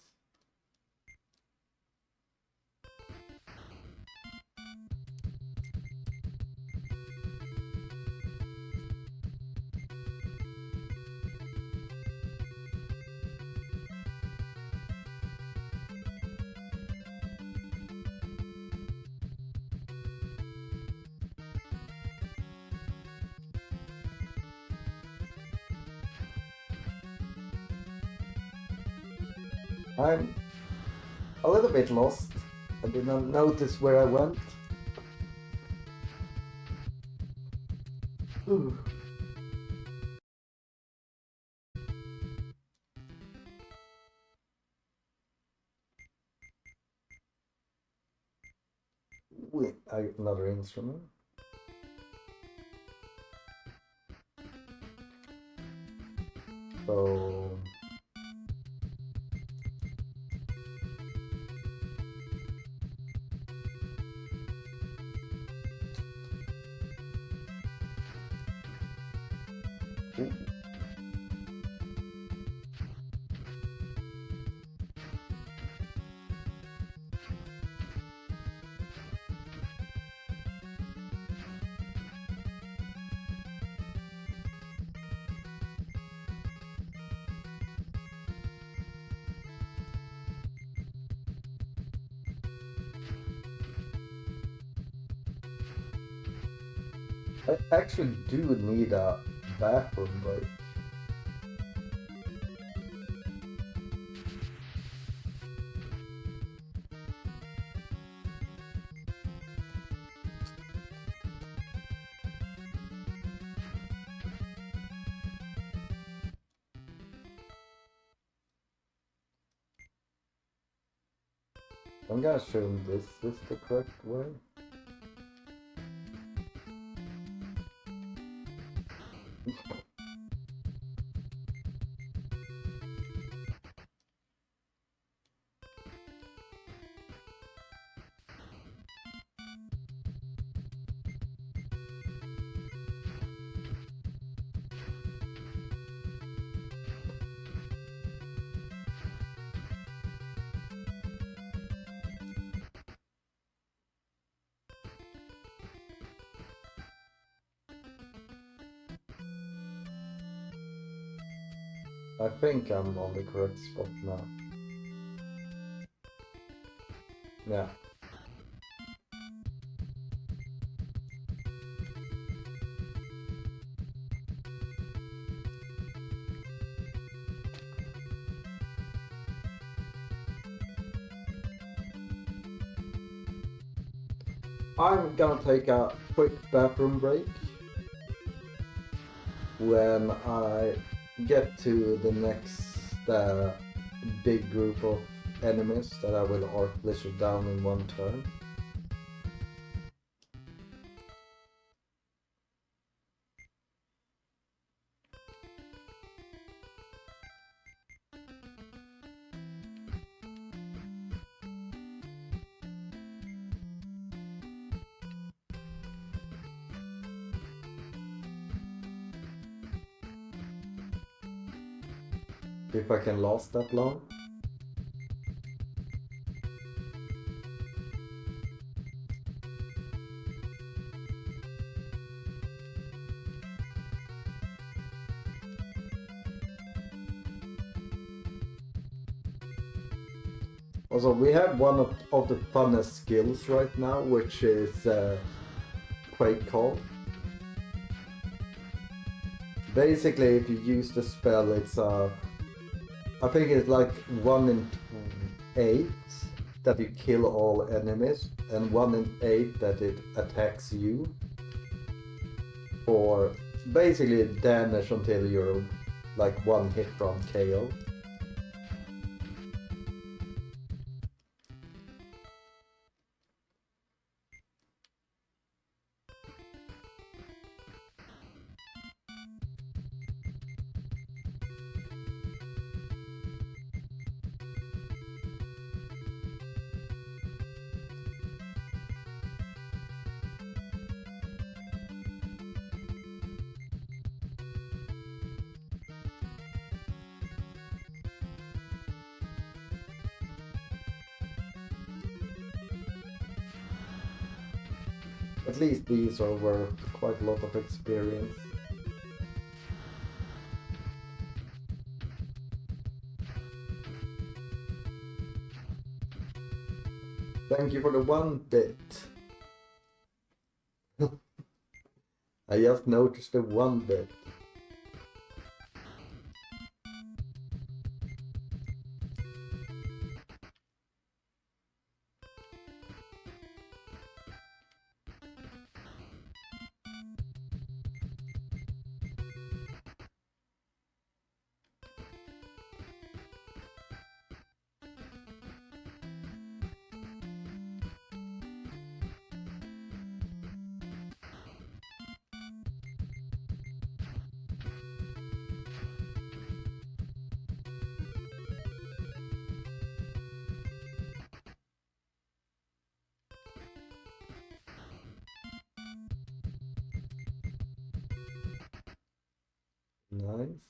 I'm a little bit lost. I did not notice where I went. Ooh. Wait, another instrument. So ooh. I actually do need a bathroom break. I'm gonna assume this is the correct way. I think I'm on the correct spot now. Yeah. I'm gonna take a quick bathroom break. When I get to the next big group of enemies that I will arc blizzard down in one turn. If I can last that long. Also, we have one of the funnest skills right now, which is Quake Call. Basically, if you use the spell, it's I think it's like 1 in 8 that you kill all enemies, and 1 in 8 that it attacks you. For basically damage until you're like 1 hit from KO. At least these are worth quite a lot of experience. Thank you for the 1 bit. I just noticed the 1 bit. Nice.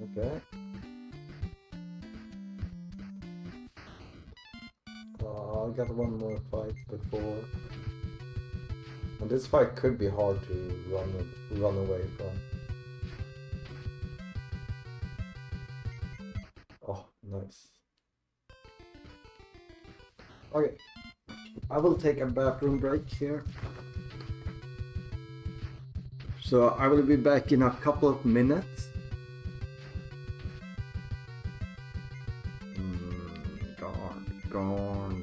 Okay. I got one more fight before. And this fight could be hard to run away from. Oh, nice. Okay. I will take a bathroom break here. So I will be back in a couple of minutes. Gone.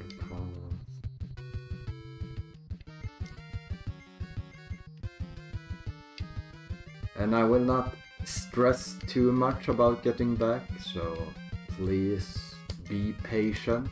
And I will not stress too much about getting back, so please be patient.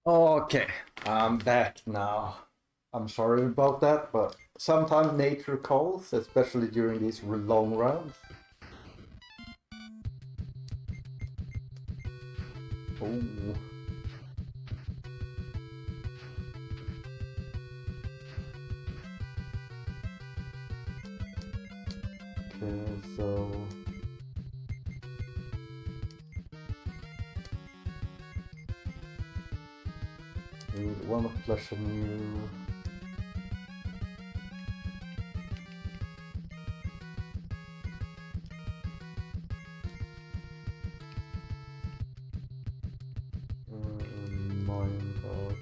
Okay, I'm back now. I'm sorry about that, but sometimes nature calls, especially during these long rounds. Oh. Okay, so we want to flash a new. Mind of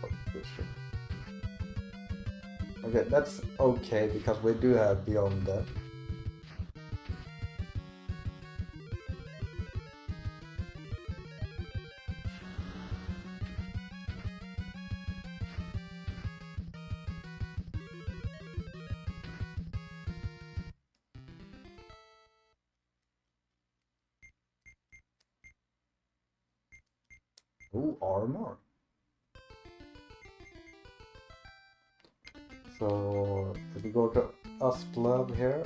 publisher. Okay, that's okay because we do have beyond that. Ooh, armor. So if we go to Asplab here.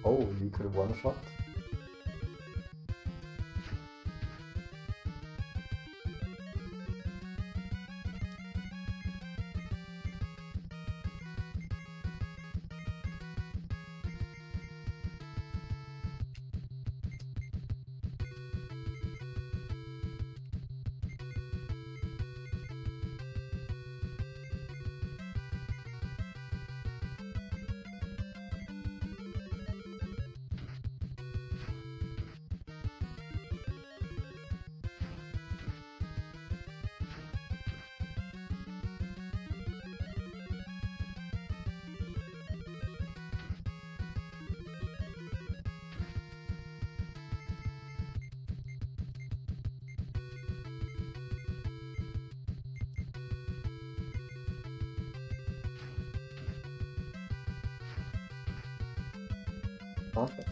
Oh, you could one shot. Okay.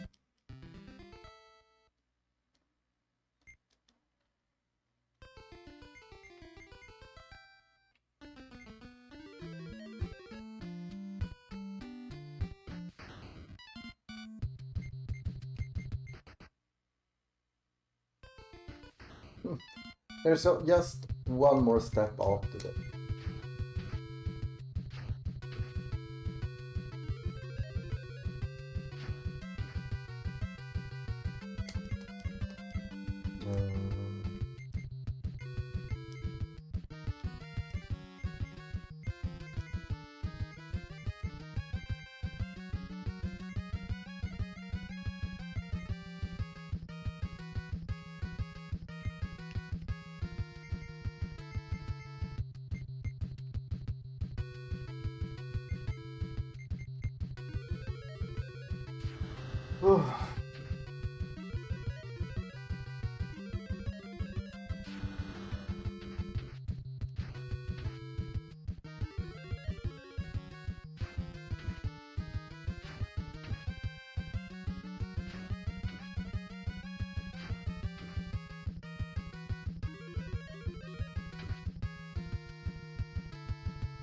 There's just one more step after that.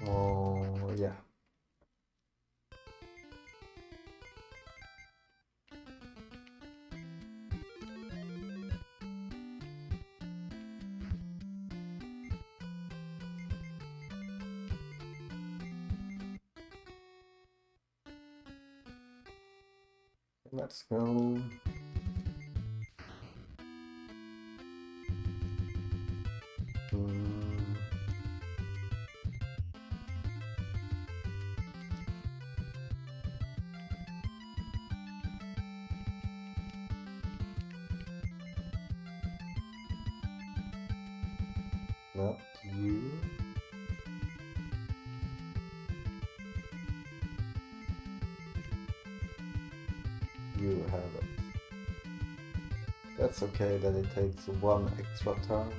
Oh, yeah. Let's go. Not you. you have it. That's okay that it takes one extra turn.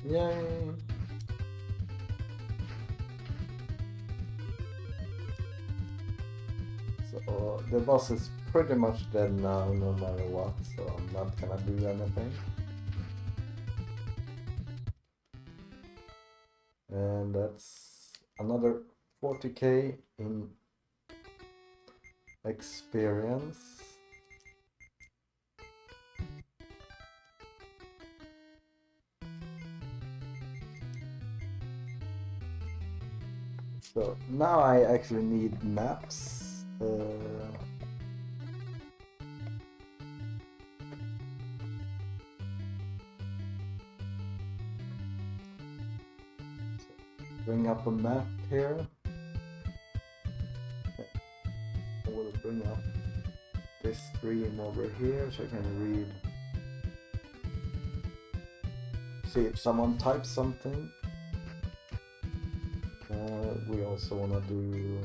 Yay! So the boss is pretty much dead now no matter what, so I'm not gonna do anything. And that's another 40k in experience. So now I actually need maps. Bring up a map here. I will bring up this stream over here so I can read. See if someone types something. We also wanna do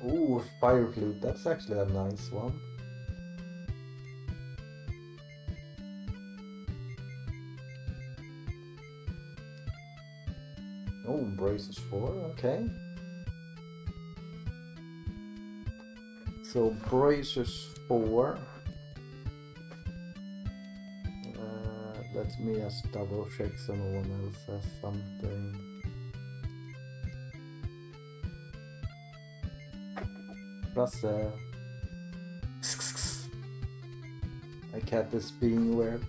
ooh, fire flute, that's actually a nice one. Oh, braces 4, okay. So braces 4. Let me just double check so no one else has something. Plus my cat is being weird.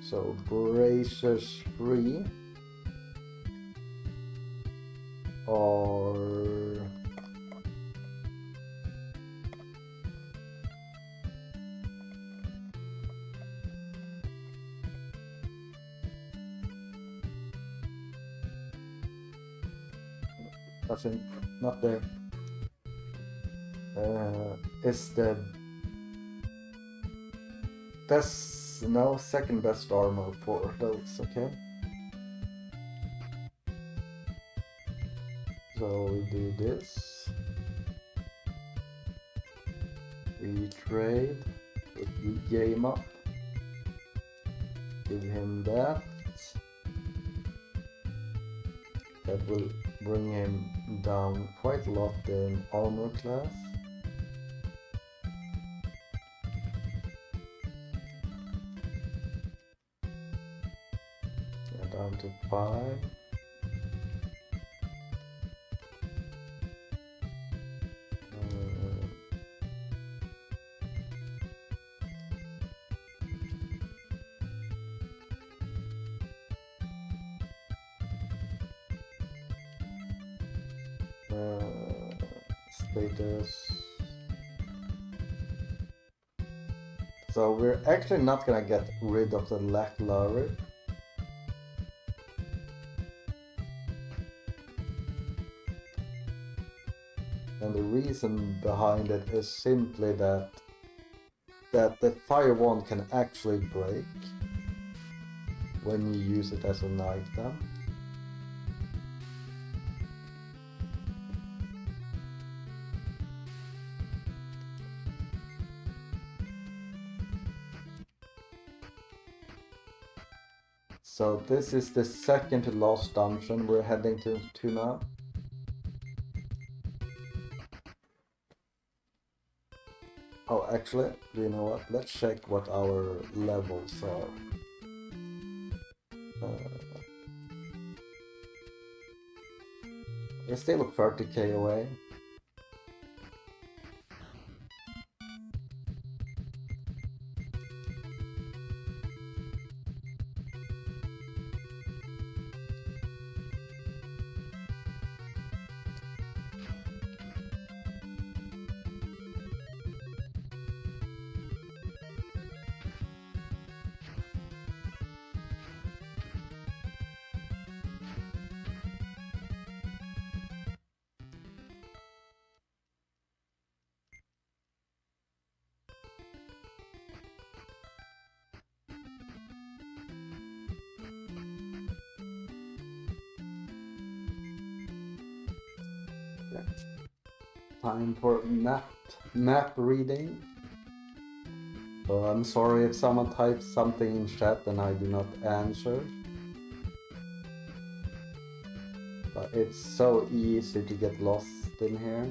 So braces 3 or nothing, not there. Is the best, no, second best armor for those, okay? So we do this. We trade, we game up, give him that. That will bring him down quite a lot in armor class. Yeah, down to 5. Status. So we're actually not gonna get rid of the lack lorry. And the reason behind it is simply that the fire wand can actually break when you use it as an item. So this is the second to last dungeon we're heading to now. Oh, actually, do you know what? Let's check what our levels are. We're still 30k away. Time for map reading. So I'm sorry if someone types something in chat and I do not answer. But it's so easy to get lost in here.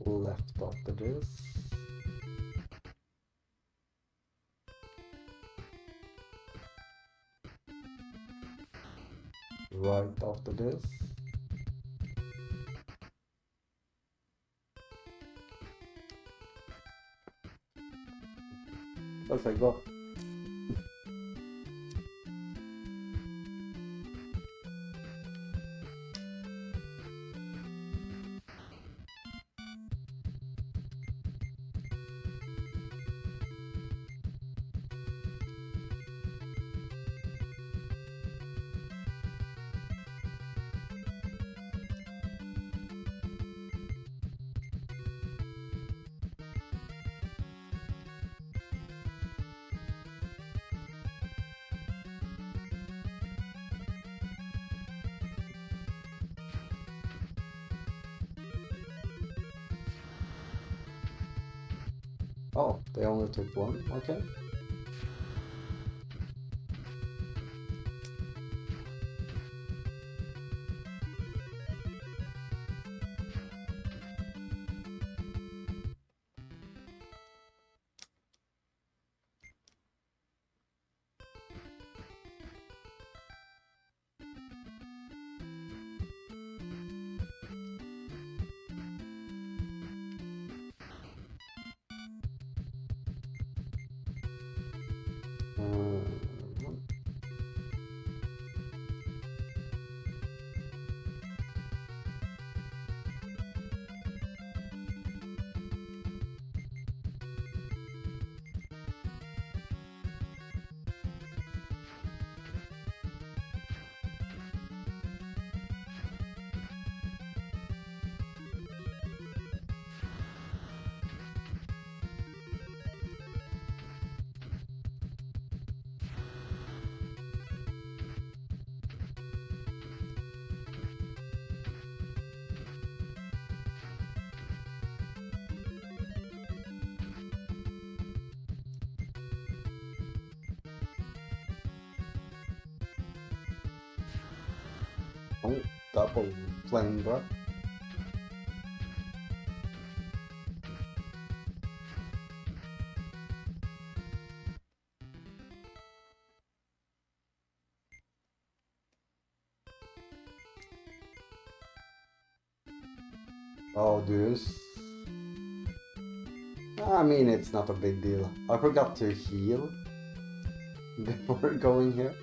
Left after this. Right after this. As I go. Oh, they only took one, okay. Oh, double flame breath. Oh, deuce. I mean, it's not a big deal. I forgot to heal before going here.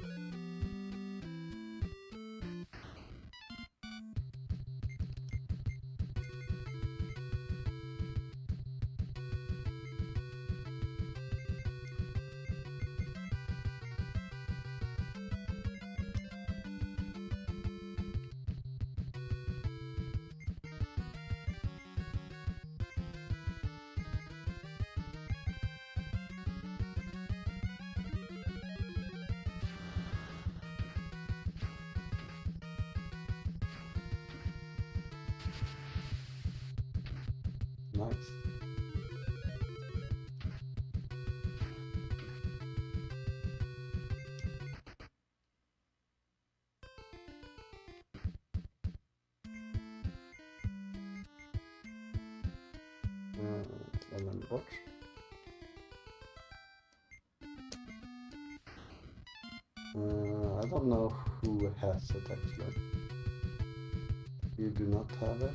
Nice. Lemon watch. I don't know who has it actually. You do not have it.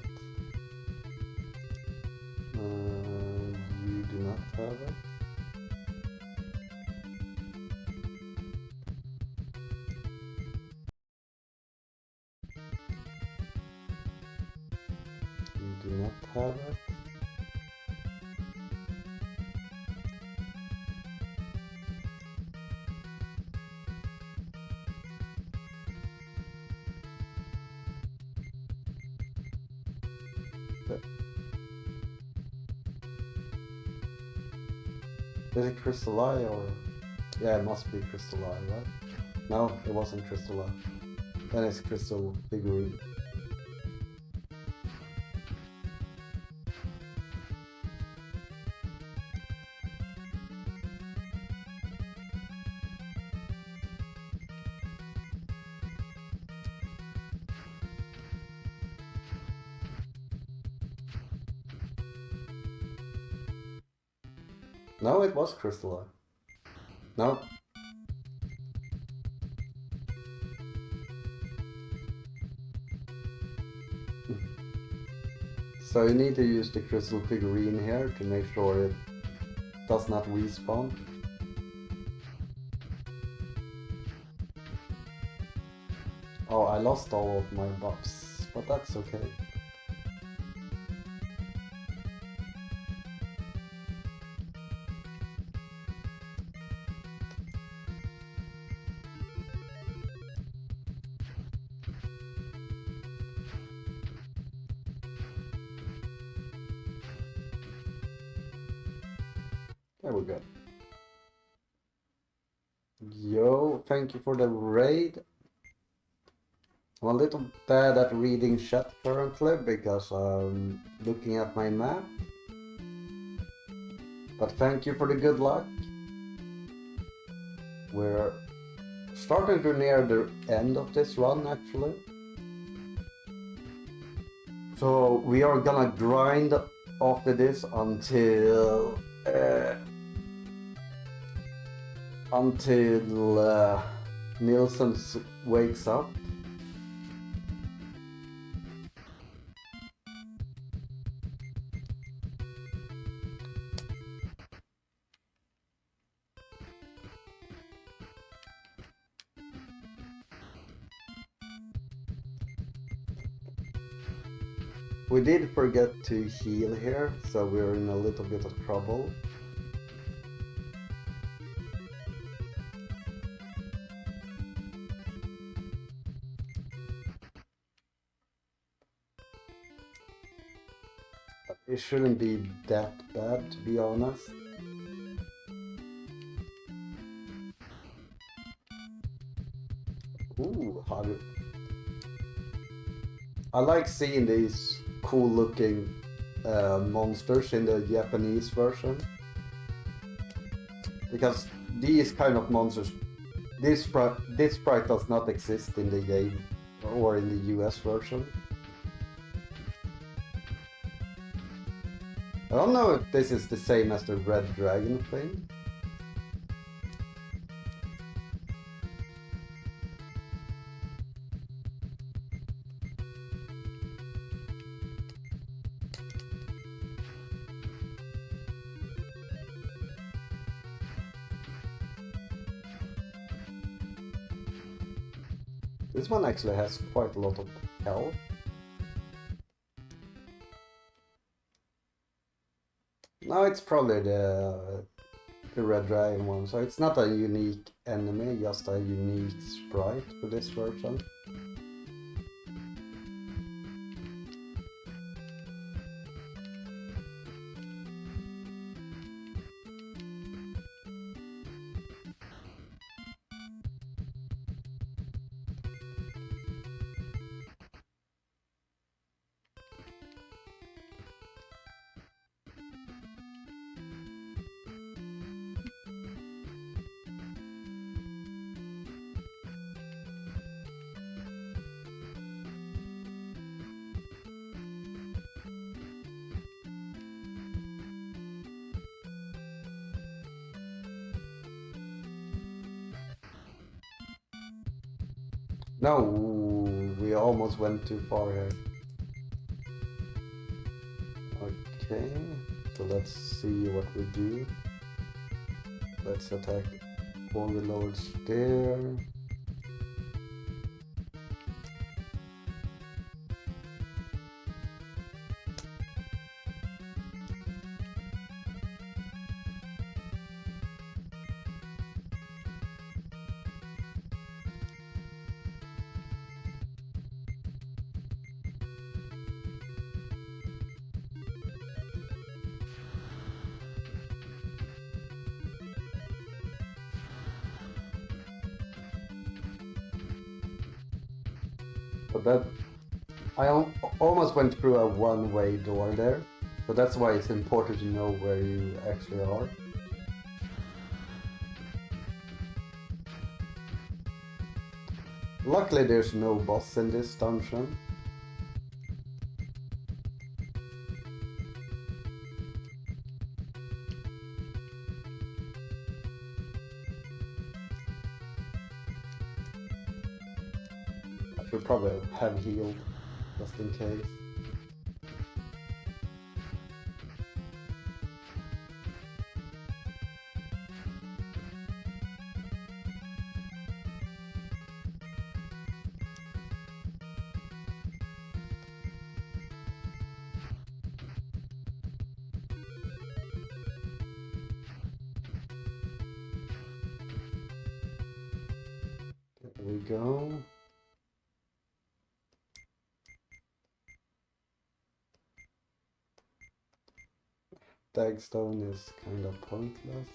You do not have it. You do not have it. Is it Crystal Eye or... Yeah, it must be Crystal Eye, right? No, it wasn't Crystal Eye. Then it's Crystal Figurine. No, it was Crystal Eye. No. So you need to use the crystal figurine here to make sure it does not respawn. Oh, I lost all of my buffs, but that's okay. There we go. Yo, thank you for the raid. I'm a little bad at reading chat currently because I'm looking at my map. But thank you for the good luck. We're starting to near the end of this run actually. So we are gonna grind after this until Nielsen wakes up. We did forget to heal here, so we're in a little bit of trouble. It shouldn't be that bad, to be honest. Ooh, I like seeing these cool looking monsters in the Japanese version. Because these kind of monsters, this sprite does not exist in the game or in the US version. I don't know if this is the same as the Red Dragon thing. This one actually has quite a lot of health. No, it's probably the Red Dragon one, so it's not a unique enemy, just a unique sprite for this version. No, we almost went too far here. Okay, so let's see what we do. Let's attack Overlords there. But that I almost went through a one-way door there, so that's why it's important to know where you actually are. Luckily there's no boss in this dungeon. I should probably have healed, just in case. There we go. Dagstone is kind of pointless.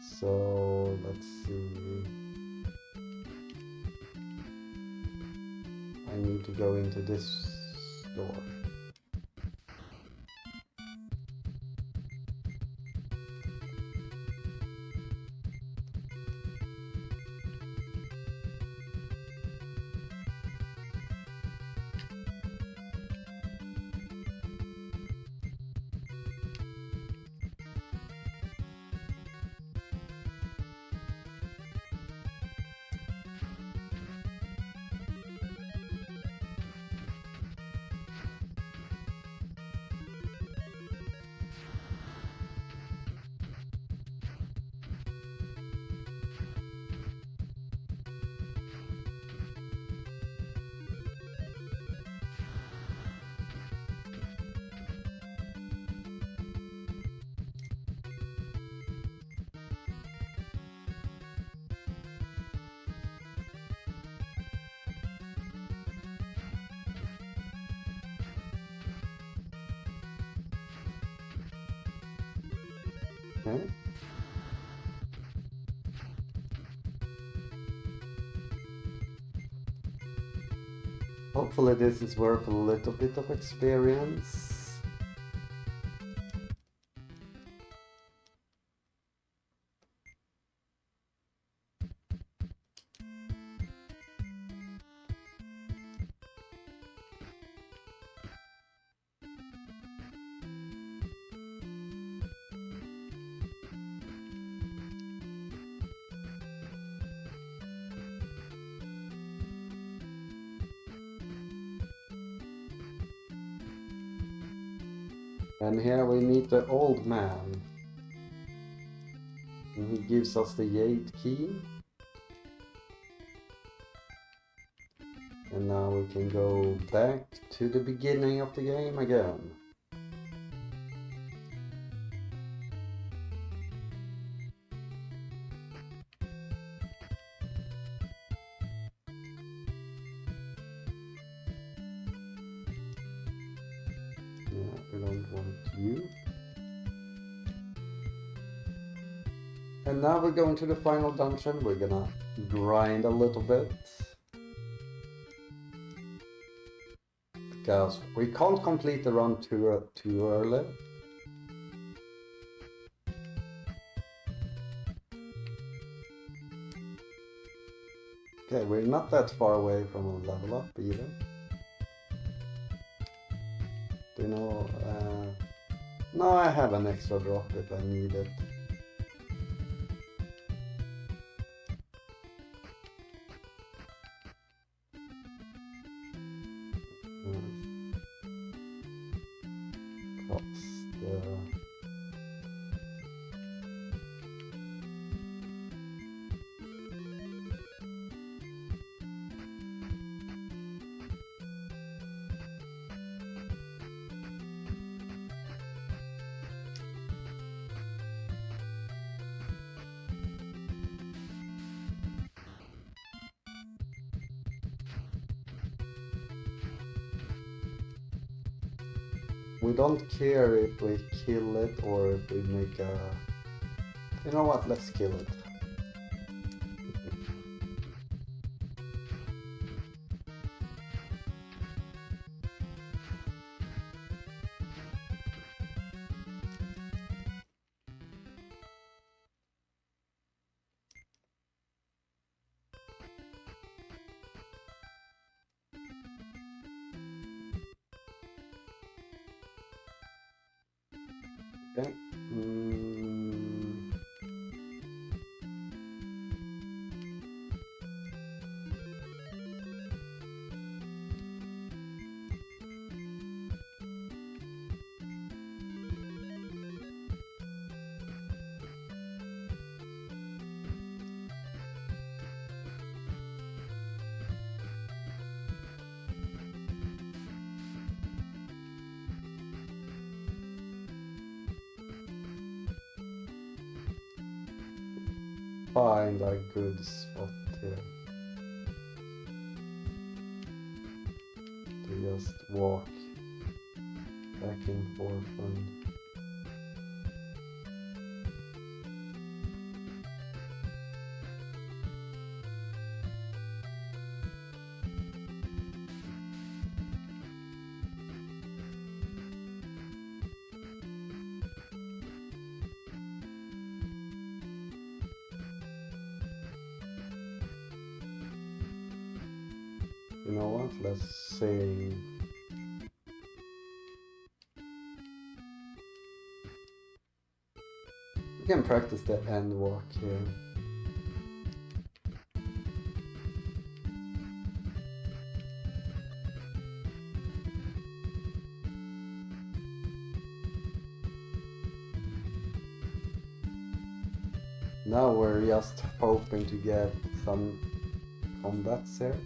So let's see. I need to go into this door. Okay. Hopefully this is worth a little bit of experience. And here we meet the old man. And he gives us the gate key. And now we can go back to the beginning of the game again. We don't want you. And now we're going to the final dungeon. We're gonna grind a little bit. Because we can't complete the run too early. Okay, we're not that far away from a level up either. Do you know, no, I have an extra drop if I need it. We don't care if we kill it or if we make a... You know what, let's kill it. Okay. Find a good spot here to just walk back and forth and you know what, let's see. We can practice the end walk here. Now we're just hoping to get some combats here.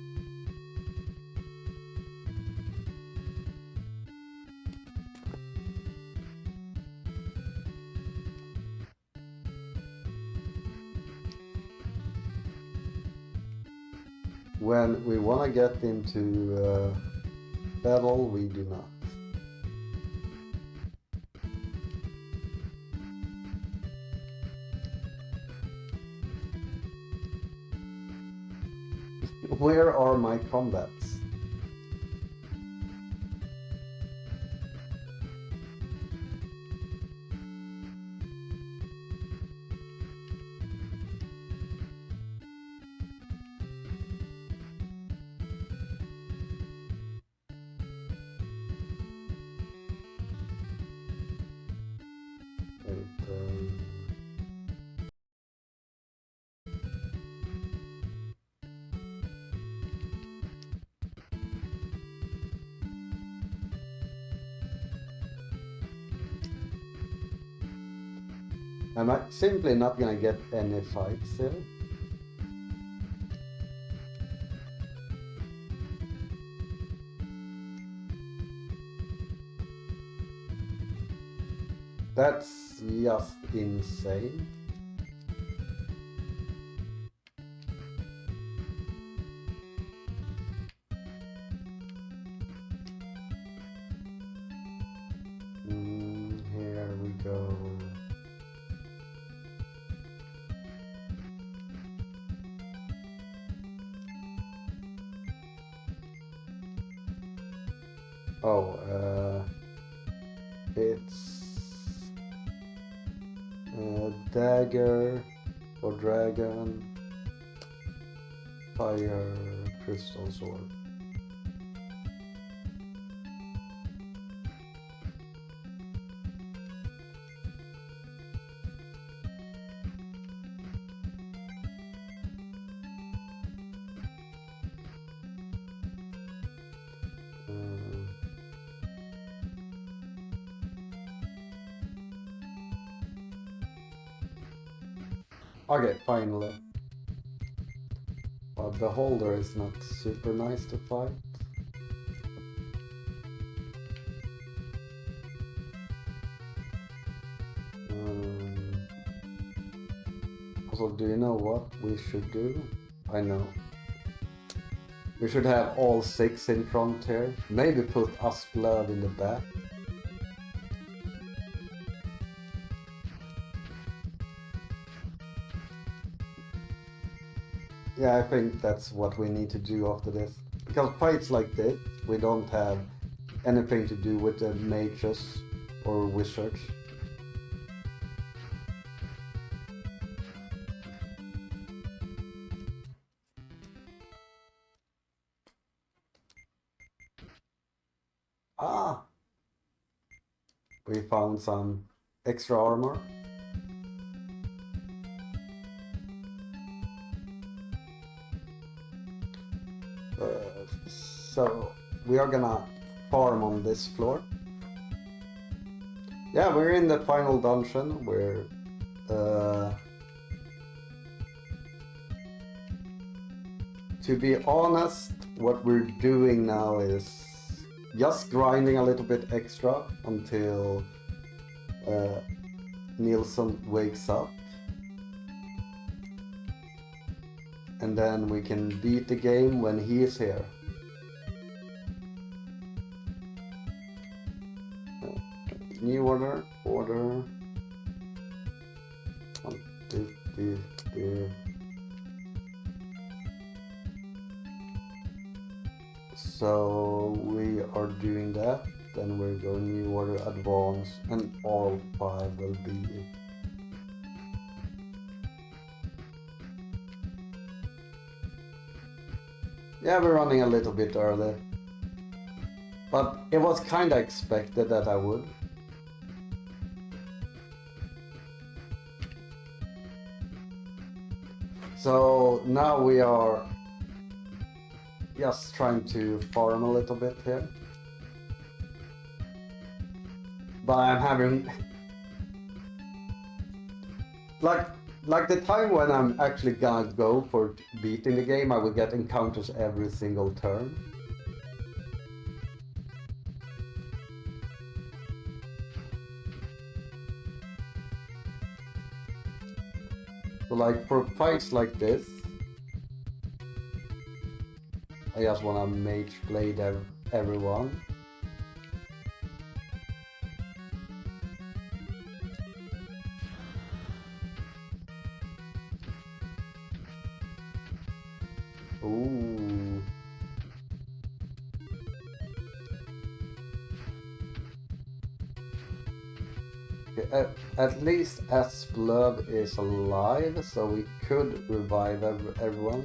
When we want to get into battle, we do not. Where are my combats? I'm simply not gonna get any fights here. That's just insane. Here we go. Oh, it's dagger or dragon, fire, crystal sword. Okay, finally. But the holder is not super nice to fight. Also, do you know what we should do? I know. We should have all 6 in front here. Maybe put us blood in the back. Yeah, I think that's what we need to do after this. Because fights like this, we don't have anything to do with the mages or wizards. Ah! We found some extra armor. So we are gonna farm on this floor. Yeah, we're in the final dungeon where to be honest, what we're doing now is just grinding a little bit extra until Nilsson wakes up. And then we can beat the game when he is here. New order. 1, 2, 3. So we are doing that, then we're going new order advance, and all 5 will be. Yeah, we're running a little bit early, but it was kinda expected that I would. So now we are just trying to farm a little bit here. But I'm having like the time when I'm actually gonna go for beating the game, I will get encounters every single turn. So like for fights like this, I just wanna mage blade everyone. Ooh. Okay, at least Asplove is alive, so we could revive everyone.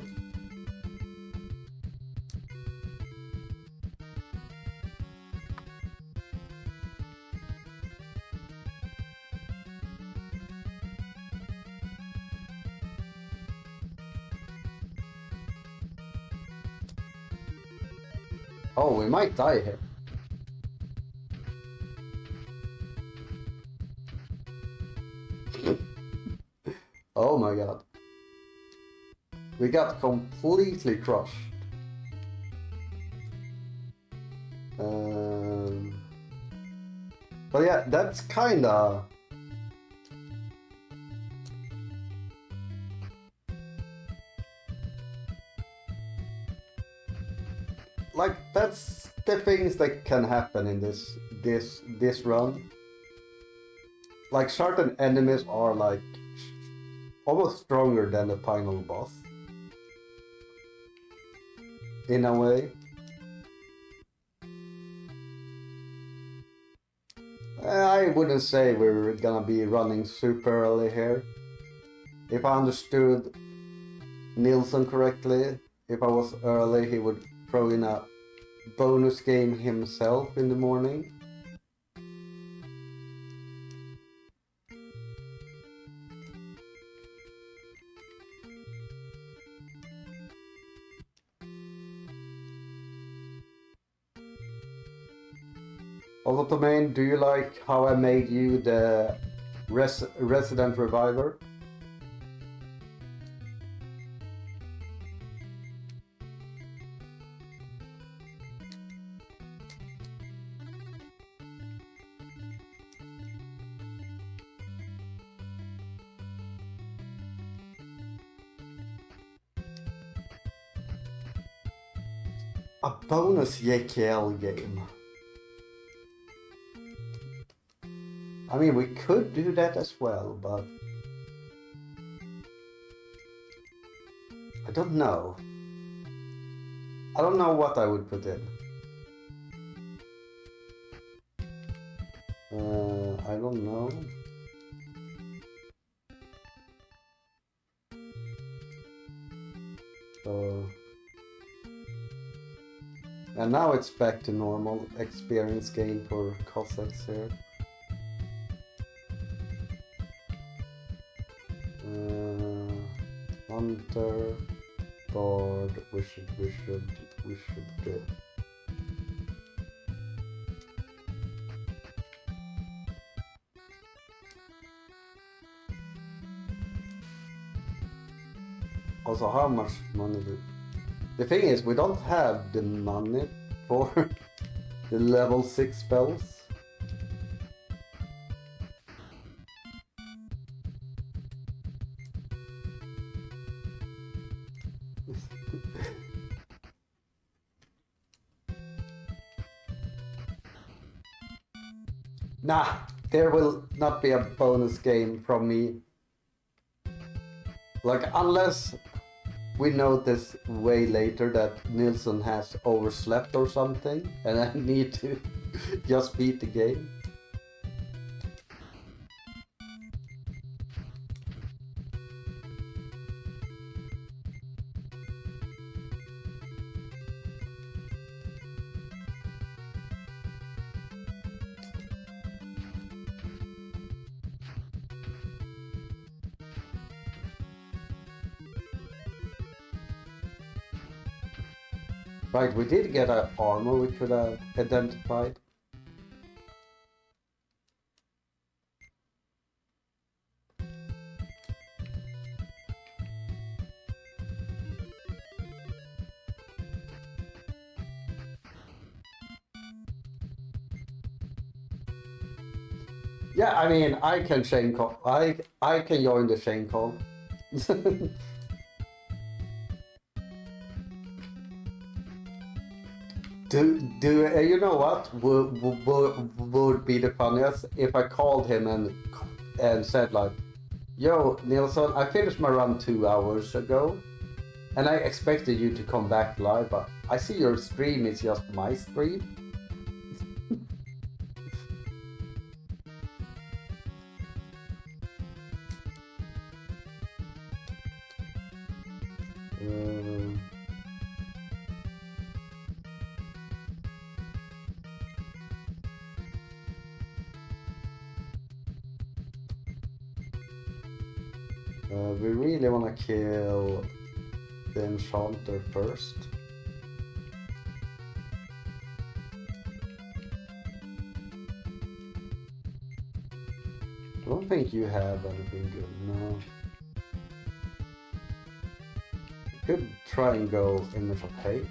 Oh, we might die here. Oh my god. We got completely crushed. But yeah, that's kinda... like, that's the things that can happen in this run. Like, certain enemies are like almost stronger than the final boss. In a way. I wouldn't say we're gonna be running super early here. If I understood Nilsson correctly, if I was early, he would throw in a bonus game himself in the morning. Also, Tomain, do you like how I made you the resident reviver? A bonus JkL game. I mean, we could do that as well, but I don't know. I don't know what I would put in. I don't know. So... and now it's back to normal experience gain for Cossacks here. Hunter, Bard, we should do. Also, how much money do... The thing is, we don't have the money for the level 6 spells. Nah, there will not be a bonus game from me. Like, unless we notice way later that Nilsson has overslept or something, and I need to just beat the game. Right, we did get an armor we could have identified. Yeah, I mean, I can chain call. I can join the chain call. You know what would be the funniest if I called him and said like, "Yo, Nilsson, I finished my run 2 hours ago, and I expected you to come back live, but I see your stream is just my stream." We really want to kill the enchanter first. I don't think you have anything good, no. You could try and go image of hate.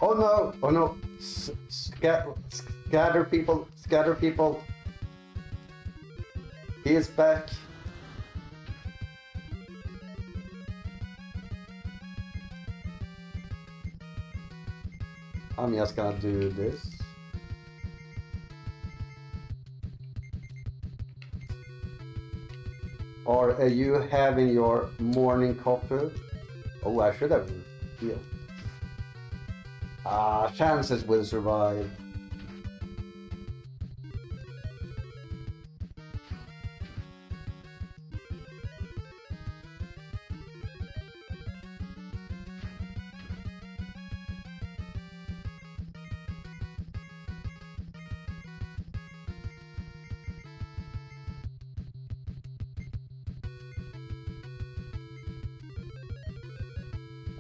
Oh no! Oh no! Scatter people! Scatter people! He is back! I'm just gonna do this. Or are you having your morning coffee? Oh, I should have healed. Chances will survive.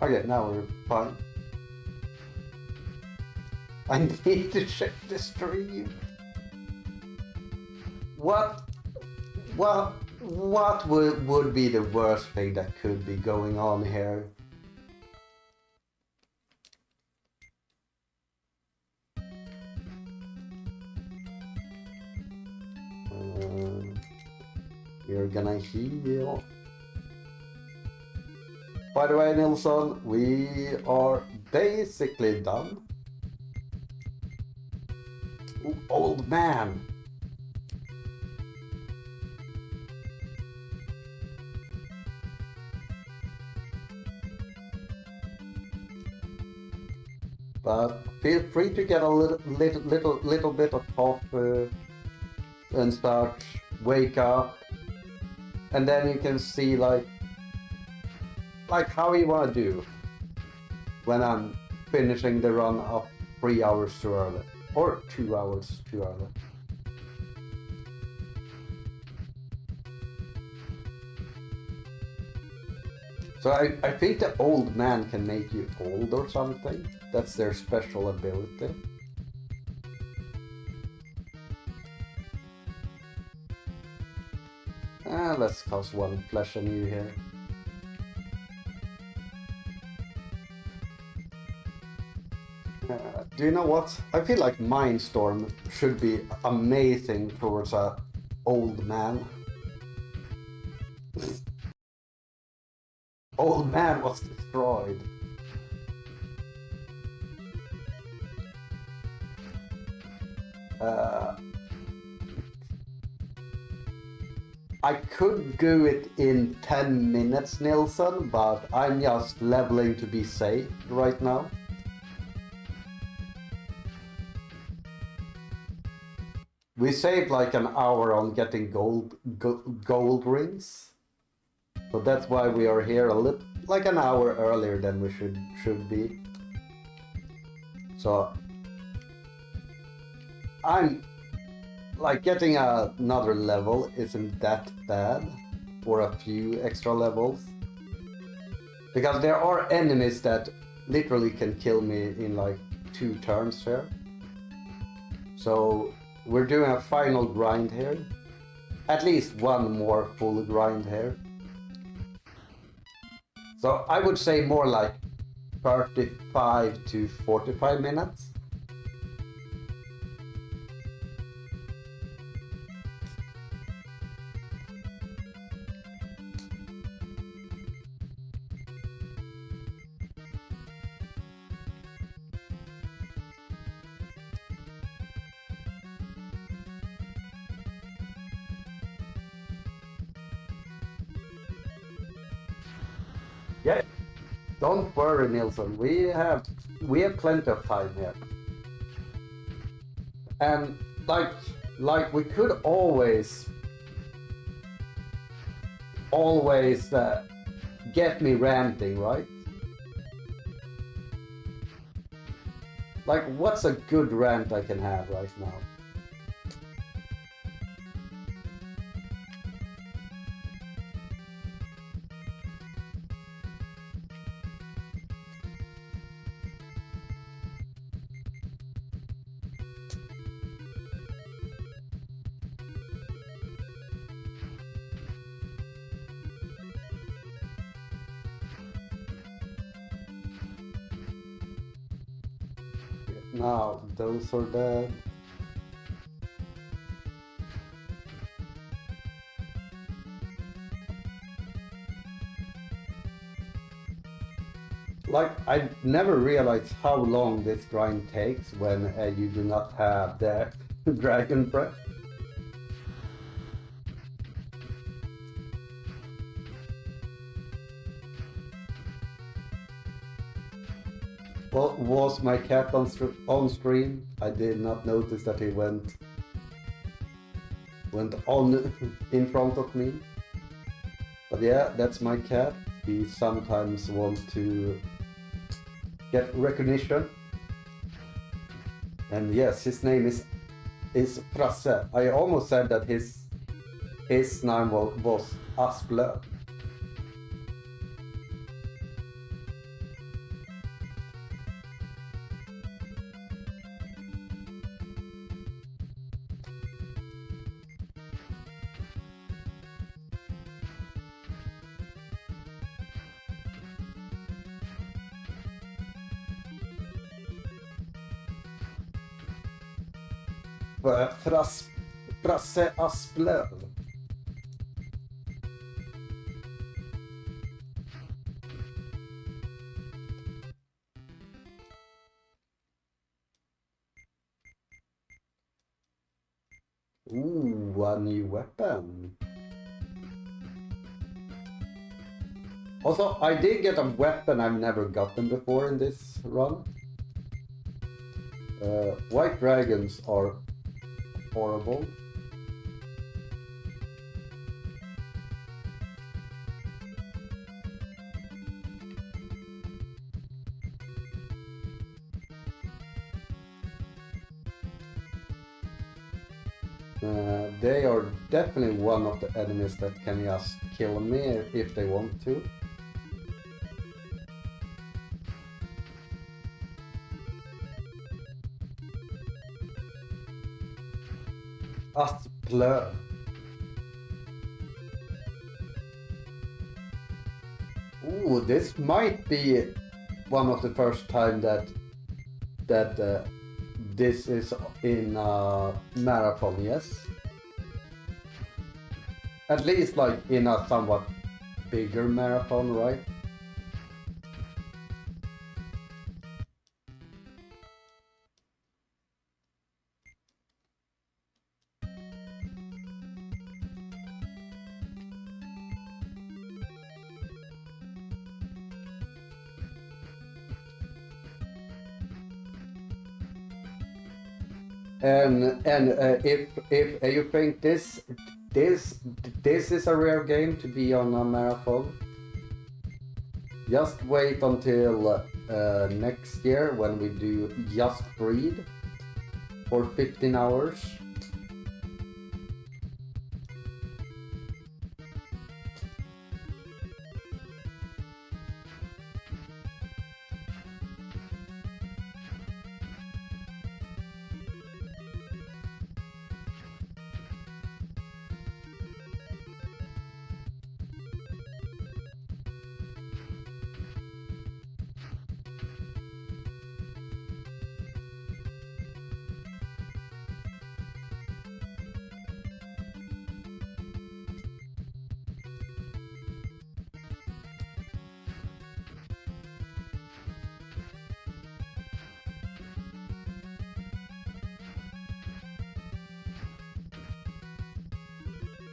Okay, now we're fine. I need to check the stream. What would be the worst thing that could be going on here? We're gonna heal. By the way, Nilsson, we are basically done. Ooh, old man. But feel free to get a little bit of coffee and start, wake up, and then you can see like how you want to do when I'm finishing the run up 3 hours too early or 2 hours too early. So I think the old man can make you old or something. That's their special ability. Let's cause one flesh anew here. Do you know what? I feel like Mindstorm should be amazing towards a old man. Old man was destroyed. I could do it in 10 minutes, Nilsson, but I'm just leveling to be safe right now. We saved like an hour on getting gold rings. So that's why we are here like an hour earlier than we should be. So I'm like getting another level isn't that bad, or a few extra levels, because there are enemies that literally can kill me in like 2 turns here. So we're doing a final grind here, at least one more full grind here. So I would say more like 35 to 45 minutes. Yeah, don't worry, Nilsson. We have plenty of time here, and like we could always get me ranting, right? Like, what's a good rant I can have right now? Now, those are dead. Like, I never realized how long this grind takes when you do not have the dragon breath. Well, was my cat on stream? I did not notice that he went on in front of me. But yeah, that's my cat. He sometimes wants to get recognition. And yes, his name is Frasse. I almost said that his name was Asplöv. Frasse Asplöv. Ooh, a new weapon. Also, I did get a weapon I've never gotten before in this run. White dragons are horrible. They are definitely one of the enemies that can just kill me if they want to. Asplö. Ooh, this might be one of the first time that this is in a marathon, yes? At least like in a somewhat bigger marathon, right? And if you think this is a rare game to be on a marathon, just wait until next year when we do Just Breed for 15 hours.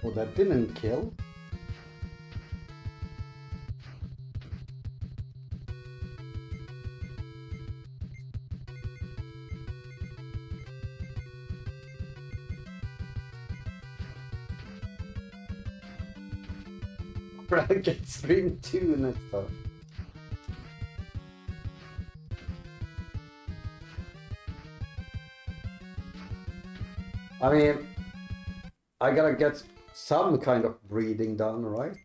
Oh, that didn't kill? Bracket stream 2 next time. I mean, I gotta get some kind of breeding done, right?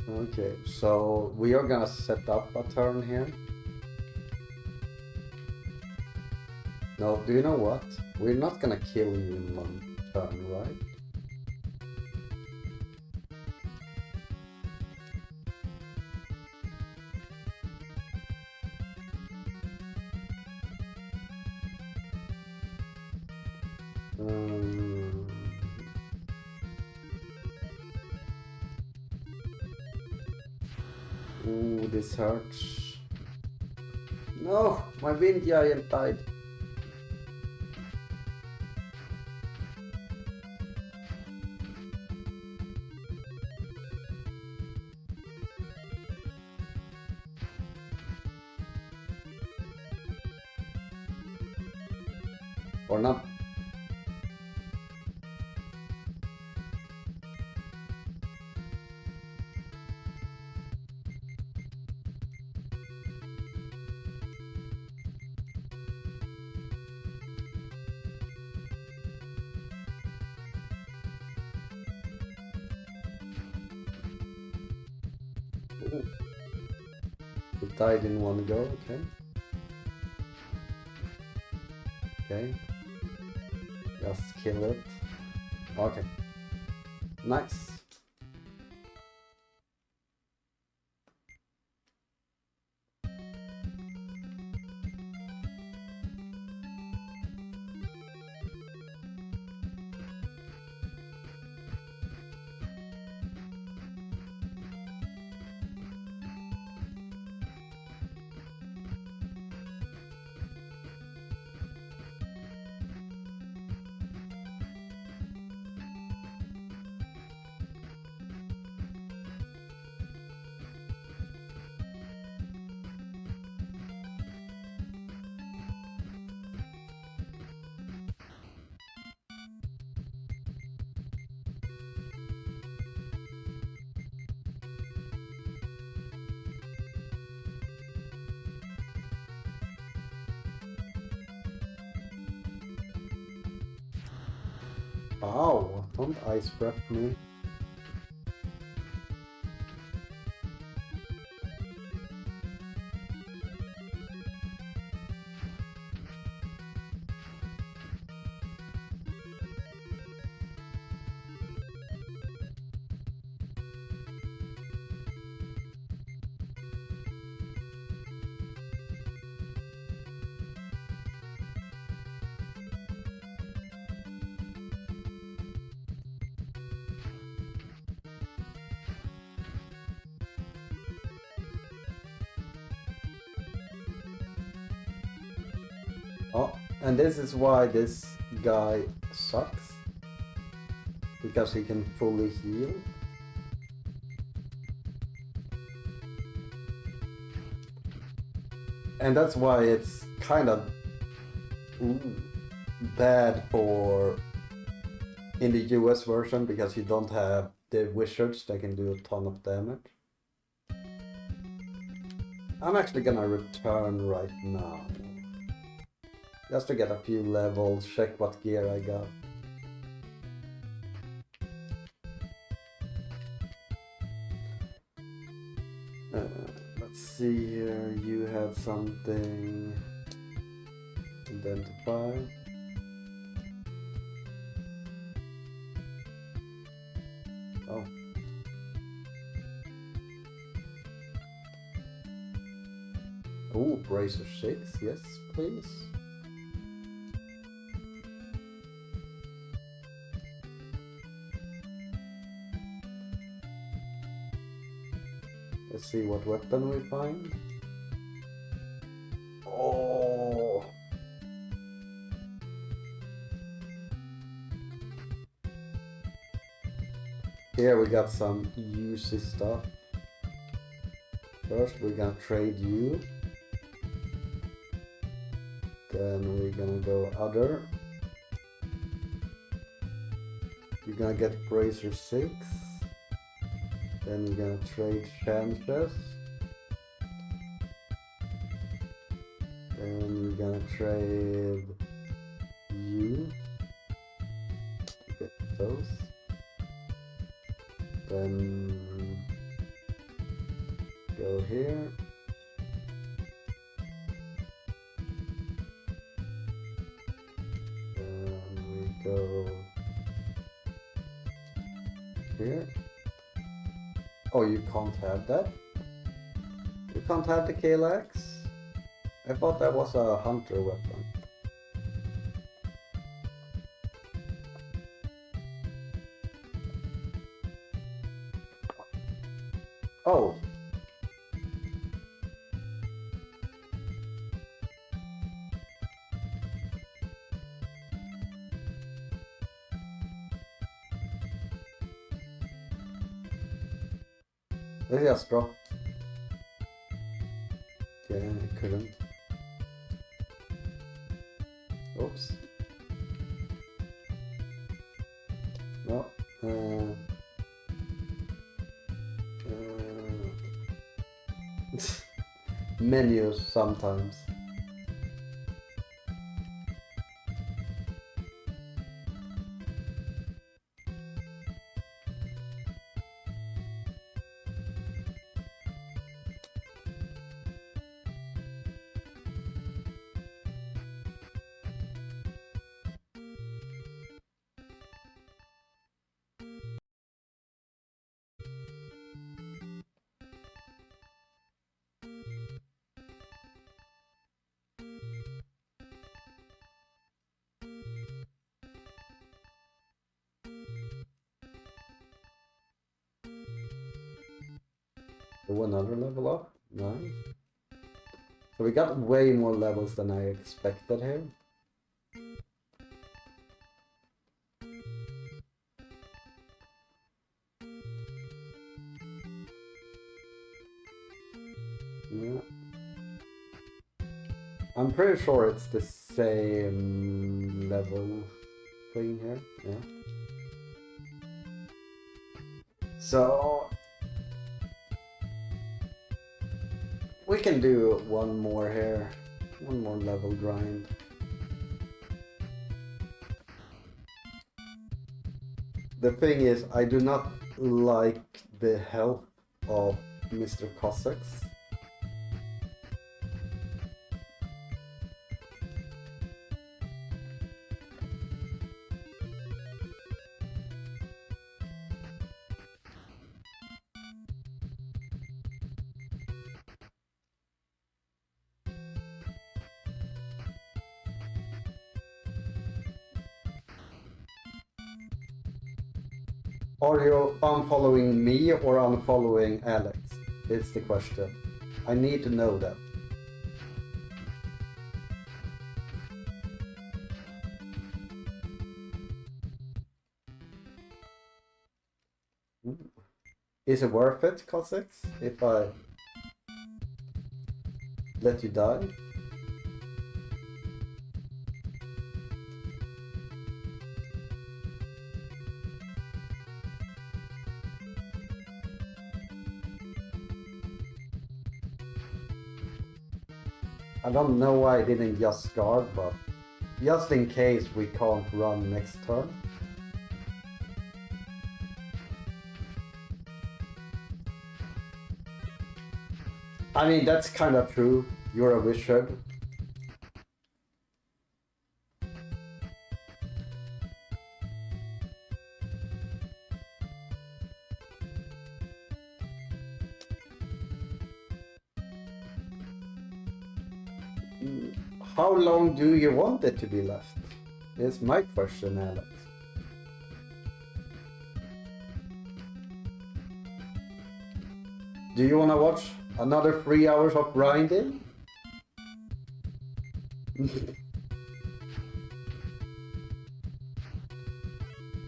Okay, so we are gonna set up a turn here. No, do you know what? We're not gonna kill you in one turn, right? Ooh, this hurts. No, my wind giant died. Or not. Ooh. It died in one go, okay. Okay. Just kill it. Okay. Nice. Ow, don't ice prep me. Oh, and this is why this guy sucks. Because he can fully heal. And that's why it's kind of bad for in the US version, because you don't have the wizards that can do a ton of damage. I'm actually gonna return right now. Just to get a few levels, check what gear I got. Let's see here, you had something. Identify. Oh. Oh, Bracer 6, yes, please. Let's see what weapon we find. Oh! Here we got some juicy stuff. First we're gonna trade you. Then we're gonna go other. You're gonna get Bracer 6. Then we're gonna trade chances. Then we're gonna trade you. Get those. Then go here. Then we go here. Oh, you can't have that? You can't have the JkL0ser? I thought that was a hunter weapon. Oh! Let's just drop. Okay, I couldn't. Oops. No. Menus sometimes. Oh, another level up. Nice. So we got way more levels than I expected here. Yeah. I'm pretty sure it's the same level thing here. Yeah. So we can do one more here. One more level grind. The thing is, I do not like the help of Mr. Cossacks. Are you unfollowing me or unfollowing Alex? It's the question. I need to know that. Is it worth it, Cossacks, if I let you die? I don't know why I didn't just guard, but just in case we can't run next turn. I mean, that's kind of true. You're a wizard. How long do you want it to be left? Is my question, Alex. Do you want to watch another 3 hours of grinding?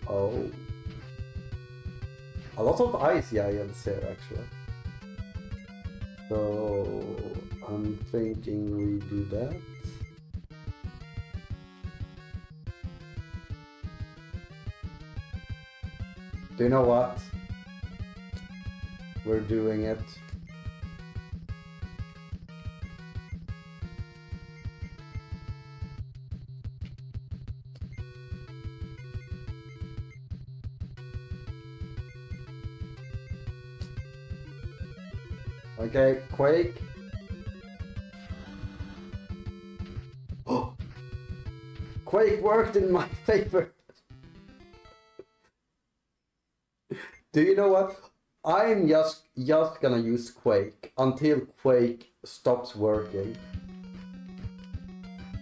Oh. A lot of ice giants here, actually. So I'm thinking we do that. Do you know what? We're doing it. Okay, Quake. Oh! Quake worked in my favor. Do you know what? I'm just gonna use Quake until Quake stops working.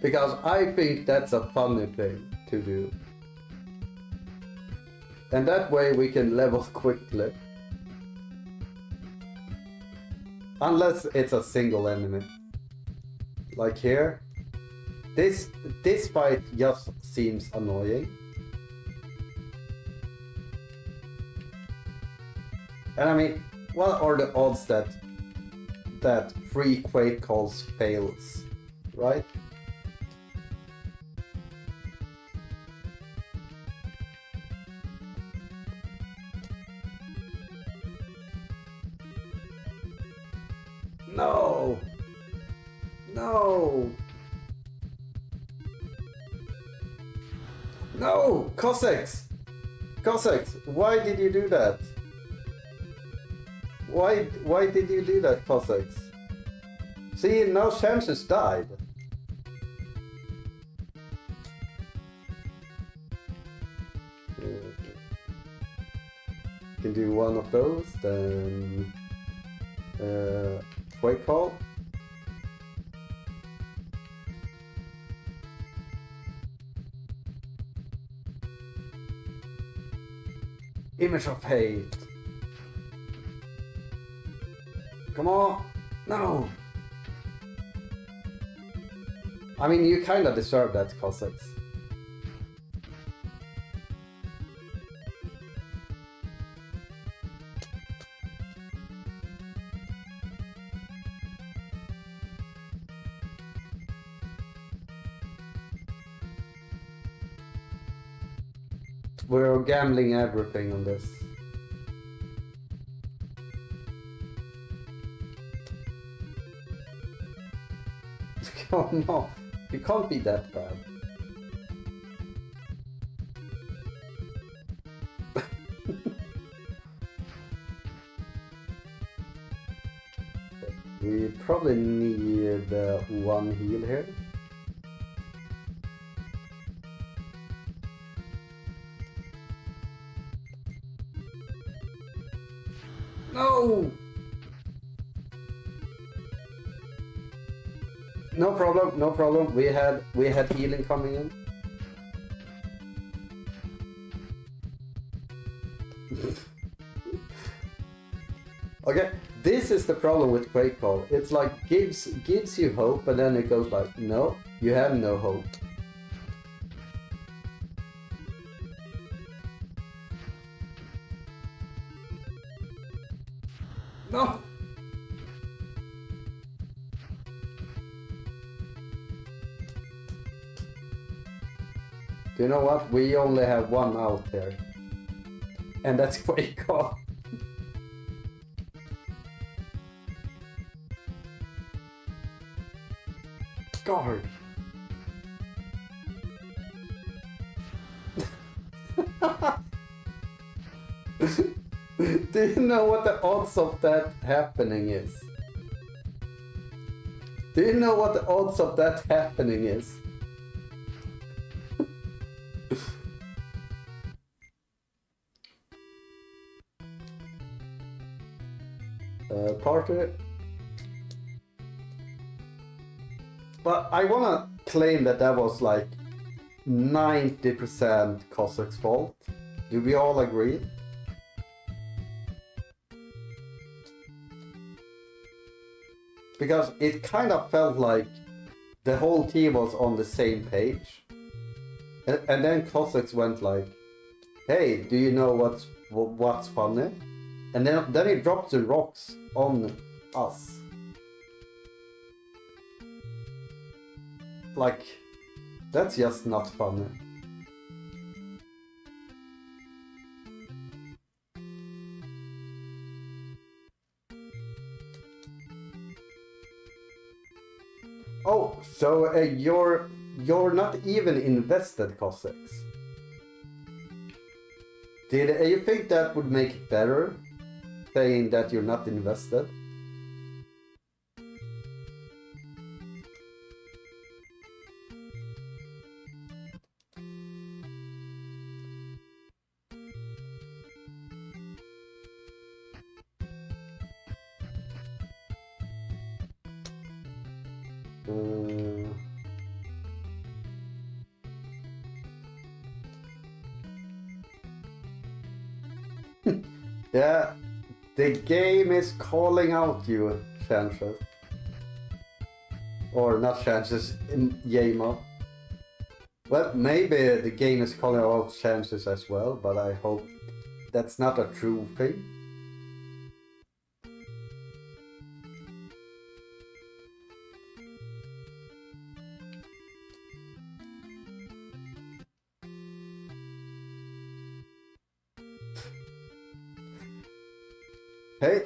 Because I think that's a funny thing to do. And that way we can level quickly. Unless it's a single enemy. Like here. This fight just seems annoying. And I mean, what are the odds that 3 Quake calls fails, right? No! No! No! Cossacks! Cossacks, why did you do that? Why did you do that, Cossacks? See, now chances died. Can do one of those, then Quake call. Image of hate. Come on! No! I mean, you kinda deserve that, Cossacks. We're gambling everything on this. Come on, it can't be that bad. We probably need one heal here. No! No problem, no problem. We had healing coming in. Okay, this is the problem with Quake Call. It's like gives you hope, and then it goes like, no, you have no hope. No. Do you know what? We only have one out there. And that's Quake Call. Guard. Do you know what the odds of that happening is? Do you know what the odds of that happening is? Party. But I wanna claim that that was like 90% Cossacks' fault. Do we all agree? Because it kind of felt like the whole team was on the same page. And then Cossacks went like, hey, do you know what's funny? And then he dropped the rocks on us. Like, that's just not funny. Oh, so you're not even invested, Cossacks. Did you think that would make it better? Saying that you're not invested? Yeah, the game is calling out you, Chances. Or not Chances, Yama. Well, maybe the game is calling out Chances as well, but I hope that's not a true thing. Hey,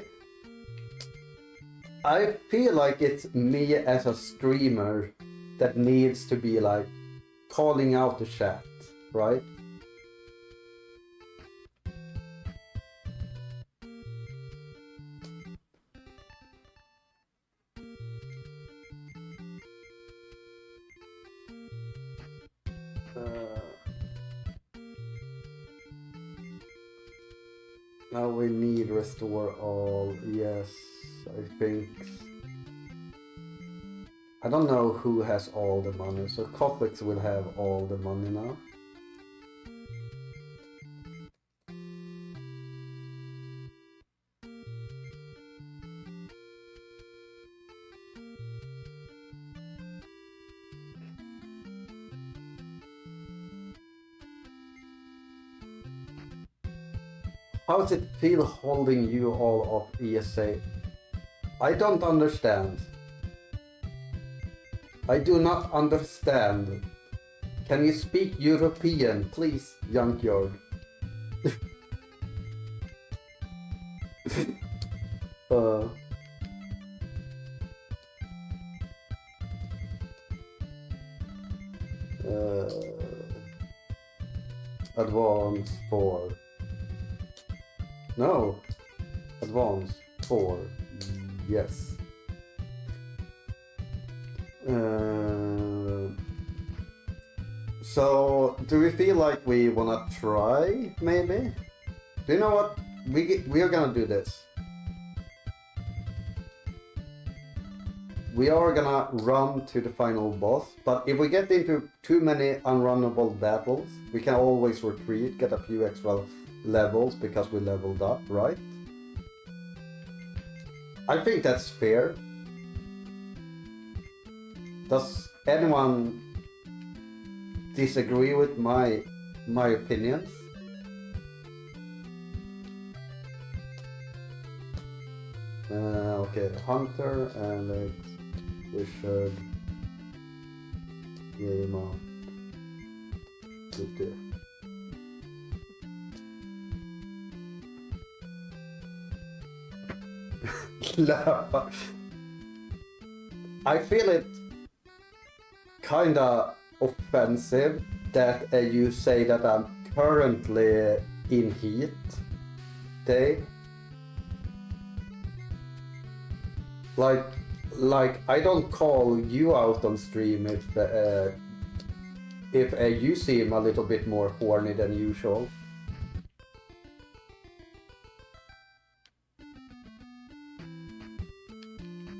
I feel like it's me as a streamer that needs to be like calling out the chat, right? Now we need restore all. Yes, I think. I don't know who has all the money, so Cossacks will have all the money now. How does it feel holding you all up, ESA? I don't understand. I do not understand. Can you speak European, please, Junkyard? uh, Advance 4. No. Advance 4. Yes. So, do we feel like we wanna try, maybe? Do you know what? We are gonna do this. We are gonna run to the final boss, but if we get into too many unrunnable battles, we can always retreat, get a few extra levels because we leveled up, right? I think that's fair. Does anyone disagree with my opinions? Okay, Hunter, Alex, Richard, Yema, Tutti. I feel it kinda offensive that you say that I'm currently in heat, Dave. Like I don't call you out on stream if you seem a little bit more horny than usual.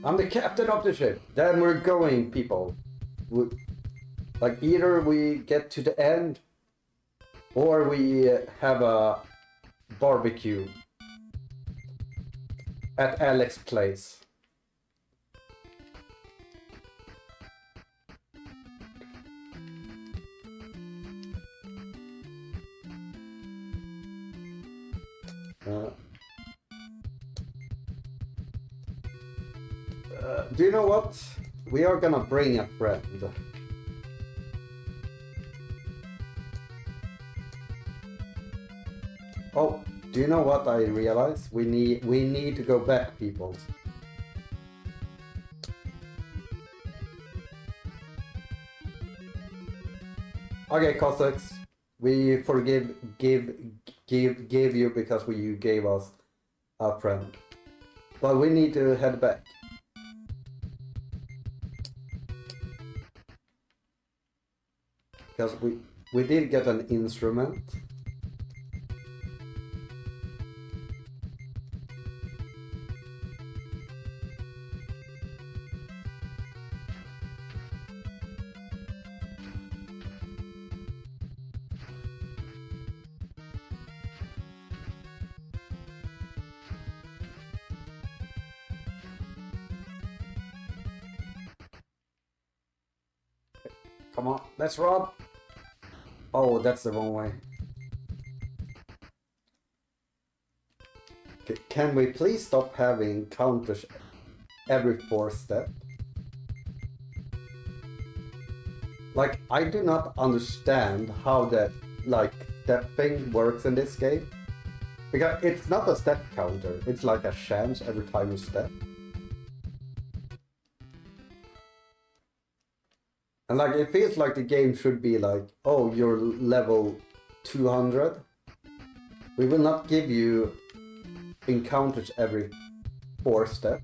I'm the captain of the ship. Then we're going, people. Like either we get to the end or we have a barbecue at Alex's place. Do you know what? We are gonna bring a friend. Oh, do you know what I realized? We need to go back, people. Okay, Cossacks, we give you because you gave us a friend, but we need to head back. Because we did get an instrument. Come on, let's run! Oh, that's the wrong way. Okay, can we please stop having counters every 4th step? Like, I do not understand how that, like, step thing works in this game. Because it's not a step counter, it's like a chance every time you step. And like, it feels like the game should be like, oh, you're level 200. We will not give you encounters every 4th step.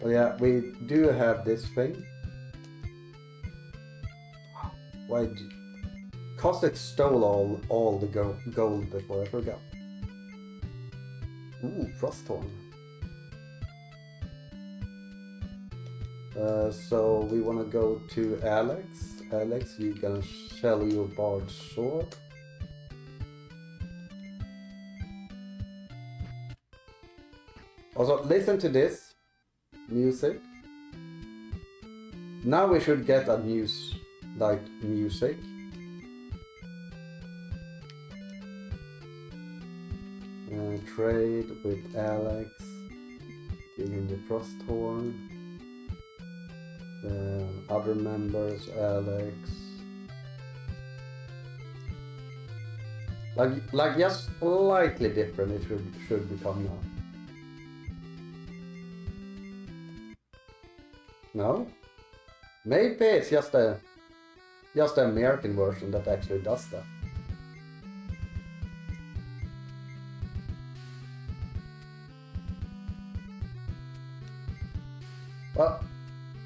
But yeah, we do have this thing. Why did Cossack stole all the gold before I forgot. Ooh, Frosthorn. So we want to go to Alex Alex, you gonna sell your Bard sword? Also, listen to this music. Now we should get a music. Trade with Alex. Give him the frost horn. Other members, Alex. Like just slightly different. It should become now. No? Maybe it's just the American version that actually does that. Well,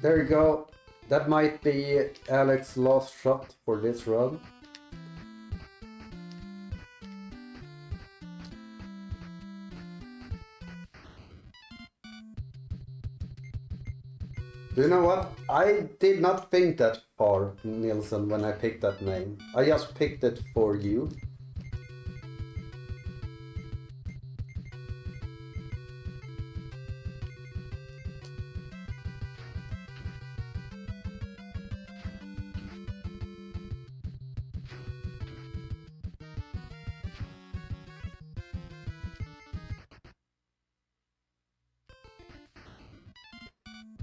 there you go. That might be Alex's last shot for this run. Do you know what? I did not think that far, Nilsson, when I picked that name. I just picked it for you.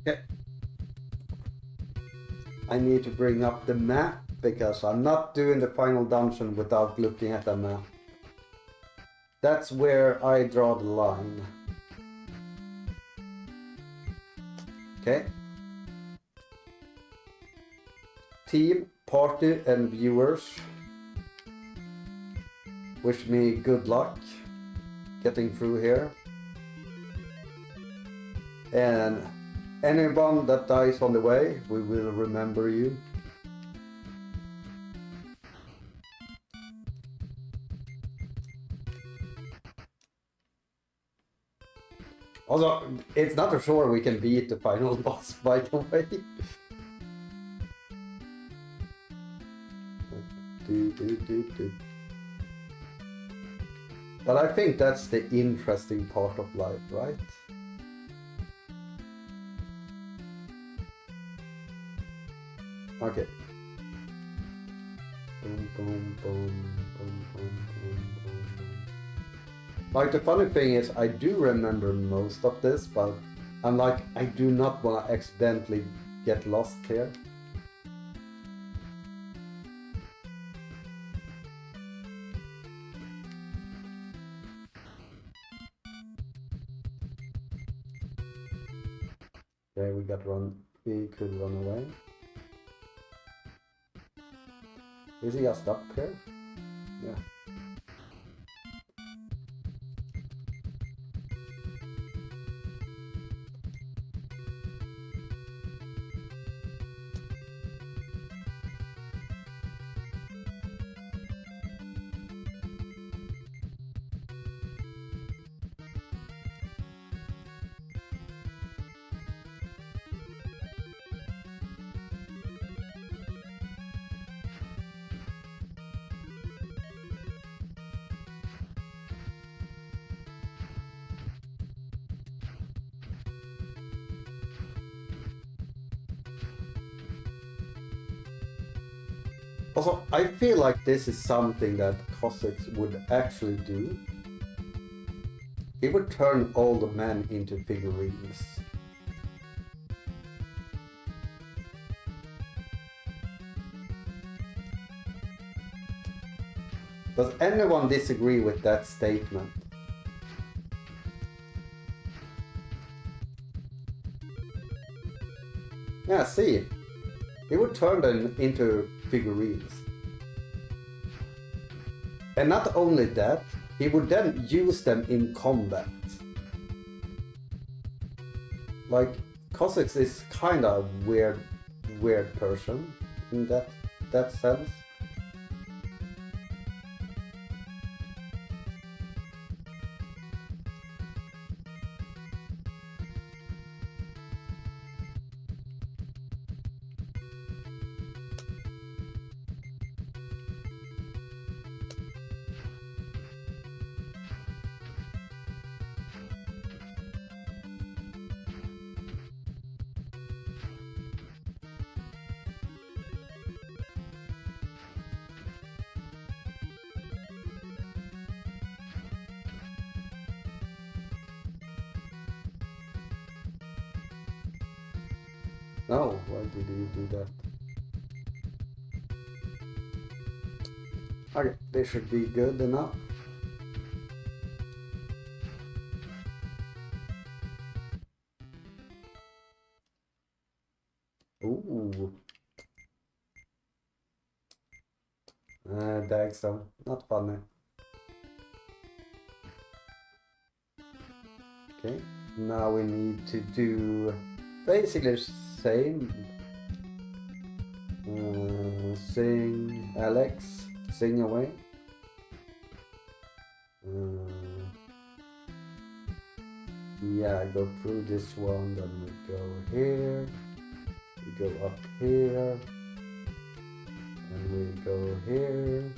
Okay. I need to bring up the map because I'm not doing the final dungeon without looking at the map. That's where I draw the line. Okay. Team, party and viewers, wish me good luck getting through here. And anyone that dies on the way, we will remember you. Also, it's not for sure we can beat the final boss, by the way. But I think that's the interesting part of life, right? Okay. Boom, boom, boom, boom, boom, boom, boom. Like, the funny thing is, I do remember most of this, but I'm like, I do not want to accidentally get lost here. Okay, we could run away. Is he just up here? Yeah. Also, I feel like this is something that Cossacks would actually do. He would turn all the men into figurines. Does anyone disagree with that statement? Yeah, see, he would turn them into figurines. And not only that, he would then use them in combat. Like, Cossacks is kind of weird person in that sense. No, why did you do that? Okay, this should be good enough. Ooh. Dagstone, not funny. Okay, now we need to do basically the same. Sing, Alex, sing away. Yeah, go through this one, then we go here, we go up here, and we go here.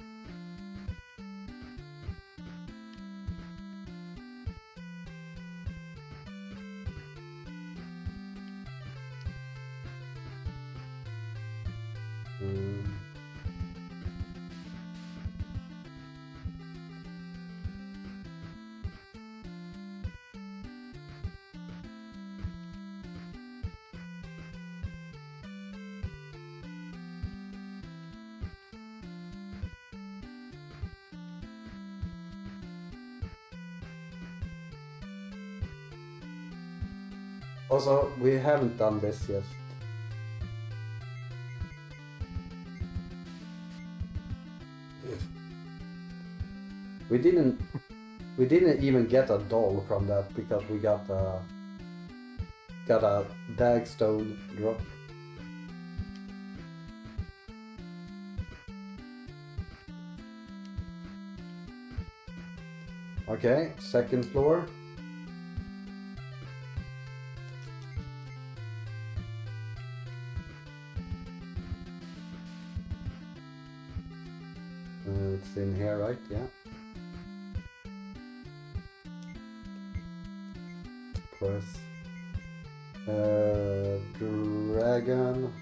Also, we haven't done this yet. We didn't even get a doll from that because we got a Dagstone drop. Okay, second floor. It's in here, right? Yeah. Press dragon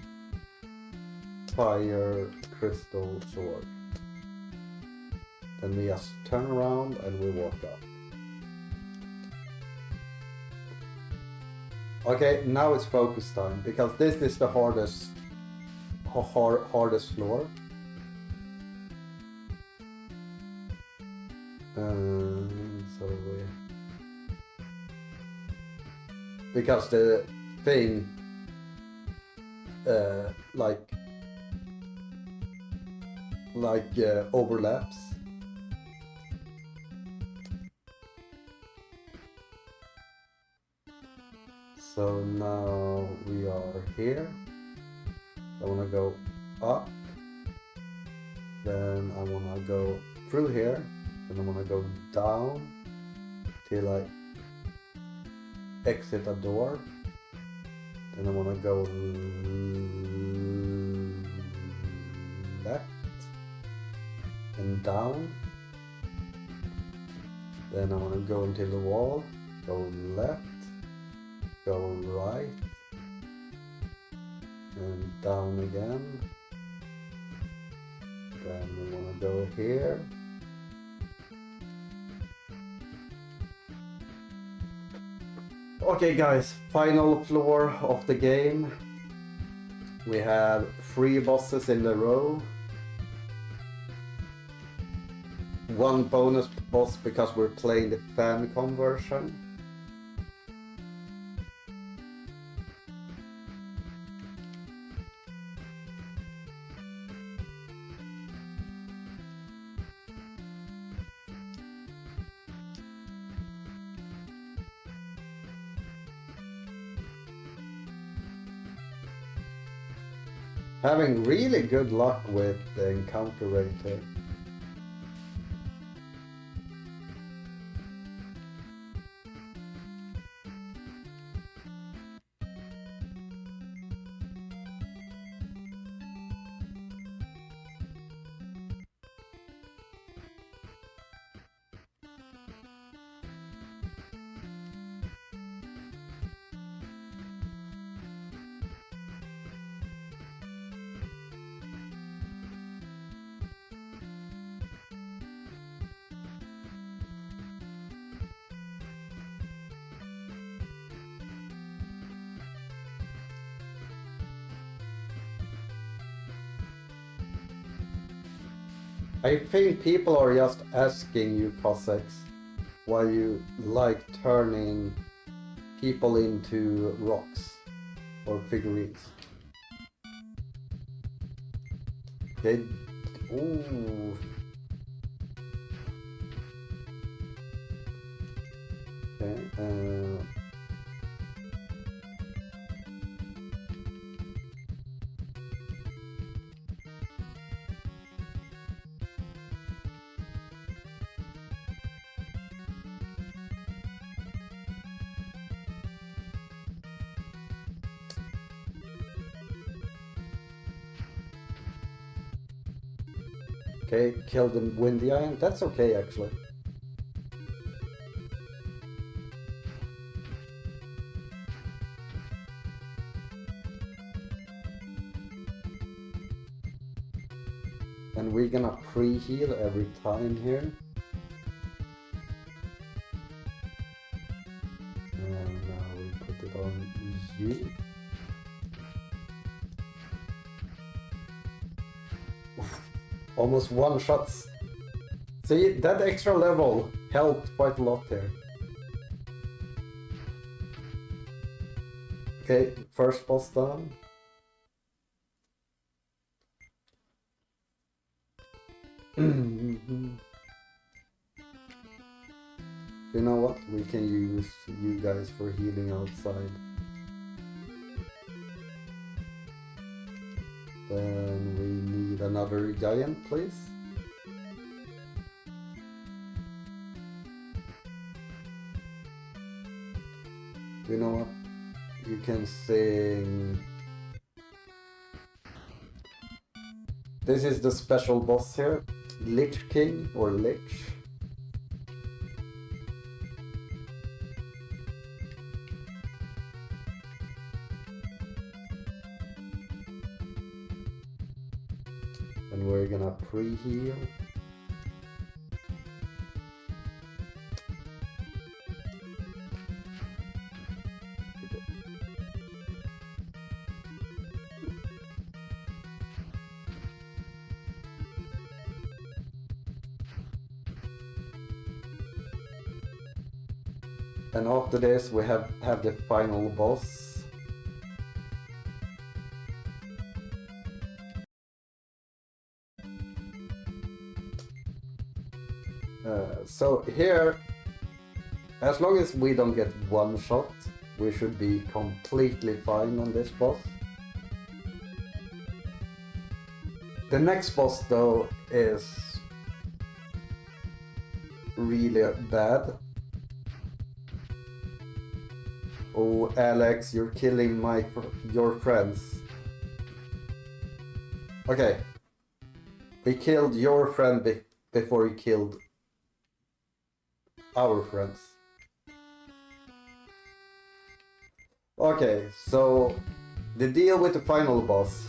fire crystal sword. Then we just turn around and we walk up. Okay, now it's focus time because this is the hardest floor. So because the thing overlaps. So now we are here. I want to go up, then I want to go through here, then I want to go down till I exit a door, then I want to go left and down, then I want to go until the wall, go left, go right, and down again. Then we want to go here. Okay guys, final floor of the game. We have 3 bosses in a row. 1 bonus boss because we're playing the Famicom version. Having really good luck with the encounter rate here. I think people are just asking you Cossacks why you like turning people into rocks or figurines. Okay. Ooh. Okay. Okay, kill the windy iron. That's okay, actually. And we're gonna pre-heal every time here. And now we put it on you. Oof. Almost one shots. See, that extra level helped quite a lot here. Okay, first boss done. You know what? We can use you guys for healing outside. Then we need another giant, please. You know what? You can sing. This is the special boss here, Lich King or Lich. And we're gonna pre-heal. And after this we have the final boss. So here, as long as we don't get one shot, we should be completely fine on this boss. The next boss though is really bad. Oh, Alex, you're killing your friends. Okay. We killed your friend before he killed our friends. Okay, so the deal with the final boss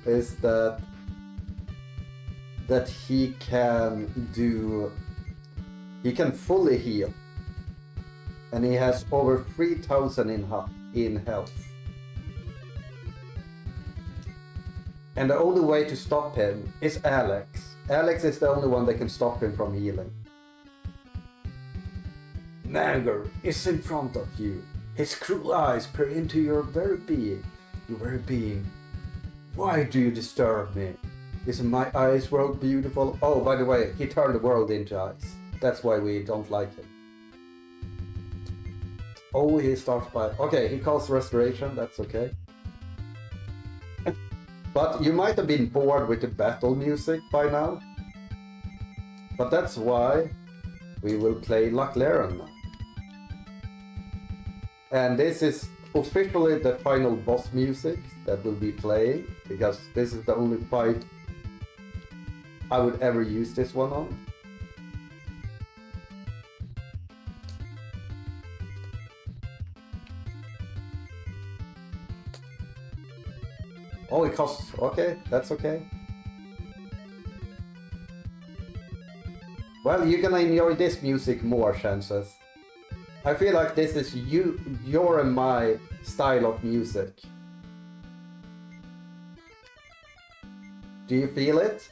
is that he can fully heal. And he has over 3,000 in health. And the only way to stop him is Alex. Alex is the only one that can stop him from healing. Nagar is in front of you. His cruel eyes peer into your very being. Why do you disturb me? Isn't my ice world beautiful? Oh, by the way, he turned the world into ice. That's why we don't like him. Oh, he starts by... Okay, he calls restoration, that's okay. But you might have been bored with the battle music by now. But that's why we will play Lachleran now. And this is officially the final boss music that will be playing, because this is the only fight I would ever use this one on. Oh, it costs... Okay, that's okay. Well, you're gonna enjoy this music more, chances. I feel like this is your and my style of music. Do you feel it?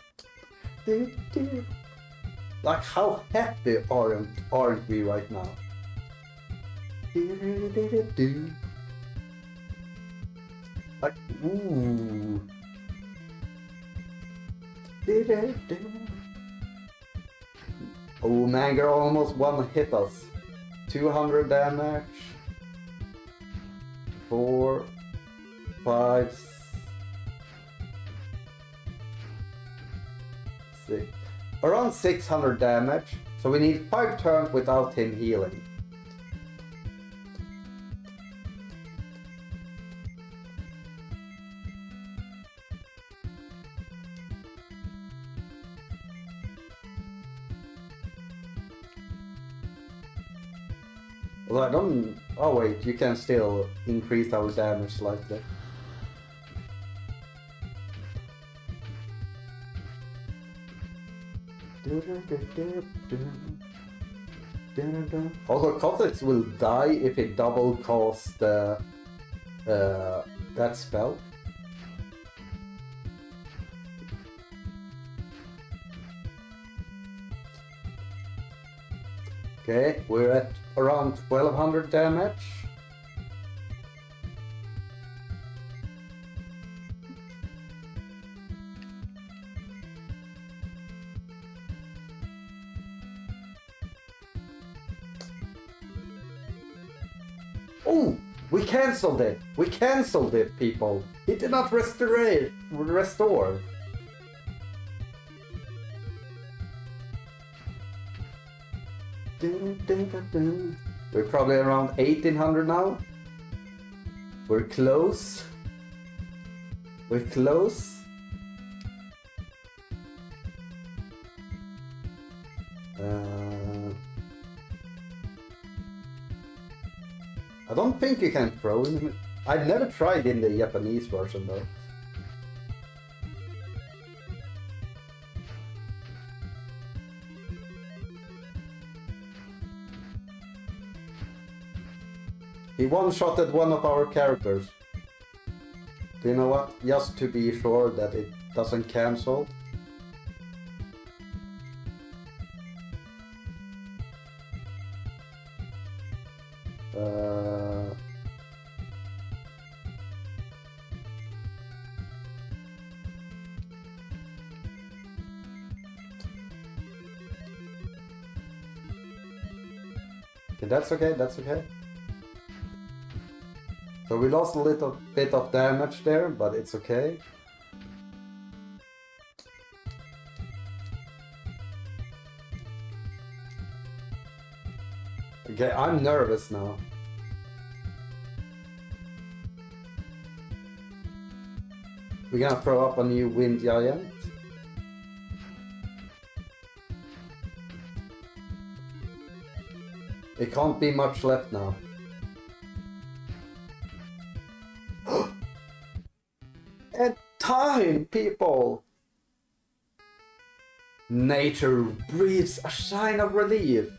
Like, how happy aren't we right now? Like, ooh. Oh, man, girl almost one hit us. 200 damage. 4, 5, 6. Around 600 damage. So we need 5 turns without him healing. Well, I don't... Oh wait, you can still increase our damage slightly. Also, Kha'Zix will die if he double casts that spell. Okay, we're at around 1200 damage. Oh, we cancelled it! We cancelled it, people! It did not restore. We're probably around 1800 now. We're close. We're close. I don't think you can throw him. I've never tried in the Japanese version though. He one-shotted one of our characters. Do you know what? Just to be sure that it doesn't cancel. Okay, that's okay, that's okay. So we lost a little bit of damage there, but it's okay. Okay, I'm nervous now. We're gonna throw up a new wind giant. It can't be much left now. And time, people! Nature breathes a sign of relief.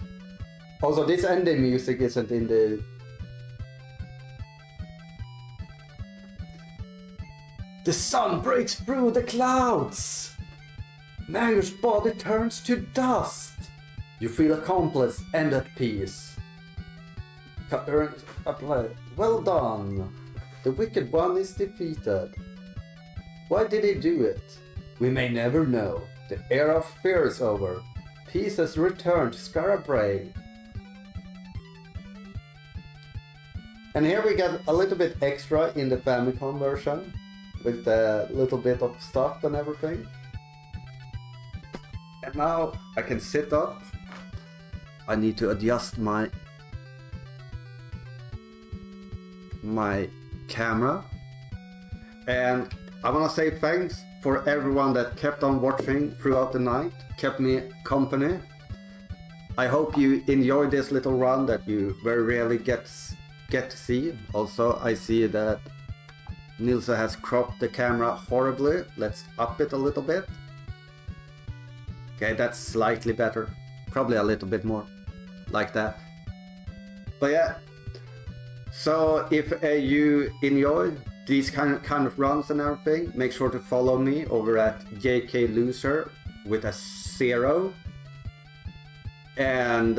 Also, this ending music isn't in the... The sun breaks through the clouds! Manger's body turns to dust. You feel accomplished and at peace. Well done. The wicked one is defeated. Why did he do it? We may never know. The era of fear is over. Peace has returned to Scarabray. And here we get a little bit extra in the Famicom version. With a little bit of stuff and everything. And now I can sit up. I need to adjust my camera. And I want to say thanks for everyone that kept on watching throughout the night, kept me company. I hope you enjoyed this little run that you very rarely get to see. Also, I see that NissanTV has cropped the camera horribly. Let's up it a little bit. Okay, that's slightly better. Probably a little bit more. Like that. But yeah. So if you enjoyed these kind of runs and everything, make sure to follow me over at JkL0ser with a 0. And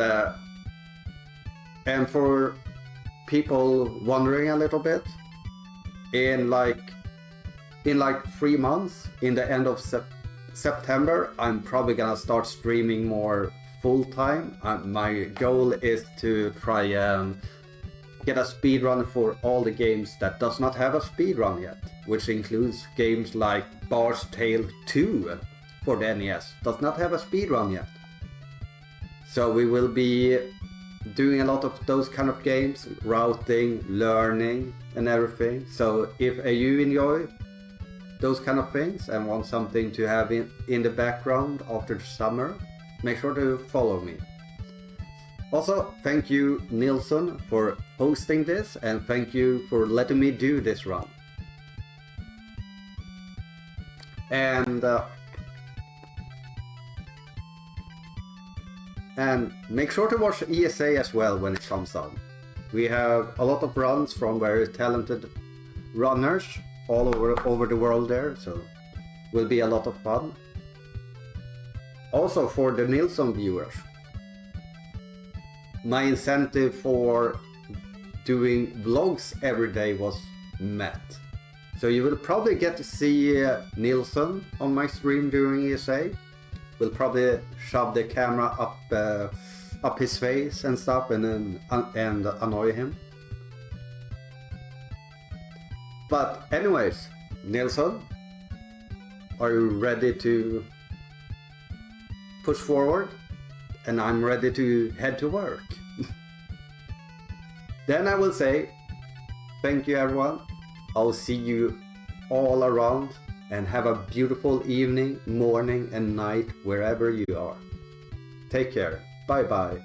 for people wondering a little bit, in like 3 months, in the end of September, I'm probably gonna start streaming more full time. My goal is to try and get a speedrun for all the games that does not have a speedrun yet, which includes games like Bards 2 for the NES, does not have a speedrun yet. So we will be doing a lot of those kind of games, routing, learning and everything. So if you enjoy those kind of things and want something to have in the background after the summer, make sure to follow me. Also, thank you Nilsson for hosting this, and thank you for letting me do this run. And make sure to watch ESA as well when it comes on. We have a lot of runs from very talented runners all over the world there, so will be a lot of fun. Also for the Nilsson viewers, my incentive for doing vlogs every day was met. So you will probably get to see Nilsson on my stream during ESA. We'll probably shove the camera up his face and stuff and annoy him. But anyways, Nilsson, are you ready to push forward? And I'm ready to head to work. Then I will say thank you everyone. I'll see you all around, and have a beautiful evening, morning and night wherever you are. Take care. Bye bye.